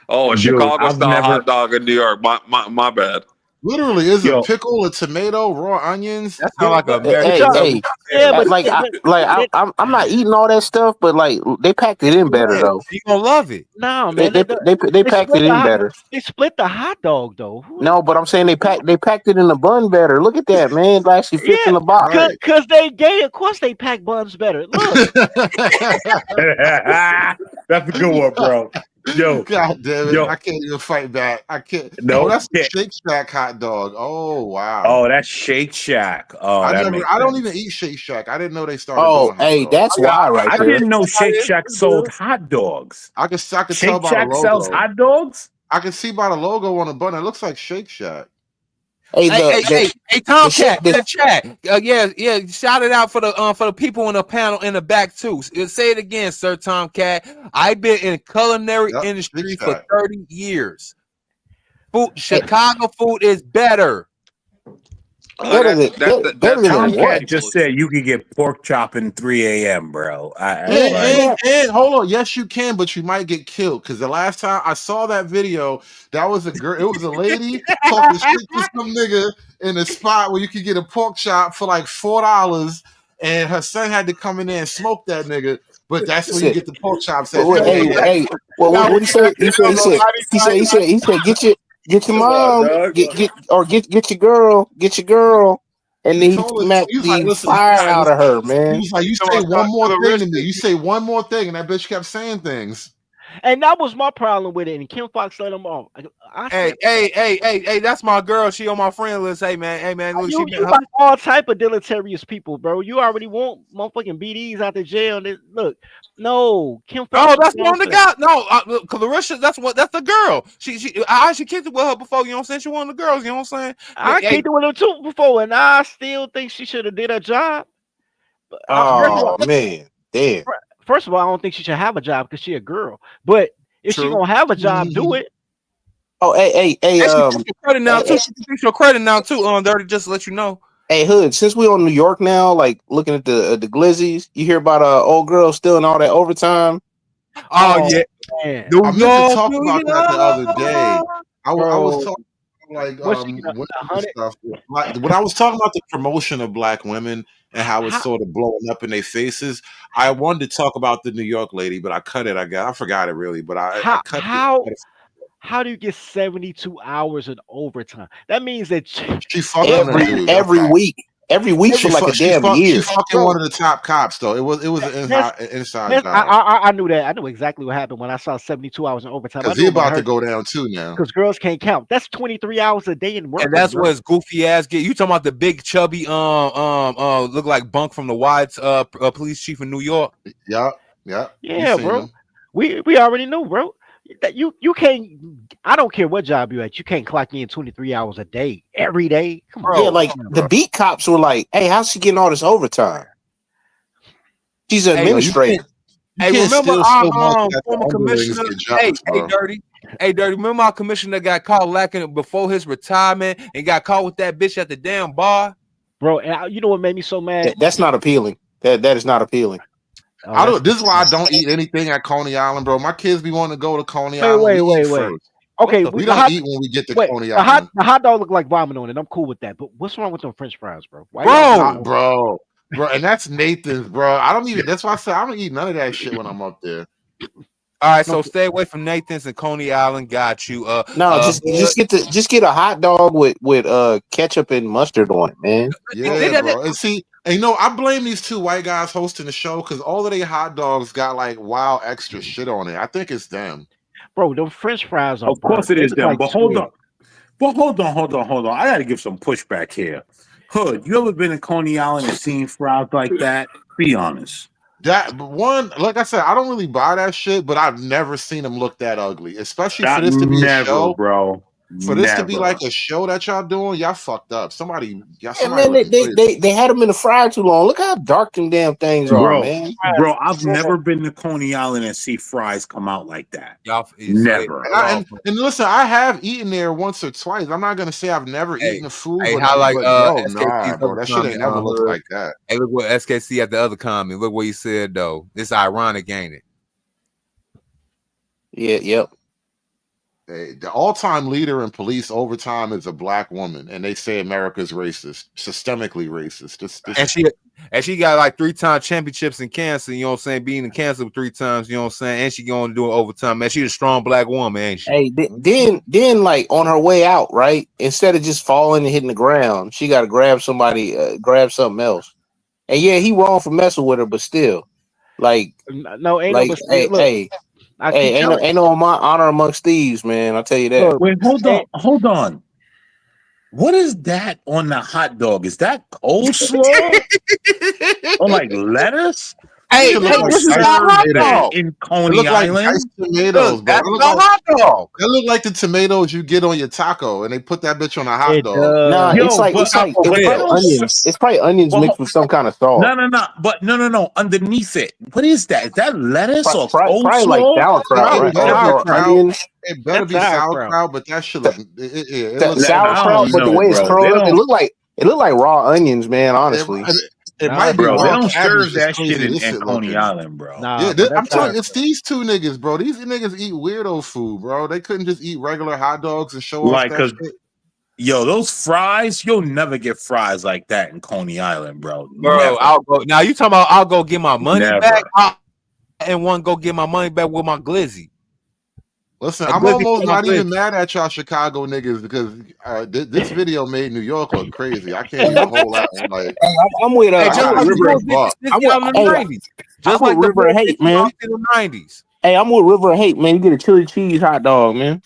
Oh, a Dude, Chicago I've style never. hot dog in New York. My bad. Literally, is a Yo, pickle, a tomato, raw onions. That sounds like an but American Hey, y'all, Girl. hey, yeah, but like that, I'm not eating all that stuff, but like they packed it in better Yeah, though. you gonna love it. no, They man, they they they packed split it the in better. they split the hot dog though. Who? No, but I'm saying they packed it in the bun better. Look at that, man. It actually fits Yeah, in the box. Right. cause they gay. Of course, they pack buns better. Look, that's a good one, bro. Yo, God damn it! yo, I can't even fight back. I can't. Oh, no, that's a can't. Shake Shack hot dog. Oh wow! Oh, that's Shake Shack. Oh, I that never. makes I don't sense. even eat Shake Shack. I didn't know they started Oh, doing hot hey, dogs. that's Oh, yeah, why right I there. didn't know Shake it's Shack pretty sold good. hot dogs. I could tell Shake by the Shack sells logo. hot dogs? I can see by the logo on the bun. It looks like Shake Shack. Hey, Hey, hey, hey, hey, the shake Tomcat in the chat. Yeah. Shout it out for the people in the panel in the back too. Say it again, Sir Tomcat. I've been in culinary Yep, Shake industry for Shack. 30 years. Food, hey, Chicago food is better. better than better than what? Tomcat just said you could get pork chopping 3 a.m., bro. Man, Like, And hold on, yes, you can, but you might get killed. Because the last time I saw that video, that was a girl. It was a lady talking shit to some nigga in a spot where you could get a pork chop for like $4, and her son had to come in there and smoke that nigga. But that's where you shit. get the pork chops at Well, 3 hey, a.m. hey, well, Now, what he say? He said, get your come on, mom, dog. get your girl, and He then he told her, smacked he was like, the listen, fire out of her, he man. was like, you So say I one thought more thing to Clarissa, me. You say one more thing, and that bitch kept saying things. and that was my problem with it. And Kim Fox let him off. I said, Hey, that's my girl. She on my friend list. Hey man, look, she been you like all type of deleterious people, bro. You already want motherfucking BDs out the jail. Look, no, Kim Fox. Oh, that's one the guy. No, Clarissa, that's the girl. I actually kicked it with her before. You know what I'm saying? She one of the girls. You know what I'm saying? I Hey, kicked it with him too before, and I still think she should have did her job. But Oh man, damn. first of all, I don't think she should have a job because she a girl. But if she true. gonna have a job, do it. Oh, hey, And she gets your credit now too. She gets your credit now too. Dirty, just to let you know. hey, Hood. Since we on New York now, like looking at the glizzies, you hear about old girl stealing all that overtime? Oh yeah, man. I New meant to York, talk New about that the other day. York. I was Bro, talking like what's she women a and hundred? stuff. When I was talking about the promotion of black women and how it's How, sort of blowing up in their faces, I wanted to talk about the New York lady, but I cut it. I forgot it really, but I how cut how it. how do you get 72 hours in overtime? That means that She fucking a dude. That's Every all. week, for like a damn She year. fucking bro, one of the top cops though. It was an that's inside job I knew that. I knew exactly what happened when I saw 72 hours in overtime. I because he knew about about to her go down too now. because girls can't count. That's 23 hours a day in work And week, that's bro. what his goofy ass get. You talking about the big chubby look like Bunk from the Wides police chief in New York? Yeah, we Yeah, seen bro. him. We already knew, bro. That you can't. I don't care what job you at. You can't clock in 23 hours a day every day. Come on, Yeah, Bro, like man, the bro. beat cops were like, "Hey, how's she getting all this overtime? She's an hey, No, you administrator." can't remember steal our so much that the former underlings commissioner? get jobs, bro. Dirty. Remember our commissioner got caught lacking before his retirement and got caught with that bitch at the damn bar? Bro, and you know what made me so mad? That's not appealing. That is not appealing. Oh, I that's don't. This is why I don't eat anything at Coney Island, bro. My kids be wanting to go to Coney wait, Island. We eat wait. first. What Okay, the We the don't hot eat when we get to wait Coney Island, the hot dog look like vomit on it. I'm cool with that. But what's wrong with them French fries, bro? Why y'all do bro? bro. And that's Nathan's, bro. I don't even. That's why I said I don't eat none of that shit when I'm up there. All right, no? so stay away from Nathan's and Coney Island. Got you. No, just get a hot dog with ketchup and mustard on it, man. Yeah, bro. And see, and I blame these two white guys hosting the show because all of their hot dogs got like wild extra shit on it. I think it's them. Bro, them French fries are Of course burnt. it They is look them, like but hold Swiss. on. But hold on. I got to give some pushback here. Hood, you ever been in Coney Island and seen fries like that? Be honest. That one, like I said, I don't really buy that shit, but I've never seen them look that ugly, especially for Not this to be a never, show. bro. For this to be Never. like a show that y'all doing, y'all fucked up. Somebody Yeah, somebody man, looking crazy. they had them in the fryer too long. Look how dark them damn things are, Bro, man. I've never been to Coney Island and see fries come out like that. Y'all, so Never. And listen, I have eaten there once or twice. I'm not gonna say I've never hey, eaten the food, hey, but how like bro, SKC's nah, bro, other that shit ain't comment never looked hood. like that. Hey, look what SKC at the other comment. Look what he said though. It's ironic, ain't it? Yeah, yep. The all-time leader in police overtime is a black woman, and they say America's racist, systemically racist. And she got like 3-time championships in cancer, you know what I'm saying? Being in cancer 3 times, you know what I'm saying? And she going to do it overtime. Man, she's a strong black woman, ain't she? Hey, then like on her way out, right? Instead of just falling and hitting the ground, she got to grab somebody, grab something else. And yeah, he wrong for messing with her, but still, like, No, ain't no like, mistake. Look, I keep telling. ain't no honor amongst thieves, man. I'll tell you that. Look, Wait, hold on. What is that on the hot dog? Is that coleslaw? Or like lettuce? Hey, Should look like this is diced our hot tomatoes. dog. In It Coney look like Island? diced tomatoes, bro. That's the hot dog. That look like the tomatoes you get on your taco, and they put that bitch on a hot it dog. Nah, does. it's Yo, like but it's they probably don't. onions. It's probably onions mixed with some kind of sauce. No. Underneath it, what is that? Is that lettuce or Probably like coleslaw? sauerkraut, It right? better be Or onions. it better That's be sauerkraut. sauerkraut, but that shit look it looks I Sauerkraut, don't but the know, way it's bro. They curled up, don't, it looked like raw onions, man. it, Honestly, it Nah, might be bro. They raw don't cabbage. serve It's that shit crazy. in, This in shit Coney looking. Island, bro. Yeah, bro, that's I'm telling you, it's sauerkraut. these two niggas, bro. These niggas eat weirdo food, bro. They couldn't just eat regular hot dogs and show off Like, that cause shit. yo, those fries, you'll never get fries like that in Coney Island, bro. Bro, Never, I'll go. Now you talking about I'll go get my money back never. and one go get my money back with my glizzy. Listen, A I'm glizzy almost for my not even glizzy. mad at y'all Chicago niggas because this video made New York look crazy. I can't even hold out. Like, I'm with Hey, I just gotta like the give River. it a boys did buck. the 50 out in the 90s. Just I'm with like the River boys of did Hate, the man. 50 in the 90s. Hey, I'm with River of Hate, man. You get a chili cheese hot dog, man.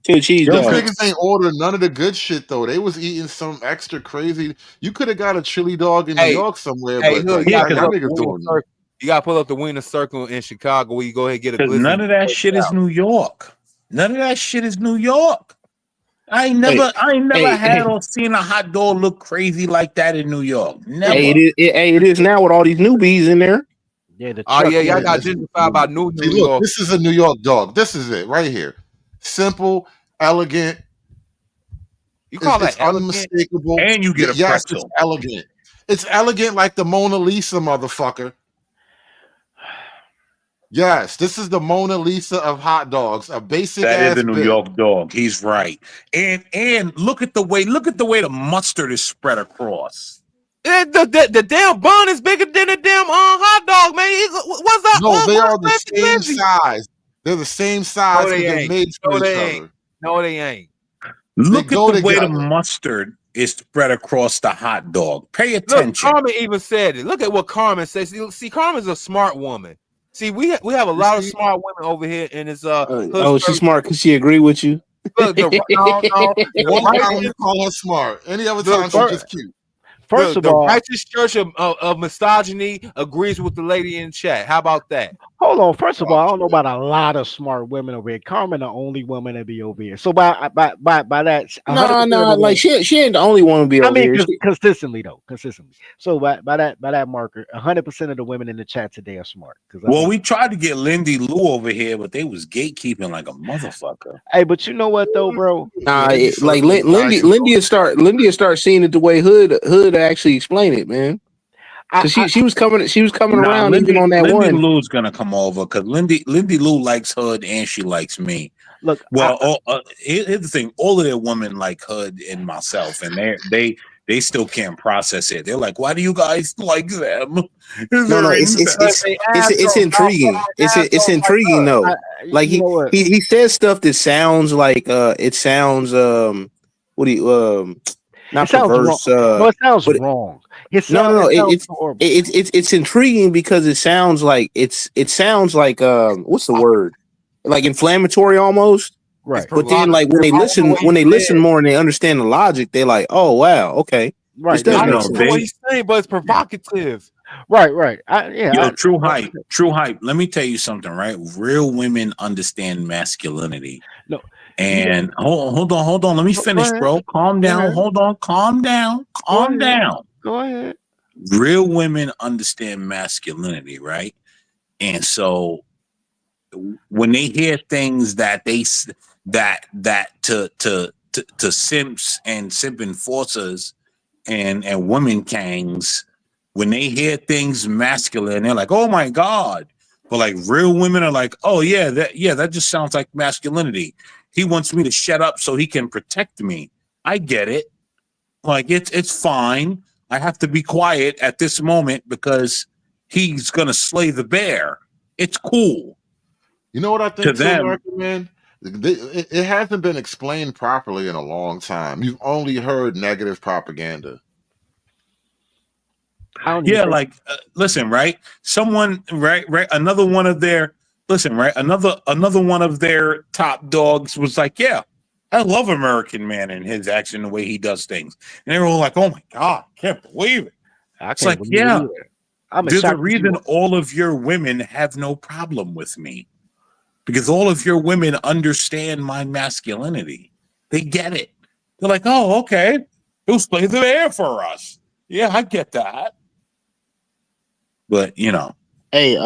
Chili cheese These dog. niggas ain't ordered none of the good shit though. They was eating some extra crazy. You could have got a chili dog in New Hey, York somewhere, hey, but look, like you Yeah, gotta y'all, cause, pull y'all up the niggas Wiener doing. Circle. You gotta pull up the Wiener Circle in Chicago where you go ahead and get a 'cause glizzy none and of that check shit it is out. New York. None of that shit is New York. I ain't Hey, never hey, had or seen a hot dog look crazy like that in New York. hey, Never. it is now with all these newbies in there. Yeah, the Oh truck yeah, y'all Yeah, one. got this gentrified by New see, New look, York. this is a New York dog. This is it right here. Simple, elegant. You call It's that elegant? unmistakable. And you get a Yes, it's pretzel. elegant. It's elegant like the Mona Lisa, motherfucker. Yes, this is the Mona Lisa of hot dogs. A basic That is ass a New bib. York dog. He's right. And look at the way the mustard is spread across. The damn bun is bigger than the damn hot dog, man. What's that? No, they are the What's same glizzy? size. They're the same No, size because they they ain't. made for No, each they ain't. other. No, they ain't. They Look at go the way the together. mustard is spread across the hot dog. Pay Look, attention. Carmen even said it. Look at what Carmen says. See, Carmen's a smart woman. See, we have a You lot of see? smart women over here in this hood Oh, she's service. smart because she agree with you. Look, no, the One time righteous, you call her smart. Any other look, time she's First, just cute. first of the all, righteous church of misogyny agrees with the lady in chat. How about that? hold on. First of all, Oh, I don't know shit. about a lot of smart women over here. Carmen, the only woman that be over here. So by that, 100% of Nah, the like women. she ain't the only one to be I over mean, here. consistently though, consistently. So by that marker, 100% of the women in the chat today are smart. Because I Well, mean, we tried to get Lindy Lou over here, but they was gatekeeping like a motherfucker. hey, but you know what though, bro? Nah, Lindy like Circle is mind control. Lindy will start seeing it the way Hood actually explain it, man. Cause I she was coming Nah, around even on that Lindy one. Lou's gonna come over because Lindy Lou likes Hood and she likes me. look. Well, here's the thing: all of their women like Hood and myself, and they still can't process it. They're like, "Why do you guys like them? No, They're incest." They it's assholes, intriguing. It's assholes like intriguing us. though. Like You know what? he says stuff that sounds like it sounds what do you It not sounds wrong. perverse No, it sounds but wrong. no It sounds it's horrible. it's intriguing because it sounds like it sounds like what's the word, like inflammatory almost. Right. But then like Provocative. I don't know what he when they listen said. more and they understand the logic, they're like, oh wow, okay, this Right. does Yo, I make no, don't know sense. what he's saying, but it's provocative. Right. Right. yo, true 100%. hype, true hype. Let me tell you something, right? Real women understand masculinity. No, And hold on. Let me Go finish, ahead. bro. Calm Go down. ahead. Hold on. Calm down. Go Calm ahead. down. Go ahead. Real women understand masculinity, right? And so when they hear things that to simps and simp enforcers and women kangs, when they hear things masculine, they're like, oh my God. But like real women are like, oh yeah, that just sounds like masculinity. He wants me to shut up so he can protect me. I get it. Like it's fine. I have to be quiet at this moment because he's gonna slay the bear. It's cool. You know what I To think too, them, American Man? It hasn't been explained properly in a long time. You've only heard negative propaganda. I don't even yeah, think. like listen, right? Someone, right, another one of their listen, right, another one of their top dogs was like, yeah, I love American Man and his action, the way he does things, and they were all like, oh my God, can't believe it. I It's can't like, believe it yeah, either. I'm as there's a shocked as you reason are. all of your women have no problem with me, because all of your women understand my masculinity. They get it. They're like, oh, okay, he'll play the air for us. Yeah, I get that. But Hey,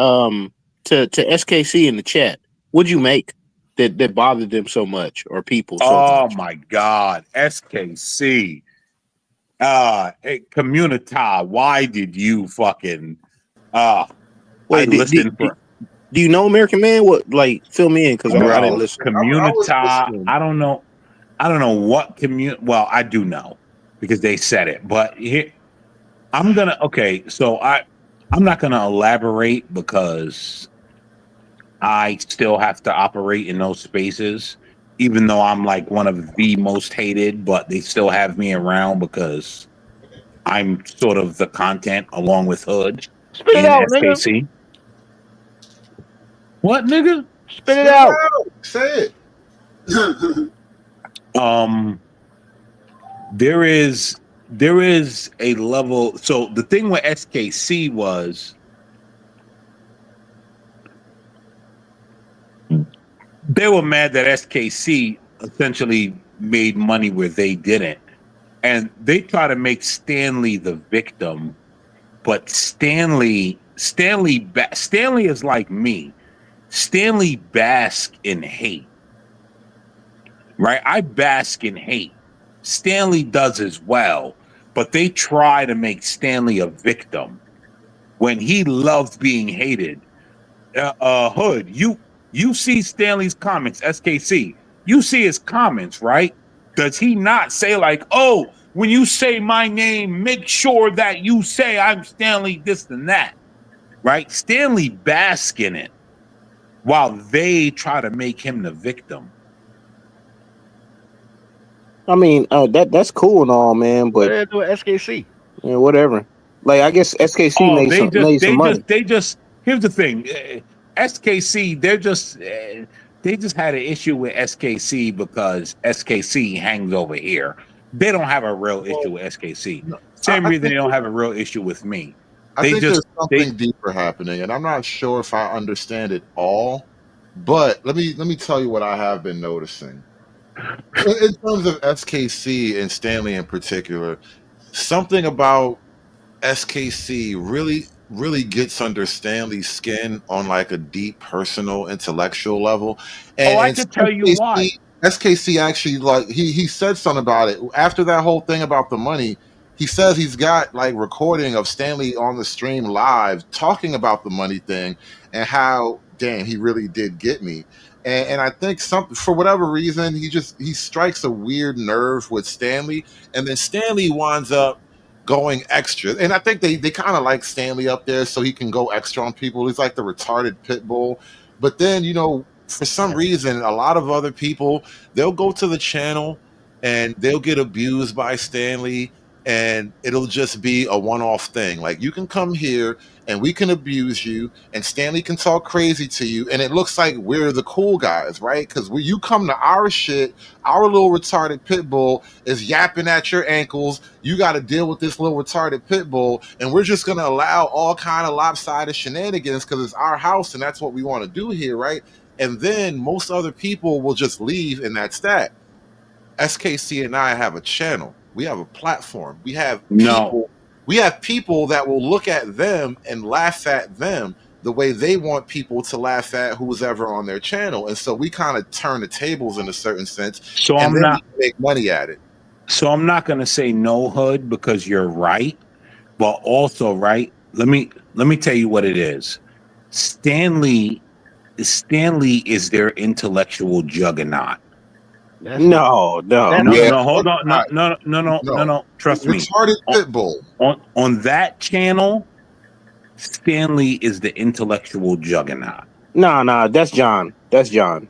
to SKC in the chat, what'd you make that bothered them so much, or people so oh much? my God, SKC, hey, Community, why did you fucking I Wait, listened for do you know American Man? What, like, fill me in because I didn't bro, listen. I Community. was listening. I don't know what well, I do know because they said it, but here I'm gonna okay, so I'm not gonna elaborate because I still have to operate in those spaces, even though I'm like one of the most hated, but they still have me around because I'm sort of the content along with Hood Spit it in out, nigga. SKC. What nigga? Spit it Spit it out. out. Say it. Um, there is a level. So the thing with SKC was they were mad that SKC essentially made money where they didn't. And they try to make Stanley the victim, but Stanley is like me. Stanley bask in hate, right? I bask in hate. Stanley does as well, but they try to make Stanley a victim when he loves being hated. Hood, you see Stanley's comments, SKC. You see his comments, right? Does he not say like, "Oh, when you say my name, make sure that you say I'm Stanley this and that." Right? Stanley bask in it while they try to make him the victim. I mean, that's cool and all, man, What but did I do with SKC? whatever. Like, I guess SKC Oh, made some money. they just. Here's the thing, SKC. They just had an issue with SKC because SKC hangs over here. They don't have a real Well, issue with SKC. no, Same I reason they think don't have a real issue with me. I They think there's just they something deeper happening, and I'm not sure if I understand it all. But let me tell you what I have been noticing in terms of SKC and Stanley in particular. Something about SKC really gets under Stanley's skin on like a deep personal intellectual level. oh, I And could tell you why. SKC actually, like, he said something about it after that whole thing about the money. He says he's got like recording of Stanley on the stream live talking about the money thing and how, damn, he really did get me. And I think something, for whatever reason, he strikes a weird nerve with Stanley, and then Stanley winds up going extra. And I think they kind of like Stanley up there so he can go extra on people. He's like the retarded pit bull. But then, for some reason, a lot of other people, they'll go to the channel and they'll get abused by Stanley, and it'll just be a one-off thing. Like, you can come here and we can abuse you, and Stanley can talk crazy to you, and it looks like we're the cool guys, right? Because when you come to our shit, our little retarded pit bull is yapping at your ankles. You got to deal with this little retarded pit bull, and we're just gonna allow all kind of lopsided shenanigans because it's our house and that's what we want to do here, right? and then most other people will just leave, and that's that. SKC and I have a channel. We have a platform. We have No. people that will look at them and laugh at them the way they want people to laugh at who's ever on their channel. And so we kind of turn the tables in a certain sense, So and I'm then not. we make money at it. So I'm not going to say no, Hood, because you're right, but also right. Let me tell you what it is. Stanley is their intellectual juggernaut. No. No, hold on. No. Trust me. Retarded Pitbull. On that channel, Stanley is the intellectual juggernaut. No, that's John. And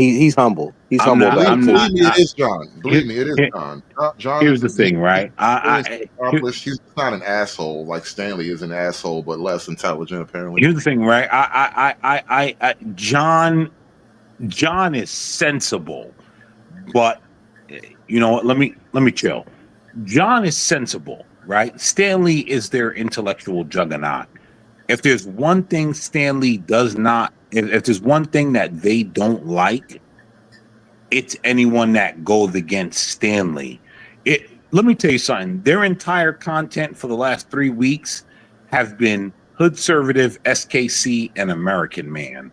he's humble. He's humble about it too. Believe me, it is John. Believe me, it is John. John Here's is the thing, right? accomplished. He's not an asshole like Stanley is an asshole, but less intelligent apparently. Here's the thing, right? John is sensible, but you know what? Let me chill. John is sensible, right? Stanley is their intellectual juggernaut. If there's one thing Stanley does not, if there's one thing that they don't like, it's anyone that goes against Stanley. Let me tell you something. Their entire content for the last 3 weeks have been Hoodservative, SKC, and American Man.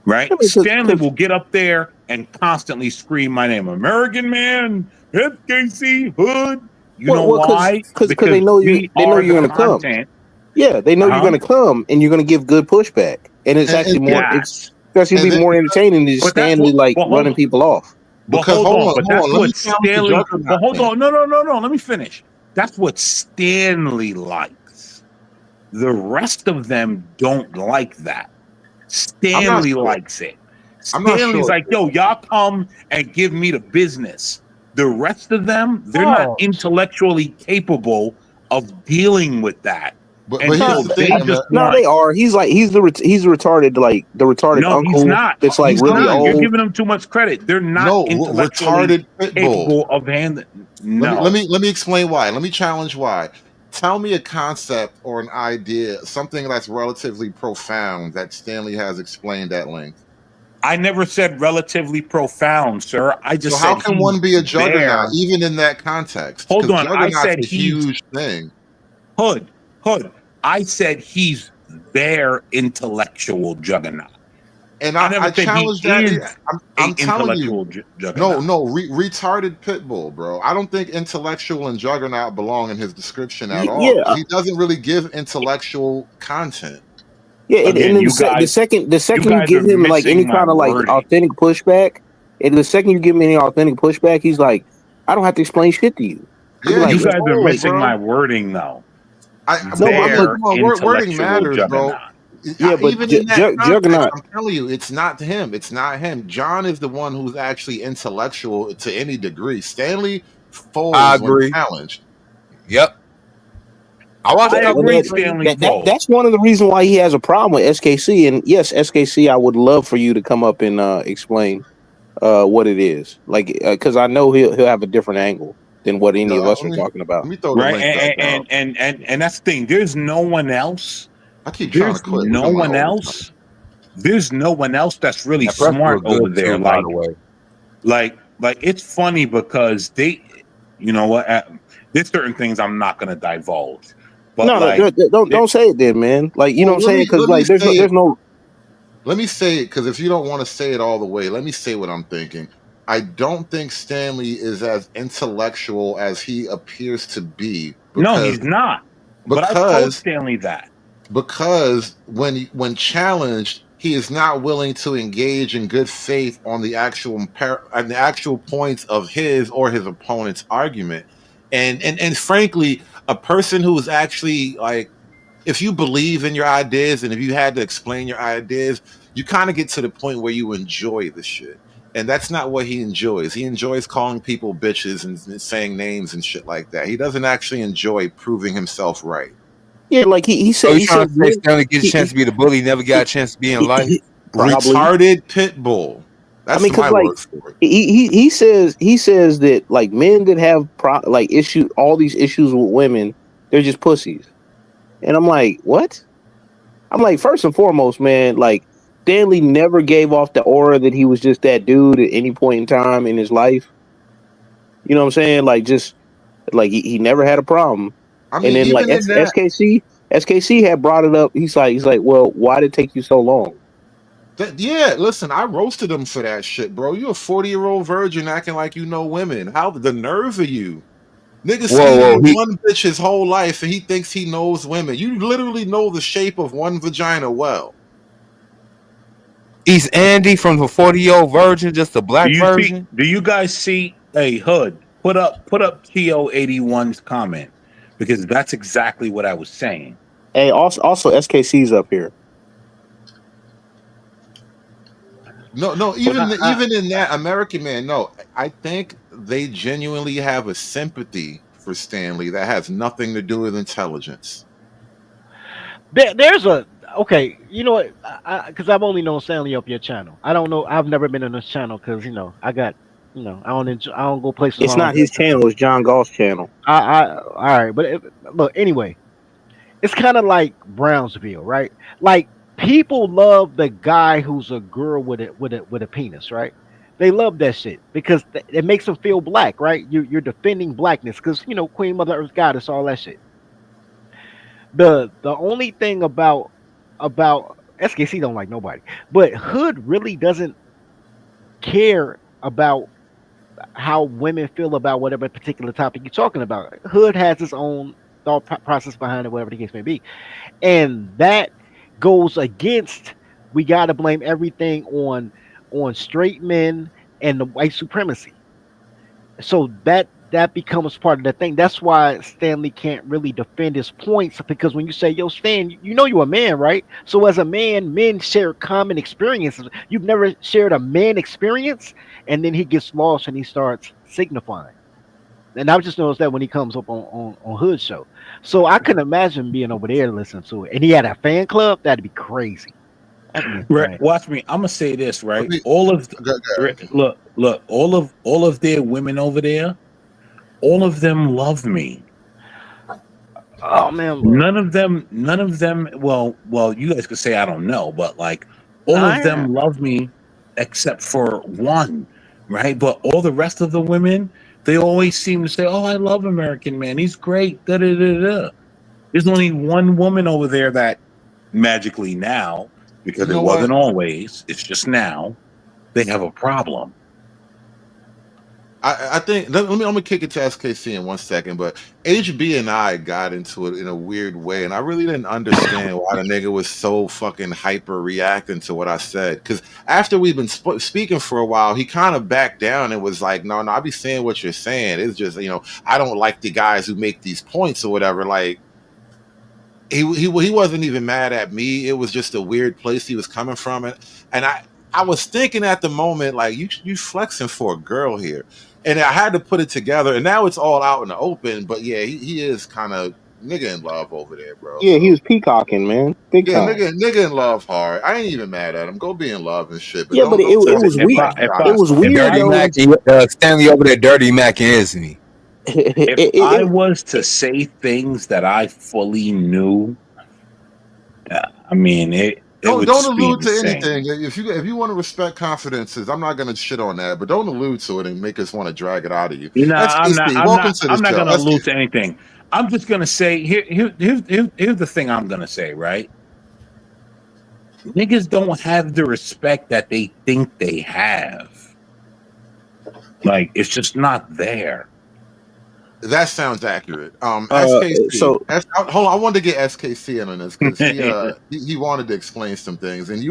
Right? Stanley will get up there and constantly scream my name, American Man, SKC, Hood. You know why? Because they know you're going to come. Yeah, they know you're going to come, and you're going to give good pushback, and it's actually more. It's actually be more entertaining than Stanley running people off. Because hold on. Let me Stanley. But hold on, no. Let me finish. That's what Stanley likes. The rest of them don't like that. Stanley likes it. Stanley's like, yo, y'all come and give me the business. The rest of them, they're not intellectually capable of dealing with that. But they are. He's retarded, like the retarded uncle. He's not. It's like he's really not. old. You're giving him too much credit. They're not intellectually capable of handling. No. Let me explain why. Let me challenge why. Tell me a concept or an idea, something that's relatively profound that Stanley has explained at length. I never said relatively profound, sir. I just said how can one be a juggernaut even in that context? Hold on. I said a huge thing. Hood. I said he's their intellectual juggernaut. And I challenge that. I'm telling you, retarded Pitbull, bro. I don't think intellectual and juggernaut belong in his description at all. Yeah. He doesn't really give intellectual content. Yeah, and then the second you give him like any kind of like authentic pushback, and the second you give him any authentic pushback, he's like, I don't have to explain shit to you. Yeah, you guys are missing my wording though. Wording matters, bro. Yeah, but even in that context, Juggernaut. I'm telling you, it's not him. It's not him. John is the one who's actually intellectual to any degree. Stanley folds when challenged. Yep. That's one of the reasons why he has a problem with SKC. And yes, SKC, I would love for you to come up and explain what it is. Like, because I know he'll have a different angle than what any of us are talking about. Right, and that's the thing. There's no one else. I keep trying to quit. No one else. There's no one else that's really smart over there. Like it's funny because they, you know what? There's certain things I'm not gonna divulge. But don't say it then, man. Like you know what I'm saying? Because like there's no. Let me say it, because if you don't want to say it all the way, let me say what I'm thinking. I don't think Stanley is as intellectual as he appears to be. No, he's not. But I told Stanley that. Because when challenged, he is not willing to engage in good faith on the actual points of his or his opponent's argument. And frankly, a person who is actually like, if you believe in your ideas and if you had to explain your ideas, you kind of get to the point where you enjoy the shit. And that's not what he enjoys. He enjoys calling people bitches and saying names and shit like that. He doesn't actually enjoy proving himself right. Yeah, like he said. So you trying to say Stanley gets a chance to be the bully, never got a chance to be in life? Retarded Pitbull. That's my word for it. He says that like men that have all these issues with women, they're just pussies. And I'm like, what? I'm like, first and foremost, man, like Stanley never gave off the aura that he was just that dude at any point in time in his life. You know what I'm saying? Like just like he never had a problem. I And mean, then like even in that, SKC had brought it up. He's like, well, why did it take you so long? yeah, listen, I roasted him for that shit, bro. You a 40-year-old virgin acting like you know women. How the nerve of you? Nigga Whoa, seen whoa, with he one bitch his whole life and he thinks he knows women. You literally know the shape of one vagina well. he's Andy from the 40-year-old virgin, just a Do black you see? version. Do you guys see? Hey, Hood, put up TO81's comment because that's exactly what I was saying. Hey, also SKC's up here. No, But even in that American Man, no, I think they genuinely have a sympathy for Stanley that has nothing to do with intelligence. there's a okay. You know what? Because I've only known Stanley up your channel. I don't know. I've never been on this channel because I got I don't enjoy, I don't go places It's I don't not enjoy. his channel, it's John Goss' channel. All right, but look anyway. It's kind of like Brownsville, right? Like people love the guy who's a girl with a penis, right? They love that shit because it makes them feel black, right? You're defending blackness because Queen Mother Earth Goddess, all that shit. The only thing about SKC don't like nobody, but Hood really doesn't care about how women feel about whatever particular topic you're talking about. Hood has his own thought process behind it, whatever the case may be. And that goes against we got to blame everything on straight men and the white supremacy. So that becomes part of the thing. That's why Stanley can't really defend his points because when you say, "Yo, Stan, you know you're a man, right?" So as a man, men share common experiences. You've never shared a man experience, and then he gets lost and he starts signifying. And I've just noticed that when he comes up on Hood show. So I can imagine being over there listening to it. And he had a fan club, that'd be crazy. That'd be Right, insane. watch me. I'm gonna say this Let right. me All of go. look, all of their women over there, all of them love me. Oh man, look. None of them. Well, you guys could say I don't know, but like all of Nah, them love me except for one, right? But all the rest of the women, they always seem to say, "Oh, I love American Man. He's great." Da da da da. There's only one woman over there that magically now, You because it know what? wasn't always, it's just now, they have a problem. I think I'm gonna kick it to SKC in 1 second, but HB and I got into it in a weird way, and I really didn't understand why the nigga was so fucking hyper reacting to what I said. Because after we've been speaking for a while, he kind of backed down and was like, "No, no, I be saying what you're saying. It's just I don't like the guys who make these points or whatever." Like he wasn't even mad at me. It was just a weird place he was coming from, and I was thinking at the moment like you flexing for a girl here, and I had to put it together, and now it's all out in the open. But yeah, he is kind of nigga in love over there, bro. Yeah, he So was peacocking, man. Big yeah, time. nigga in love hard. I ain't even mad at him. Go be in love and shit, but Yeah, but don't it tell was me If weird. I like you if got It I this was stuff. if weird I Dirty though. Mac, Stanley over there, Dirty Mac is me. if I It, was to say things that I fully knew, I mean it would Don't just be allude to insane. anything. If you want to respect confidences, I'm not gonna shit on that, but don't allude to it and make us want to drag it out of you. You know, SKC, I'm welcome not to the I'm not show. gonna allude SKC. to anything. I'm just gonna say here's the thing I'm gonna say, right? Niggas don't have the respect that they think they have. Like it's just not there. That sounds accurate. uh, SKC. so Hold on, I wanted to get SKC in on this because he wanted to explain some things, and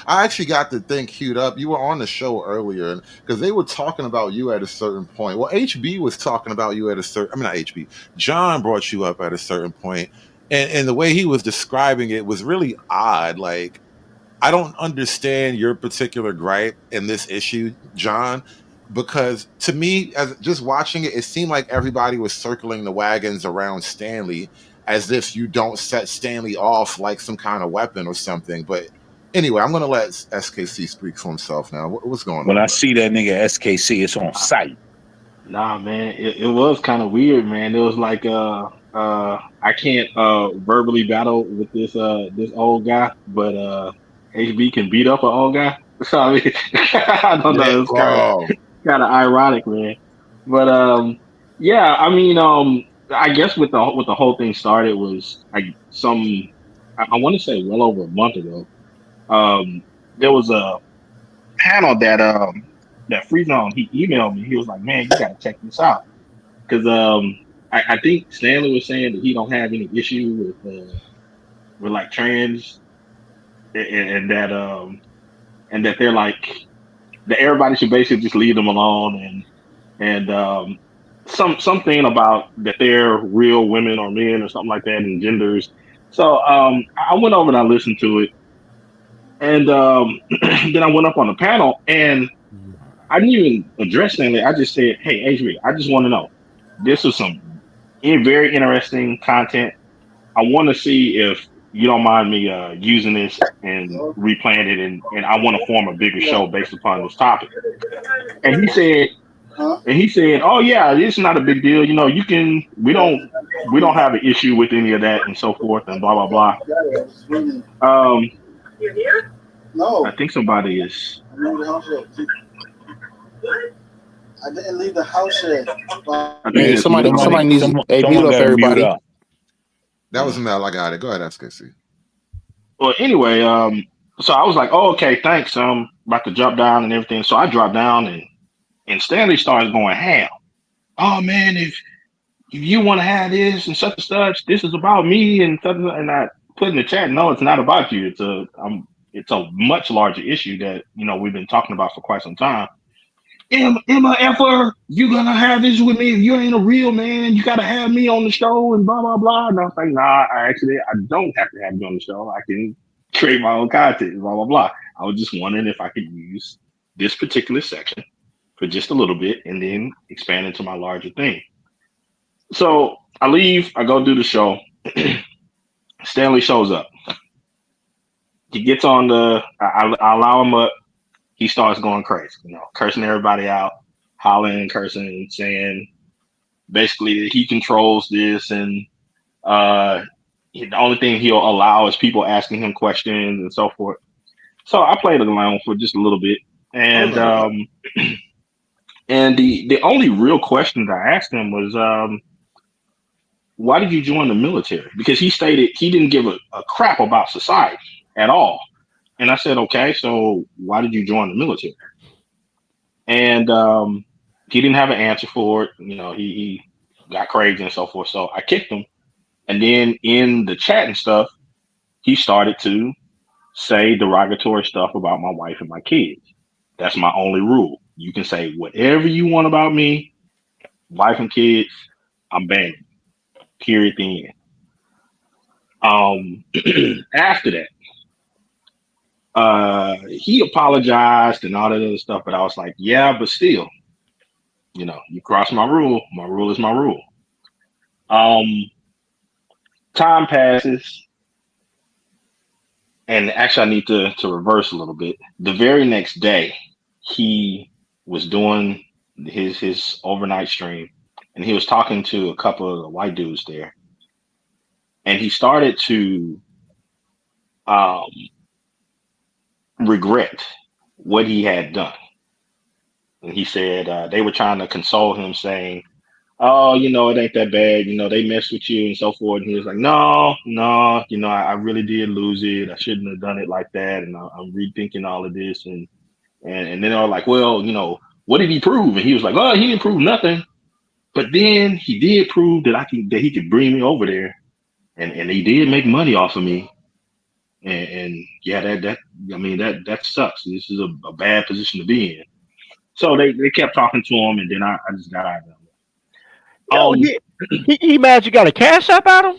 I actually got the thing queued up. You were on the show earlier, and because they were talking about you at a certain point. Well, HB was talking about you at a certain. I mean, not HB. John brought you up at a certain point, and the way he was describing it was really odd. Like I don't understand your particular gripe in this issue, John, because to me, as just watching it, it seemed like everybody was circling the wagons around Stanley as if you don't set Stanley off like some kind of weapon or something. But anyway, I'm going to let SKC speak for himself now. What's going When on, I brother? see that nigga SKC, it's on Uh, site. Nah, man, it was kind of weird, man. It was like I can't verbally battle with this old guy, but HB can beat up an old guy. So I mean, I don't Yeah, know. It's bro. kind of ironic, man. But yeah. I mean, I guess with the whole thing started was I want to say well over a month ago. There was a panel that Freezon he emailed me. He was like, "Man, you got to check this out," because I think Stanley was saying that he don't have any issue with like trans and that they're like that everybody should basically just leave them alone and something about that they're real women or men or something like that and genders. So I went over and I listened to it and then I went up on the panel and I didn't even address Stanley. I just said, "Hey, HB, I just want to know. This is some very interesting content. I want to see if you don't mind me using this and replaying it, and I want to form a bigger show based upon this topic." And he said, "Oh yeah, it's not a big deal. You know, you can. We don't have an issue with any of that and so forth and blah blah blah." I think somebody is. I didn't leave the house yet. I think Hey, that's Mel. somebody needs. Hey, mute Someone up, got to mute everybody. up. That was Mel. I got it. Go ahead, SKC. Well, anyway, so I was like, "Oh, okay, thanks. I'm about to drop down and everything." So I dropped down and Stanley started going ham. "Oh man, if you want to have this and such and such, this is about me and such and I put in the chat. No, it's not about you. It's a much larger issue that we've been talking about for quite some time. Emma Effer, you gonna have this with me? If you ain't a real man, you gotta have me on the show and blah blah blah." And I was like, "Nah, I don't have to have you on the show. I can create my own content, blah blah blah." I was just wondering if I could use this particular section for just a little bit and then expand into my larger thing. So I leave, I go do the show. Stanley shows up. He gets on I allow him up. He starts going crazy, cursing everybody out, hollering, cursing, saying basically that he controls this and the only thing he'll allow is people asking him questions and so forth. So I played along for just a little bit, and and the only real question that I asked him was, "Why did you join the military?" Because he stated he didn't give a crap about society at all. And I said, "Okay, so why did you join the military?" And he didn't have an answer for it. He got crazy and so forth. So I kicked him. And then in the chat and stuff, he started to say derogatory stuff about my wife and my kids. That's my only rule. You can say whatever you want about me, wife and kids, I'm banning. Period. The end. After that, he apologized and all that other stuff, but I was like, yeah, but still, you cross my rule. My rule is my rule. Time passes, and actually, I need to reverse a little bit. The very next day, he was doing his overnight stream, and he was talking to a couple of the white dudes there, and he started to um, regret what he had done. And he said they were trying to console him, saying, "Oh, it ain't that bad. They messed with you and so forth." And he was like, "No, no, I really did lose it. I shouldn't have done it like that. And I'm rethinking all of this." And then they were like, "Well, what did he prove?" And he was like, "Oh, he didn't prove nothing. But then he did prove that he could bring me over there, and he did make money off of me. And yeah, that sucks. This is a bad position to be in." So they kept talking to him, and then I just got out of them. Yo, he mad you got a cash app at him?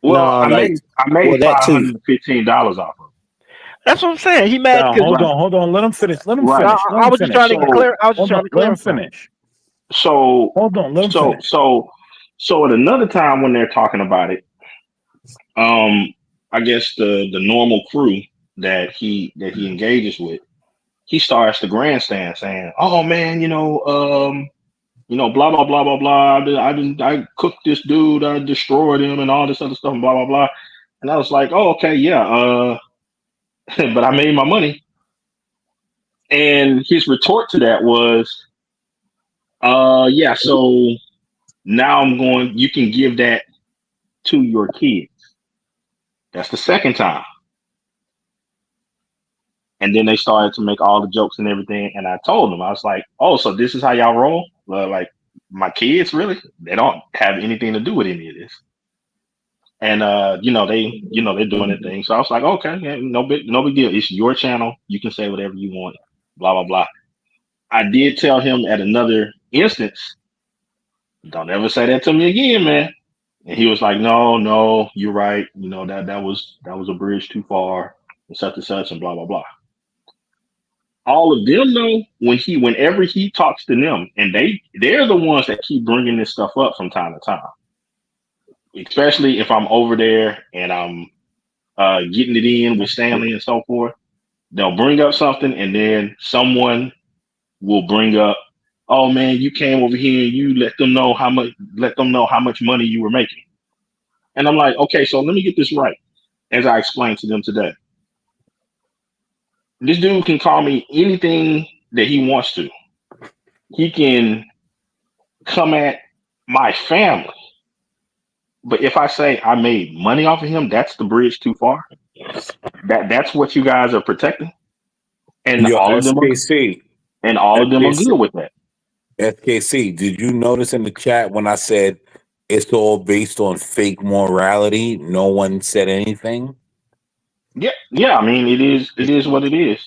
Well, No, I made that too. $515 off of it. That's what I'm saying. He mad Now, because hold on. Let him finish. Right. I was just trying to clear. I was just trying to Let him clarify. finish. So Hold on. Let him finish. So at another time when they're talking about it, I guess the normal crew that he engages with, he starts the grandstand saying, "Oh man, blah blah blah blah blah. I cooked this dude, I destroyed him, and all this other stuff, and blah blah blah." And I was like, "Oh, okay, yeah. but I made my money. And his retort to that was, yeah, so now you can give that to your kids. That's the second time. And then they started to make all the jokes and everything. And I told them, I was like, oh, so this is how y'all roll? Well, like, my kids, really? They don't have anything to do with any of this. And they're doing their thing. So I was like, okay, yeah, no big deal. It's your channel. You can say whatever you want. Blah blah blah. I did tell him at another instance, don't ever say that to me again, man. And he was like, no, you're right. That was a bridge too far, and such, and blah blah blah. All of them know whenever he talks to them, and they're the ones that keep bringing this stuff up from time to time. Especially if I'm over there and I'm getting it in with Stanley and so forth. They'll bring up something, and then someone will bring up, "Oh man, you came over here and you let them know how much money you were making." And I'm like, okay, so let me get this right. As I explained to them today, this dude can call me anything that he wants to. He can come at my family, but if I say I made money off of him, that's the bridge too far. That's what you guys are protecting, and Yo, all of them are, SKC, good with that. SKC, did you notice in the chat when I said it's all based on fake morality? No one said anything. Yeah. I mean, it is what it is.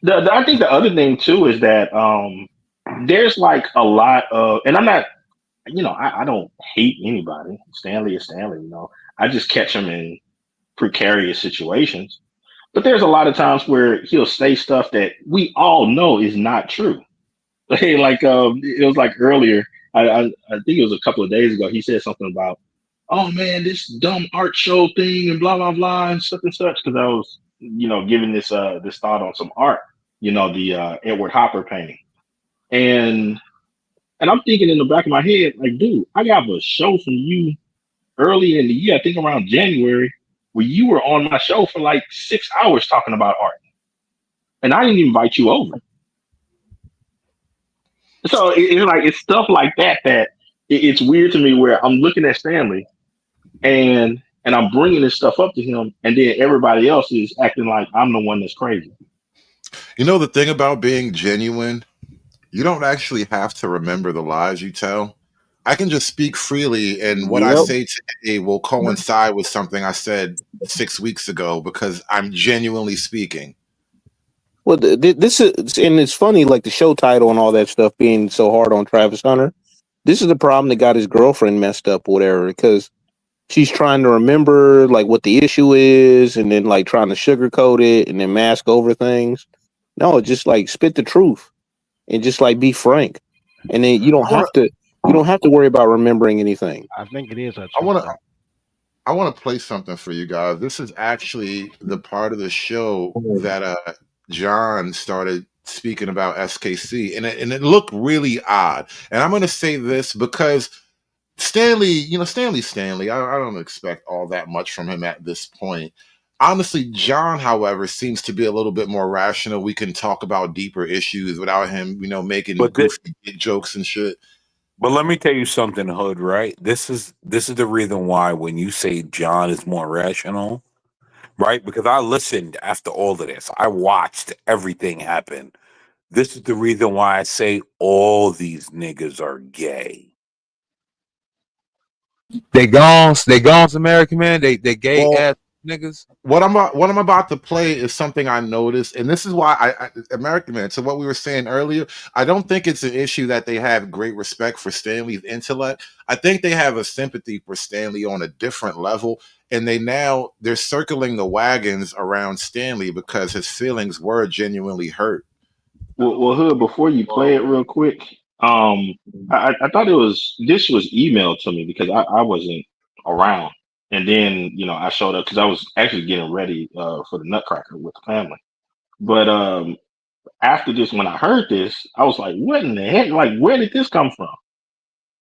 I think the other thing too is that there's like a lot of, and I'm not, I don't hate anybody. Stanley is Stanley. I just catch him in precarious situations. But there's a lot of times where he'll say stuff that we all know is not true. Like it was like earlier. I think it was a couple of days ago. He said something about, "Oh man, this dumb art show thing and blah blah blah and such and such." Because I was, giving this thought on some art. The Edward Hopper painting, and I'm thinking in the back of my head, like, dude, I got a show from you early in the year. I think around January, where you were on my show for like 6 hours talking about art, and I didn't invite you over. So it's stuff like that it's weird to me where I'm looking at Stanley and I'm bringing this stuff up to him, and then everybody else is acting like I'm the one that's crazy. The thing about being genuine, you don't actually have to remember the lies you tell. I can just speak freely, and what I Yep. say today will coincide with something I said 6 weeks ago because I'm genuinely speaking. Well, this is, and it's funny, like the show title and all that stuff being so hard on Travis Hunter. This is the problem that got his girlfriend messed up, or whatever, because she's trying to remember like what the issue is, and then like trying to sugarcoat it and then mask over things. No, just like spit the truth and just like be frank, and then you don't have to worry about remembering anything. I think it is a I truth want to though. I want to play something for you guys. This is actually the part of the show that John started speaking about SKC, and it looked really odd. And I'm going to say this because Stanley, Stanley. I don't expect all that much from him at this point. Honestly, John, however, seems to be a little bit more rational. We can talk about deeper issues without him, making But goofy jokes and shit. But let me tell you something, Hood, right? This is the reason why when you say John is more rational, right? Because I listened after all of this. I watched everything happen. This is the reason why I say all these niggas are gay. They gone, American man. They gay Well, ass niggas. what I'm about to play is something I noticed, and this is why American Man. So what we were saying earlier, I don't think it's an issue that they have great respect for Stanley's intellect. I think they have a sympathy for Stanley on a different level, and they're circling the wagons around Stanley because his feelings were genuinely hurt. Well, Hood, before you play it real quick, I thought this was emailed to me because I wasn't around, and then I showed up because I was actually getting ready for the Nutcracker with the family. But after this, when I heard this, I was like, "What in the heck? Like, where did this come from?"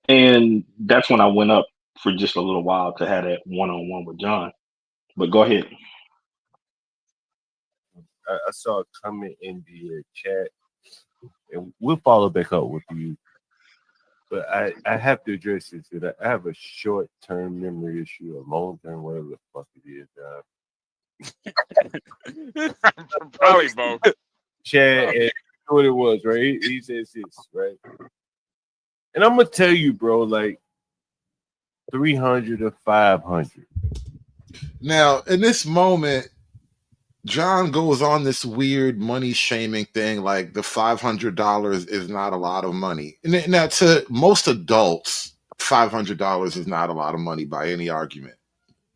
And that's when I went up for just a little while to have that one-on-one with John. But go ahead. I saw a comment in the chat, and we'll follow back up with you. But I have to address this. That I have a short-term memory issue, a long-term, whatever the fuck it is. Probably both. Chad, and you know what it was, right? He says this, right? And I'm gonna tell you, bro, like 300 or 500. Now, in this moment, John goes on this weird money shaming thing, like the $500 is not a lot of money. Now, to most adults, $500 is not a lot of money by any argument.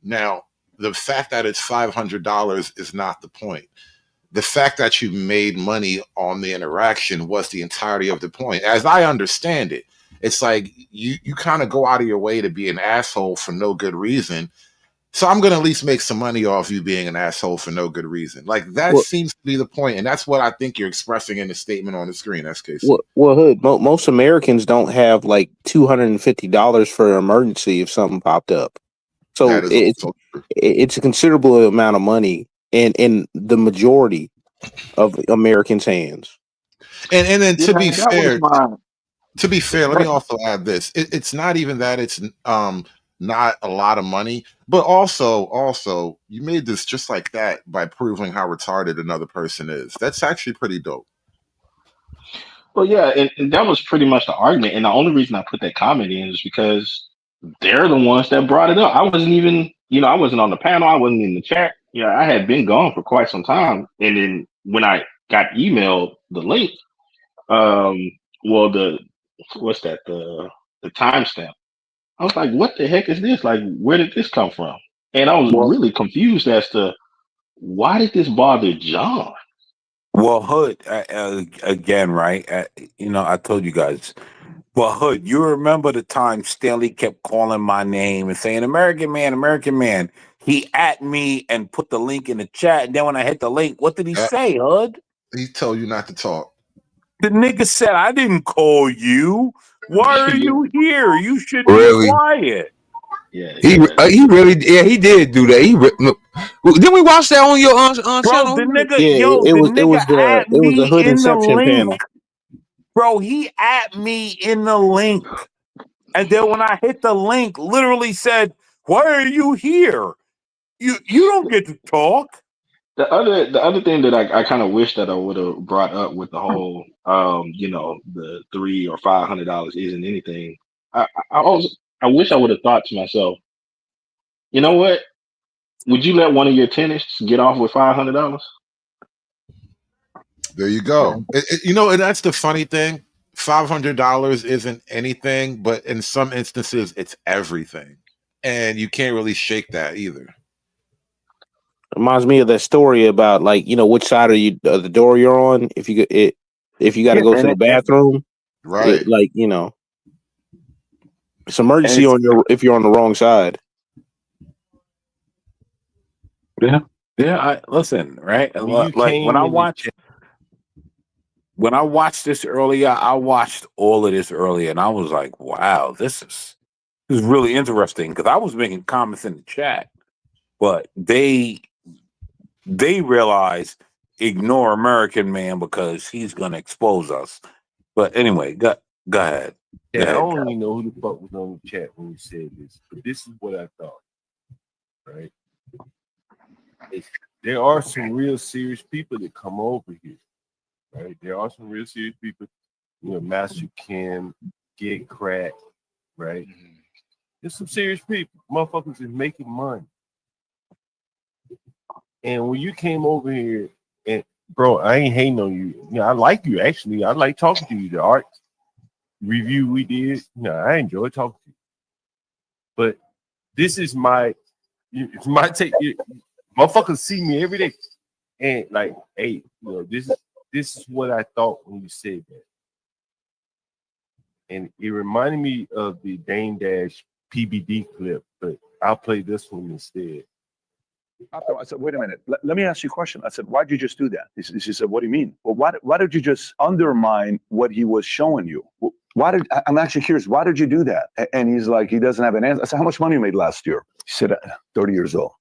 Now, the fact that it's $500 is not the point. The fact that you made money on the interaction was the entirety of the point. As I understand it, it's like you kind of go out of your way to be an asshole for no good reason. So I'm going to at least make some money off you being an asshole for no good reason. Like that Well, seems to be the point, and that's what I think you're expressing in the statement on the screen, SKC. Hood. Most Americans don't have like $250 for an emergency if something popped up. So That is also true. it's a considerable amount of money in the majority of Americans' hands. And then Yeah, to be that was fair, my. let me also add this. It's not even that it's not a lot of money, but also you made this just like that by proving how retarded another person is. That's actually pretty dope. Well, yeah, and that was pretty much the argument. And the only reason I put that comment in is because they're the ones that brought it up. I wasn't even, I wasn't on the panel. I wasn't in the chat. Yeah, I had been gone for quite some time. And then when I got emailed the link, um, well, what's that? The timestamp. I was like, what the heck is this? Like, where did this come from? And I was Well, really confused as to why did this bother John? well, Hood, again, right? I told you guys. Well, Hood, you remember the time Stanley kept calling my name and saying, American man, American man. He at me and put the link in the chat. And then when I hit the link, what did he say, Hood? He told you not to talk. The nigga said, I didn't call you. Why are you here? You should be Really? quiet. Yeah, He really, yeah, he did do that. Didn't we watch that on your Bro, channel? the nigga, Yeah, yo, the nigga at it was the me Hood in the Inception link. panel. Bro, he at me in the link. And then when I hit the link, literally said, why are you here? You don't get to talk. The other thing that I kind of wish that I would have brought up with the whole the $300 or $500 isn't anything. I wish I would have thought to myself, you know what? Would you let one of your tenants get off with $500? There you go. And that's the funny thing. $500 isn't anything, but in some instances, it's everything, and you can't really shake that either. Reminds me of that story about which side of the door you're on. If you got to go to the bathroom, right? It's emergency if you're on the wrong side. Yeah. Listen, right? When I watched this earlier, I watched all of this earlier, and I was like, wow, this is really interesting because I was making comments in the chat, but they realize ignore American man because he's gonna expose us. But anyway, go ahead. Yeah, I don't even know who the fuck was on the chat when we said this, but this is what I thought. Right? There are some real serious people that come over here. Right? There are some real serious people, Master Kim, Get Crack, right? There's some serious people. Motherfuckers is making money. And when you came over here, and bro, I ain't hating on you. I like you actually. I like talking to you. The art review we did, I enjoy talking to you. But this is my take. Motherfuckers see me every day, and like, hey, this is what I thought when you said that, and it reminded me of the Dame Dash PBD clip, but I'll play this one instead. I said, wait a minute. Let me ask you a question. I said, why'd you just do that? She said, what do you mean? Well, why did you just undermine what he was showing you? I'm actually curious. Why did you do that? And he's like, he doesn't have an answer. I said, how much money you made last year? He said, 30 years old.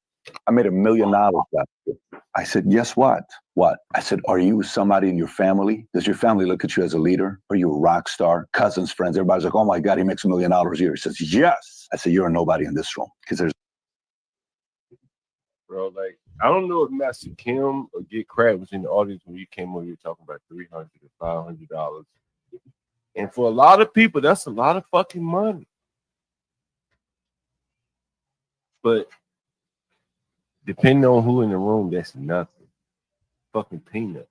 I made $1 million last year. I said, guess what? What? I said, are you somebody in your family? Does your family look at you as a leader? Are you a rock star? Cousins, friends, everybody's like, oh my God, he makes $1 million a year. He says, yes. I said, you're a nobody in this room because there's. Bro, like, I don't know if Master Kim or Get Crab was in the audience when you came over here talking about $300 to $500. And for a lot of people, that's a lot of fucking money. But depending on who in the room, that's nothing. Fucking peanut.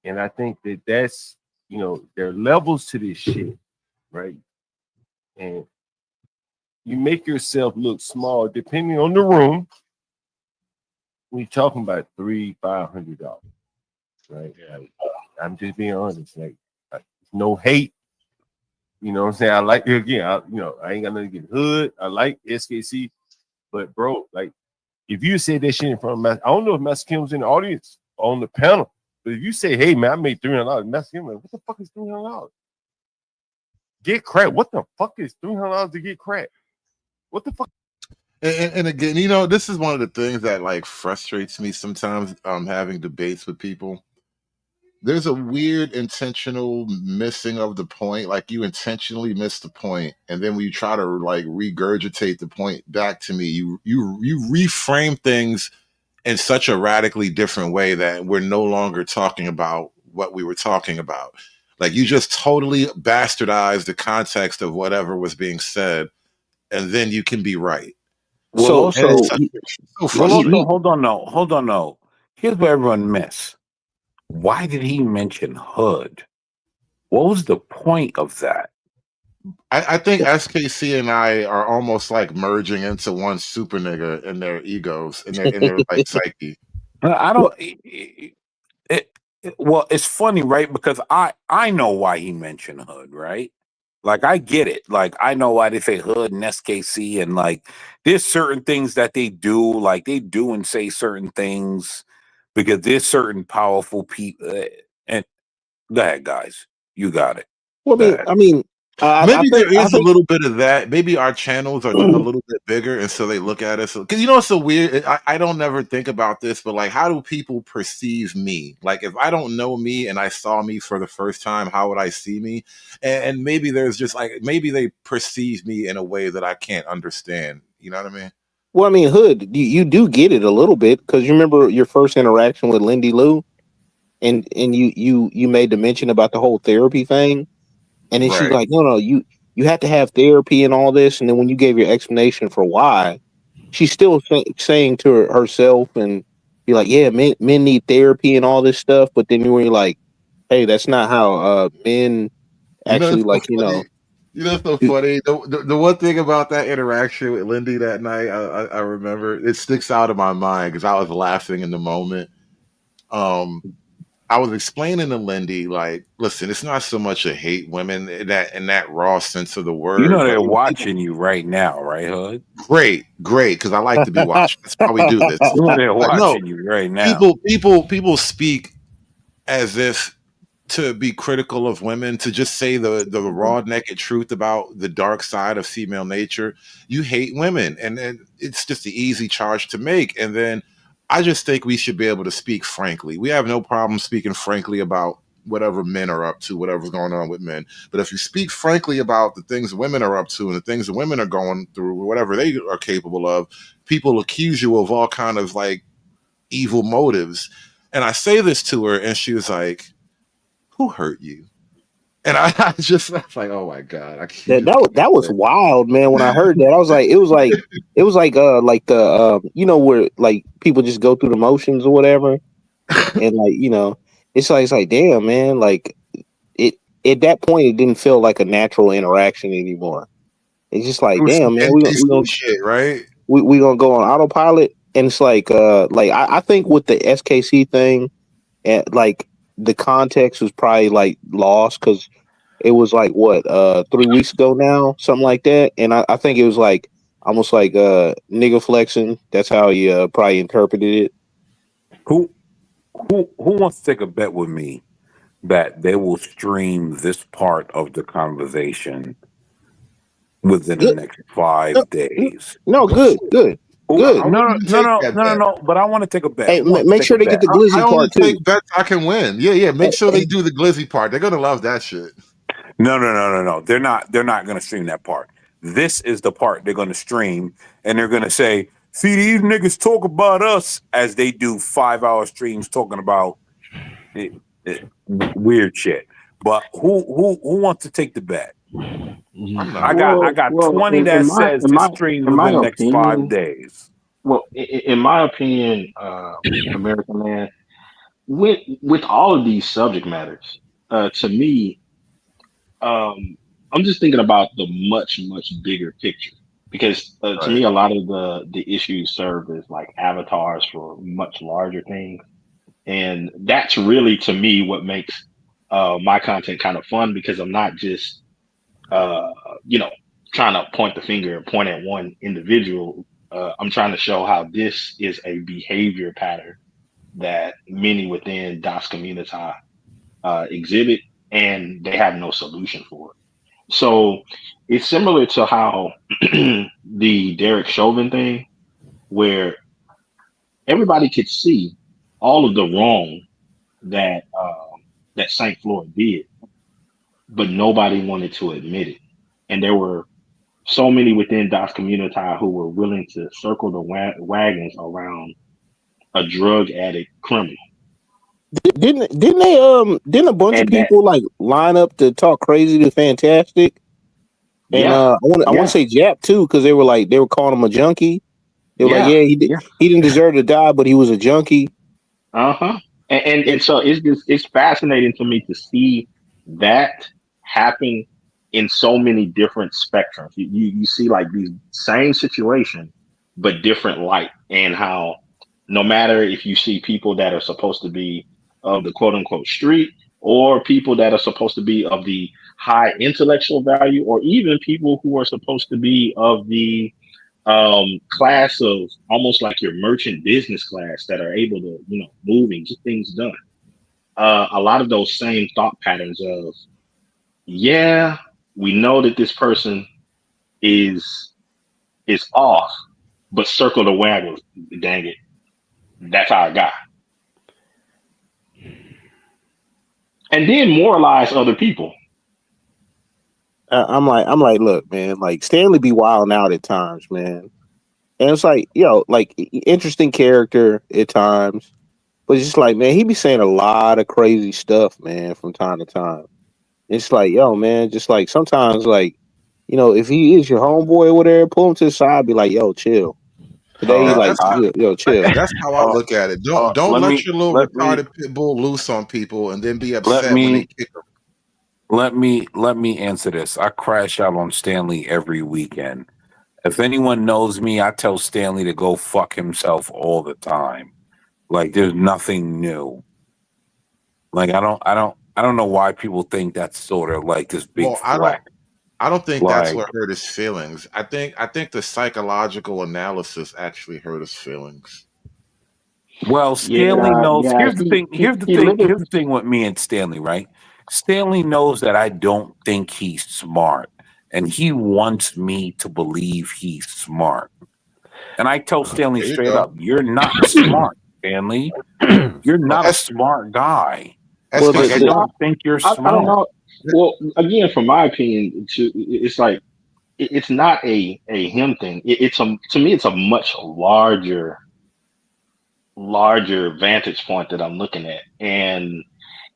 And I think that's, you know, there are levels to this shit, right? And you make yourself look small depending on the room. We're talking about $300-$500, right? Like, I'm just being honest. Like, no hate. You know what I'm saying? I like it again. I ain't got nothing against hood. I like SKC, but bro, like, if you say that shit in front of Master, I don't know if Master Kim was in the audience or on the panel, but if you say, "Hey man, I made $300," Master Kim, like, what the fuck is $300? Get crack. What the fuck is $300 to get crack? What the fuck? And again, you know, this is one of the things that like frustrates me sometimes. Having debates with people. There's a weird intentional missing of the point. Like you intentionally miss the point, and then when you try to like regurgitate the point back to me, you reframe things in such a radically different way that we're no longer talking about what we were talking about. Like you just totally bastardized the context of whatever was being said, and then you can be right. Well, So And it's also, so he, frustrating. hold on, no. Here's what everyone missed. Why did he mention hood? What was the point of that? I think SKC and I are almost like merging into one super nigga in their egos, in their like psyche. I well, don't. Well, it's funny, right? Because I know why he mentioned hood, right? Like I get it. Like I know why they say hood and SKC, and like there's certain things that they do, like they do and say certain things because there's certain powerful people. And go ahead, guys, you got it. well, Go ahead. I mean, Maybe there I is a think. little bit of that. Maybe our channels are a little bit bigger, and so they look at us. Because you know, it's so weird. I don't never think about this, but like, how do people perceive me? Like, if I don't know me and I saw me for the first time, how would I see me? And maybe there's just like maybe they perceive me in a way that I can't understand. You know what I mean? Well, I mean, Hood, you do get it a little bit because you remember your first interaction with Lindy Lou, and you made the mention about the whole therapy thing, and then she's Right. like, no, you have to have therapy and all this, and then when you gave your explanation for why, she's still saying to herself and you're like, yeah, men need therapy and all this stuff, but then you're like, hey, that's not how men You know, actually it's so like funny. You know, it's so do- funny. The one thing about that interaction with Lindy that night, I remember it sticks out in my mind because I was laughing in the moment. Um, I was explaining to Lindy, like, listen, it's not so much a hate women in that raw sense of the You know word, but they're people, watching you right now, right, Hood? great, because I like to be watched. That's why we do this. You know they're But no, watching you right now. people speak as if to be critical of women, to just say the raw naked truth about the dark side of female nature. You hate women, and it's just an easy charge to make. And then I just think we should be able to speak frankly. We have no problem speaking frankly about whatever men are up to, whatever's going on with men. But if you speak frankly about the things women are up to and the things that women are going through, whatever they are capable of, people accuse you of all kind of like evil motives. And I say this to her, and she was like, who hurt you? And I just, I was like, oh my God, you just that was can't. wild, man. When I heard that, I was like, it was like the you know where like people just go through the motions or whatever, and like it's like damn, man, like it at that point it didn't feel like a natural interaction anymore. It's just It like was some damn, man, NPC shit, right? we gonna go on autopilot, and it's like I think with the SKC thing, and like the context was probably like lost because it was like what 3 weeks ago now, something like that, and I think it was like almost like nigga flexing. That's how he probably interpreted it. Who who wants to take a bet with me that they will stream this part of the conversation within the Good. next No, 5 days? no, good. Good. I wouldn't even take that bet. No. But I want to take a bet. Hey, I want to make take a sure they bet. get the I glizzy only part too. take bets I can win. Yeah. Make sure they do the glizzy part. They're gonna love that shit. No. They're not going to stream that part. This is the part they're going to stream, and they're going to say, "See, these niggas talk about us," as they do 5-hour streams talking about weird shit. But who wants to take the bet? I'm I not. got 20 that says in it my streams in my within the next 5 opinion, days. well, in my opinion, American man, with all of these subject matters, to me, I'm just thinking about the much bigger picture because to me, Right. a lot of the issues serve as like avatars for much larger things, and that's really to me what makes my content kind of fun because I'm not just uh, you know trying to point the finger and point at one individual. I'm trying to show how this is a behavior pattern that many within Das Community exhibit, and they have no solution for it. So it's similar to how the Derek Chauvin thing, where everybody could see all of the wrong that that Saint Floyd did, but nobody wanted to admit it. And there were so many within Das Community who were willing to circle the wagons around a drug addict criminal. Didn't a bunch of And that, people like line up to talk crazy to Fantastic? And yeah, I want to yeah, say Jap too because they were calling him a junkie. They were like, yeah, yeah, yeah. he didn't deserve to die, but he was a junkie. Uh-huh. And And so it's fascinating to me to see that happen in so many different spectrums. You see like these same situation, but different light, and how no matter if you see people that are supposed to be of the quote unquote street or people that are supposed to be of the high intellectual value, or even people who are supposed to be of the class of almost like your merchant business class that are able to move and get things done. A lot of those same thought patterns of, yeah, we know that this person is off, but circle the wagons, dang it, that's our guy. And then moralize other people. I'm like, look, man, like Stanley be wilding out at times, man. And it's like, like interesting character at times, but it's just like, man, he be saying a lot of crazy stuff, man, from time to time. It's like, yo, man, just like sometimes, like, if he is your homeboy or whatever, pull him to the side, be like, yo, chill. Today, Yeah, like, that's how chill. that's how I look at it. Don't Let let me your little let me retarded pit bull loose on people and then be let upset when they me kick him. let me answer this. I crash out on Stanley every weekend. If anyone knows me, I tell Stanley to go fuck himself all the time. Like there's nothing new. Like I don't know why people think that's sort of like this big Well, flex. I don't think that's Like, what hurt his feelings. I think the psychological analysis actually hurt his feelings. well, Stanley knows. Yeah. Here's the thing. Here's the He thing. literally, Here's the thing with me and Stanley, right? Stanley knows that I don't think he's smart, and he wants me to believe he's smart. And I tell Stanley There you straight go. up, "You're not smart, Stanley. You're Well, not a smart guy. Well, Like I SKC. don't think you're I don't smart." know. Well, again, from my opinion, it's like it's not a him thing. It's a to me, it's a much larger vantage point that I'm looking at. And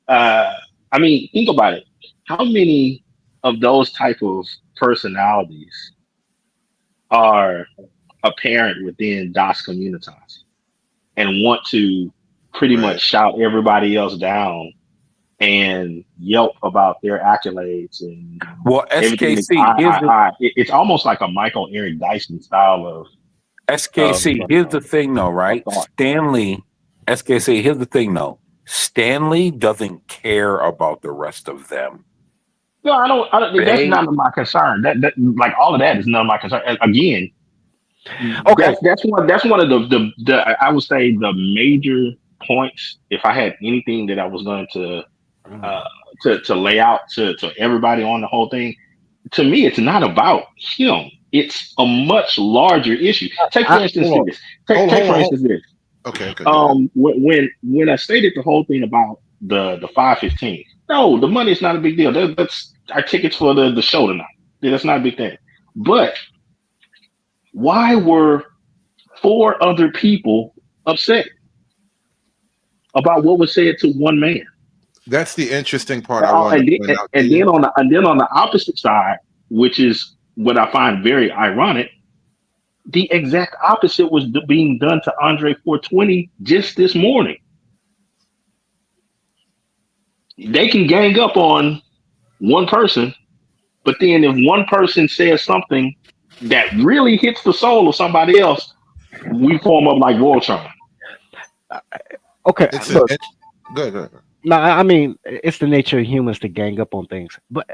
uh, I mean, think about it. How many of those type of personalities are apparent within DOS communities and want to pretty much Right. shout everybody else down and yelp about their accolades and Well, everything is SKC, here's the It's almost like a Michael Eric Dyson style of, SKC. Here's the thing, though, of right? thought. Stanley, SKC. Here's the thing, though. Stanley doesn't care about the rest of them. No, I don't. That's They none of my concern. That like all of that is none of my concern. Again, Okay. that's one of the I would say the major points. If I had anything that I was going uh to lay out to everybody on the whole thing, to me, it's not about him. it's a much larger issue. Take for instance Hold on. this. Take for instance this. Okay, go ahead. When I stated the whole thing about the 515, no, the money is not a big deal. That's our tickets for the show tonight. That's not a big thing. But why were 4 other people upset about what was said to one man? That's the interesting part I wanted to point out to And you. then on the opposite side, which is what I find very ironic, the exact opposite was being done to Andre 420 just this morning. They can gang up on one person, but then if one person says something that really hits the soul of somebody else, we form up like Voltron. Okay, look. Good. No, I mean it's the nature of humans to gang up on things, but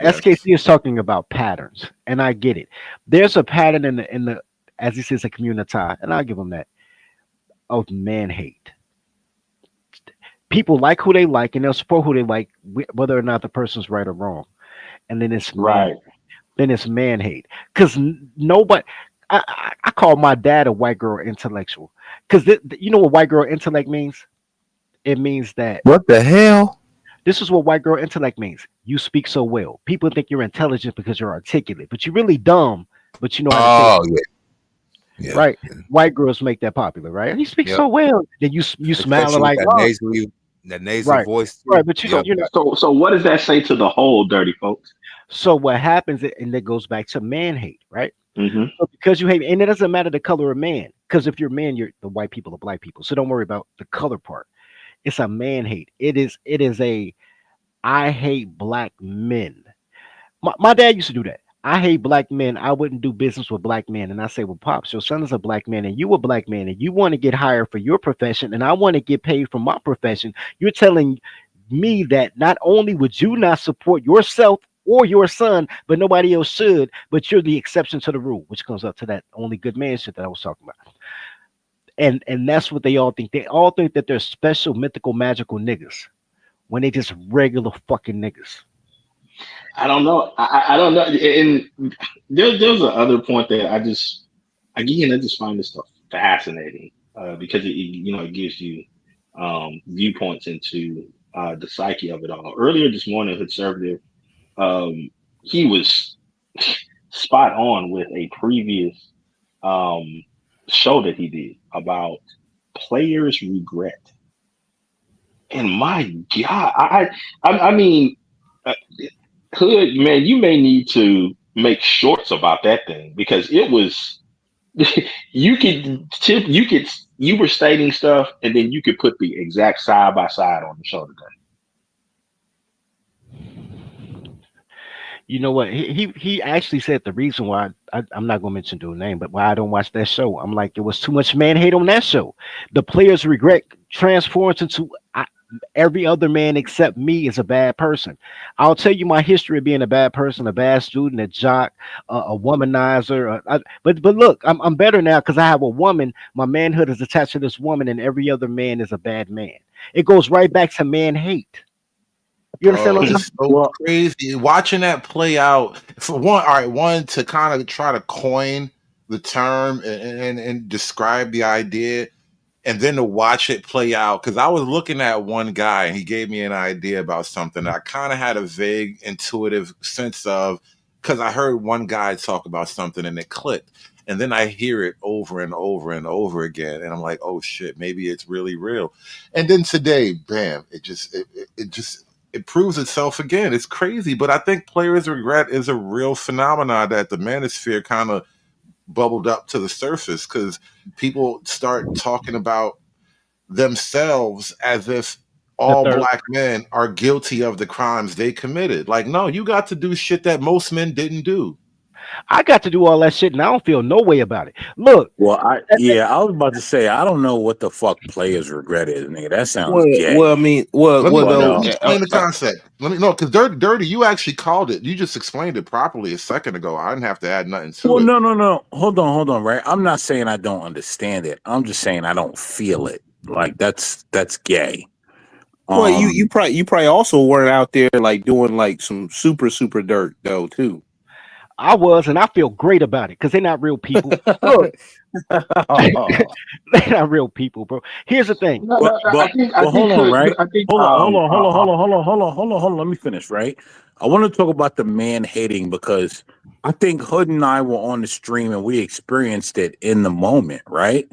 Yes. SKC is talking about patterns, and I get it. There's a pattern in the as he says a community, and I'll give him that of man hate. People like who they like, and they'll support who they like, whether or not the person's right or wrong. And then it's Right. then it's man hate because nobody. I call my dad a white girl intellectual because you know what white girl intellect means. It means that What the hell? this is what white girl intellect means. You speak so well. People think you're intelligent because you're articulate, but you're really dumb. But you know how to say Oh it, yeah. right? White girls make that popular, right? You speak Yep. so well. Then you smile Especially with like oh, that nasal right, voice. right. But you Yep. don't. You're not. So what does that say to the whole dirty folks? So what happens, and that goes back to man hate, right? Mm-hmm. So because you hate, and it doesn't matter the color of man, because if you're man, you're the white people or black people. So don't worry about the color part. It's a man hate. It is a I hate black men. My dad used to do that. I hate black men. I wouldn't do business with black men. And I say, well, pops, your son is a black man, and you a black man, and you want to get hired for your profession, and I want to get paid for my profession. You're telling me that not only would you not support yourself or your son, but nobody else should, but you're the exception to the rule, which comes up to that only good man shit that I was talking about. And that's what they all think. They all think that they're special, mythical, magical niggas when they just regular fucking niggas. I don't know. I don't know. And there's a other point that I just find this stuff fascinating because it gives you viewpoints into the psyche of it all. Earlier this morning, conservative, he was spot on with a previous show that he did about players' regret. And my God, I mean, uh, Hood man, you may need to make shorts about that thing because it was you were stating stuff and then you could put the exact side by side on the show today. You know what? He actually said the reason why I'm not gonna mention the name, but why I don't watch that show. I'm like, it was too much man hate on that show. The players' regret transforms into every other man except me is a bad person. I'll tell you my history of being a bad person, a bad student, a jock, a womanizer. But look, I'm better now because I have a woman. My manhood is attached to this woman, and every other man is a bad man. It goes right back to man hate. You understand Bro, what I'm it's so crazy watching that play out. For one, all right, one to kind of try to coin the term and describe the idea, and then to watch it play out. Because I was looking at one guy and he gave me an idea about something that I kind of had a vague, intuitive sense of, because I heard one guy talk about something and it clicked. And then I hear it over and over and over again, and I'm like, "Oh shit, maybe it's really real." And then today, bam! It proves itself again. It's crazy, but I think players' regret is a real phenomenon that the manosphere kind of bubbled up to the surface because people start talking about themselves as if the all third. black men are guilty of the crimes they committed. Like, no, you got to do shit that most men didn't do. I got to do all that shit, and I don't feel no way about it. Look, Well, I was about to say I don't know what the fuck players regret is, nigga. That sounds Well, gay. well, I mean, well, Let me, well, let me, though. let me explain the concept. Let me know because Dirty, you actually called it. You just explained it properly a second ago. I didn't have to add nothing to Well, it. no. Hold on, right? I'm not saying I don't understand it. I'm just saying I don't feel it. Like that's gay. Well, you probably also weren't out there like doing like some super dirt though too. I was, and I feel great about it because they're not real people. Look, they're not real people, bro. Here's the thing. No, But no, but I but think hold on, right? I think Hold on. Let me finish, right? I want to talk about the man hating because I think Hood and I were on the stream and we experienced it in the moment, right?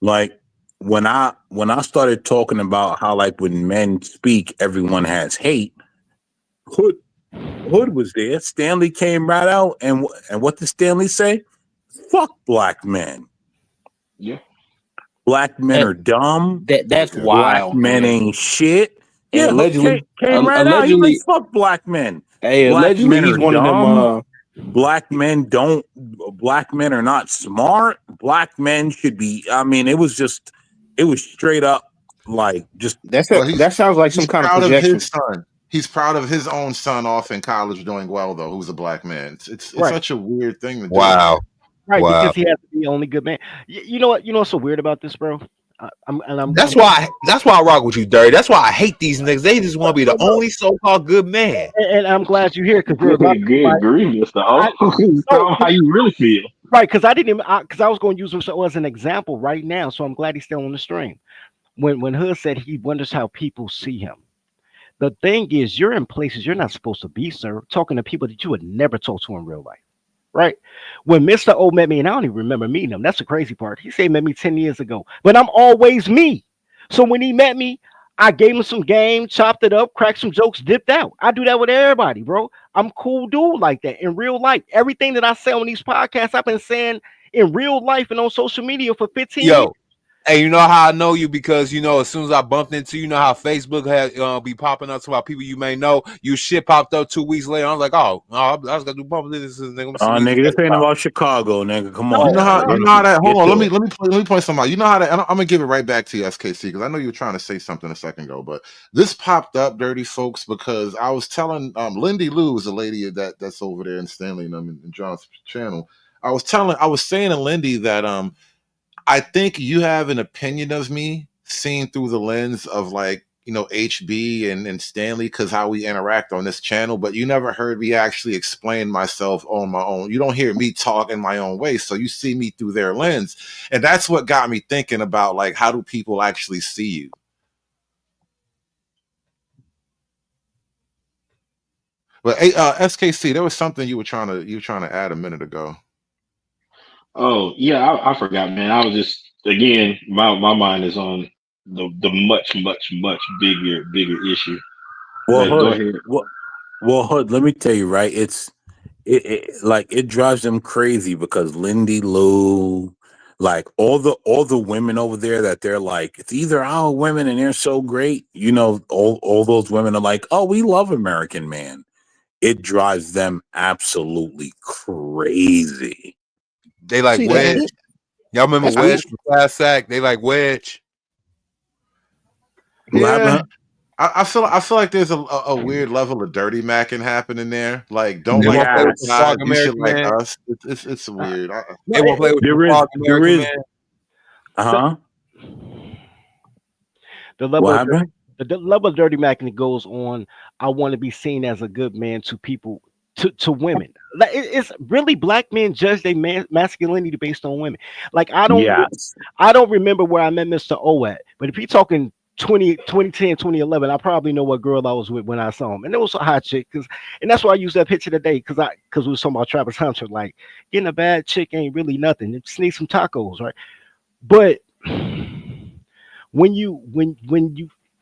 Like when I started talking about how like when men speak, everyone has hate. Hood Hood was there. Stanley came right out, and what did Stanley say? Fuck black men. yeah. Black men And are dumb. that's Yeah. Black wild, men man. ain't shit. And Yeah, Hood allegedly, came right out. He like allegedly, fuck black men. hey, Black allegedly, men he's are one of them. dumb. Black men don't. Black men are not smart. Black men should be. I mean, it was just. It was straight up like just. Well, That sounds like some he's kind of proud of projection. his son. He's proud of his own son off in college doing well though, who's a black man. It's Right, such a weird thing to do. Wow. right, Wow. because he has to be the only good man. You know what? You know what's so weird about this, bro? That's why I rock with you, Dirty. That's why I hate these niggas. They just want to be the only so-called good man. and I'm glad you're here because you're about Good, to good grief, Mr. O. Tell him how you really feel. right, because I didn't even because I was going to use him as an example right now, so I'm glad he's still on the stream. When Hood said he wonders how people see him. The thing is, you're in places you're not supposed to be, sir. Talking to people that you would never talk to in real life, right? When Mr. O met me, and I don't even remember meeting him. That's the crazy part. He said he met me 10 years ago, but I'm always me. So when he met me, I gave him some game, chopped it up, cracked some jokes, dipped out. I do that with everybody, bro. I'm cool dude like that in real life. Everything that I say on these podcasts, I've been saying in real life and on social media for 15 years. Yo, hey, you know how I know you because as soon as I bumped into you, know how Facebook had be popping up to my people you may know. You shit popped up 2 weeks later. I was like, oh, no, I was gonna do bump this nigga. Let me see what he Nigga, say this ain't about. about Chicago, nigga. Come No, on You know now. how no. you know how that. Hold Get on, to it. let me point something out. You know how that. I'm gonna give it right back to you, SKC, because I know you were trying to say something a second ago. But this popped up, dirty folks, because I was telling Lindy Lou is a lady that's over there in Stanley and in John's channel. I was saying to Lindy that I think you have an opinion of me seen through the lens of like, HB and Stanley because how we interact on this channel, but you never heard me actually explain myself on my own. You don't hear me talk in my own way. So you see me through their lens. And that's what got me thinking about like how do people actually see you? But hey, SKC, there was something you were trying to add a minute ago. Oh yeah, I forgot, man. I was just again, my mind is on the much bigger issue. Well, But go Hood. ahead. Well, Hood. Let me tell you, right? It drives them crazy because Lindy Lou, like all the women over there that they're like, it's either our women and they're so great, all those women are like, oh, we love American Man. It drives them absolutely crazy. They like See that? Wedge. Y'all remember That's weird. Wedge from Class Act? They like Wedge. What Yeah. happened? I feel like there's a weird level of dirty macking happening there. Like, don't They like want to play black with the Yes, guys. Frog You should American like Man. us. It's weird. No, They want to play with the there is, Frog American Man. uh the, huh. the level What of dirty, happened? the level of dirty macking that goes on. I want to be seen as a good man to people, to women. Like it's really black men judge their masculinity based on women. Like Yes. I don't remember where I met Mr. O at, but if you're talking 2010, 2011, I probably know what girl I was with when I saw him. And it was a hot chick, and that's why I use that picture today, because we was talking about Travis Hunter. Like getting a bad chick ain't really nothing. It just needs some tacos, right? But when you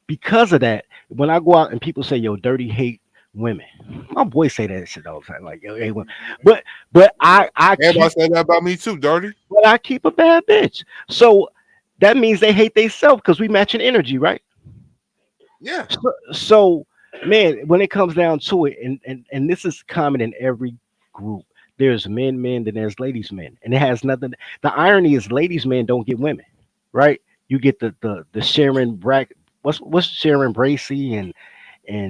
because of that, when I go out and people say, yo, dirty hate women. My boys say that shit all the time, like yo, hate women. But I Everybody keep said that about me too, Dirty. but I keep a bad bitch. So that means they hate themselves because we matching energy, right? Yeah. So man, when it comes down to it, and this is common in every group. There's men, then there's ladies, men, and it has nothing. The irony is, ladies, men don't get women, right? You get the Sharon Brack, what's Sharon Bracy, and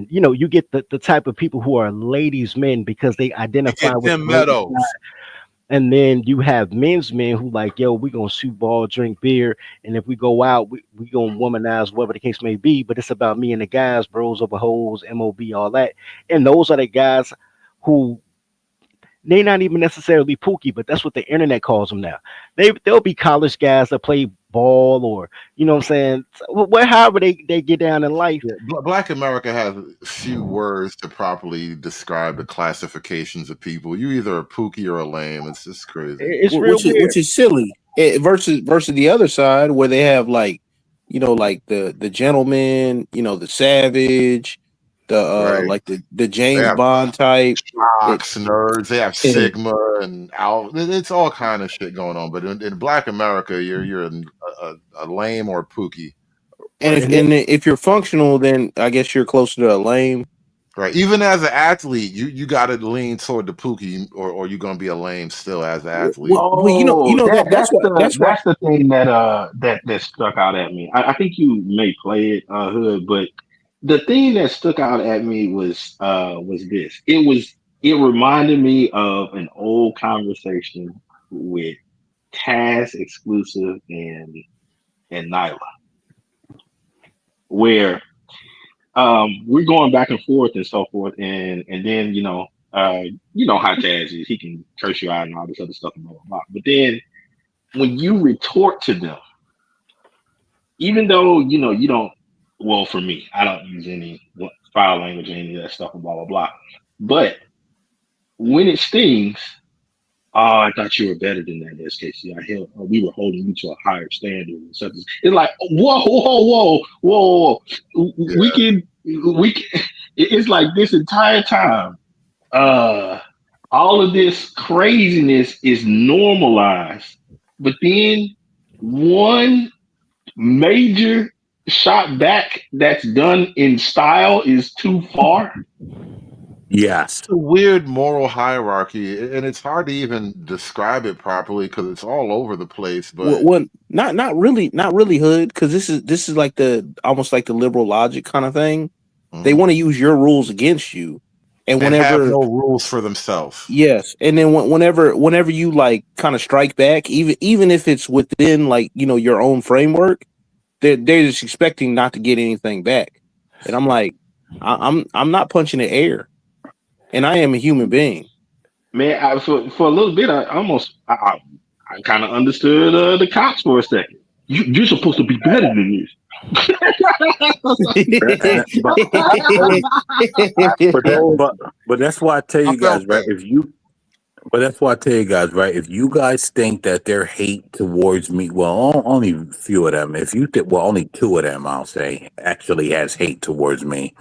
you get the type of people who are ladies, men because they You identify get with Tim the ladies side. Meadows. And then you have men's men who like, yo, we gonna shoot ball, drink beer, and if we go out, we gonna womanize, whatever the case may be. But it's about me and the guys, bros over hoes, MOB, all that. And those are the guys who They not even necessarily Pookie, but that's what the internet calls them now. They'll be college guys that play ball, or you know what I'm saying. However they get down in life. Yeah, Black America has few words to properly describe the classifications of people. You either a pookie or a lame. It's just crazy. It's real Which weird. is silly. Versus the other side where they have like like the gentleman, the savage, the Right. like the They James have Bond type. It, jocks, nerds. They have Sigma and Al. It's all kind of shit going on. But in Black America, you're a lame or a pookie. and Like, if you're functional, then I guess you're closer to a lame. right. Even as an athlete, you got to lean toward the pookie, or you're gonna be a lame still as an athlete. Well, Oh, that that's the that's why. that's the thing that stuck out at me. I think you may play it, Hood, but the thing that stuck out at me was this. It reminded me of an old conversation with Taz exclusive and Nyla, where we're going back and forth and so forth, and then how Taz is. He can curse you out and all this other stuff and blah blah blah. But then when you retort to them, even though you don't, well, for me, I don't use any foul language or any of that stuff and blah blah blah. But when it stings, oh, I thought you were better than that, SKC. We were holding you to a higher standard and such. It's like, whoa, whoa, whoa, whoa, whoa. We Yeah. can. It's like this entire time. All of this craziness is normalized, but then one major shot back that's done in style is too far. Yes. It's a weird moral hierarchy, and it's hard to even describe it properly because it's all over the place. But Not really hood, because this is like the almost like the liberal logic kind of thing. They Mhm. want to use your rules against you, and and have whenever no rules for themselves. yes, and then whenever you like kind of strike back, even if it's within like your own framework, they're just expecting not to get anything back, and I'm like, I'm not punching the air, and I am a human being. Man, for a little bit, I kind of understood the cops for a second. You're supposed to be better than this. But but that So but that's why I tell I you felt guys, right? that. But that's why I tell you guys, right? If you guys think that their hate towards me, well, only a few of them. If you think, well, only two of them, I'll say, actually has hate towards me.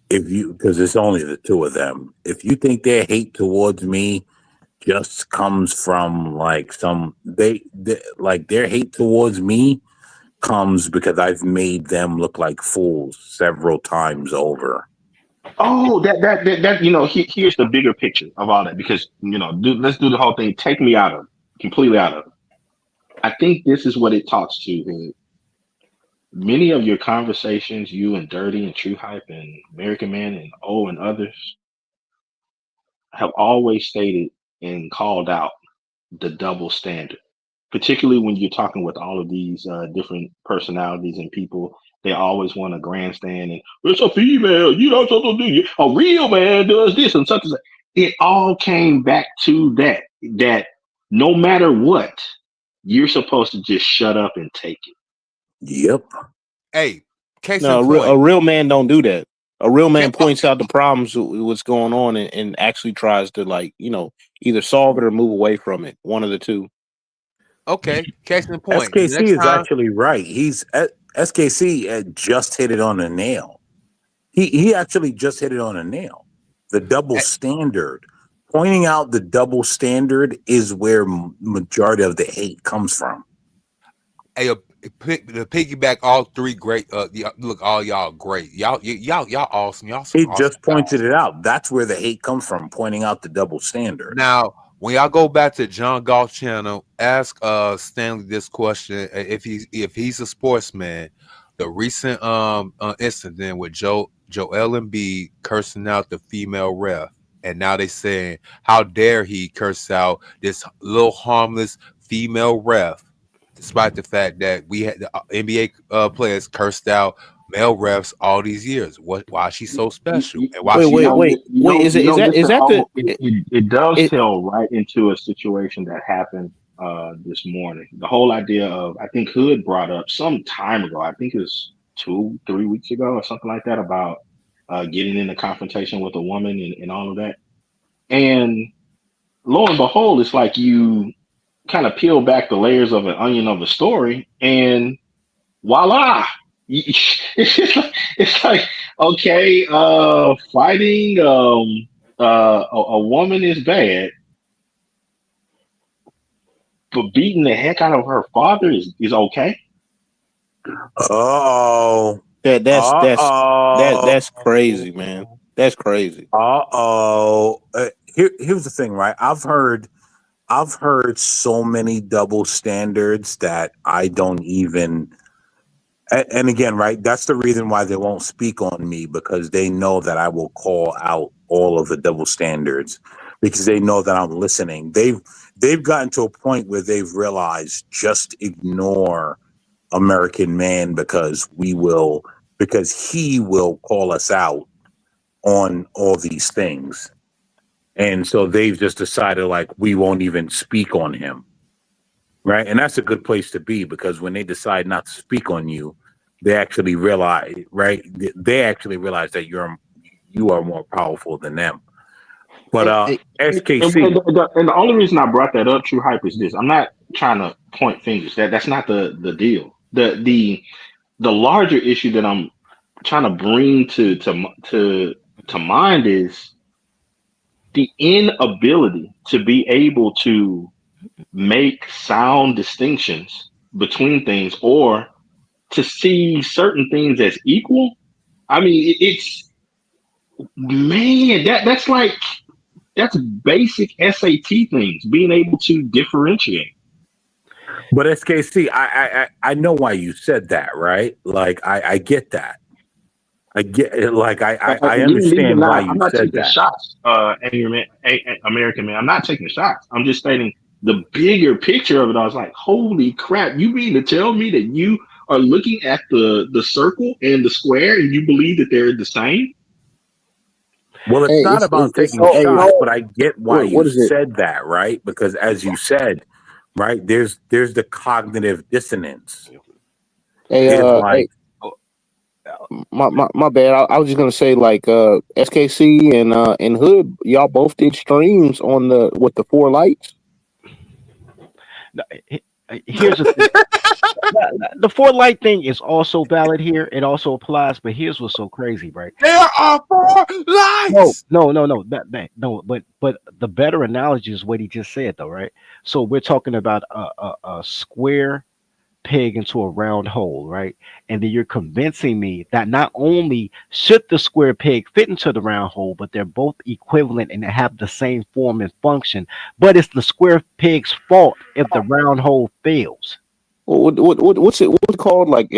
Because it's only the two of them. If you think their hate towards me just comes from like like their hate towards me comes because I've made them look like fools several times over. Oh, here's the bigger picture of all that, because let's do the whole thing. Take me out of completely out of it. I think this is what it talks to. That many of your conversations, you and Dirty and True Hype and American Man and O and others have always stated and called out the double standard, particularly when you're talking with all of these different personalities and people. They always want to grandstand and it's a female. You know, supposed to do. A real man does this and such and such. It all came back to that no matter what, you're supposed to just shut up and take it. Yep. Hey, case No, in a point. real man don't do that. A real man points out the problems with what's going on, and actually tries to like either solve it or move away from it. One of the two. Okay, case in point. The SKC next is time, actually right. SKC just hit it on the nail. He actually just hit it on a nail. The double standard. Pointing out the double standard is where majority of the hate comes from. hey, to piggyback all three great. Look, all y'all great. Y'all awesome. Y'all some He awesome just guys. pointed it out. That's where the hate comes from, pointing out the double standard. Now, when y'all go back to John Golf channel, ask Stanley this question: if he's a sportsman, the recent incident with Joel Embiid cursing out the female ref, and now they saying how dare he curse out this little harmless female ref, despite the fact that we had the NBA players cursed out male refs all these years. Why is she so special, and why Wait, she not? wait. Is Mr. that the O, it does it, tell right into a situation that happened this morning. The whole idea of, I think Hood brought up some time ago, I think it was 2, 3 weeks ago or something like that, about getting in a confrontation with a woman and all of that. And lo and behold, it's like you kind of peel back the layers of an onion of a story, and voila. It's like, okay, fighting a woman is bad, but beating the heck out of her father is okay. Oh, that's crazy, man. That's crazy. Here's the thing, right? I've heard so many double standards that I don't even. And again, right, that's the reason why they won't speak on me, because they know that I will call out all of the double standards, because they know that I'm listening. They've gotten to a point where they've realized, just ignore American Man, because he will call us out on all these things. And so they've just decided, like, we won't even speak on him. Right. And that's a good place to be, because when they decide not to speak on you, they actually realize, right? They actually realize that you are more powerful than them. But SKC. And the only reason I brought that up, True Hype, is this. I'm not trying to point fingers. That's not the deal. The larger issue that I'm trying to bring to mind is the inability to be able to make sound distinctions between things, or to see certain things as equal. I mean, it's, man, that's basic SAT things, being able to differentiate. But SKC, I know why you said that, right? Like, I get that. I get it. Like, I understand why I'm you not said taking that. shots, American Man. I'm not taking shots. I'm just stating the bigger picture of it. I was like, holy crap! You mean to tell me that you are looking at the circle and the square, and you believe that they're the same? Well, it's not about taking shots, but I get why what you is it? said that, right? Because as you said, right, there's the cognitive dissonance. Hey, It's like, my bad. I was just gonna say, like, SKC and Hood, y'all both did streams on with the 4 lights. Here's the thing. The 4 light thing is also valid here. It also applies, but here's what's so crazy, right? There are 4 lights. No. No. But the better analogy is what he just said, though, right? So we're talking about a square peg into a round hole, right? And then you're convincing me that not only should the square peg fit into the round hole, but they're both equivalent and have the same form and function. But it's the square peg's fault if the round hole fails. What's it called? Like,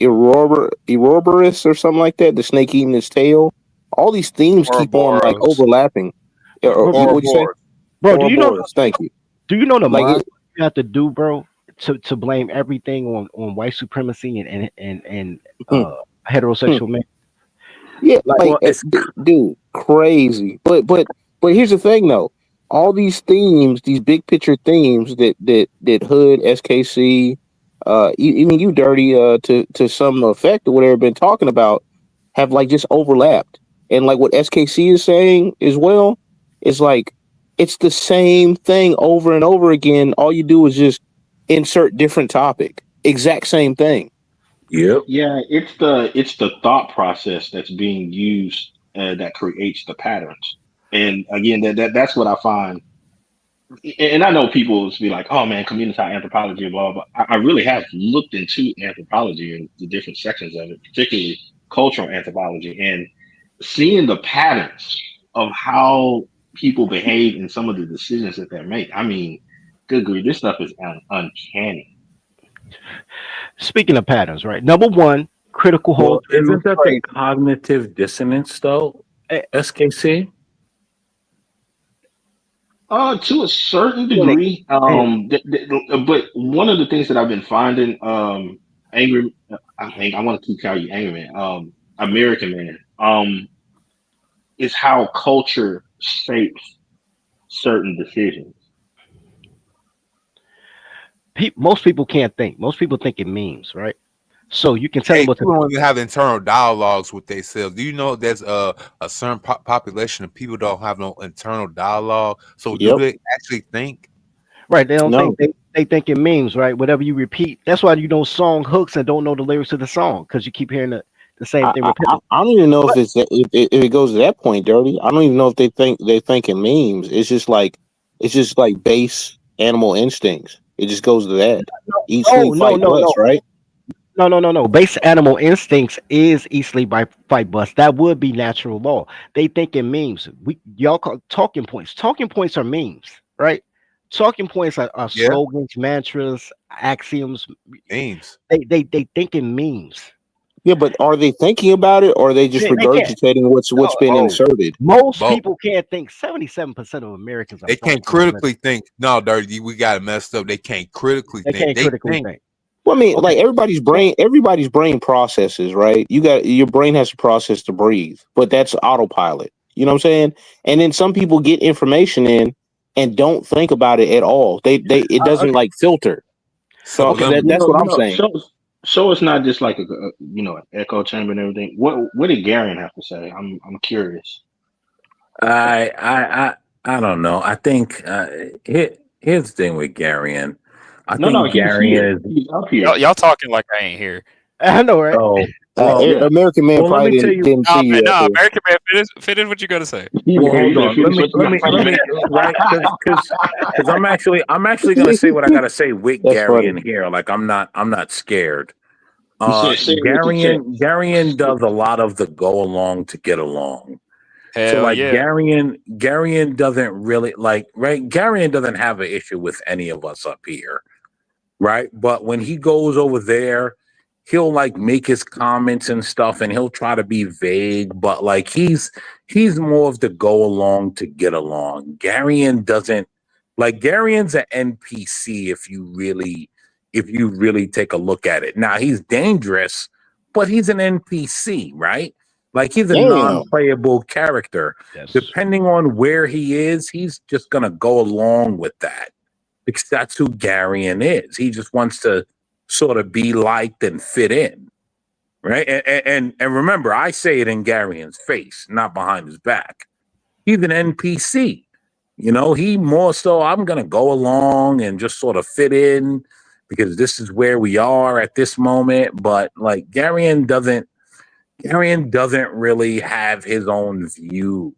Ouroboros or something like that. The snake eating its tail. All these themes keep on, like, Ouroboros. overlapping. What'd you say? Bro, Ouroboros. Thank you. do you know the Like mind you have to do, bro, to blame everything on white supremacy and hmm, hmm. heterosexual men? Yeah, Like, like, dude, crazy. But here's the thing, though. All these themes, these big picture themes that Hood, SKC, even you, Dirty, to some effect or whatever, been talking about, have, like, just overlapped. And, like, what SKC is saying as well is, like, it's the same thing over and over again. All you do is just insert different topic. Exact same thing. yep. Yeah, it's the thought process that's being used that creates the patterns. And again, that's what I find. And I know people will be like, "Oh man, community anthropology, blah blah." I really have looked into anthropology and the different sections of it, particularly cultural anthropology, and seeing the patterns of how people behave in some of the decisions that they make. I mean, good grief, this stuff is uncanny. speaking of patterns, right? Number one, critical whole Well, theory was isn't that the crazy. cognitive dissonance, though? Eh, SKC. To a certain When it, degree, hey, but one of the things that I've been finding, Angry. I want to keep calling you Angry Man. American Man. Is how culture shapes certain decisions. Most people can't think. Most people think it means, right? So you can tell them Hey, what to. people don't even have internal dialogues with themselves. Do you know there's a certain population of people don't have no internal dialogue? So do Yep. they actually think? Right. They don't think No. they think it means, right? Whatever you repeat. That's why you don't song hooks and don't know the lyrics of the song because you keep hearing the same thing repeated. I don't even know if But if it goes to that point, Dirty. I don't even know if they think in memes. It's just like base animal instincts. It just goes to that. Eat, no, sleep, no, fight, no, bust, no. right? No. Base animal instincts is easily by fight bust. That would be natural law. They think in memes. Y'all call talking points. Talking points are memes, right? Talking points are Yeah, slogans, mantras, axioms. memes. They think in memes. Yeah, but are they thinking about it, or are they just They can't. regurgitating what's No, been Both, inserted? most both. people can't think. 77% of Americans are They fucking can't illiterate. critically think. No, Dirty, we got it messed up. They can't critically They think. can't They critically think. think. Well, I mean, Okay. like So everybody's brain processes, right? Your brain has to process to breathe, but that's autopilot. You know what I'm saying? And then some people get information in and don't think about it at all. They it doesn't okay. like filter. So Subliminal. that's what I'm saying. So it's not just like an echo chamber and everything. What did Garion have to say? I'm curious. I I I don't know. I think here's the thing with Garion. I No, think he's here. Garion is He's up Y'all, here. y'all talking like I ain't here. I know, right? oh well Yeah. American Man well let probably me tell you didn't see No, man, you up no, here. American Man, finish what you gotta say. well Yeah, he hold said, on let finish me what you got to let me say. right because I'm actually gonna say what I gotta say with That's funny. Garion here. Like I'm not scared. He said, say it with your chest. Garion does a lot of the go along to get along. So Hell like yeah. Garion doesn't really like right. Garion doesn't have an issue with any of us up here, right? But when he goes over there, he'll like make his comments and stuff, and he'll try to be vague. But like he's more of the go along to get along. Garion doesn't like Garion's an NPC if you really take a look at it. Now he's dangerous, but he's an NPC, right? Like he's a Damn. non-playable character. Yes. Depending on where he is, he's just gonna go along with that because that's who Garion is. He just wants to sort of be liked and fit in, right? And remember, I say it in Garion's face, not behind his back. He's an NPC. He more so I'm gonna go along and just sort of fit in because this is where we are at this moment. But like Garion doesn't really have his own views.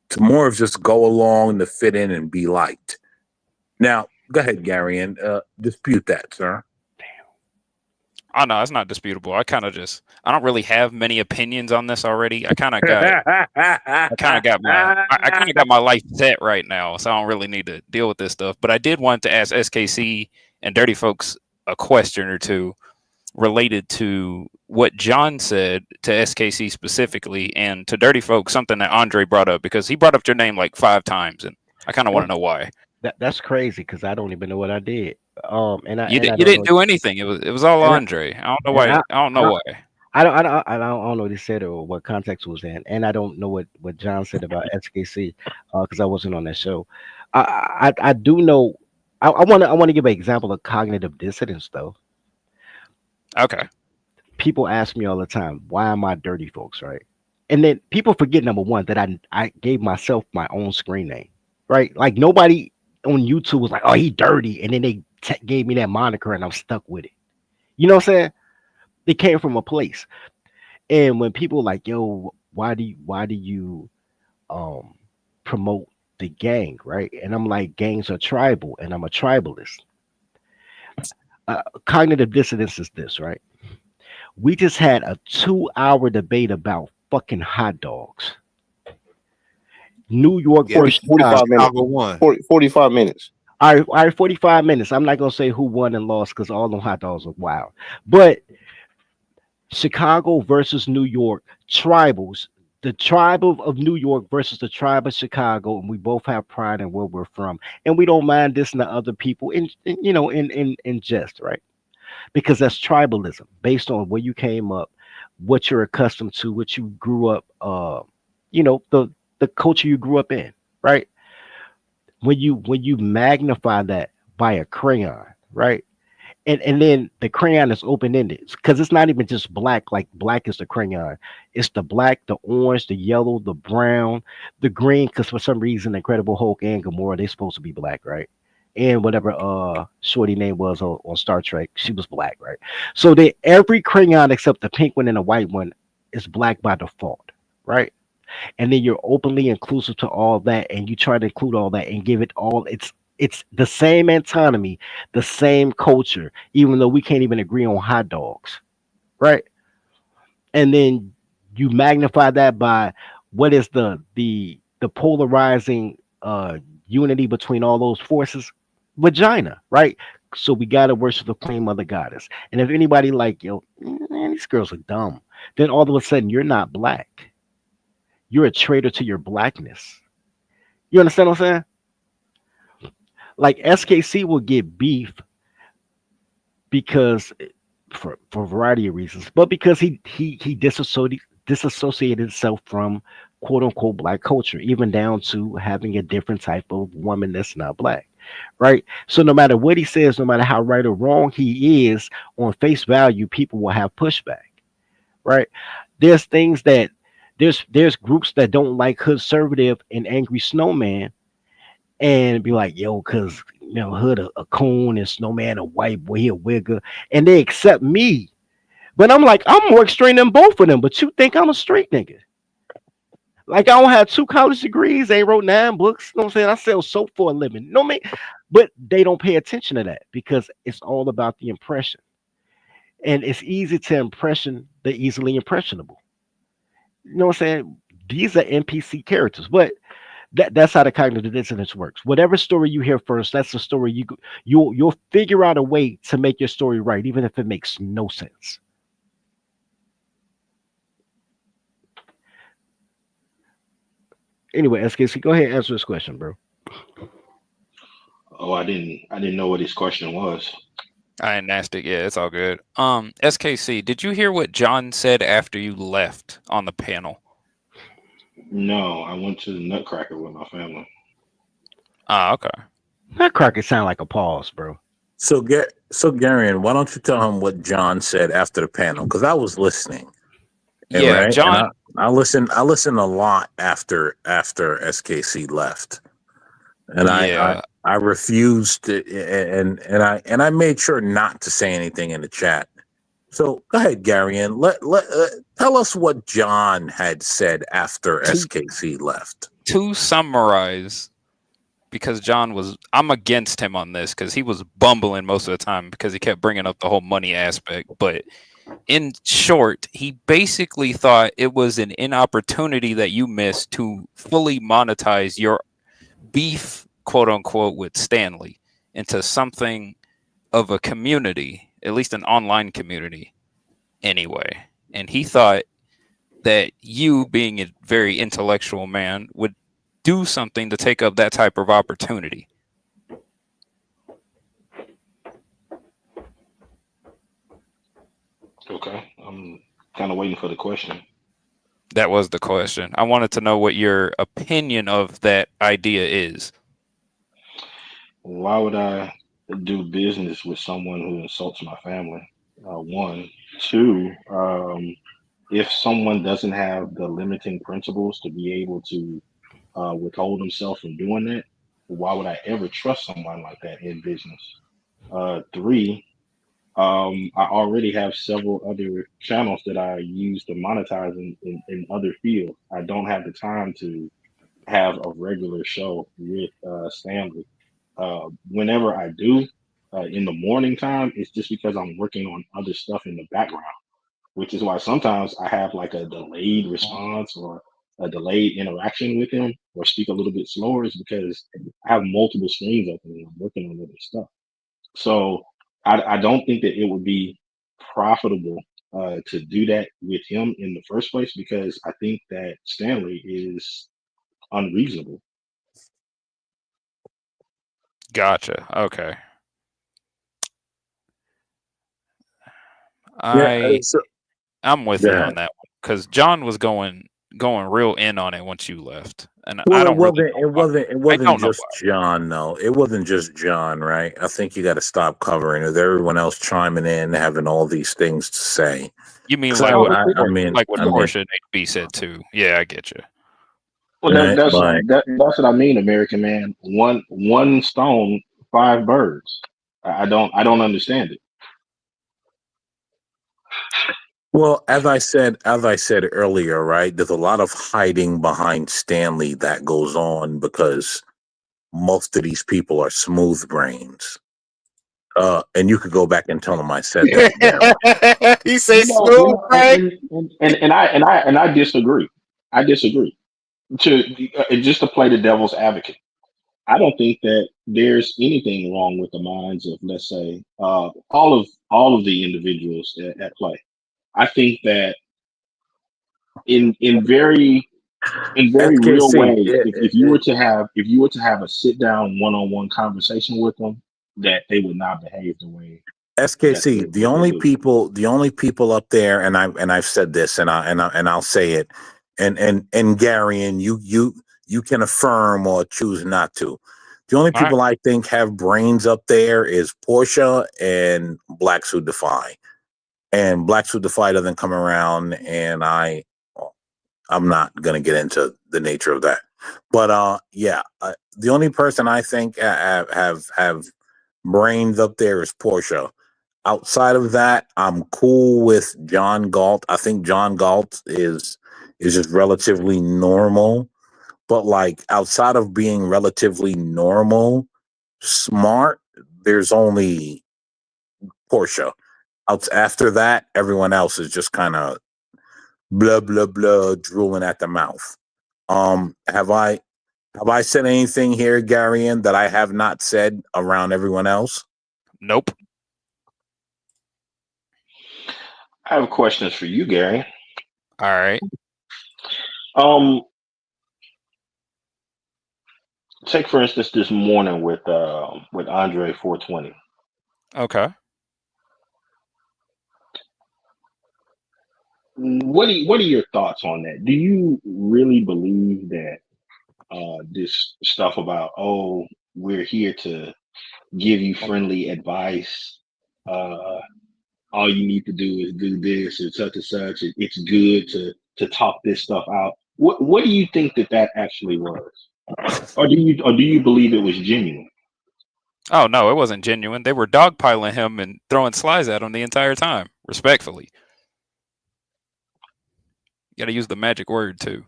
It's more of just go along to fit in and be liked. Now, go ahead, Gary, and dispute that, sir. Oh no, it's not disputable. I don't really have many opinions on this already. I kind of got my life set right now, so I don't really need to deal with this stuff. But I did want to ask SKC and Dirty Folks a question or two related to what John said to SKC specifically, and to Dirty Folks something that Andre brought up because he brought up your name like 5 times, and I kind of want to know why. That's crazy because I don't even know what I did. You I you don't didn't know. do anything. It was all And Andre. I don't know and why. I don't know I, why. I don't know what he said or what context was in, and I don't know what John said about SKC because I wasn't on that show. I do know. I want to give an example of cognitive dissonance though. Okay. People ask me all the time, why am I Dirty Folks, right? And then people forget number one that I gave myself my own screen name, right? Like nobody on YouTube was like, oh, he dirty, and then they gave me that moniker, and I'm stuck with it. You know what I'm saying? It came from a place. And when people like, yo, why do you um promote the gang, right? And I'm like, gangs are tribal, and I'm a tribalist. Cognitive dissonance is this, right? We just had a 2 hour debate about fucking hot dogs. New York Yeah, versus 45 minutes. Chicago won. 45 minutes. all right, 45 minutes. I'm not gonna say who won and lost because all them hot dogs are wild. But Chicago versus New York, tribals. The tribe of New York versus the tribe of Chicago, and we both have pride in where we're from, and we don't mind dissing to other people in jest, right? because that's tribalism based on where you came up, what you're accustomed to, what you grew up, the culture you grew up in, right? When you magnify that by a crayon, right? And then the crayon is open ended because it's not even just black. Like black is the crayon. It's the black, the orange, the yellow, the brown, the green. Because for some reason, Incredible Hulk and Gamora they supposed to be black, right? And whatever Shorty name was on Star Trek, she was black, right? So they every crayon except the pink one and the white one is black by default, right? And then you're openly inclusive to all that and you try to include all that and give it all it's the same autonomy, the same culture, even though we can't even agree on hot dogs, right? And then you magnify that by what is the polarizing unity between all those forces? Vagina, right? So we gotta worship the queen mother goddess. And if anybody like, yo, man, these girls are dumb, then all of a sudden you're not black. You're a traitor to your blackness. You understand what I'm saying? Like SKC will get beef because for a variety of reasons, but because he disassociated himself from quote unquote black culture, even down to having a different type of woman that's not black, right? So no matter what he says, no matter how right or wrong he is, on face value, people will have pushback, right? There's things that there's groups that don't like conservative and angry snowman and be like, yo, cause Hood a coon and Snowman a white boy, he a wigger, and they accept me. But I'm like, I'm more extreme than both of them. But you think I'm a straight nigga? Like I don't have 2 college degrees, ain't wrote 9 books. You know what I'm saying? I sell soap for a living. No man, but they don't pay attention to that because it's all about the impression. And it's easy to impression the easily impressionable. You know what I'm saying? These are NPC characters, but that's how the cognitive dissonance works. Whatever story you hear first, that's the story you'll figure out a way to make your story right, even if it makes no sense. Anyway, SKC, go ahead and answer this question, bro. Oh, I didn't know what his question was. I ain't nasty. Yeah, it's all good. SKC, did you hear what John said after you left on the panel? No, I went to the Nutcracker with my family. Ah, okay. Nutcracker sound like a pause, bro. So Garion, why don't you tell him what John said after the panel? Because I was listening. And Yeah, right, and John. I listened a lot after SKC left. And Yeah. I refused to, and I made sure not to say anything in the chat. So go ahead, Garion. Tell us what John had said after SKC left. To summarize, because I'm against him on this because he was bumbling most of the time because he kept bringing up the whole money aspect. But in short, he basically thought it was an inopportunity that you missed to fully monetize your beef, quote unquote, with Stanley into something of a community, at least an online community anyway. And he thought that you, being a very intellectual man, would do something to take up that type of opportunity. Okay, I'm kind of waiting for the question. That was the question. I wanted to know what your opinion of that idea is. Why would I do business with someone who insults my family? One, two. If someone doesn't have the limiting principles to be able to withhold himself from doing that, why would I ever trust someone like that in business? Three, I already have several other channels that I use to monetize in other fields. I don't have the time to have a regular show with Stanley. Whenever I do, in the morning time, it's just because I'm working on other stuff in the background, which is why sometimes I have like a delayed response or a delayed interaction with him or speak a little bit slower is because I have multiple screens open and I'm working on other stuff. So I don't think that it would be profitable to do that with him in the first place because I think that Stanley is unreasonable. Gotcha. Okay. Yeah. I'm with you Yeah. on that one because John was going real in on it once you left, and I Well, it don't really wasn't. know It why. wasn't. It I wasn't don't know just why. John, though. It wasn't just John, right? I think you got to stop covering it. Everyone else chiming in, having all these things to say. You mean 'Cause like No, what like what I mean, Portia and HB said too? Yeah, I get you. well, right? Like, that's what I mean, American man. One stone, five birds. I don't understand it. well, as I said earlier, right? There's a lot of hiding behind Stanley that goes on because most of these people are smooth brains. And you could go back and tell them I said that, Gary. He say You smooth, know, right? and I disagree. I disagree. Just to play the devil's advocate, I don't think that there's anything wrong with the minds of, let's say, all of the individuals at play. I think that in very real SKC, ways, if you were to have a sit down one on one conversation with them, that they would not behave the way SKC, that they do. the only people up there, and I've said this, and I'll say it, and Gary, and you can affirm or choose not to. The only All right. people I think have brains up there is Portia and Black Suit Defy, and Black Suit Defy doesn't come around, and I'm not gonna get into the nature of that, but yeah, the only person I think have brains up there is Portia. Outside of that, I'm cool with John Galt. I think John Galt is just relatively normal, but like outside of being relatively normal, smart, there's only Portia. Out after that, everyone else is just kind of blah blah blah, drooling at the mouth. Have I said anything here, Garian, that I have not said around everyone else? Nope. I have questions for you, Gary. All right. Um, Take for instance this morning with Andre 420. Okay. What are your thoughts on that? Do you really believe that this stuff about, oh, we're here to give you friendly advice, uh, all you need to do is do this and such and such. It's good to talk this stuff out. What do you think that actually was, or do you believe it was genuine? Oh no, it wasn't genuine. They were dogpiling him and throwing slides at him the entire time. Respectfully, you got to use the magic word too.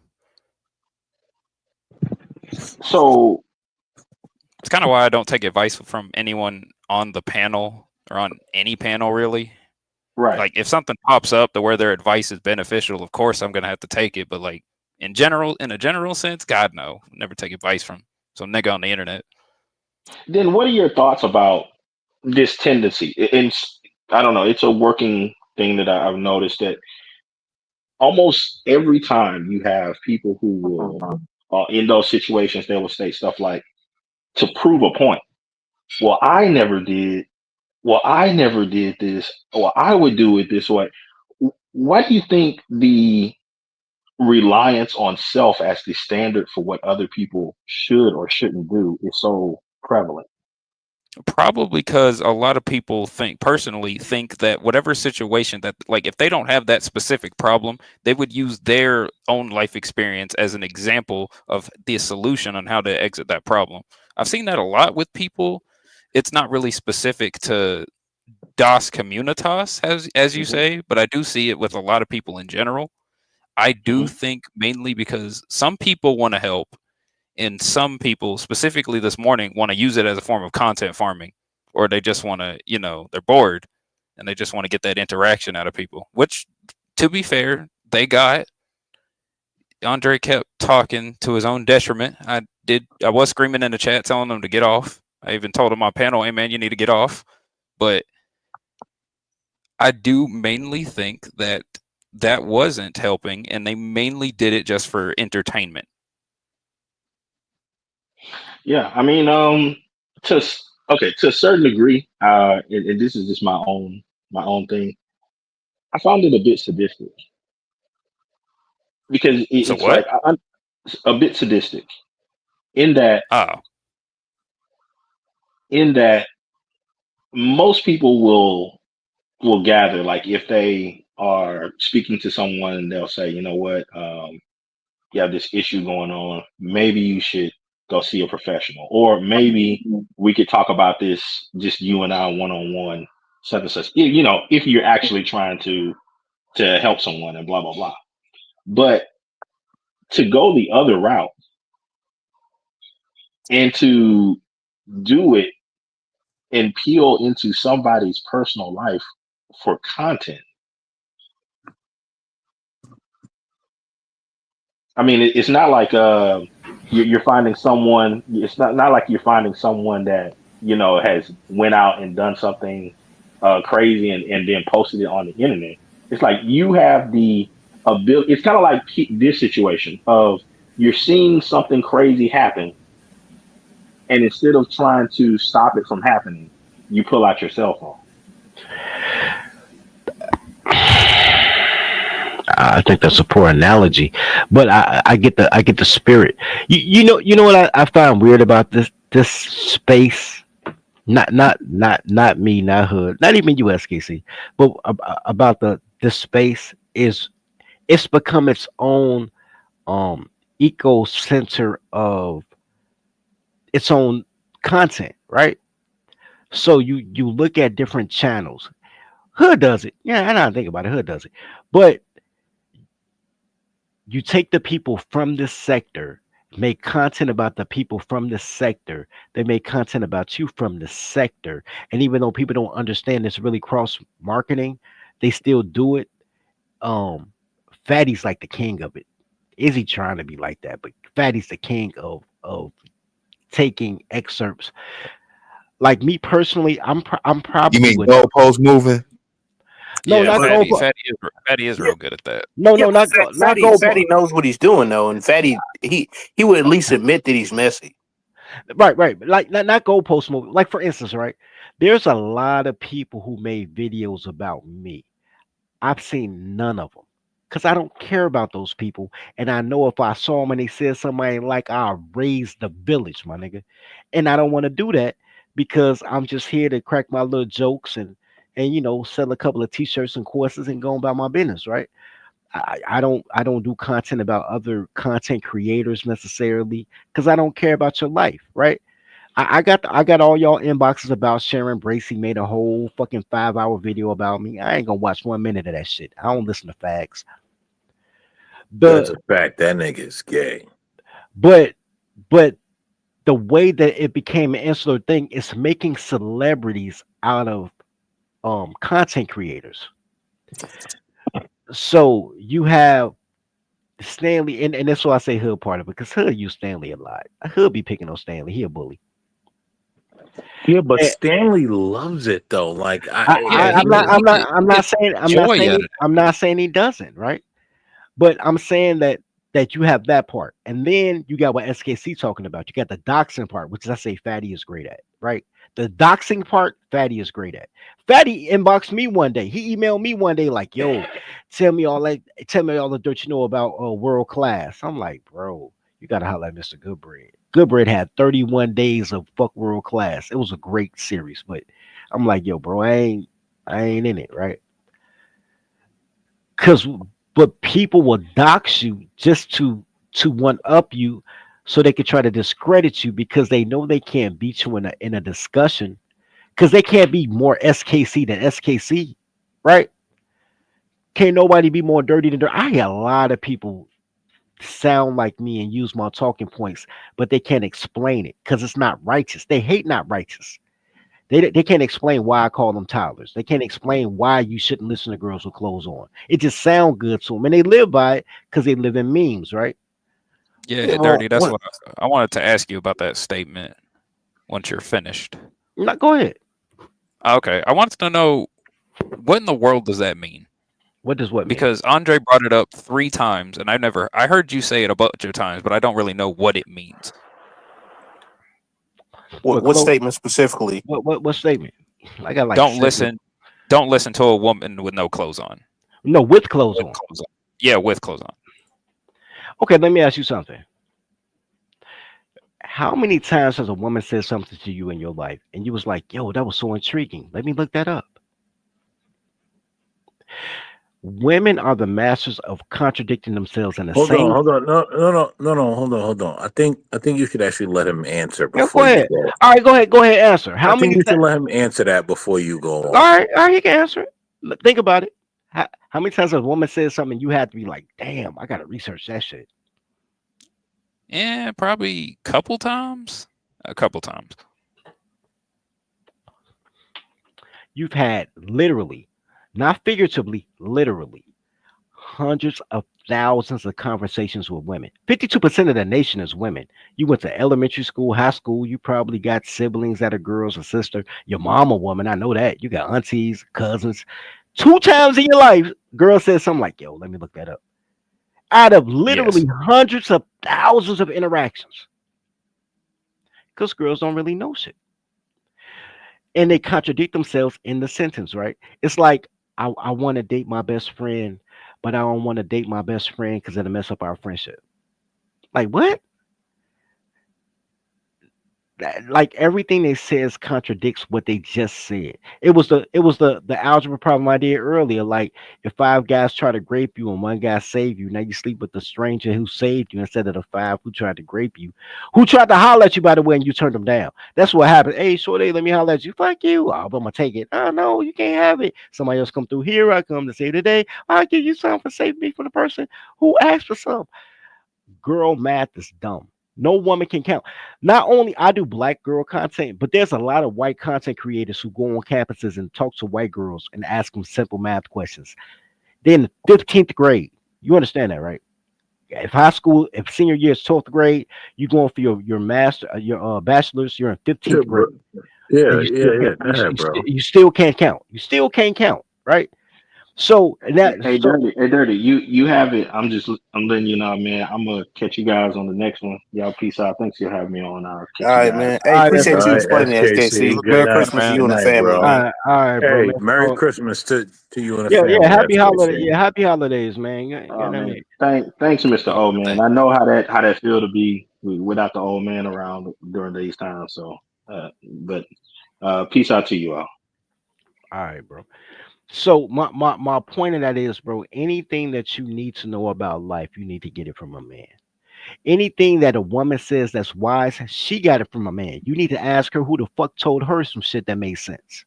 So It's kind of why I don't take advice from anyone on the panel or on any panel really. right. Like if something pops up to where their advice is beneficial, of course I'm gonna have to take it. But like in a general sense, God no, never take advice from some nigga on the internet. Then what are your thoughts about this tendency? I don't know. It's a working thing that I've noticed that almost every time you have people who will, in those situations, they will say stuff like, to prove a point. Well, I never did. Well, I never did this. Or I would do it this way. Why do you think the reliance on self as the standard for what other people should or shouldn't do is so prevalent? Probably because a lot of people personally think that whatever situation that, like, if they don't have that specific problem, they would use their own life experience as an example of the solution on how to exit that problem. I've seen that a lot with people. It's not really specific to Das Communitas, as you Hmm. say, but I do see it with a lot of people in general. I do Hmm. think mainly because some people want to help and some people, specifically this morning, want to use it as a form of content farming, or they just want to, they're bored and they just want to get that interaction out of people, which, to be fair, they got. Andre kept talking to his own detriment. I was screaming in the chat telling them to get off. I even told him on panel, hey man, you need to get off. But I do mainly think that that wasn't helping and they mainly did it just for entertainment. Yeah, I mean, to a certain degree, and this is just my own thing. I found it a bit sadistic because So it's what? like I'm a bit sadistic in that Oh, in that most people will gather like if they are speaking to someone, they'll say, you know what, you have this issue going on. Maybe you should go see a professional, or maybe we could talk about this just you and I one on one, such and such. You know, if you're actually trying to help someone and blah blah blah. But to go the other route and to do it and peel into somebody's personal life for content. I mean, it's not like you're finding someone. It's not like you're finding someone that has went out and done something crazy and then posted it on the internet. It's like you have the ability. It's kind of like this situation of you're seeing something crazy happen, and instead of trying to stop it from happening, you pull out your cell phone. I think that's a poor analogy, but I get the spirit. You know what I find weird about this space. Not me, not hood, not even USKC, but about the this space is it's become its own eco center of its own content, right? So you look at different channels. Hood does it, yeah. I know. Think about it. Hood does it, but you take the people from this sector, make content about the people from this sector, they make content about you from the sector. And even though people don't understand it's really cross marketing, they still do it. Um, Fatty's like the king of it. Is he trying to be like that? But Fatty's the king of taking excerpts. Like me personally, I'm You probably mean would goalpost moving? no, yeah. not But go. Fatty is yeah, real good at that. No, yeah, no, but not Fatty go. Fatty knows what he's doing though, and Fatty he would at least admit that he's messy. Right, right. Like not goalpost movie. Like for instance, right? There's a lot of people who made videos about me. I've seen none of them because I don't care about those people. And I know if I saw them and they said something like, "I'll raise the village, my nigga," and I don't want to do that because I'm just here to crack my little jokes and sell a couple of t-shirts and courses and go about my business, right? I don't do content about other content creators necessarily because I don't care about your life, right? I got all y'all inboxes about Sharon Bracey made a whole fucking 5 hour video about me. I ain't gonna watch 1 minute of that shit. I don't listen to facts. That's The a fact. That nigga is gay. but but the way that it became an insular thing is making celebrities out of content creators. So you have Stanley, and that's why I say Hood part of it, because Hood use Stanley a lot. Hood be picking on Stanley. He a bully. Yeah, but And Stanley loves it though. Like Yeah, I'm not I'm not I'm not saying joy out of I'm not saying he doesn't, right? But I'm saying that you have that part, and then you got what SKC talking about. You got the doxing part, which I say Fatty is great at, right? The doxing part, Fatty is great at. Fatty inboxed me one day. He emailed me one day like, "Yo, tell me all the dirt you know about world class." I'm like, bro, you gotta holler at Mr. Goodbread. Goodbread had 31 days of fuck world class. It was a great series, but I'm like, yo, bro, I ain't in it, right? Because but people will dox you just to one up you so they could try to discredit you because they know they can't beat you in a discussion because they can't be more SKC than SKC, right? Can't nobody be more dirty than dirt. I hear a lot of people sound like me and use my talking points, but they can't explain it because it's not righteous. They hate not righteous. They can't explain why I call them toddlers. They can't explain why you shouldn't listen to girls with clothes on. It just sounds good to them, and they live by it because they live in memes, right? yeah, Yeah, well, Dirty. That's what I wanted to ask you about that statement once you're finished. Now, go ahead. Okay, I wanted to know what in the world does that mean? What does what mean? Because Andre brought it up 3 times, and I heard you say it a bunch of times, but I don't really know what it means. What statement specifically? What statement? I got like Don't seven. listen, don't listen to a woman with no clothes on. No, with clothes With on. clothes on. Yeah, with clothes on. Okay, let me ask you something. How many times has a woman said something to you in your life and you was like, yo, that was so intriguing. Let me look that up. Women are the masters of contradicting themselves in the Hold on, same. hold on. No. Hold on. I think you should actually let him answer Yeah, go before you ahead. go. All right, go ahead. Go ahead, answer. I How think many you times? should let him answer that before you go All off. right, all right, he can answer it. Think about it. How many times has a woman said something you had to be like, damn, I gotta research that shit. Yeah, probably couple times. A couple times. You've had literally, not figuratively, literally, hundreds of thousands of conversations with women. 52% of the nation is women. You went to elementary school, high school. You probably got siblings that are girls or sister. Your mom a woman. I know that. You got aunties, cousins. Two times in your life, girl said something like, yo, let me look that up. Out of Yes. literally hundreds of thousands of interactions. Because girls don't really know shit. And they contradict themselves in the sentence, right? It's like, I want to date my best friend, but I don't want to date my best friend because it'll mess up our friendship. Like, what? Like everything they says contradicts what they just said. It was the algebra problem I did earlier. Like if five guys try to grape you and one guy save you, now you sleep with the stranger who saved you instead of the five who tried to grape you, who tried to holler at you by the way, and you turned them down. That's what happened. Hey, shorty, let me holler at you. Fuck you. Oh, I'm gonna take it. Oh no, you can't have it. Somebody else come through. Here I come to save the day. I'll give you something for saving me from the person who asked for something. Girl math is dumb. No woman can count. Not only I do black girl content, but there's a lot of white content creators who go on campuses and talk to white girls and ask them simple math questions. They're in the 15th grade. You understand that, right? If high school, if senior year is 12th grade, you going for your master, your bachelor's, you're in Yeah, 15th bro. grade, and Yeah, you yeah, still yeah. can't, Go ahead, bro. you still can't count. You still can't count, right? So that Hey, so dirty, hey, dirty. You have it. I'm letting you know, man. I'm gonna catch you guys on the next one. Y'all peace out. Thanks for having me on. I'll All catch you right, guys. man. Hey, all right, that's All appreciate you right, fine. explaining that, SKC. SKC. Good Merry night, Christmas to man. you Good and the night, family, bro. man. All right, bro, Hey, man. Merry So, Christmas to you and the yeah, yeah, family, happy holiday. SKC. Yeah, happy holidays, man. You Oh know what I man, mean? thanks, Mr. Yeah. O, man. Thank I know how that feel to be without the old man around during these times. So, but peace out to you all. All right, bro. So my point of that is, bro, anything that you need to know about life, you need to get it from a man. Anything that a woman says that's wise, she got it from a man. You need to ask her who the fuck told her some shit that made sense.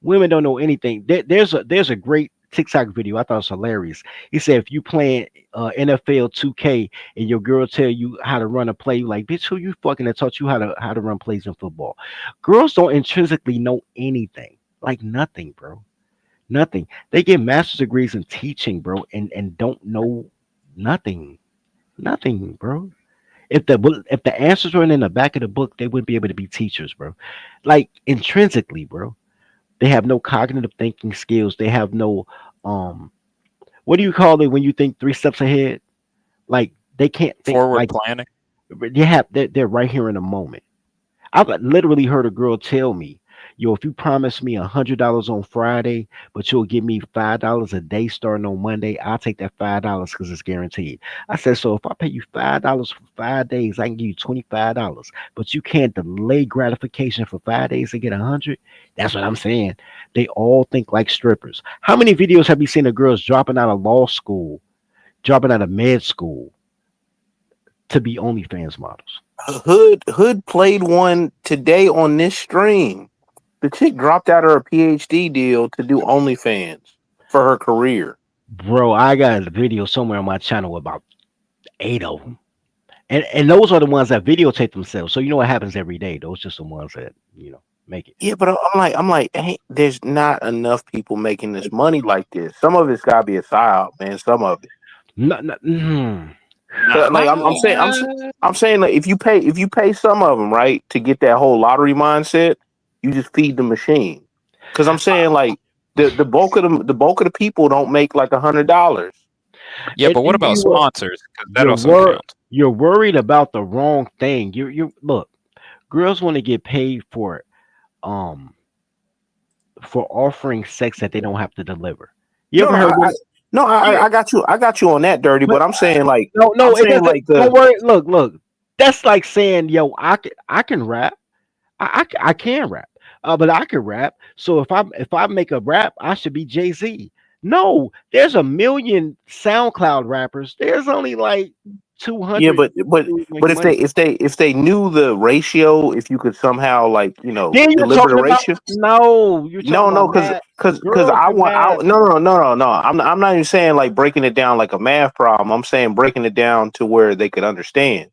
Women don't know anything. There's a great TikTok video. I thought it was hilarious. He said if you playing NFL 2K and your girl tell you how to run a play, you like, bitch, who you fucking that taught you how to run plays in football? Girls don't intrinsically know anything. Like nothing, bro. Nothing. They get master's degrees in teaching, bro, and don't know nothing. Nothing, bro. If the answers weren't in the back of the book, they wouldn't be able to be teachers, bro. Like intrinsically, bro. They have no cognitive thinking skills. They have no um what do you call it when you think three steps ahead? Like they can't think forward like planning. they're right here in the moment. I've literally heard a girl tell me, yo, if you promise me $100 on Friday, but you'll give me $5 a day starting on Monday, I'll take that $5 because it's guaranteed. I said, so if I pay you $5 for 5 days, I can give you $25, but you can't delay gratification for 5 days to get 100. That's what I'm saying. They all think like strippers. How many videos have you seen of girls dropping out of law school, dropping out of med school to be OnlyFans models? Hood played one today on this stream. The chick dropped out of her PhD deal to do OnlyFans for her career. Bro, I got a video somewhere on my channel about eight of them. And those are the ones that videotape themselves. So you know what happens every day. Those just the ones that, make it. Yeah, but I'm like, hey, there's not enough people making this money like this. Some of it's gotta be a psyop, man. Some of it. No, no, Like I'm saying like if you pay some of them right to get that whole lottery mindset, you just feed the machine. Because I'm saying like the bulk of the people don't make like $100. Yeah, but what and about you were sponsors? Because that also counts. you're worried about the wrong thing. You look, girls want to get paid um for offering sex that they don't have to deliver. You No, ever no, heard women? Yeah, I got you. I got you on that, dirty. but But I'm saying like, no, I'm it saying doesn't. like Don't the worry. Look. That's like saying, yo, I can rap. I can rap, but I can rap. So if I make a rap, I should be Jay-Z. No, there's a million SoundCloud rappers. There's only like yeah, 200 who's but making money. if they knew the ratio, if you could somehow like Then you're deliver the talking about ratio. no, you're talking No, about no, math. because Girls I and want math. out. No. I'm not even saying like breaking it down like a math problem. I'm saying breaking it down to where they could understand.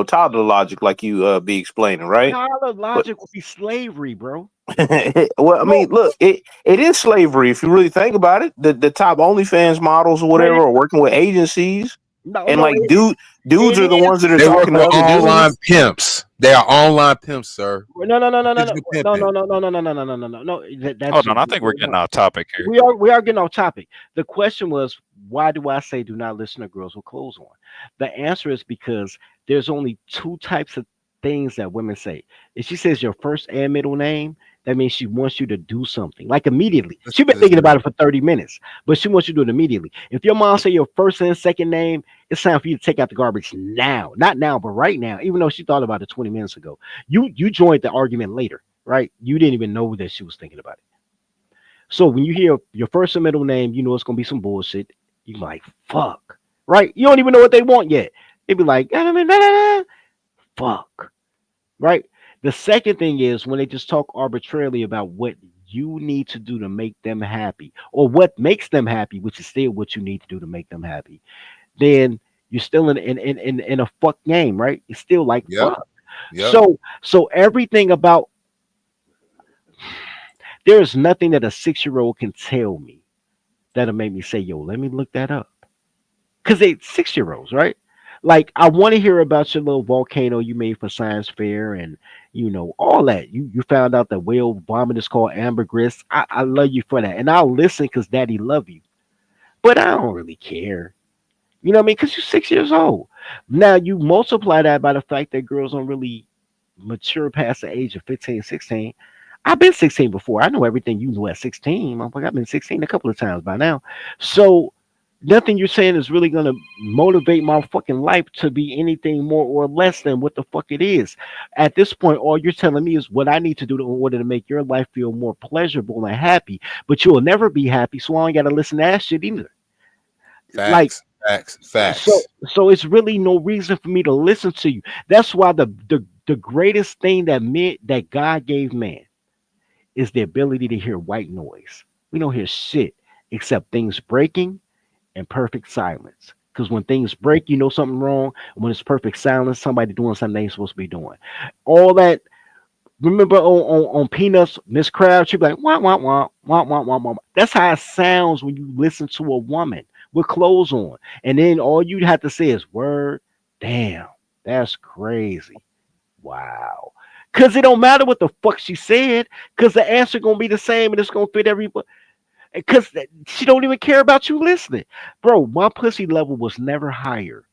Toddler logic, like you be explaining, right? Tyler But logic would be slavery, bro. well, I No, mean, look, it is slavery if you really think about it. The top OnlyFans models or but whatever are working with agencies, and no, like dudes it are the is. ones that are They work talking to with other online dudes. pimps. They are online pimps, sir. No, Digital no, no, pimping. no, no, no, no, no, no, no, no, no, no. That's Hold on, I think we're getting off topic here. we are getting off topic. The question was, why do I say do not listen to girls with clothes on? The answer is because there's only two types of things that women say. If she says your first and middle name, that means she wants you to do something like immediately. She's been thinking about it for 30 minutes, but she wants you to do it immediately. If your mom say your first and second name, it's time for you to take out the garbage now. Not now, but right now, even though she thought about it 20 minutes ago. You joined the argument later, right? You didn't even know that she was thinking about it. So when you hear your first and middle name, you know it's gonna be some bullshit. You like, fuck. Right? You don't even know what they want yet. They be like, fuck. Right? The second thing is when they just talk arbitrarily about what you need to do to make them happy, or what makes them happy, which is still what you need to do to make them happy, then you're still in a fuck game, right? It's still like Yep. fuck. Yep. So everything about there's nothing that a 6-year-old can tell me that'll make me say, yo, let me look that up. Because they 6-year-olds, right? Like, I want to hear about your little volcano you made for science fair and all that. You found out that whale vomit is called ambergris. I love you for that. And I'll listen because daddy love you. But I don't really care. You know what I mean? Because you're 6 years old. Now you multiply that by the fact that girls don't really mature past the age of 15, 16. I've been 16 before. I know everything you knew at 16. Motherfucker, I've been 16 a couple of times by now. So nothing you're saying is really gonna motivate my fucking life to be anything more or less than what the fuck it is. At this point, all you're telling me is what I need to do in order to make your life feel more pleasurable and happy. But you'll never be happy, so I ain't gotta listen to that shit either. Like Facts. so it's really no reason for me to listen to you. That's why the greatest thing that God gave man is the ability to hear white noise. We don't hear shit except things breaking and perfect silence. Because when things break, you know something wrong. When it's perfect silence, somebody doing something they ain't supposed to be doing. All that. Remember on Peanuts, Miss Crab, she'd be like, wah, wah, wah, wah, wah, wah, wah. That's how it sounds when you listen to a woman with clothes on. And then all you'd have to say is, word, damn, that's crazy. Wow. Because it don't matter what the fuck she said, because the answer going to be the same and it's going to fit everybody. Because she don't even care about you listening. Bro, my pussy level was never higher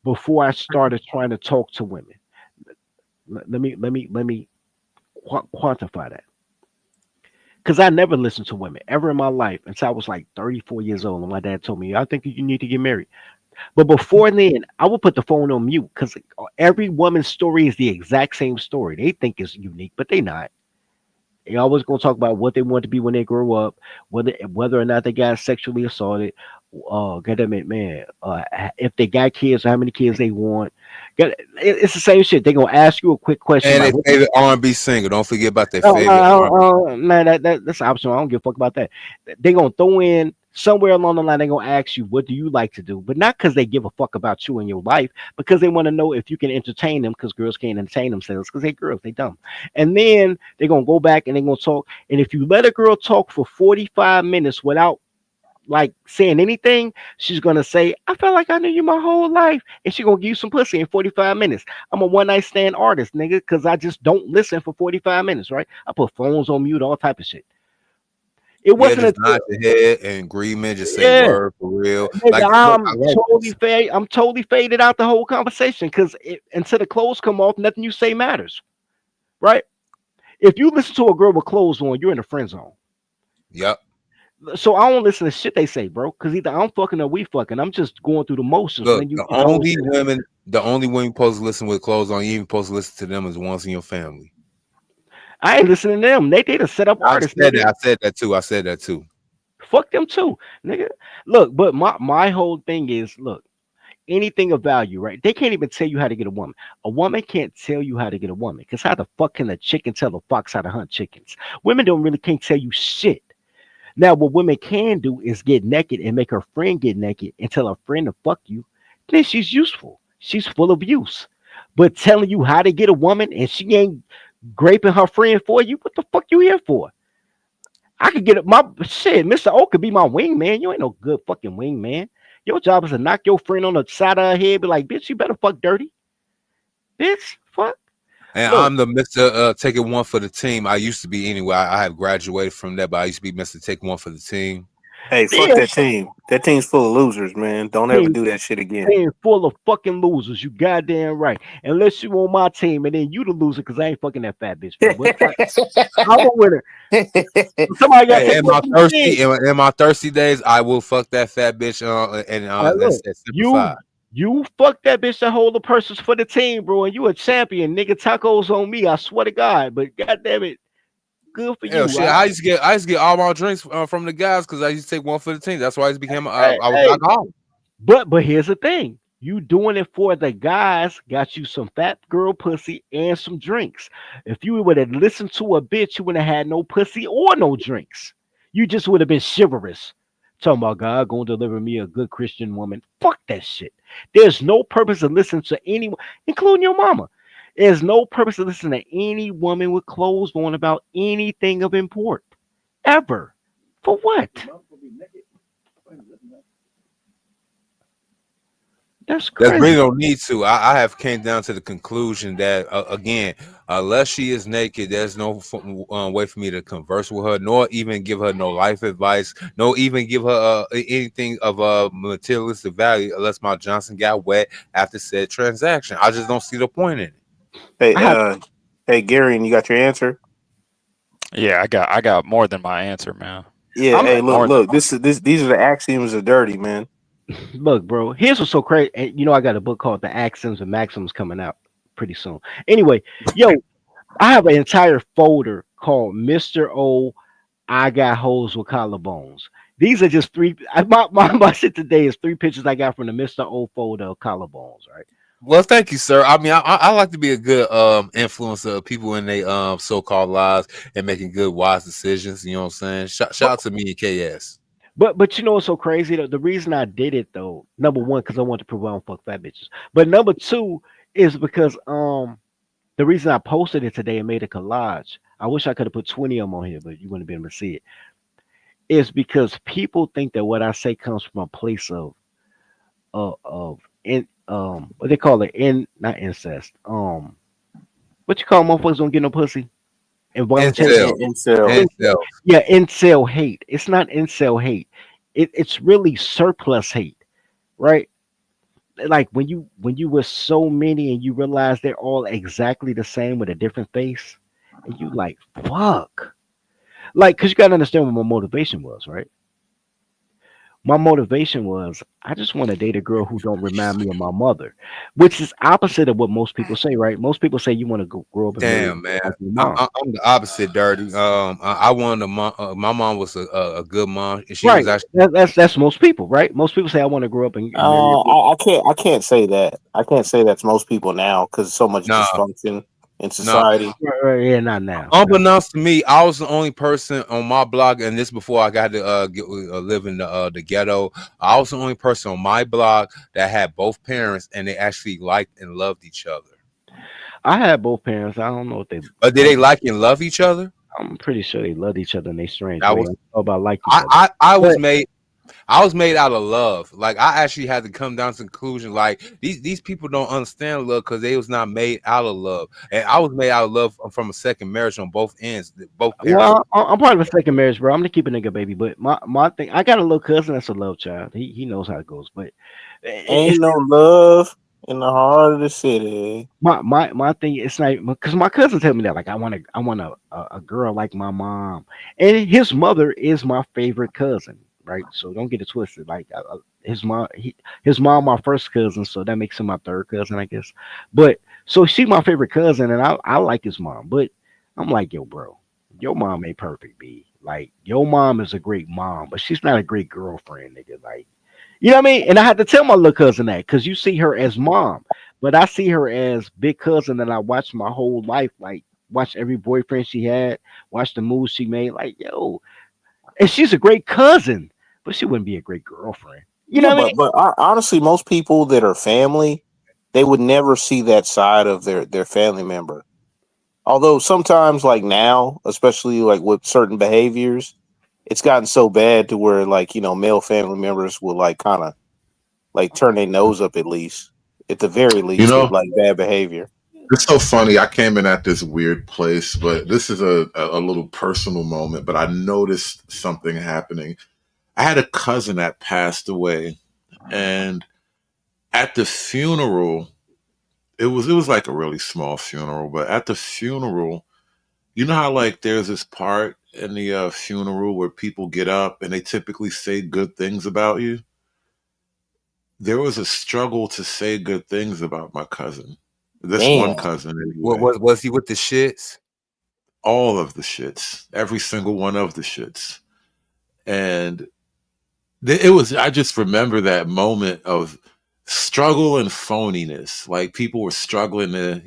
before I started trying to talk to women. Let me quantify that. Because I never listened to women ever in my life until I was like 34 years old. And my dad told me, I think you need to get married. But before then, I would put the phone on mute because every woman's story is the exact same story. They think it's unique, but they not. They always gonna talk about what they want to be when they grow up, whether or not they got sexually assaulted. Get them it, man. If they got kids, or how many kids they want. It's the same shit. They gonna ask you a quick question And like, they what favorite R&B singer. Don't forget about their oh, favorite R&B. man, that's optional. I don't give a fuck about that. They gonna throw in somewhere along the line. They gonna ask you, "What do you like to do?" But not because they give a fuck about you and your life, because they want to know if you can entertain them. Because girls can't entertain themselves because they girls, they dumb. And then they gonna go back and they gonna talk. And if you let a girl talk for 45 minutes without like saying anything, she's gonna say, I felt like I knew you my whole life. And she gonna give you some pussy in 45 minutes. I'm a one night stand artist, nigga, because I just don't listen for 45 minutes, right? I put phones on mute, all type of shit. It Yeah, wasn't just until nod your head and agreement. Just say yeah, word for real. nigga, Like, look, I like this. I'm totally faded out the whole conversation because until the clothes come off, nothing you say matters, right? If you listen to a girl with clothes on, you're in the friend zone. Yep. So I don't listen to shit they say, bro. Because either I'm fucking or we fucking. I'm just going through the motions. Look, When you get the whole shit. the only women you supposed to listen with clothes on, you ain't supposed to listen to them as ones in your family. I ain't listening to them. They to set up I artists, said nigga. that. I said that too. I said that too. Fuck them too, nigga. Look, but my whole thing is, look, anything of value, right? They can't even tell you how to get a woman. A woman can't tell you how to get a woman. Because how the fuck can a chicken tell a fox how to hunt chickens? Women don't really can't tell you shit. Now, what women can do is get naked and make her friend get naked and tell her friend to fuck you. Then she's useful. She's full of use. But telling you how to get a woman and she ain't graping her friend for you, what the fuck you here for? I could get it. My shit, Mr. O could be my wingman. You ain't no good fucking wingman. Your job is to knock your friend on the side of her head, be like, bitch, you better fuck dirty. Bitch, fuck. And Look, I'm the Mr. Taking one for the team. I used to be anyway. I have graduated from that, but I used to be Mr. Take one for the team. Hey, fuck yeah, that team. That team's full of losers, man. Don't ever team, do that shit again. team full of fucking losers. You goddamn right. Unless you on my team, and then you the loser because I ain't fucking that fat bitch, bro. But I'm a winner. Somebody got to Hey, take one for the team. in my thirsty days, I will fuck that fat bitch. And Look, that's you simplified. you fuck that bitch to hold the purses for the team, bro, and you a champion, nigga. Tacos on me, I swear to God. But goddamn it, good for Hell, you. shit. I used to get all my drinks from the guys because I used to take one for the team. That's why I just became Hey, I was an hey, alcoholic. but here's the thing. You doing it for the guys got you some fat girl pussy and some drinks. If you would have listened to a bitch, you would have had no pussy or no drinks. You just would have been chivalrous. Talking about God gonna deliver me a good Christian woman. Fuck that shit. There's no purpose of listening to anyone, including your mama. There's no purpose of listening to any woman with clothes on about anything of import. Ever. For what? That's There's really crazy. no need to. I have came down to the conclusion that again, unless she is naked, there's no way for me to converse with her, nor even give her no life advice, nor even give her anything of materialistic value, unless my Johnson got wet after said transaction. I just don't see the point in it. Hey, I have hey, Gary, and you got your answer? Yeah, I got more than my answer, man. Yeah. I'm Hey, look, More than look. These are the axioms of dirty, man. look, bro. Here's what's so crazy. And you know, I got a book called The Axioms and Maxims coming out pretty soon. Anyway, yo, I have an entire folder called Mr. O. I got hoes with collarbones. These are just three. My shit today is three pictures I got from the Mr. O folder of collarbones, right? Well, thank you, sir. I mean, I like to be a good influencer of people in their so-called lives and making good, wise decisions. You know what I'm saying? Shout out to me and KS. But you know what's so crazy? The reason I did it though, number one, because I wanted to prove I don't fuck fat bitches. But number two is because the reason I posted it today and made a collage. I wish I could have put 20 of them on here, but you wouldn't be able to see it. Is because people think that what I say comes from a place of in what they call it, in not incest. What you call motherfuckers don't get no pussy? Involuntary. Incel, Incel. incel. Yeah, incel hate. It's not incel hate. It's really surplus hate, right? Like when you were so many and you realize they're all exactly the same with a different face, and you like fuck. Like, cause you gotta understand what my motivation was, right? My motivation was I just want to date a girl who don't remind me of my mother, which is opposite of what most people say, right? Most people say you want to grow up and marry a Damn, girl man. like your mom, I'm the opposite, dirty. I wanted a mom. My mom was a good mom, and she right? was actually. That's most people, right? Most people say I want to grow up and marry a good. I can't say that. I can't say that's most people now because so much Nah, dysfunction in nah. society. Right, yeah, not now. Not now. Unbeknownst to me, I was the only person on my blog, and this before I got to live in the ghetto. I was the only person on my blog that had both parents, and they actually liked and loved each other. I had both parents. I don't know if they Did they like. like and love each other? I'm pretty sure they loved each other in a strange I way. I was. don't know about like each other, I was but made. I was made out of love. Like I actually had to come down to the conclusion. Like these people don't understand love because they was not made out of love, and I was made out of love from a second marriage on both ends. Both parents. well, I'm part of a second marriage, bro. I'm gonna keep a nigga baby, but my thing, I got a little cousin that's a love child. He knows how it goes, but Ain't it's no love In the heart of the city. My thing, it's like because my cousin tell me that like I want a girl like my mom, and his mother is my favorite cousin, right? So don't get it twisted. Like his mom my first cousin, so that makes him my third cousin, I guess. But so she my favorite cousin, and I like his mom, but I'm like, yo, bro, your mom ain't perfect, b. Like your mom is a great mom, but she's not a great girlfriend, nigga. Like you know what I mean? And I had to tell my little cousin that because you see her as mom, but I see her as big cousin that I watched my whole life. Like, watch every boyfriend she had, watch the moves she made. Like, yo, and she's a great cousin, but she wouldn't be a great girlfriend. You know Yeah, what I mean? but honestly, most people that are family, they would never see that side of their family member. Although sometimes, like now, especially like with certain behaviors, it's gotten so bad to where like male family members will like kind of like turn their nose up at the very You least, at know, like bad behavior. it's so funny. I came in at this weird place, but this is a little personal moment. But I noticed something happening. I had a cousin that passed away, and at the funeral, it was like a really small funeral. But at the funeral, you know how like there's this part in the funeral where people get up and they typically say good things about you. There was a struggle to say good things about my cousin. This one Damn. cousin, What anyway. was he with the shits? All of the shits, every single one of the shits. And it was, I just remember that moment of struggle and phoniness. Like people were struggling to,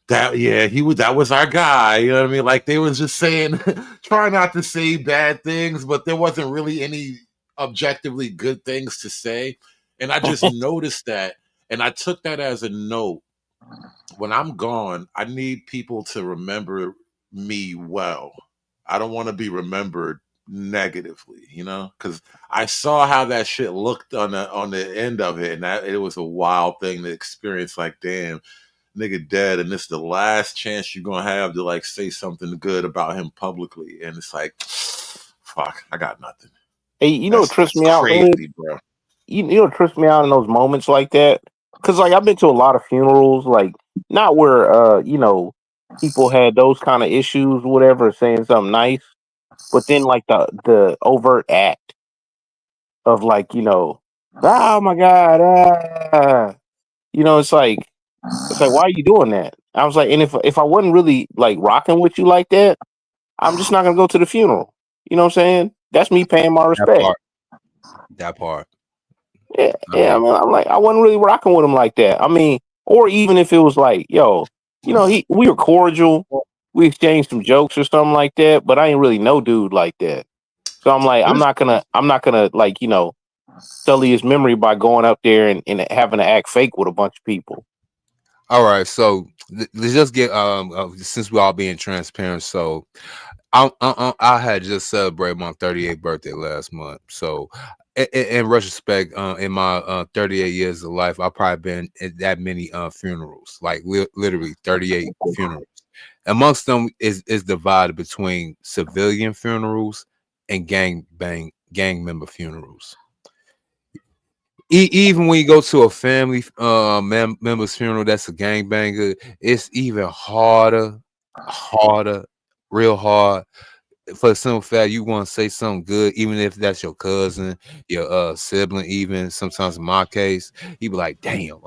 that, yeah, that was our guy. You know what I mean? Like they was just saying, try not to say bad things, but there wasn't really any objectively good things to say. And I just noticed that. And I took that as a note. When I'm gone, I need people to remember me well. I don't want to be remembered negatively, because I saw how that shit looked on the end of it, and it was a wild thing to experience. Like, damn, nigga dead, and this is the last chance you're gonna have to like say something good about him publicly, and it's like, fuck, I got nothing. Hey, you know what trips That's me out, man? crazy, bro. You know what trips me out in those moments like that? Because like I've been to a lot of funerals, like not where people had those kind of issues, whatever, saying something nice, but then like the overt act of like oh my god, it's like why are you doing that? I was like, and if I wasn't really like rocking with you like that, I'm just not gonna go to the funeral. You know what I'm saying? That's me paying my That respect. part. That part. Yeah, I yeah. I mean, mean, I'm like, I wasn't really rocking with him like that. I mean, or even if it was like, yo, we were cordial, we exchanged some jokes or something like that, but I ain't really no dude like that. So I'm like, I'm not gonna like, sully his memory by going up there and having to act fake with a bunch of people. all right. So let's just get since we all being transparent. So I had just celebrated my 38th birthday last month. So in retrospect, in my 38 years of life, I've probably been at that many funerals, like literally 38 funerals. Amongst them is divided between civilian funerals and gang member funerals. Even when you go to a family member's funeral that's a gangbanger, it's even harder, real hard. For the simple fact, you want to say something good, even if that's your cousin, your sibling. Even sometimes, in my case, he be like, "Damn,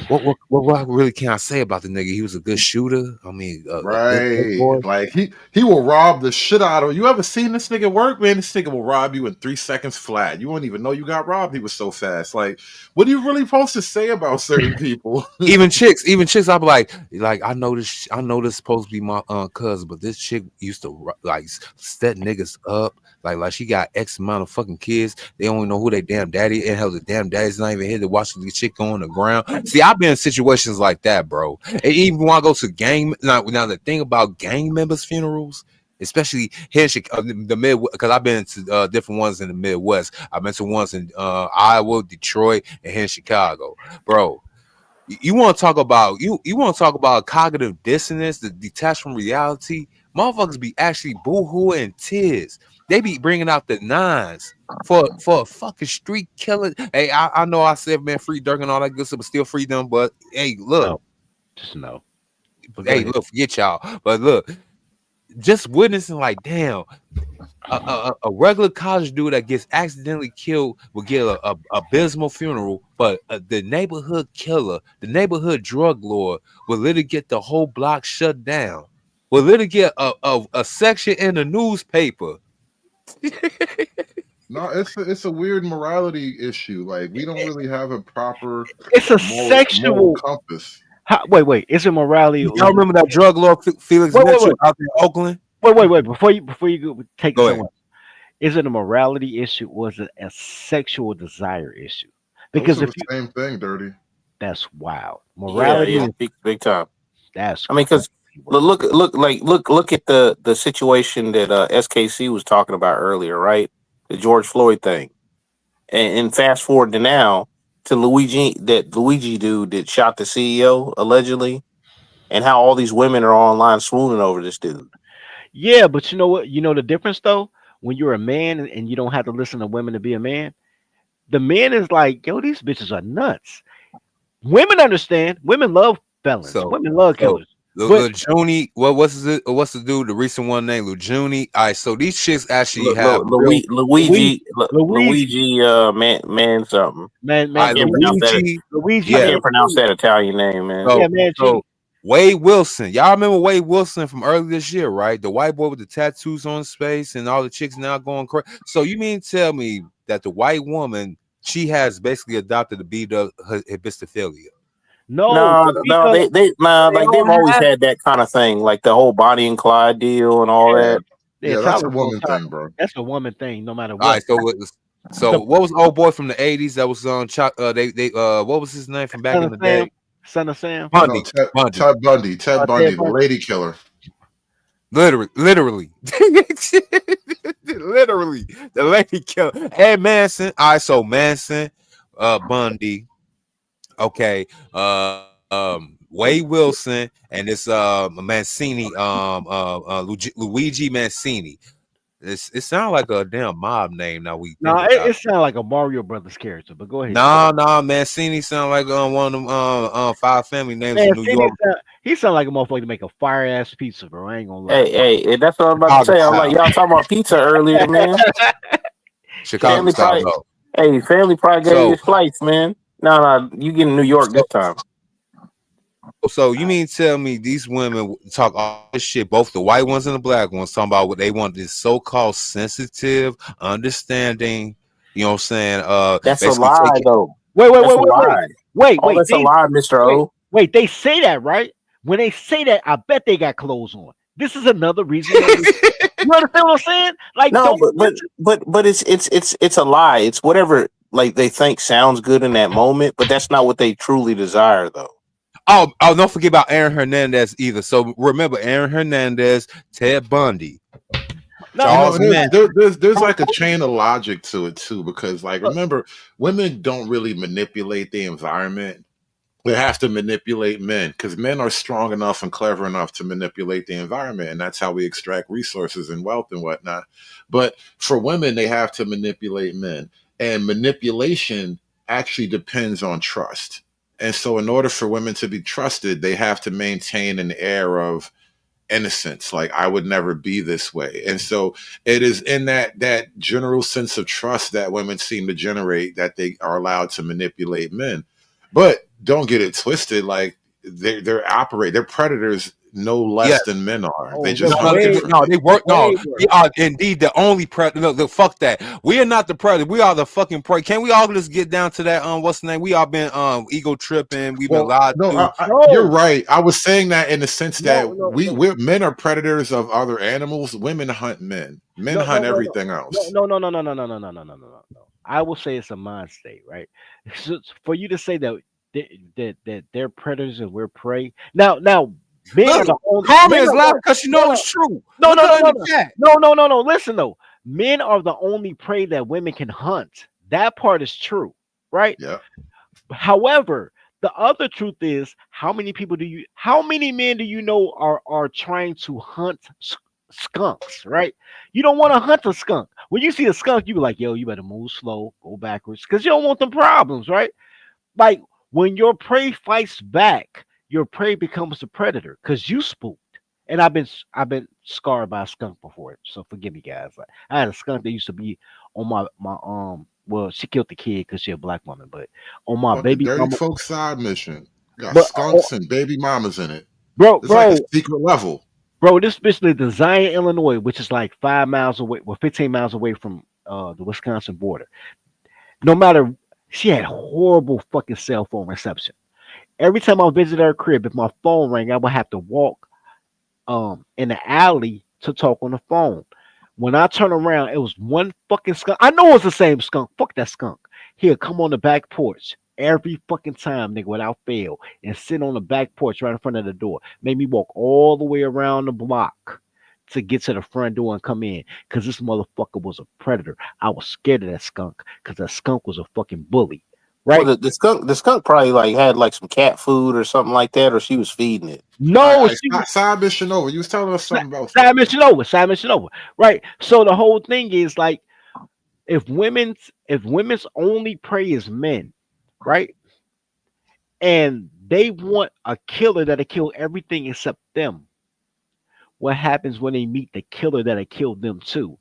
what really can I say about the nigga? He was a good shooter. I mean, a good Right. boy." Like he will rob the shit out of you. Ever seen this nigga work, man? This nigga will rob you in 3 seconds flat. You won't even know you got robbed. He was so fast. Like, what are you really supposed to say about certain people? Even chicks, I'm like I know this supposed to be my cousin, but this chick used to like set niggas up, like she got X amount of fucking kids. They don't even know who they damn daddy and hell the damn daddy's not even here to watch the chick go on the ground. See, I've been in situations like that, bro. And even when I go to gang now the thing about gang members' funerals. Especially here in Chicago, the mid, because I've been to different ones in the Midwest. I've been to ones in Iowa, Detroit, and here in Chicago, bro. You want to talk about you want to talk about cognitive dissonance, the detached from reality. Motherfuckers be actually boohoo and tears. They be bringing out the nines for a fucking street killer. Hey, I know I said man, free Dirk and all that good stuff, but still free them. But hey, look, No, just no. But go hey, ahead. look, forget y'all. But look, just witnessing like, damn, a regular college dude that gets accidentally killed will get a abysmal funeral, but the neighborhood killer, the neighborhood drug lord, will literally get the whole block shut down. Will literally get a section in the newspaper. No, it's a weird morality issue. Like we don't really have a proper It's a moral sexual. compass. Wait. Is it morality or Y'all is it? remember that drug lord Felix Wait, wait, Mitchell wait, out there in Oakland? wait. Before you go, take it Go ahead. somewhere. Is it a morality issue or is it a sexual desire issue? Those Because are the if you, same thing, Dirty. that's wild. Yeah, Morality yeah, is big time. that's I mean, because crazy work. look at the situation that SKC was talking about earlier, right? The George Floyd thing, and fast forward to now to Luigi dude that shot the CEO allegedly, and how all these women are online swooning over this dude. Yeah, but you know what? You know the difference though. When you're a man and you don't have to listen to women to be a man, the man is like, yo, these bitches are nuts. Women understand. Women love felons. So Women love so killers. But Lujuni, what's the dude? The recent one named Lujuni. All right, so these chicks actually have real Luigi, Luigi, Luigi, man, something. I man, I can't pronounce Luigi, that. Luigi. Luigi I Yeah. can't pronounce Mancini. that Italian name, man. Yeah, So Mancini. so Wade Wilson. Y'all remember Wade Wilson from earlier this year, right? The white boy with the tattoos on his face and all the chicks now going crazy. So you mean to tell me that the white woman, she has basically adopted the B dub hibistophilia? No, No, the no, Vito. They like all they've always have. had that kind of thing, like the whole Bonnie and Clyde deal and all Yeah, Yeah, that. yeah. yeah, that's a Tyler's on woman top. thing, bro. That's a woman thing, no matter All what. right, so The what was the old boy from the 80s that was on they what was his name from back son in of the Sam, day? son of Sam, No, Bundy. Bundy. Ted Ted Bundy, the Bundy. lady killer. Literally. Literally. The lady killer. Ed Manson. All right, so Manson, Bundy, okay, Wade Wilson, and this Mancini, Luigi Mancini. It sounds like a damn mob name now we No, think it, about it it. sounds like a Mario Brothers character. But go ahead, Nah, Mancini sound like one of them five family names in New Mancini. York, He sound like a motherfucker to make a fire ass pizza, bro. I ain't gonna lie. Hey, that's what I was about to Chicago say. I was like, style. y'all talking about pizza earlier, man. Chicago Family style probably, though. family probably gave you So a slice, man. No, you get in New York so this time. so you mean tell me these women talk all this shit, both the white ones and the black ones, talking about what they want this so-called sensitive understanding, you know what I'm saying? That's a Basically lie, taking though. Wait, wait, That's wait, a wait, wait, lie. wait, All wait. that's a lie, Mister Wait, O. wait. They say that, right? When they say that, I bet they got clothes on. This is another reason that you understand what I'm saying? Like, No, don't but listen. it's a lie. It's whatever like they think sounds good in that moment, but that's not what they truly desire, though. oh, don't forget about Aaron Hernandez either. So remember Aaron Hernandez, Ted Bundy, No, You know, Charles and Manson. there's like a chain of logic to it too, because like remember, women don't really manipulate the environment. They have to manipulate men because men are strong enough and clever enough to manipulate the environment, and that's how we extract resources and wealth and whatnot. But for women, they have to manipulate men, and manipulation actually depends on trust. And so, in order for women to be trusted, they have to maintain an air of innocence, like I would never be this way. And so it is in that general sense of trust that women seem to generate that they are allowed to manipulate men. But don't get it twisted, like they're predators no Yes. less than men are. They oh, they're just No, hunt no, differently. they work. No, way worse. they are indeed the only predator. No, fuck that. We are not the predator. We are the fucking prey. Can we all just get down to that? What's the name? We all been ego tripping. We've been Well, lied no, to. you're No, right. I was saying that in the sense no, that no, no, we're men are predators of other animals. Women hunt men. Men no, no, hunt no, no, everything no, else. no, no, no, no, no, no, no, no, no, no, no, no. I will say it's a mind state, right? So for you to say that that they're predators and we're prey. Now, men are Look, the only Carmen men is are laughing because she no, know no, it's true. no, Look no, at no, her in no, the no, chat. no, no, no, no. Listen though, men are the only prey that women can hunt. That part is true, right? Yeah. However, the other truth is how many men do you know are trying to hunt skunks, right? You don't want to hunt a skunk. When you see a skunk, you be like, yo, you better move slow, go backwards, because you don't want them problems, right? Like when your prey fights back, your prey becomes the predator because you spooked. And I've been scarred by a skunk before, so forgive me, guys. Like, I had a skunk that used to be on my well, she killed the kid because she a black woman, but on my On the baby Dirty mama. Folk side mission, got But skunks and baby mamas in it. bro, It's like a bro, secret level. bro, this bitch lived in Zion, Illinois, which is like 5 miles away, well, 15 miles away from the Wisconsin border. No matter, she had horrible fucking cell phone reception. Every time I visited her crib, if my phone rang, I would have to walk in the alley to talk on the phone. When I turn around, it was one fucking skunk. I know it's the same skunk. Fuck that skunk. He'll come on the back porch every fucking time, nigga, without fail, and sit on the back porch right in front of the door. Made me walk all the way around the block to get to the front door and come in. Cause this motherfucker was a predator. I was scared of that skunk because that skunk was a fucking bully. Well, Right? the skunk probably like had like some cat food or something like that, or she was feeding it. No, I she was side mission over. You was telling us something about side something. mission over. Side mission over. Right. So the whole thing is like if women's only prey is men, right? And they want a killer that'll kill everything except them. What happens when they meet the killer that'll kill them too?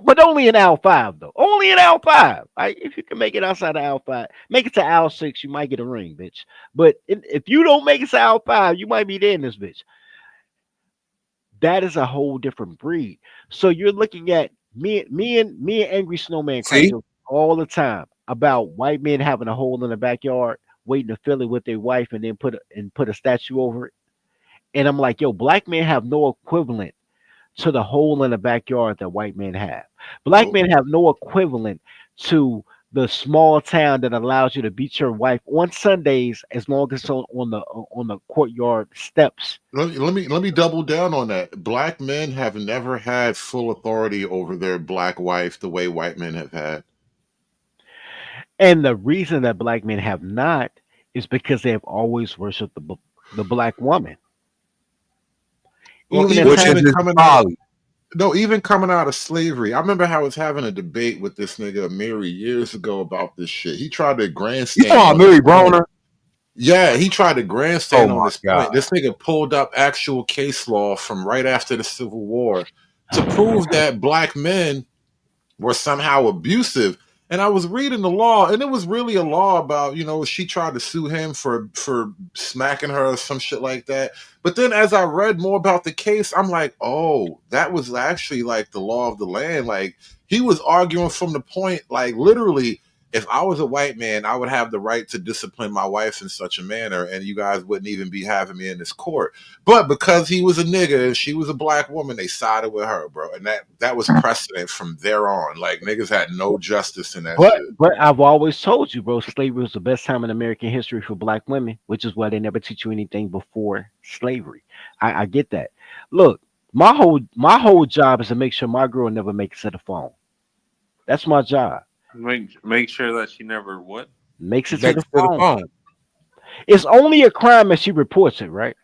But only in Al 5 though. Only in Al 5. Right? If you can make it outside of Al 5, make it to Al 6, you might get a ring, bitch. But if you don't make it to Al 5, you might be there in this bitch. That is a whole different breed. So you're looking at me and Angry Snowman crack See, jokes all the time about white men having a hole in the backyard, waiting to fill it with their wife, and then put a statue over it. And I'm like, yo, black men have no equivalent to the hole in the backyard that white men have. Black Nope. men have no equivalent to the small town that allows you to beat your wife on Sundays as long as it's on the courtyard steps. Let me double down on that. Black men have never had full authority over their black wife the way white men have had. And the reason that black men have not is because they have always worshipped the black woman. Well, Even in which time, is even his coming out, folly. no, even coming out of slavery. I remember how I was having a debate with this nigga Amiri years ago about this shit. He tried to You grandstand talking on about this Mary point. Broner? Yeah, he tried to Oh grandstand on my this point. god! This nigga pulled up actual case law from right after the Civil War to prove that black men were somehow abusive. And I was reading the law, and it was really a law about, she tried to sue him for smacking her or some shit like that. But then as I read more about the case, I'm like, oh, that was actually like the law of the land. Like he was arguing from the point, like literally, if I was a white man, I would have the right to discipline my wife in such a manner, and you guys wouldn't even be having me in this court. But because he was a nigga and she was a black woman, they sided with her, bro. And that was precedent from there on. Like niggas had no justice in that but shit. but I've always told you, bro, slavery was the best time in American history for black women, which is why they never teach you anything before slavery. I get that. Look, my whole job is to make sure my girl never makes it to the phone. That's my job. Make sure that she never what? Makes it to Makes the to the phone. phone. It's only a crime if she reports it, right?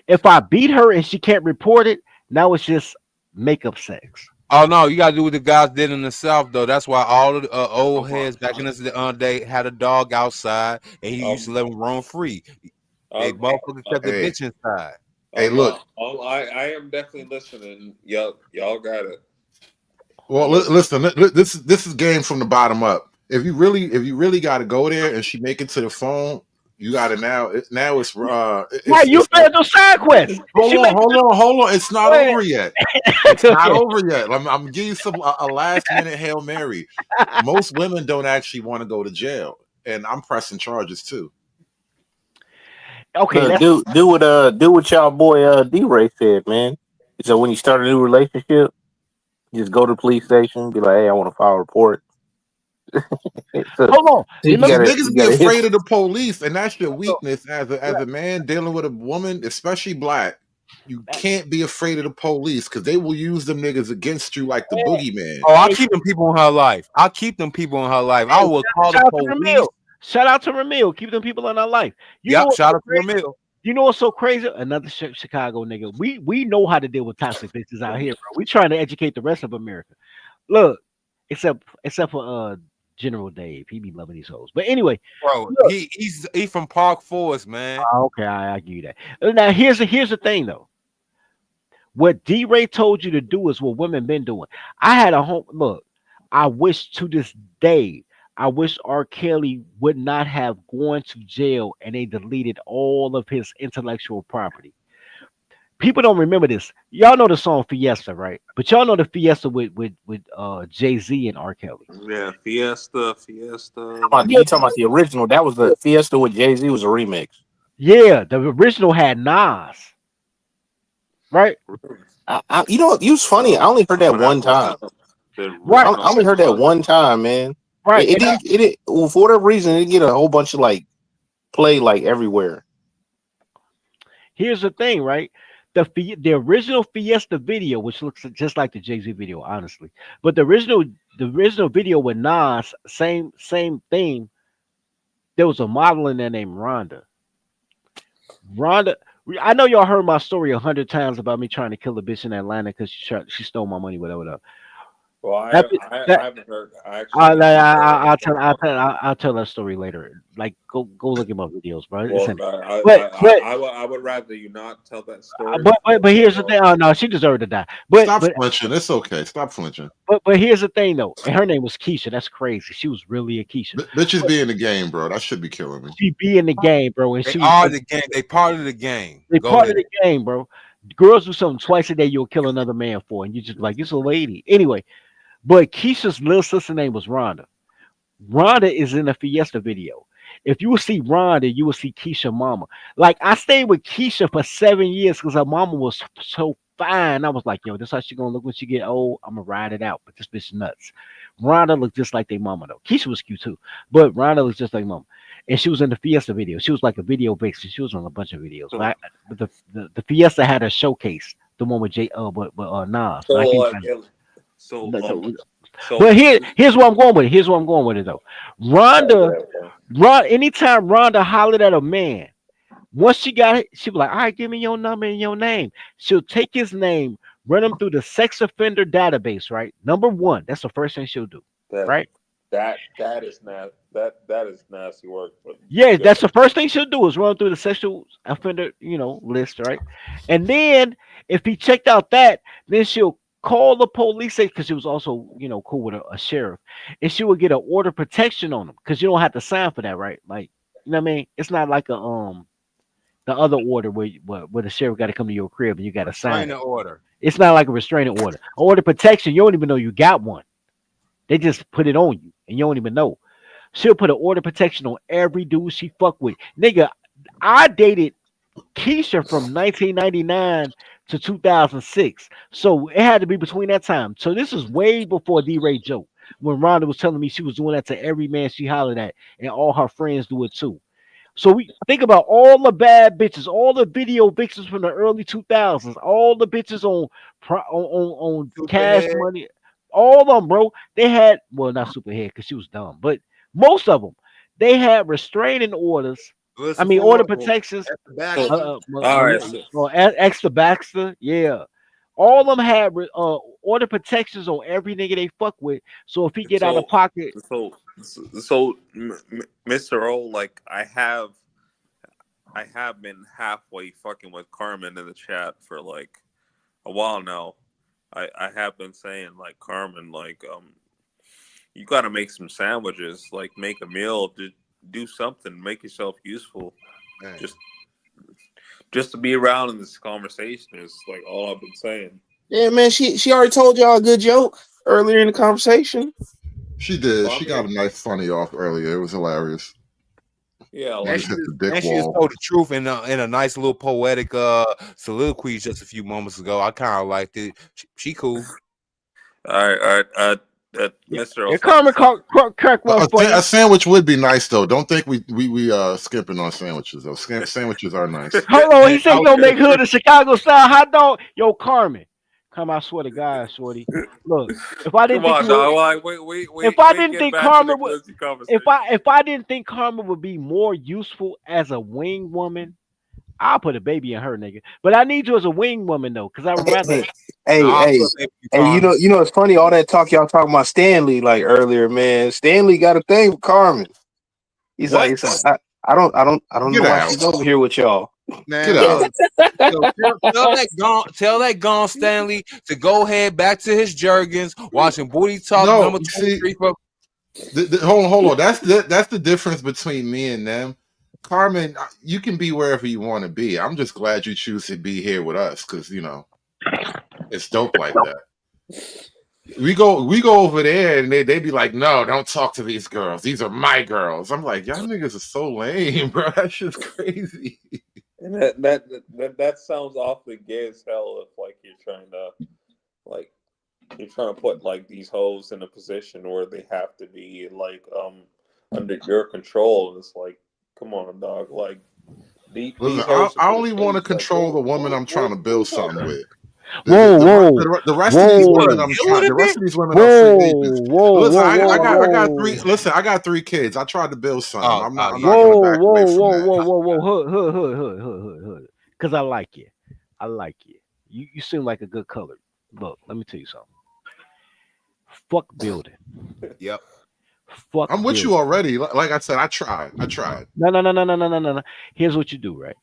If I beat her and she can't report it, now it's just makeup sex. Oh no, you gotta do what the guys did in the South though. That's why all of the old I'm not, heads back in this day had a dog outside, and he used to um, let them roam free. They um, motherfuckers kept the Hey, bitch inside. hey, look. I am definitely listening. Y'all got it. Well, I'm listening. listen. This is game from the bottom up. If you really got to go there and she make it to the phone, you got to now it's Right, you it's failed your side quest. If she hold on, makes hold it, on, hold on. It's not go ahead. over yet. It's not Okay. over yet. I'm gonna give you a last minute Hail Mary. Most women don't actually want to go to jail, and I'm pressing charges too. Okay, Look, let's do what y'all boy D-Ray said, man. So when you start a new relationship, just go to the police station, be like, hey, I want to file a report. So hold on. you Because Remember, gotta niggas you be gotta hit. afraid of the police, and that's your so, weakness as a man dealing with a woman, especially black. You can't be afraid of the police because they will use them niggas against you like the boogeyman. Oh, I hey, keep them people in her life. I keep them people in her life. I hey, will call the shout out to police. Ramil. Shout out to Ramil. Keep them people in our life. You know Yep, what's shout so out to crazy? Ramil. You know what's so crazy? Another Chicago nigga. We know how to deal with toxic bitches out here, bro. We trying to educate the rest of America. Look, except for General Dave, he be loving these hoes. But anyway, Bro, look. he's from Park Forest, man. Okay, I give you that. Now here's the thing though. What D Ray told you to do is what women been doing. I had a home look. I wish to this day, I wish R. Kelly would not have gone to jail and they deleted all of his intellectual property. People don't remember this. Y'all know the song Fiesta, right? But y'all know the Fiesta with Jay-Z and R. Kelly. Yeah, Fiesta. Yeah, You talking about the original? That was the Fiesta with Jay Z was a remix. yeah, the original had Nas, right? You know what? You was funny. I only heard that one time. Right. I only heard that one time, man. Right. Well, for whatever reason, it get a whole bunch of like play like everywhere. Here's the thing, right? The original Fiesta video, which looks just like the Jay-Z video, honestly, but the original video with Nas, same theme. There was a model in there named Rhonda. Rhonda, I know y'all heard my story 100 times about me trying to kill a bitch in Atlanta because she stole my money, whatever. Well, I That, that haven't heard. I actually I'll tell that story later. Like go look at my videos, bro. It's well, in it. I, But I, but I would rather you not tell that story. but here's the thing. Oh no, she deserved to die. But Stop but flinching. It's okay. Stop flinching. but here's the thing though. And her name was Keisha. That's crazy. She was really a Keisha. Bitches be in the game, bro. That should be killing me. She be in the game, bro. And They she was are like, the game. They part of the game. they Go part ahead. of the game, bro. Girls do something twice a day, you'll kill another man for, and you just like, it's a lady. Anyway, but Keisha's little sister name was Rhonda. Rhonda is in the Fiesta video. If you will see Rhonda, you will see Keisha mama. Like I stayed with Keisha for 7 years because her mama was so fine. I was like, yo, this how she gonna look when she get old. I'm gonna ride it out. But this bitch nuts. Rhonda looked just like their mama though. Keisha was cute too, but Rhonda looks just like mama. And she was in the Fiesta video. She was like a video vixen. She was on a bunch of videos. But the Fiesta had a showcase, the one with Nas. So But I can't like, find so the, um, the, so but here's where I'm going with it. Here's where I'm going with it though. Anytime Rhonda hollered at a man, once she got it, she was like, all right, give me your number and your name. She'll take his name, run him through the sex offender database, right? Number one, that's the first thing she'll do, right? that is that is nasty work. Yeah, that's the first thing she'll do is run through the sexual offender, list, right? And then if he checked out that, then she'll call the police because she was also, cool with a sheriff, and she will get an order of protection on him because you don't have to sign for that, right? Like, you know what I mean? It's not like the other order where the sheriff got to come to your crib and you got to sign Sign it. the order. It's not like a restraining order. Order of protection, you don't even know you got one. They just put it on you and you don't even know. She'll put an order of protection on every dude she fuck with. Nigga, I dated Keisha from 1999 to 2006. So it had to be between that time. So this is way before D-Ray joke when Rhonda was telling me she was doing that to every man she hollered at and all her friends do it too. So we think about all the bad bitches, all the video vixens from the early 2000s, all the bitches on Cash Superhead. Money, all of them, bro. They had not Superhead because she was dumb, but most of them they had restraining orders. I Listen mean, for order it. protections. Baxter. All right, Extra Baxter, yeah. All of them had order protections on every nigga they fuck with. So if he get out of pocket, Mr. O, like I have been halfway fucking with Carmen in the chat for like a while now. I have been saying like Carmen, like you got to make some sandwiches, like make a meal, do something, make yourself useful. Man. Just to be around in this conversation is like all I've been saying. Yeah, man. She already told y'all a good joke earlier in the conversation. She did. Well, She got a nice funny off earlier. It was hilarious. Yeah, You like, just hit the dick And she just wall. told the truth in a nice little poetic soliloquy just a few moments ago. I kind of liked it. She cool. all right. Mr. yeah, Carmen crack one for you. A sandwich would be nice though. Don't think we skimping on sandwiches though. Sandwiches are nice. Hold on, he said he gonna make hood a Chicago style hot dog. Yo, Carmen, I swear to God, shorty. Look, if I didn't think if I didn't think Carmen would, if I didn't think Carmen would be more useful as a wing woman, I'll put a baby in her, nigga. But I need you as a wing woman though, because I would rather. Hey, Nah, I hey, put baby hey, Carmen. you know, it's funny all that talk y'all talking about Stanley like earlier, man. Stanley got a thing with Carmen. What? He's like, I don't know Get why out. she's over here with y'all. Get Man, out. look. So tell that Gone Stanley to go ahead back to his Jergens, watching Booty Talk No, number you see, 23 for hold on. That's the difference between me and them. Carmen, you can be wherever you want to be. I'm just glad you choose to be here with us because it's dope like that. We go over there and they be like, no, don't talk to these girls. These are my girls. I'm like, y'all niggas are so lame, bro. That shit's crazy. And that sounds awfully gay as hell if like like you're trying to put like these hoes in a position where they have to be like under your control. And it's like, come on, dog. Like Listen, these hoes are I for the only want to streets. Like control the woman I'm what trying to are you build talking something about? with. Whoa, whoa, The rest of these you want women to whoa, deal with the it, rest bitch? of these women are free whoa, agents. whoa, Listen, whoa, whoa, whoa. I got 3 kids. I tried to build something. Oh, I'm yeah, not yeah. gonna Whoa, back away whoa, from whoa, that. whoa, whoa, whoa, hood. Because I like you. I like you. You seem like a good color. Look, let me tell you something. Fuck building. Yep. Fuck I'm with you building. already. Like I said, I tried. No. Here's what you do, right?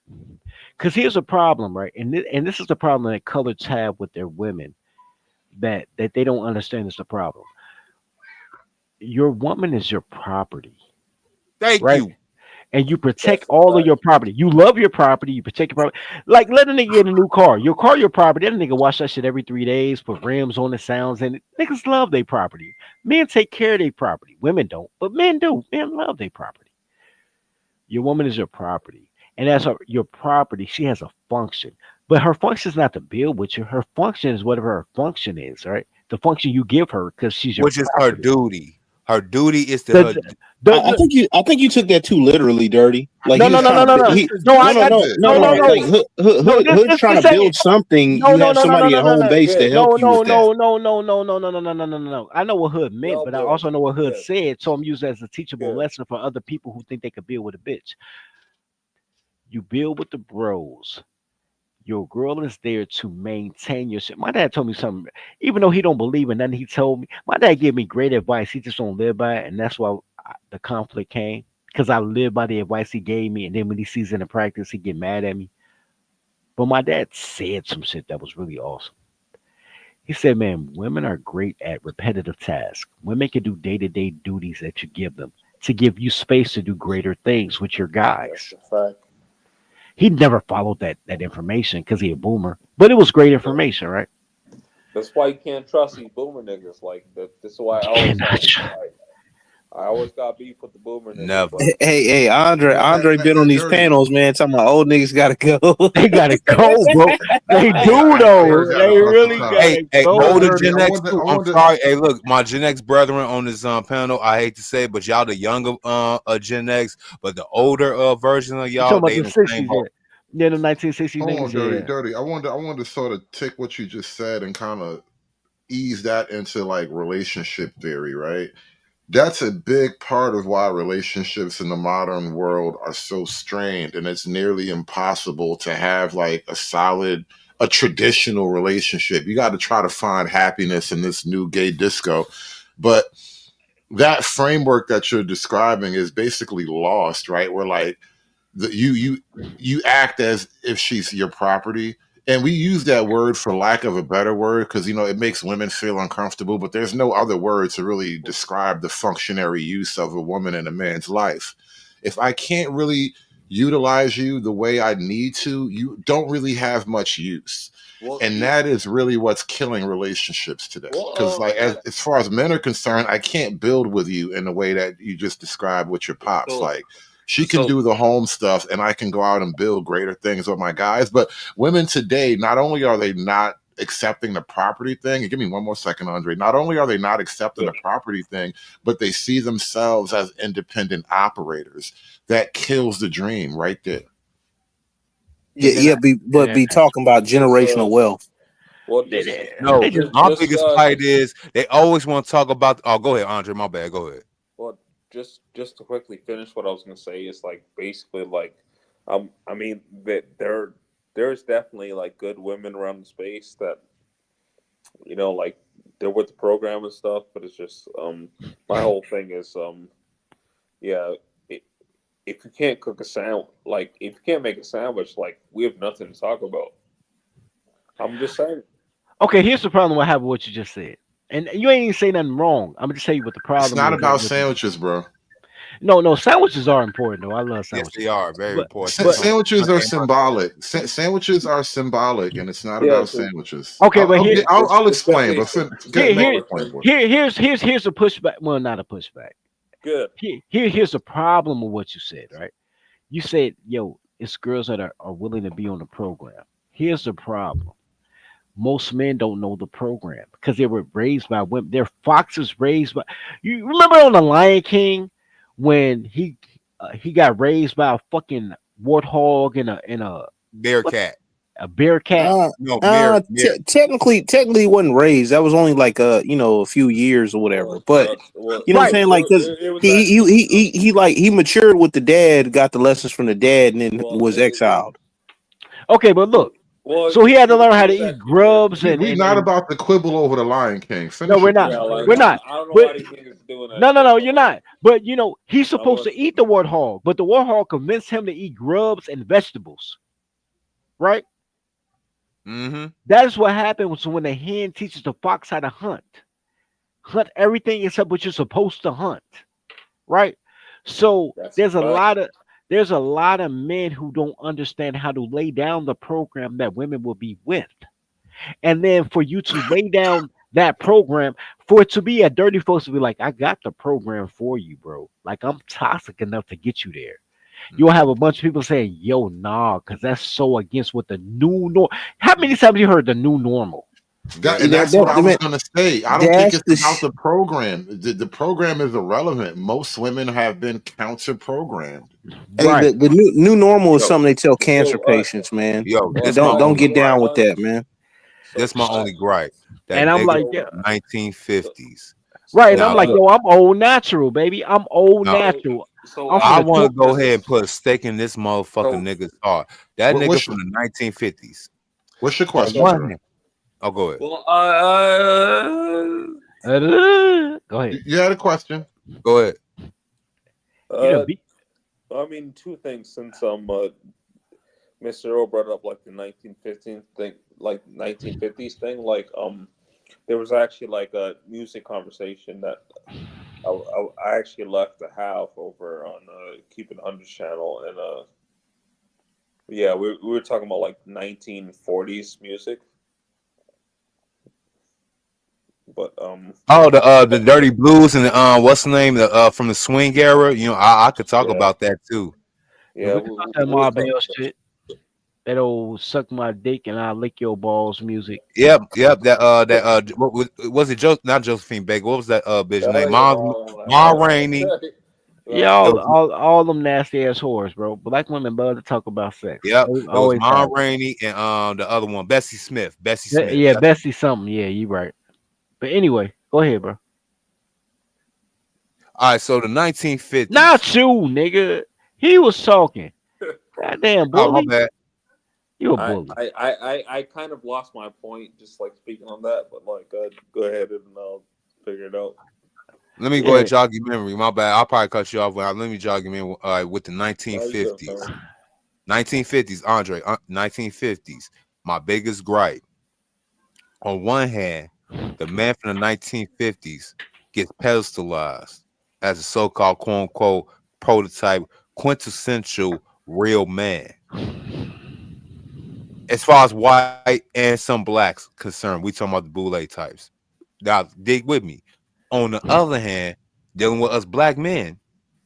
Because here's a problem, right? And this is the problem that coloreds have with their women that they don't understand is the problem. Your woman is your property, Thank right? you. And you protect That's a all of fact. your property. You love your property. You protect your property. Like let a nigga get a new car. Your car, your property. That nigga wash that shit every 3 days. Put rims on the sounds and niggas love their property. Men take care of their property. Women don't, but men do. Men love their property. Your woman is your property, and as your property, she has a function. But her function is not to build with you. Her function is whatever her function is, right? The function you give her because she's your Which is her property. duty. Her duty is to The, her. the, I think you took that too literally, dirty. Like no, he no, was no, Yeah, trying no, to no, it's, no, he it's no. no I just a no got no bit. no no, It's no, no just a no, like bit. no. hood trying to Just say build something. no, You no, have no, no, no, somebody no, at no, home no, base to Good. help no, you no, with that. no, no, no, no, no, no, no, no, no, no, no. I know what hood meant, Y'all but I good. also know what hood Good. said. So I'm using it as a teachable Good. lesson for other people who think they could build with a bitch. You build with the bros. Your girl is there to maintain your shit. My dad told me something, even though he don't believe in nothing he told me. My dad gave me great advice. He just don't live by it, and that's why the conflict came because I live by the advice he gave me, and then when he sees it in practice, he get mad at me. But my dad said some shit that was really awesome. He said, "Man, women are great at repetitive tasks. Women can do day to day duties that you give them to give you space to do greater things with your That's guys." a fact. He never followed that information because he a boomer, but it was great information, right? That's why you can't trust these boomer niggas. Like that. This is why I You always cannot. have like I always got beef with the boomer niggas. Never. Like Hey, Andre been on these Dirty. panels, man. Talking about old niggas gotta go. They gotta go, bro. They Hey, do I though. heard that They a couple really times. gotta Hey, Yo, older go. Dirty. Gen X too. I I'm wonder. sorry. Hey, look, my Gen X brethren on this panel. I hate to say, it, but y'all the younger Gen X, but the older version of You talking y'all, about they the in the same '60s, yeah? boat. Yeah, the 1960s Hold on, niggas, Dirty, yeah. Dirty. I wonder to sort of take what you just said and kind of ease that into like relationship theory, right? That's a big part of why relationships in the modern world are so strained, and it's nearly impossible to have like a traditional relationship. You got to try to find happiness in this new gay disco, but that framework that you're describing is basically lost, right? Where like you act as if she's your property, and we use that word for lack of a better word because it makes women feel uncomfortable, but there's no other word to really describe the functionary use of a woman in a man's life. If I can't really utilize you the way I need to, you don't really have much use. well, And that is really what's killing relationships today, because like as far as men are concerned, I can't build with you in the way that you just described with your pops. so Like, she can so do the home stuff and I can go out and build greater things with my guys. But women today, not only are they not accepting the property thing, and give me one more second, Andre, not only are they not accepting the property thing, but they see themselves as independent operators. That kills the dream right there. Yeah, And then yeah, but I, be talking about just generational wealth. well they, just they No, just my just biggest fight is they always want to talk about. Oh, go ahead, Andre. My bad. Go ahead. well just to quickly finish what I was gonna say is like basically like I mean that there's definitely like good women around the space that like they're with the program and stuff, but it's just my whole thing is yeah, i- if you can't cook a sandwich, like if you can't make a sandwich, like we have nothing to talk about. I'm just saying. Okay, here's the problem I have with what you just said, and you ain't even say nothing wrong. I'm gonna just tell you what the It's problem not is. about sandwiches, bro. No, sandwiches are important though. I love Yes, sandwiches, they are very but important, but especially on Sandwiches are Sunday and Monday. symbolic. Sandwiches are symbolic, and it's not Yeah, about so sandwiches. okay, but here I'll explain, especially but since make y'all your are point, Christian. boy. here's a pushback. Well, not a pushback. Good. Here's the problem with what you said. Right? You said, "Yo, it's girls that are willing to be on the program." Here's the problem. Most men don't know the program because they were raised by women. They're foxes raised by. You remember on the Lion King when he got raised by a fucking warthog and what Bearcat. a bear cat. No, mirror. Technically, he wasn't raised. That was only like a few years or whatever. But Well, you know what I'm Right. saying? Like, cause it was he matured with the dad, got the lessons from the dad, and then well, was exiled. Okay, but look. well, So he had to learn how it to was eat actually good. grubs We not and about to quibble over the Lion King. no, Finish we're your not. point, Yeah, like We're brother. not. I don't know But why these niggas doing that no, shit, but you're like not. But he's I supposed to was. eat the warthog, but the warthog convinced him to eat grubs and vegetables. Right? Mm-hmm. That is what happens when the hen teaches the fox how to hunt. Hunt everything except what you're supposed to hunt. Right? So That's a fact. there's a lot of men who don't understand how to lay down the program that women will be with. And then for you to lay down that program, for it to be a dirty folks to be like, I got the program for you, bro. Like I'm toxic enough to get you there. You'll have a bunch of people saying, yo, nah, because that's so against what the new norm. How many times you heard the new normal? And that's what I was gonna say. I don't think That's it's the about the program. The program is irrelevant. Most women have been counter programmed. Hey, Right. the new normal is Yo, something they tell cancer So patients, man. yo, all this my Don't right, only get so down gripe. with that, man. This my only gripe. That And I'm nigga like, from yeah. the 1950s. Right. And I'm Now like, look, yo, I'm old natural, baby. I'm old no, natural. so I'm from I the want to two. go ahead and put a stake in this motherfucking so nigga's heart. That What, nigga what's from the 1950s. what's your On question, okay. one sir? hand, oh, go ahead. Well, Go ahead. You had a question. Go ahead. You know, uh, I mean, two things since Mr. Earl brought up like the 1915 thing, like 1950s thing. Like there was actually like a music conversation that I actually left the half over on Keep It 100 channel, and yeah, we were talking about like 1940s music, but Oh, the Dirty Blues and the what's the name? The from the swing era. You know, I could talk yeah, about that too. and yeah, we can talk that we were Marbell talking. shit. That old suck my dick and I lick your balls music. Yep. That what was it? Not Josephine Baker. What was that bitch That name? ain't Ma Rainey. Yeah, It was all them nasty ass whores, bro. Black women love to talk about sex. yep. They It was always Ma have. Rainey and the other one, Bessie Smith. Bessie Yeah, Smith. yeah, That's Bessie something. Yeah, you right. But anyway, go ahead, bro. all right. So the 1950s. Not you, nigga. He was talking. Goddamn Oh, my bully. bad. You a I, bully. I kind of lost my point just like speaking on that, but like go ahead and I'll figure it out. Let me go Yeah. ahead jog your memory. My bad. I'll probably cut you off. Let me jog your memory with the No, you good, 1950s. fam. 1950s, Andre. 1950s. My biggest gripe. On one hand, the man from the 1950s gets pedestalized as a so-called quote unquote prototype, quintessential real man. As far as white and some blacks concerned, we talking about the boule types. Now, dig with me. On the other hand, dealing with us black men,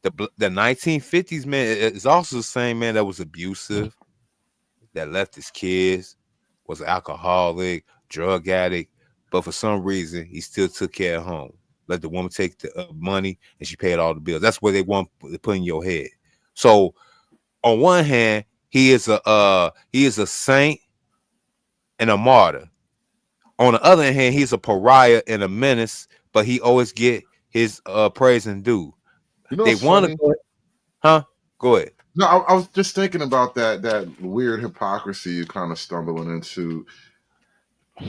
the 1950s man is also the same man that was abusive, that left his kids, was an alcoholic, drug addict, but for some reason he still took care of home. Let the woman take the money and she paid all the bills. That's what they want to put in your head. So on one hand, he is a saint and a martyr. On the other hand, he's a pariah and a menace, but he always get his praise and due. You know They what's want to funny? go, huh? Go ahead. No, I was just thinking about that weird hypocrisy you kind of stumbling into.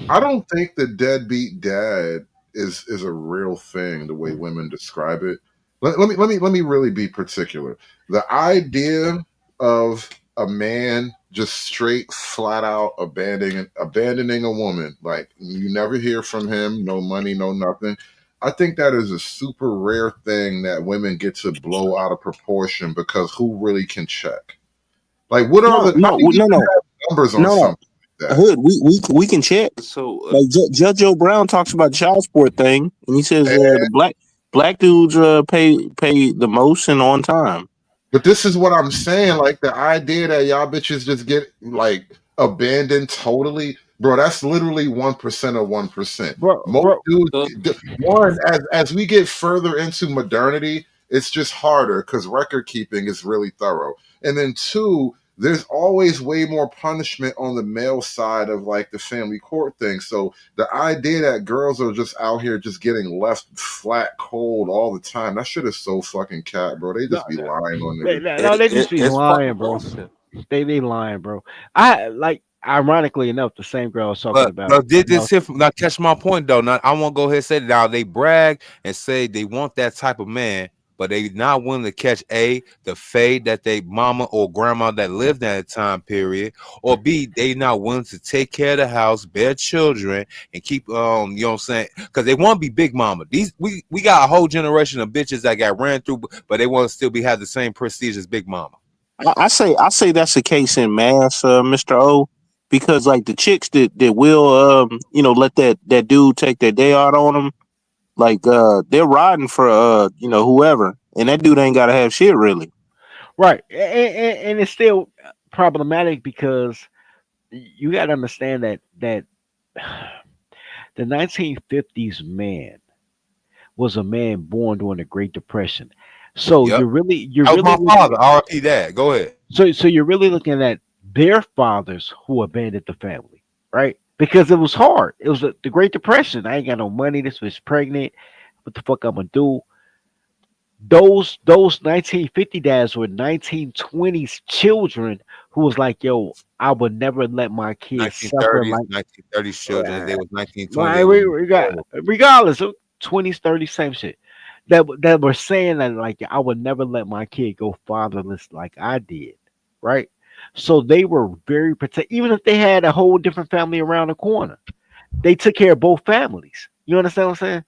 I don't think the deadbeat dad is a real thing the way women describe it. Let me really be particular. The idea of a man just straight flat out abandoning a woman, like you never hear from him, no money, no nothing. I think that is a super rare thing that women get to blow out of proportion because who really can check? Like, what are No, the? How no, do you no, even no, have numbers on no, no. something like that? Hood, we can check. So Like Judge Joe Brown talks about the child support thing, and he says And the black dudes pay the most and on time. But this is what I'm saying. Like the idea that y'all bitches just get like abandoned totally, bro. That's literally 1% of 1%. Most bro. dudes, the one as we get further into modernity, it's just harder because record keeping is really thorough. And then two, there's always way more punishment on the male side of like the family court thing. So the idea that girls are just out here just getting left flat cold all the time, that shit is so fucking cat, bro. They No, just be no, lying on they, niggas. no, no, they just be It's lying, fucking bro. bullshit. They lying, bro. I like, ironically enough, the same girl I was talking about. But did No, this here now catch my point though? Now I won't go ahead and say that now they brag and say they want that type of man, but they not willing to catch A, the fade that they mama or grandma that lived in that time period, or B, they not willing to take care of the house, bear children, and keep you know what I'm saying? Because they want to be big mama. These we got a whole generation of bitches that got ran through, but they want to still be have the same prestige as big mama. I say that's the case in mass, Mr. O, because like the chicks that will let that dude take their day out on them, like they're riding for whoever, and that dude ain't gotta have shit really. right, and it's still problematic because you got to understand that the 1950s man was a man born during the Great Depression. So Yep. you're That was really my looking father. R.I.P. Dad. Go ahead. so you're really looking at their fathers who abandoned the family, right? Because it was hard. It was the Great Depression. I ain't got no money. This was pregnant. What the fuck I'm gonna do? Those 1950 dads were 1920s children who was like, yo, I would never let my kids suffer 1930s, like 1930s children. If they was 1920, right, they would be we got horrible. regardless of 20s, 30s, same shit. That were saying that like I would never let my kid go fatherless like I did, right? So they were very protect. Even if they had a whole different family around the corner, they took care of both families. You understand what I'm saying?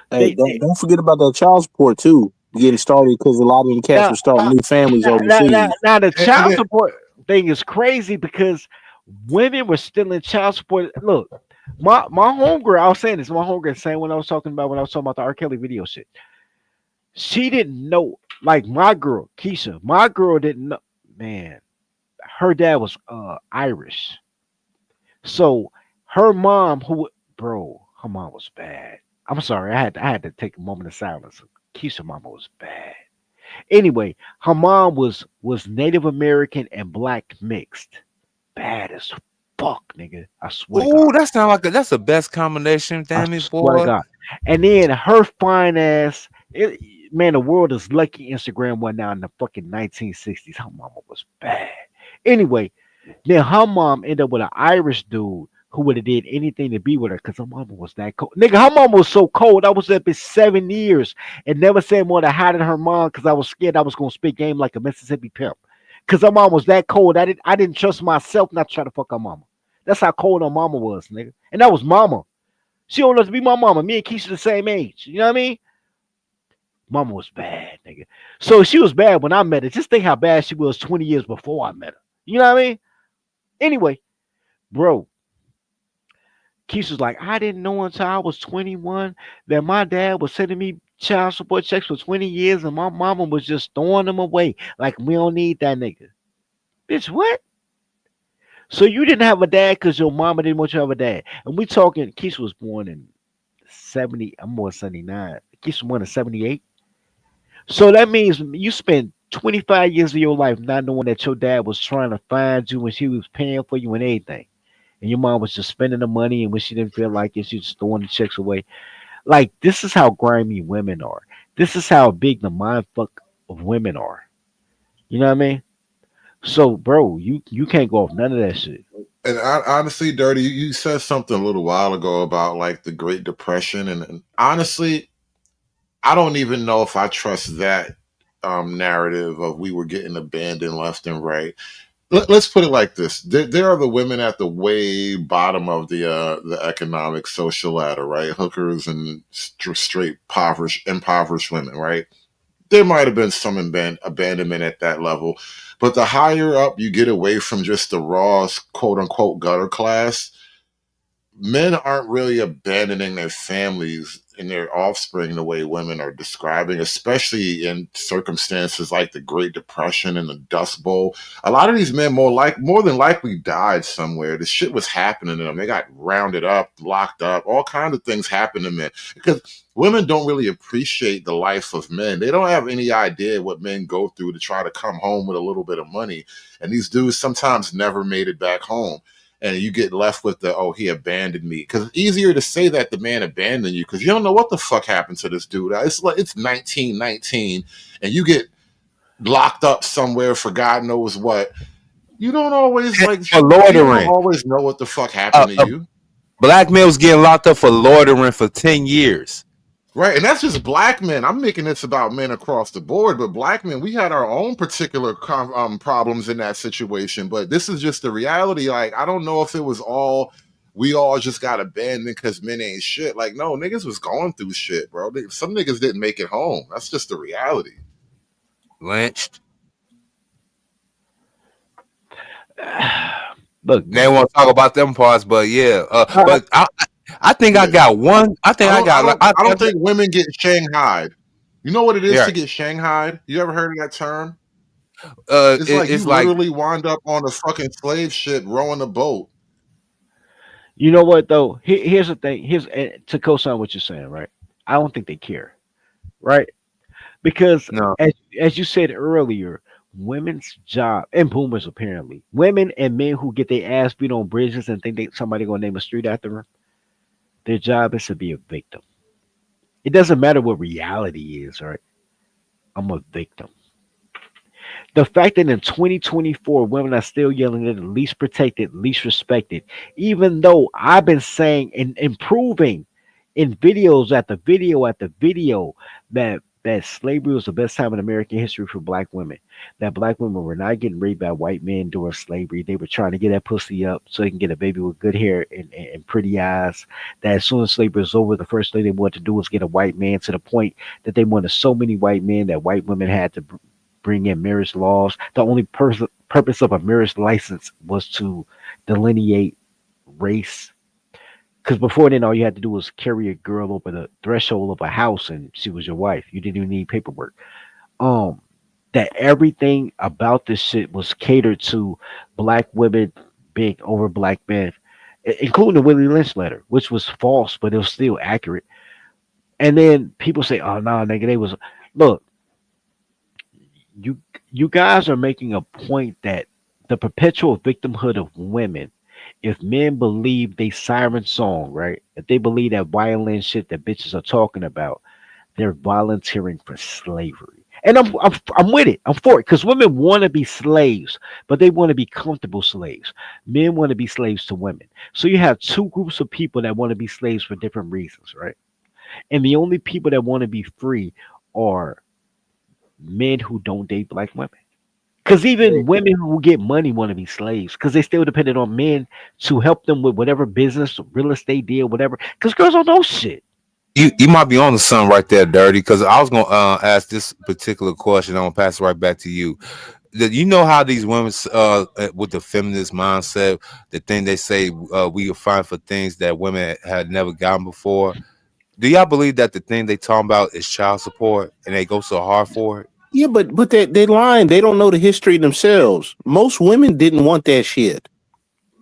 Hey, They, don't forget about that child support too. Getting started because a lot of them cats now, were starting new families overseas. now the And child then, support thing is crazy because women were still in child support. Look, my homegirl, I was saying this, my homegirl saying when I was talking about the R. Kelly video shit. She didn't know, like my girl, Keisha, my girl didn't know, man, her dad was Irish. So her mom, bro, her mom was bad. I'm sorry, I had to take a moment of silence. Keisha mama was bad. Anyway, her mom was Native American and black mixed. Bad as fuck, nigga. I swear to God. Oh, that sound like that's the best combination. I Damn it, swear to boy. God. And then her fine ass, man, the world is lucky Instagram went out in the fucking 1960s. Her mama was bad. Anyway, then her mom ended up with an Irish dude who would have did anything to be with her because her mama was that cold. Nigga, her mama was so cold. I was up in 7 years and never said more than hi to her mom because I was scared I was gonna spit game like a Mississippi pimp. Cause her mom was that cold. I didn't trust myself not to try to fuck her mama. That's how cold her mama was, nigga. And that was mama. She old enough to be my mama. Me and Keisha the same age. You know what I mean? Mama was bad, nigga. So she was bad when I met her. Just think how bad she was 20 years before I met her. You know what I mean? Anyway, bro, Keisha's like, I didn't know until I was 21 that my dad was sending me child support checks for 20 years and my mama was just throwing them away. Like, we don't need that nigga. Bitch, what? So you didn't have a dad because your mama didn't want you to have a dad. And we talking, Keisha was born in 70, I'm more 79. Keisha was born in 78. So that means you spent 25 years of your life not knowing that your dad was trying to find you when she was paying for you and everything. And your mom was just spending the money, and when she didn't feel like it, she was just throwing the checks away. Like, this is how grimy women are. This is how big the mind fuck of women are. You know what I mean? So, bro, you can't go off none of that shit. And honestly, Dirty, you said something a little while ago about like the Great Depression, and honestly, I don't even know if I trust that narrative of we were getting abandoned left and right. Let's put it like this: there are the women at the way bottom of the economic social ladder, right? Hookers and straight impoverished women, right? There might have been some abandonment at that level, but the higher up you get away from just the raw quote unquote gutter class, men aren't really abandoning their families and their offspring the way women are describing, especially in circumstances like the Great Depression and the Dust Bowl. A lot of these men more than likely died somewhere. The shit was happening to them. They got rounded up, locked up, all kinds of things happen to men. Because women don't really appreciate the life of men. They don't have any idea what men go through to try to come home with a little bit of money. And these dudes sometimes never made it back home, and you get left with the, oh, he abandoned me, because it's easier to say that the man abandoned you because you don't know what the fuck happened to this dude. It's like it's 1919 and you get locked up somewhere for God knows what. You don't always like For people don't loitering. always know what the fuck happened to you. Black males getting locked up for loitering for 10 years. Right, and that's just black men. I'm making this about men across the board, but black men, we had our own particular problems in that situation. But this is just the reality. Like, I don't know if it was we all just got abandoned because men ain't shit. Like, no, niggas was going through shit, bro. Some niggas didn't make it home. That's just the reality. Lynched. Look, they want to talk about them parts, but yeah. But I think I got one. I think I got. I don't think women get shanghaied. You know what it is Yeah. to get shanghaied? You ever heard of that term? It's like you It's like literally wind up on a fucking slave ship rowing a boat. You know what though? Here's the thing. Here's to co-sign what you're saying, right? I don't think they care, right? Because no. as you said earlier, women's job and boomers apparently, women and men who get their ass beat on bridges and think somebody gonna name a street after them, their job is to be a victim. It doesn't matter what reality is, right? I'm a victim. The fact that in 2024 women are still yelling at the least protected, least respected, even though I've been saying and improving in videos after video after video that slavery was the best time in American history for black women. That black women were not getting raped by white men during slavery. They were trying to get that pussy up so they can get a baby with good hair and pretty eyes. That as soon as slavery was over, the first thing they wanted to do was get a white man, to the point that they wanted so many white men that white women had to bring in marriage laws. The only purpose of a marriage license was to delineate race. Because before then, all you had to do was carry a girl over the threshold of a house, and she was your wife. You didn't even need paperwork. Um, that everything about this shit was catered to black women being over black men, including the Willie Lynch letter, which was false, but it was still accurate. And then people say, "Oh no, nigga, they was look." you you guys are making a point that the perpetual victimhood of women, if men believe they siren song, right? If they believe that violin shit that bitches are talking about, they're volunteering for slavery. And I'm with it. I'm for it because women want to be slaves, but they want to be comfortable slaves. Men want to be slaves to women. So you have two groups of people that want to be slaves for different reasons, right? And the only people that want to be free are men who don't date black women. Because even women who get money want to be slaves because they still dependent on men to help them with whatever business, real estate deal, whatever. Because girls don't know shit. You might be on the sun right there, Dirty, because I was gonna ask this particular question. I'm gonna pass it right back to you. You know how these women with the feminist mindset, the thing they say, we are fine for things that women had never gotten before. Do y'all believe that the thing they talking about is child support and they go so hard for it? Yeah, but they lying. They don't know the history themselves. Most women didn't want that shit.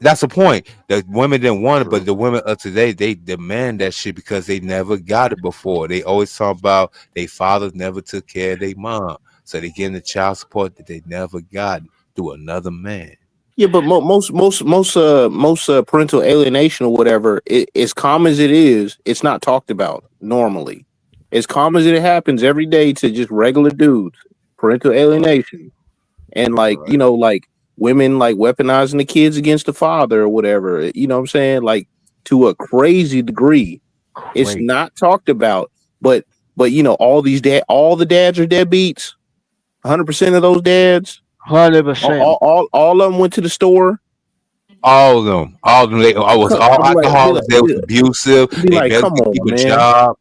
That's the point. The women didn't want it, True. but the women of today, they demand that shit because they never got it before. They always talk about their fathers never took care of their mom, so they getting the child support that they never got through another man. Yeah, but most parental alienation or whatever, as common as it is, it's not talked about normally. As common as it happens every day to just regular dudes, parental alienation. and like Right. like women like weaponizing the kids against the father or whatever. You know what I'm saying? Like to a crazy degree. It's Crazy. not talked about, but all the dads are deadbeats. 100% of those dads, 100%. all of them went to the store. All of them. All of them. They I was all I'm like, alcoholics. They was abusive. be They like, barely come could keep on, a man, job.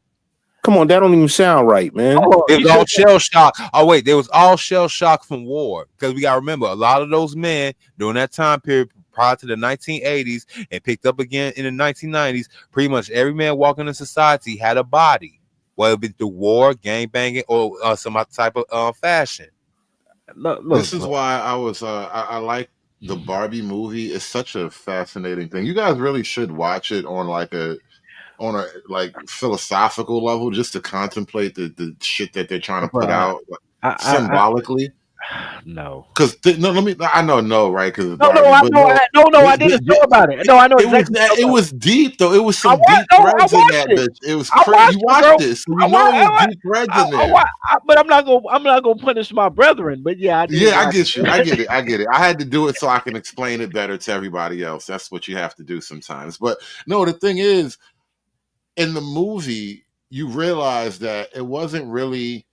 come on, that don't even sound right, man. Oh, It you was all said shell shock. Oh wait, they was all shell shock from war. Because we gotta remember, a lot of those men during that time period prior to the 1980s and picked up again in the 1990s, pretty much every man walking in society had a body, whether it be through war, gang banging, or some other type of fashion. look, This is bro. why I like the Barbie movie. It's such a fascinating thing. You guys really should watch it on a like philosophical level, just to contemplate the shit that they're trying to put Bro, out, like, I symbolically. no. Because no, let me. I know, no, right? Because it's No, Barbie, but no, no, I did a show about it. No, I know it was exactly what you're it talking about. was deep though. It was I some watched, deep no, I threads in watched that it. bitch. It was I crazy. You watched it, watched bro. it, so you know it was deep threads in there. But I'm not gonna punish my brethren. But yeah, I did Yeah, I watch get you. I it. get it. I get it. I had to do it so I can explain it better to everybody else. That's what you have to do sometimes. But no, the thing is, in the movie, you realize that it wasn't really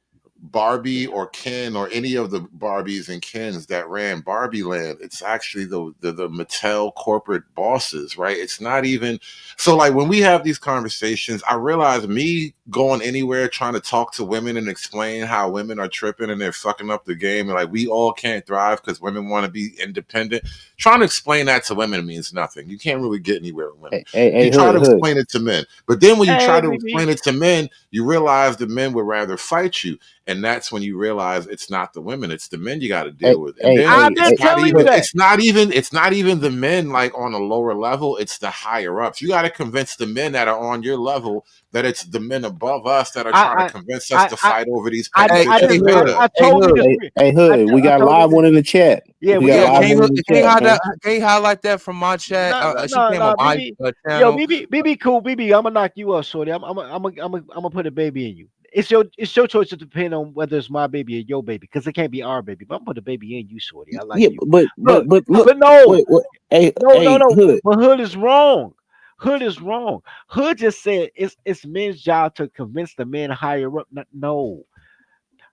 Barbie or Ken or any of the Barbies and Kens that ran Barbie Land. It's actually the Mattel corporate bosses, right? It's not even so. Like when we have these conversations, I realize me going anywhere trying to talk to women and explain how women are tripping and they're fucking up the game, and like we all can't thrive because women want to be independent. Trying to explain that to women means nothing. You can't really get anywhere with women. You Hey, try to hood. explain it to men, but then when you Hey, try to BB. explain it to men, you realize the men would rather fight you, and that's when you realize it's not the women, it's the men you got to Hey, deal with. And hey, then hey, I've been hey, telling you hood. that. it's not even the men like on a lower level, it's the higher ups. You got to convince the men that are on your level that it's the men above us that are trying to I convince us to fight over these petty Hey, bitches hey, and Hood. stuff. I Hey, told you this. Hood. Hey, hood. We I got a told you live this. one in the chat. Yeah, We we got a got Yeah, live. live can one you in the can you chat, man. highlight that from my chat? She came on my BB. Yo, channel. BB, cool, BB. I'm gonna knock you up, shorty. I'm gonna put a baby in you. It's your choice to depend on whether it's my baby or your baby, because it can't be our baby. But I'm gonna put a baby in you, shorty. I like Yeah, you. Look, but look. but no, Wait, what? Hey, no. hood. But Hood is wrong. Hood is wrong. Hood just said it's men's job to convince the men higher up. No.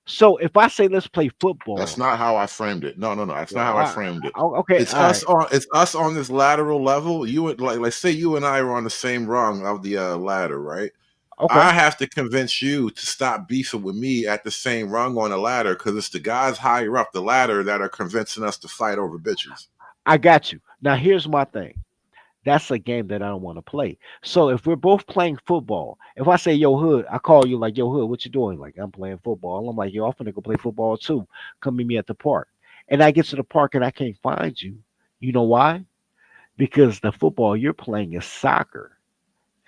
So if I say let's play That's football, not how I framed it. No, that's not how I framed it. okay, all right, It's us on this lateral level. You and like let's say you and I are on the same rung of the ladder, right? okay. I have to convince you to stop beefing with me at the same rung on the ladder because it's the guys higher up the ladder that are convincing us to fight over bitches. I got you. Now here's my thing. That's a game that I don't want to play. So if we're both playing football, if I say yo Hood, I call you like yo Hood, what you doing? Like I'm playing football. I'm like yo, I'm finna go play football too. Come meet me at the park. And I get to the park and I can't find you. You know why? Because the football you're playing is soccer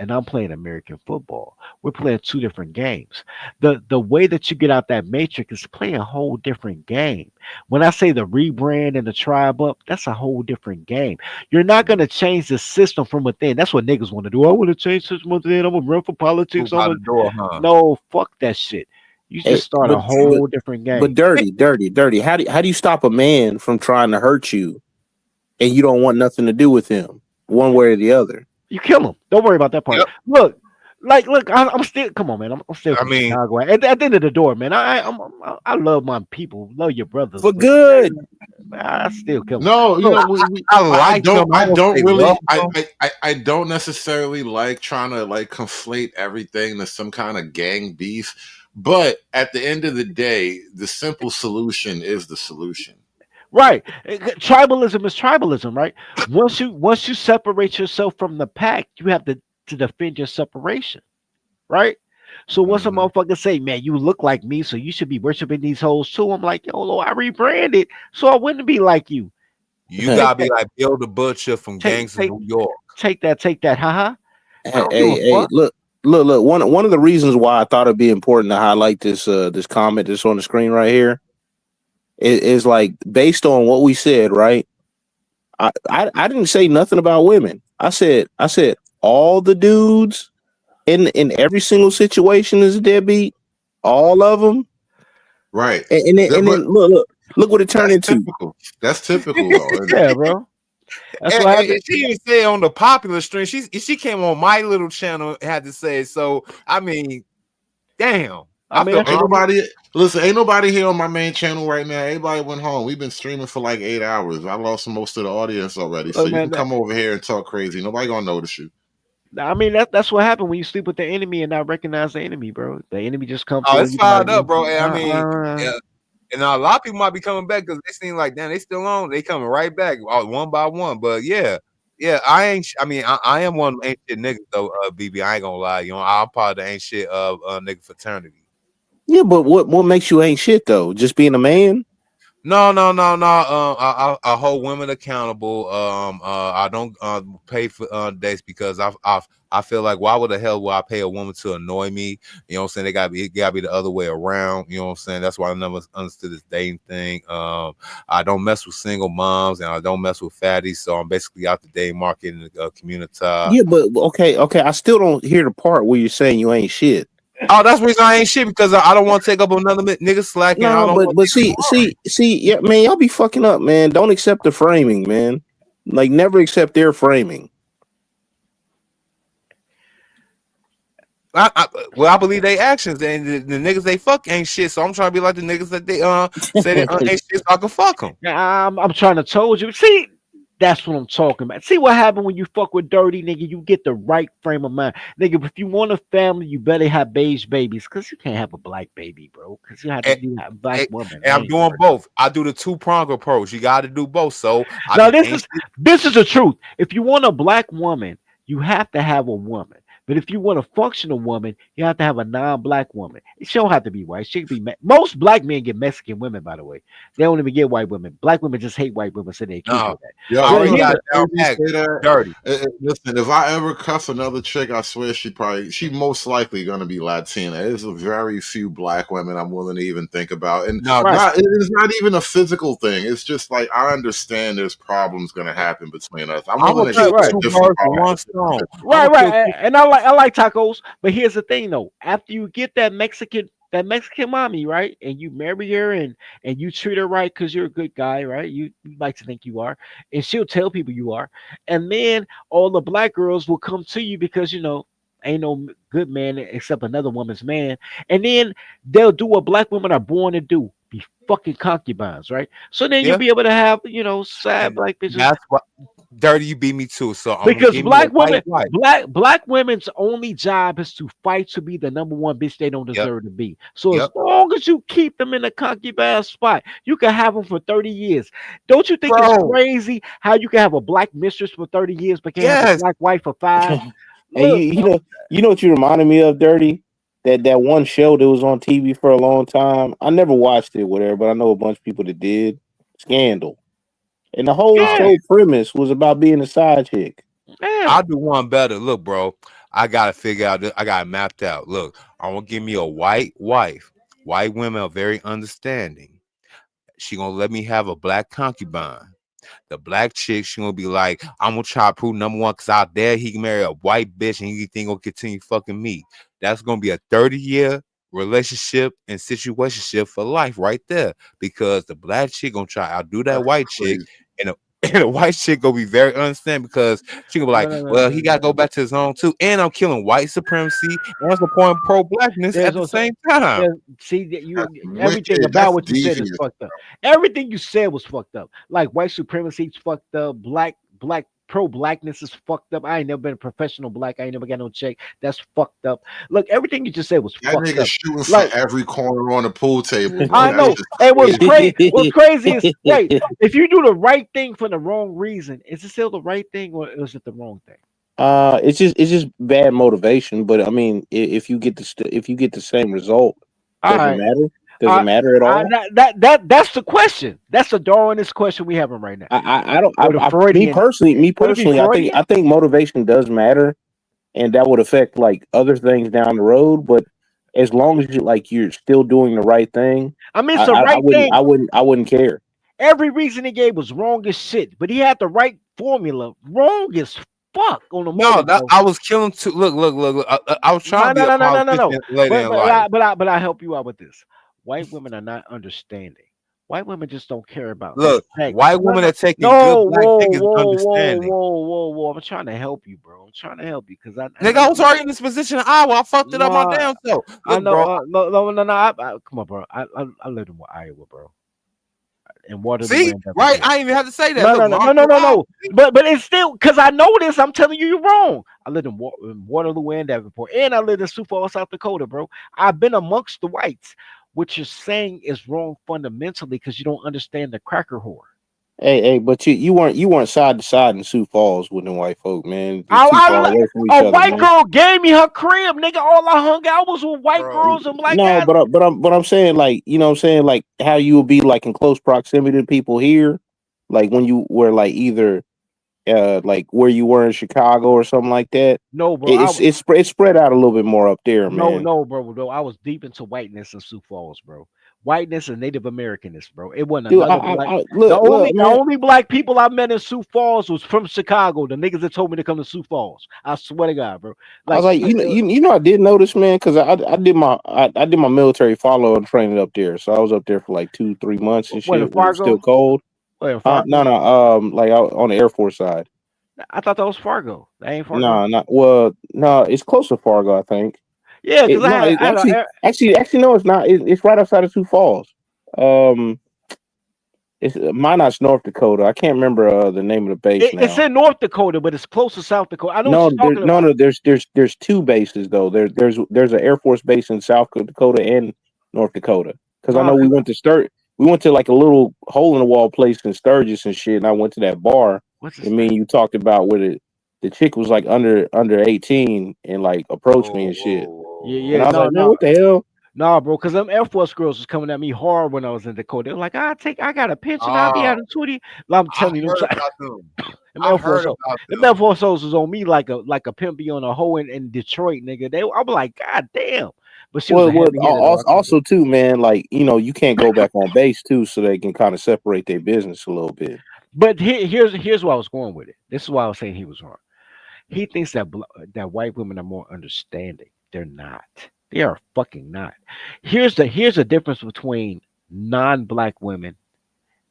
and I'm playing American football. We're playing two different games. The way that you get out that matrix is playing a whole different game. When I say the rebrand and the tribe up, that's a whole different game. You're not gonna change the system from within. That's what niggas want to do. I want to change the system from within. I'm gonna run for politics. Swoop out the door, huh? No, fuck that shit. You Hey, just start a but whole different game. dirty. How do you stop a man from trying to hurt you and you don't want nothing to do with him, one way or the other? You kill him. Don't worry about that part. Yep. Look, look. I'm still. Come on, man. I'm still I from mean, Chicago. At the end of the door, man. I love my people. Love your brothers, For but good. I still kill them. No, Look, I like them. I won't say love them. I don't necessarily like trying to like conflate everything to some kind of gang beef. But at the end of the day, the simple solution is the solution. right. Tribalism is tribalism, right? Once you separate yourself from the pack, you have to defend your separation, right? So once a Mhm. motherfucker say, "Man, you look like me, so you should be worshiping these hoes too," I'm like, "Yo, Lord, I rebranded, so I wouldn't be like you." You Take gotta be that, like Bill the Butcher from take Gangs of take New York. take that, haha. I Hey, don't give a hey, fuck. look. One of the reasons why I thought it'd be important to highlight this comment that's on the screen right here is like based on what we said, right? I didn't say nothing about women. I said all the dudes in every single situation is a deadbeat, all of them. Right. And then But look. Look what it turned That's into. typical. That's typical though. Isn't it? Yeah, bro. That's And, what and happened. she didn't say it on the popular stream. She came on my little channel and had to say it. So I mean, damn. I I mean, feel that's Ain't what nobody listen. Ain't nobody here on my main channel right now. Everybody went home. We've been streaming for like 8 hours. I lost most of the audience already. So look, you man. can come over here and talk crazy. Nobody gonna notice you. I mean, that's what happened when you sleep with the enemy and not recognize the enemy, bro. The enemy just come oh, through and it's you be like, fired up, bro. And I mean, uh, yeah, and a lot of people might be coming back because they seem like damn, they still on. They coming right back, one by one. But yeah, yeah, I ain't. I mean, I am one of them ain't shit niggas though. BB, I ain't gonna lie. You know, I'm part of the ain't shit of nigga fraternity. Yeah, but what makes you ain't shit though? Just being a man? No. I hold women accountable. I don't pay for dates because I feel like why would the hell would I pay a woman to annoy me? You know what I'm saying? It gotta be the other way around. You know what I'm saying? That's why I never understood this dating thing. I don't mess with single moms and I don't mess with fatties. So I'm basically out the dating market in the community. Yeah, but okay. I still don't hear the part where you're saying you ain't shit. Oh, that's the reason I ain't shit because I don't want to take up another nigga slack and I No, don't want but see, yeah, man, y'all be fucking up, man. Don't accept the framing, man. Like never accept their framing. I believe they actions and the niggas they fuck ain't shit. So I'm trying to be like the niggas that they say they ain't shit so I can fuck them. I'm trying to told you. See, that's what I'm talking about. See what happened when you fuck with dirty nigga? You get the right frame of mind, nigga. If you want a family, you better have beige babies, cause you can't have a black baby, bro. Cause you have a black And, woman. and I'm doing both. I do the 2-prong approach. You got to do both. So I Now be ain't shit. this is the truth. If you want a black woman, you have to have a woman. But if you want a functional woman, you have to have a non-black woman. She don't have to be white. She can be most black men get Mexican women, by the way. They don't even get white women. Black women just hate white women, so they accuse you No, of that. Yo, I So already yo, here's got the the it down you pat say that. dirty. Listen, if I ever cuss another chick, I swear she most likely gonna be Latina. There's a very few black women I'm willing to even think about, and No, right. it's not even a physical thing. It's just like I understand there's problems gonna happen between us. I'm I'm willing gonna to Right, kill accept right. two different birds with one problems. stone. I'm Right, gonna kill right. two. And I like tacos, but here's the thing though. After you get that Mexican mommy, right, and you marry her and you treat her right because you're a good guy, right? You like to think you are, and she'll tell people you are, and then all the black girls will come to you because ain't no good man except another woman's man, and then they'll do what black women are born to do. Be fucking concubines, right? So then you'll Yeah, be able to have, sad and black bitches. that's what dirty. You beat me too. So I'm gonna Because give me a black white women, wife. black women's only job is to fight to be the number one bitch they don't Yep, deserve to be. So as yep, long as you keep them in the concubine spot, you can have them for 30 years. Don't you think it's bro. crazy how you can have a black mistress for 30 years but can't have a Yes. black wife for 5? Hey, Look, bro. you know what you reminded me of, Dirty? That one show that was on TV for a long time. I never watched it, whatever, but I know a bunch of people that did. Scandal, and the whole Yeah, show premise was about being a side chick. yeah. I'll do one better. Look, bro, I gotta figure out. I got it mapped out. Look, I want to give me a white wife. White women are very understanding. She gonna let me have a black concubine. The black chick, she gonna be like, I'm gonna try to prove number one, cause out there he can marry a white bitch and he think gonna continue fucking me. That's gonna be a 30-year relationship and situationship for life right there. Because the black chick gonna try to outdo that That's white chick, crazy. and the, and the white chick gonna be very understanding because she gonna be No, like, no, no, well, no, he no. gotta go back to his own too. And I'm killing white supremacy and supporting pro-blackness There's at the also same time. see that you That's everything wicked. about That's what you said is devious. fucked up. Everything you said was fucked up. Like white supremacy is fucked up. Black pro blackness is fucked up. I ain't never been a professional black. I ain't never got no check. That's fucked up. Look, everything you just said was That fucked nigga up. shooting for Like every corner on the pool table, bro. I That's know. just And what's crazy. crazy? What's crazy is wait. If you do the right thing for the wrong reason, is it still the right thing or is it the wrong thing? It's just bad motivation. But I mean, if you get if you get the same result, All does it right. matter? Does it matter at all? That's the question. That's the Darwinist question we having right now, I don't. or the Freudian. Me Would it be personally, Freudian? I think motivation does matter, and that would affect like other things down the road. But as long as you're still doing the right thing, I mean, it's the right thing. I wouldn't care. Every reason he gave was wrong as shit, but he had the right formula. Wrong as fuck on the No, motive, that bro. I was killing two. Look. I was trying No, to be no, a no, no, no, no, no. politician later But in but life. I but I but I help you out with this. White women are not understanding. White women just don't care about Look, sex. white No, women no, that taking good no. black Whoa, dick is whoa, whoa, understanding. whoa, whoa, whoa. I'm trying to help you, bro. I'm trying to help you because I Nigga, know I was you. already in this position in Iowa. I fucked it up my No, damn self. I Look, know. bro. No. Come on, bro. I lived in Iowa, bro, in Waterloo See, and right? Davenport. I ain't even have to say that. No, Look, no, no, no, no, Marlboro no, Iowa. no. But it's still because I know this. I'm telling you, you're wrong. I lived in Waterloo and Davenport, and I lived in Sioux Falls, South Dakota, bro. I've been amongst the whites. What you're saying is wrong fundamentally because you don't understand the cracker whore. Hey, but you weren't side to side in Sioux Falls with them white folk, man. It's I, too I far li- away from each a other, white man. girl gave me her crib, nigga. All I hung out was with white Bro. girls and black No, guys. but I'm saying, like, you know what I'm saying, like how you will be like in close proximity to people here, like when you were like either like where you were in Chicago or something like that. No, bro. It's spread out a little bit more up there, No, man. no, bro. No, I was deep into whiteness in Sioux Falls, bro. Whiteness and Native Americanness, bro. It wasn't Dude, another black. look, The man. only black people I met in Sioux Falls was from Chicago. The niggas that told me to come to Sioux Falls. I swear to God, bro. I was Like, like, I did notice, man, because I did my military follow and training up there, so I was up there for like 2-3 months and what in shit when it was still Fargo? cold. What in No, Fargo? no, like out on the Air Force side. I thought that was Fargo. That ain't Fargo. No, not well. No, it's close to Fargo, I think. Yeah, because It no, it I had a. actually no, it's not. It's right outside of Sioux Falls. Um, it's Minot's North Dakota. I can't remember the name of the base It's now. in North Dakota, but it's close to South Dakota. I know what No, you're talking about. no. There's two bases though. There's an Air Force base in South Dakota and North Dakota. Because I Nah, know we 'cause went to we went to like a little hole in the wall place in Sturgis and shit. And I went to that bar. what's his And me name? and you talked about with it. The chick was like under 18 and like approached me Whoa, and shit. Yeah, And yeah, I was no, like, man, no. what the hell? Nah, bro, because them Air Force girls was coming at me hard when I was in Dakota. They were like, I got a pension, I'll be oh, having 20. I'm I telling you, heard about them. them I Air Force, heard about them Air them. Force hoes was on me like a pimp be on a hoe in Detroit, nigga. I'm like, God damn. But she was a Well, heavy hitter, though. I couldn't do also too, man, like you can't go back on base too, so they can kind of separate their business a little bit. But here's why I was going with it. This is why I was saying he was wrong. He thinks that that white women are more understanding. They're not. They are fucking not. Here's the difference between non-black women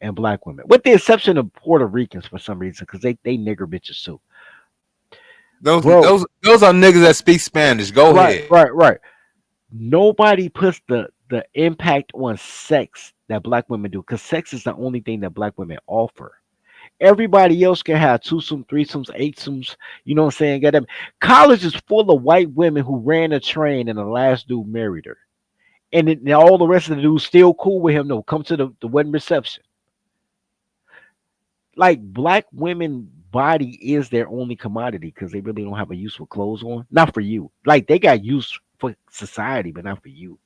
and black women, with the exception of Puerto Ricans for some reason, because they nigger bitches too, Those bro. those are niggas that speak Spanish. Go Right, ahead. right, right. Nobody puts the impact on sex that black women do, because sex is the only thing that black women offer. Everybody else can have twosomes, threesomes, eightsomes. You know what I'm saying? Got them. College is full of white women who ran a train and the last dude married her, and all the rest of the dudes still cool with him. No, come to the wedding reception. Like black women body is their only commodity because they really don't have a use for clothes on. Not for you. Like they got use for society, but not for you.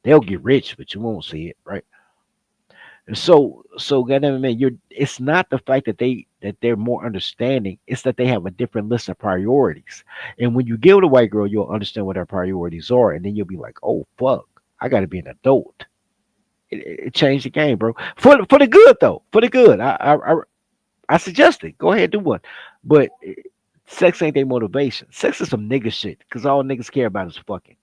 They'll get rich, but you won't see it, right? And so goddamn man, you're it's not the fact that they're more understanding, it's that they have a different list of priorities. And when you get with a white girl, you'll understand what her priorities are, and then you'll be like, oh fuck, I gotta be an adult. It changed the game, bro. For the good though. For the good. I suggest it. Go ahead, do one. But sex ain't their motivation. Sex is some nigga shit because all niggas care about is fucking.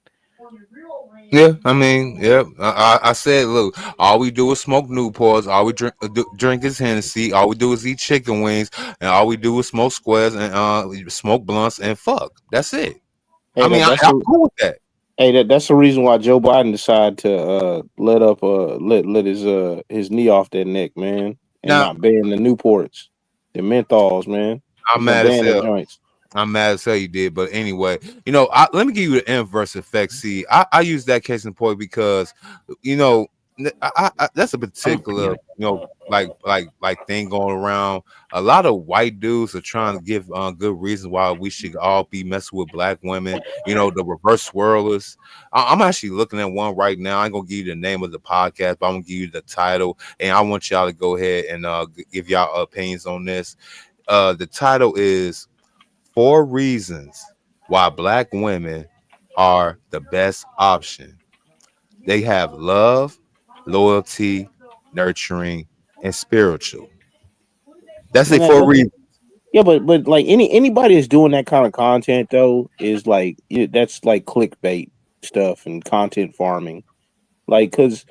Yeah, I mean, yeah. I said, look, all we do is smoke Newports. All we drink is Hennessy. All we do is eat chicken wings, and all we do is smoke squares and smoke blunts and fuck. That's it. I Hey, mean, that's I'm the cool with that. hey that's the reason why Joe Biden decided to let his knee off that neck, man, and Now, not ban the Newports, the menthols, man. I'm He's gonna mad as ban the hell. joints. I'm mad as hell you did, but anyway, let me give you the inverse effect. See, I use that case in point because, you know, that's a I'm particular, feeling. like thing going around. A lot of white dudes are trying to give good reasons why we should all be messing with black women. The reverse swirlers. I'm actually looking at one right now. I ain't gonna give you the name of the podcast, but I'm gonna give you the title, and I want y'all to go ahead and give y'all opinions on this. The title is 4 reasons why black women are the best option. They have love, loyalty, nurturing, and spiritual. That's Man, it for a reason. yeah, but like anybody that's doing that kind of content though is like that's like clickbait stuff and content farming. Like, cause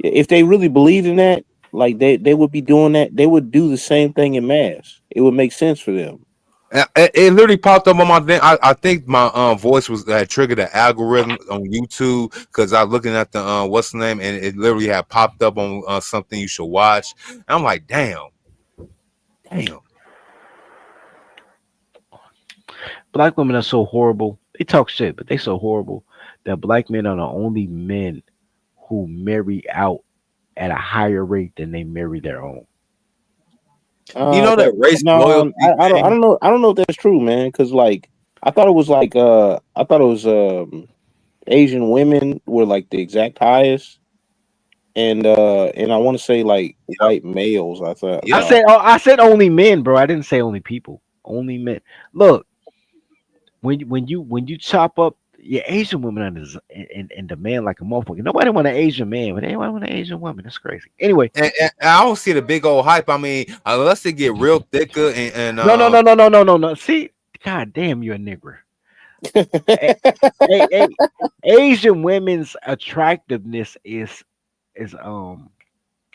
if they really believed in that, Like they would be doing that. They would do the same thing in mass. It would make sense for them. It literally popped up on my thing. I think my voice was that triggered the algorithm on YouTube because I was looking at the what's the name, and it literally had popped up on something you should watch. And I'm like, damn. Black women are so horrible. They talk shit, but they so horrible that black men are the only men who marry out at a higher rate than they marry their own. You know that race No, loyalty I don't. I thing. don't know. I don't know if that's true, man. Because like, I thought it was like. I thought it was Asian women were like the exact highest, and I want to say like white males. I thought. Yep. I said only men, bro. I didn't say only people. Only men. Look, when you chop up your Asian women and demand like a motherfucker. Nobody want an Asian man, but everybody want an Asian woman. That's crazy. Anyway, And I don't see the big old hype. I mean, unless they get real thicker and no. See, god damn, you're a nigger. Asian women's attractiveness is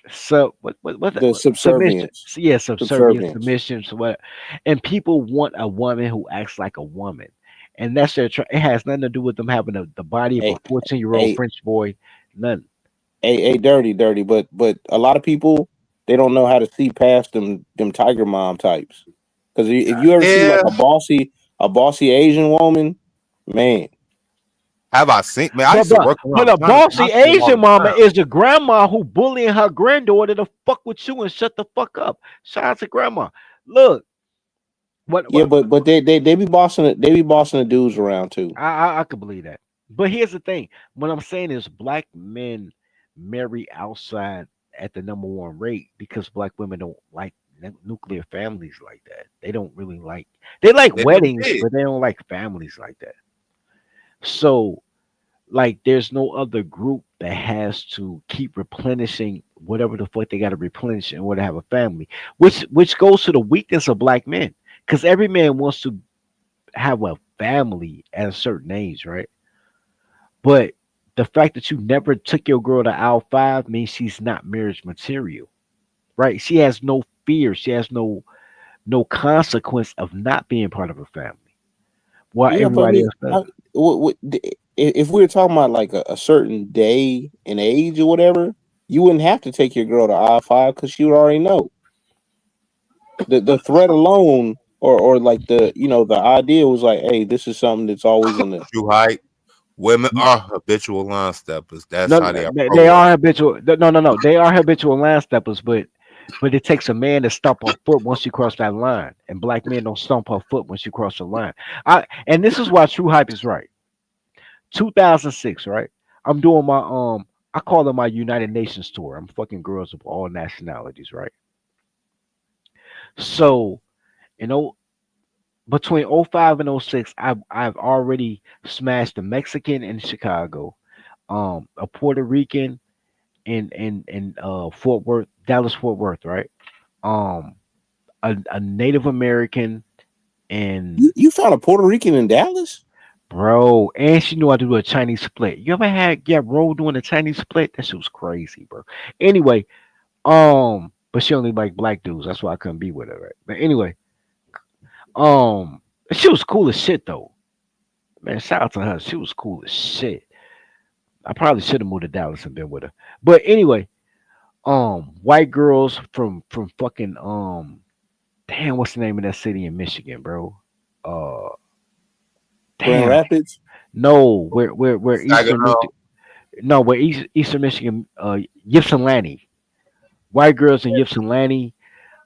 so what The submission, subservience. yeah, Subservience. submission, so what, and people want a woman who acts like a woman, and that's it has nothing to do with them having the body of a Hey, 14-year-old hey, French boy. None. hey, dirty. But a lot of people they don't know how to see past them tiger mom types. Because if you ever see like yeah. a bossy Asian woman, man, Have I seen? Man, I but used to but work but around a China. I bossy see them all Asian the mama time. is the grandma who bullying her granddaughter to fuck with you and shut the fuck up. Shout out to grandma. Look, yeah, what but they be bossing the dudes around too. I could believe that. But here's the thing: what I'm saying is, black men marry outside at the number one rate because black women don't like nuclear families like that. They don't really like. They like They never weddings, did. but they don't like families like that. So, like, there's no other group that has to keep replenishing whatever the fuck they got to replenish in order to have a family, which goes to the weakness of black men, because every man wants to have a family at a certain age, right? But the fact that you never took your girl to aisle five means she's not marriage material, right? She has no fear. She has no consequence of not being part of a family. While Yeah, but I everybody mean, else does. if we were talking about like a certain day and age or whatever, you wouldn't have to take your girl to I-5 because she would already know. The threat alone, or like the idea was like, hey, this is something that's always gonna. True height. Women are habitual line steppers. That's No, how they are they programmed. are habitual. No. They are habitual line steppers, but it takes a man to stomp her foot once you cross that line, and black men don't stomp her foot once you cross the line. And this is why True Hype is right. 2006, right? I'm doing my I call it my United Nations tour. I'm fucking girls of all nationalities, right? So, you know, between '05 and '06, I've already smashed a Mexican in Chicago, a Puerto Rican in Fort Worth, Dallas Fort Worth, right? Um, a Native American in You found a Puerto Rican in Dallas? bro, and she knew how to do a Chinese split. You ever had get roll doing a Chinese split? That shit was crazy, bro. Anyway, but she only like black dudes. That's why I couldn't be with her, right? But anyway, she was cool as shit though. Man, shout out to her. She was cool as shit. I probably should have moved to Dallas and been with her. But anyway, white girls from fucking damn, what's the name of that city in Michigan, bro? Uh, Grand damn, Rapids? no, where Eastern Saginaw. Michigan? No, where Eastern Michigan, Ypsilanti. White girls in Ypsilanti,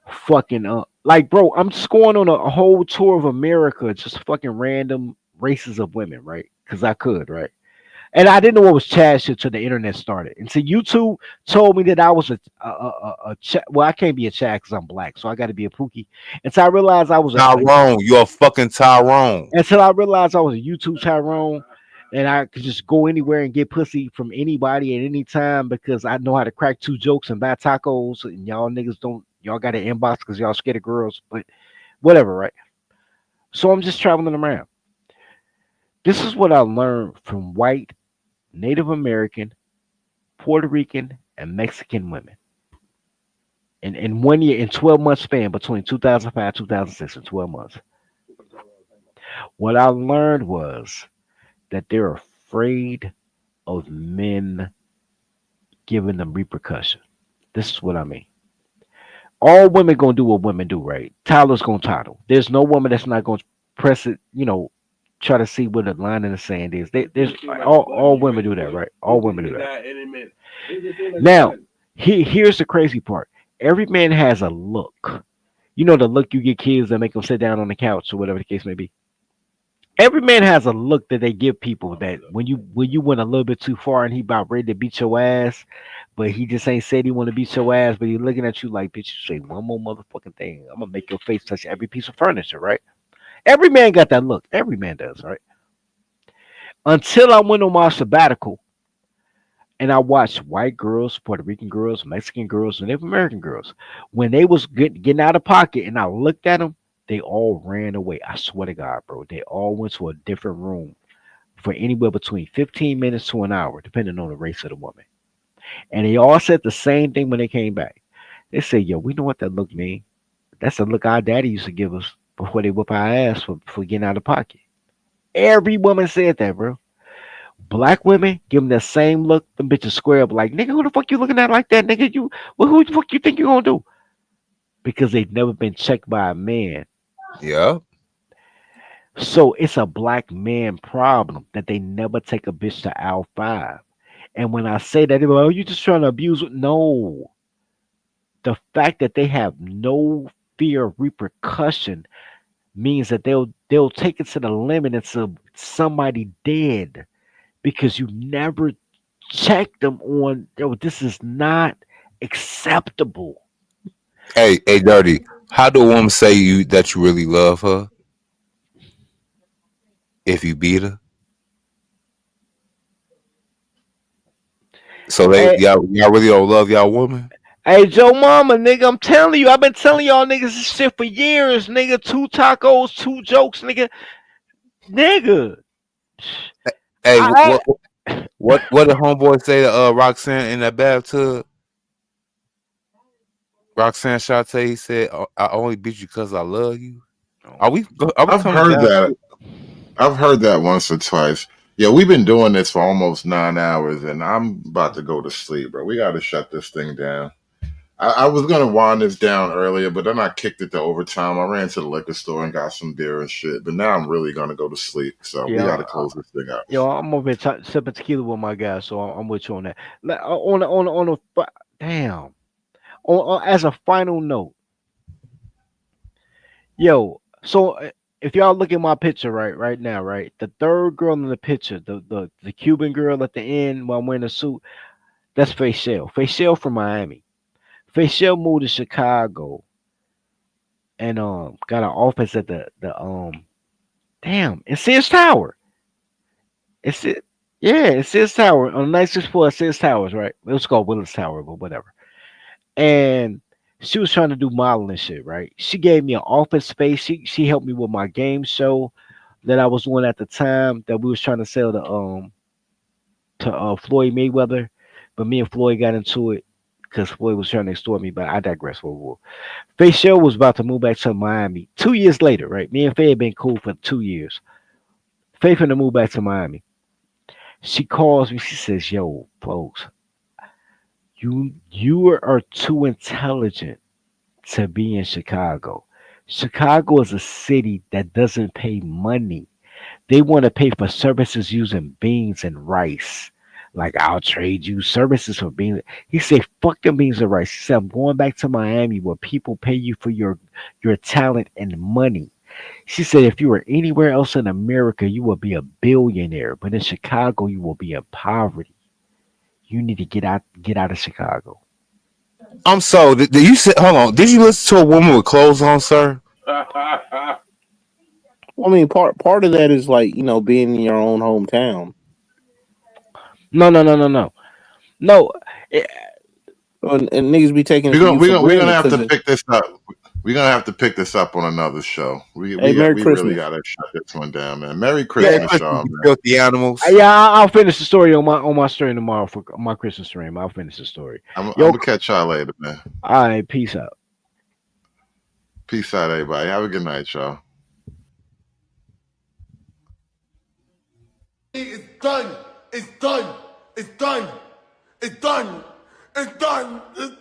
fucking like, bro, I'm just going on a whole tour of America, just fucking random races of women, right? Because I could, right? And I didn't know what was Chad shit till the internet started. And so YouTube told me that I was well, I can't be a Chad because I'm black, so I got to be a Pookie. And so I realized I was Tyrone. You're a fucking Tyrone. until I realized I was a YouTube Tyrone, and I could just go anywhere and get pussy from anybody at any time because I know how to crack two jokes and buy tacos. And y'all niggas don't, y'all got an inbox because y'all scared of girls, but whatever, right? So I'm just traveling around. This is what I learned from white, Native American, Puerto Rican, and Mexican women. In 1 year, in 12 months span between 2005 2006, in 12 months. What I learned was that they're afraid of men giving them repercussion. This is what I mean. All women gonna do what women do, right? Tyler's gonna title. There's no woman that's not gonna press it, try to see where the line in the sand is. There's all women do that, right? All women do that. Now, here's the crazy part. Every man has a look. You know the look you get kids that make them sit down on the couch or whatever the case may be. Every man has a look that they give people that when you went a little bit too far and he about ready to beat your ass, but he just ain't said he want to beat your ass, but he looking at you like, bitch, you say one more motherfucking thing, I'm gonna make your face touch every piece of furniture, right? Every man got that look. Every man does, right? Until I went on my sabbatical and I watched white girls, Puerto Rican girls, Mexican girls, and Native American girls. When they was getting out of pocket and I looked at them, they all ran away. I swear to God, bro. They all went to a different room for anywhere between 15 minutes to an hour, depending on the race of the woman. And they all said the same thing when they came back. They said, yo, we know what that look mean. That's the look our daddy used to give us before they whip our ass for getting out of pocket. Every woman said that, bro. Black women give them that same look. Them bitches square up like, nigga, who the fuck you looking at like that, nigga? Who the fuck you think you gonna do? Because they've never been checked by a man. Yeah. So it's a black man problem that they never take a bitch to aisle 5. And when I say that, they're like, oh, you just trying to abuse it. No. The fact that they have no fear of repercussion means that they'll take it to the limit until somebody dead because you never check them on, yo, this is not acceptable. Hey, Dirty. How do a woman say you that you really love her if you beat her? So Hey, y'all really don't love y'all woman? hey, Joe Mama, nigga, I'm telling you, I've been telling y'all niggas this shit for years, nigga. 2 tacos, 2 jokes, nigga. Hey, I, what did homeboy say to Roxanne in that bathtub? Roxanne Shante, he said, I only beat you because I love you. Are we I've coming heard down that. to I've heard that once or twice. Yeah, we've been doing this for almost 9 hours, and I'm about to go to sleep, bro. We got to shut this thing down. I was gonna wind this down earlier, but then I kicked it to overtime. I ran to the liquor store and got some beer and shit. But now I'm really gonna go to sleep, so we got yeah, to close this thing out. I'm over here sipping tequila with my guys, so I'm with you on that. Damn. As a final note, yo, so if y'all look at my picture right now, right, the third girl in the picture, the Cuban girl at the end while I'm wearing a suit, that's Facial. Facial from Miami. Facial moved to Chicago and got an office at the damn, in Sears Tower. It's it. Yeah, it's Sears Tower on the nicest floor at Sears Towers, right? It was called Willis Tower, but whatever. And she was trying to do modeling shit, right? She gave me an office space. She helped me with my game show that I was doing at the time that we was trying to sell to Floyd Mayweather, but me and Floyd got into it because Floyd was trying to extort me. But I digress. Face Show was about to move back to Miami 2 years later, right? Me and Faye had been cool for 2 years. Faye finna move back to Miami. She calls me. She says, "Yo, folks, you are too intelligent to be in Chicago. Chicago is a city that doesn't pay money. They want to pay for services using beans and rice. Like, I'll trade you services for beans." He said, fuck them beans and rice. He said, I'm going back to Miami where people pay you for your talent and money. She said, if you were anywhere else in America, you would be a billionaire. But in Chicago, you will be in poverty. You need to get out of Chicago. I'm so did you say hold on, did you listen to a woman with clothes on, sir? I mean, part of that is like being in your own hometown. No, no, no, no, no. No. And niggas be taking it We're for gonna you we're for gonna we're gonna granted have because to pick this up. We're gonna have to pick this up on another show. Hey, We Merry really Christmas. gotta shut this one down, man. Merry Merry Christmas, Christmas, y'all, you man. filthy animals. Yeah, I'll finish the story on my stream tomorrow for my Christmas stream. I'll finish the story. I'm Yo, gonna catch y'all later, man. all right, peace out. Peace out, everybody. Have a good night, y'all. It's done. It's done. It's done. It's done. It's done. It's done.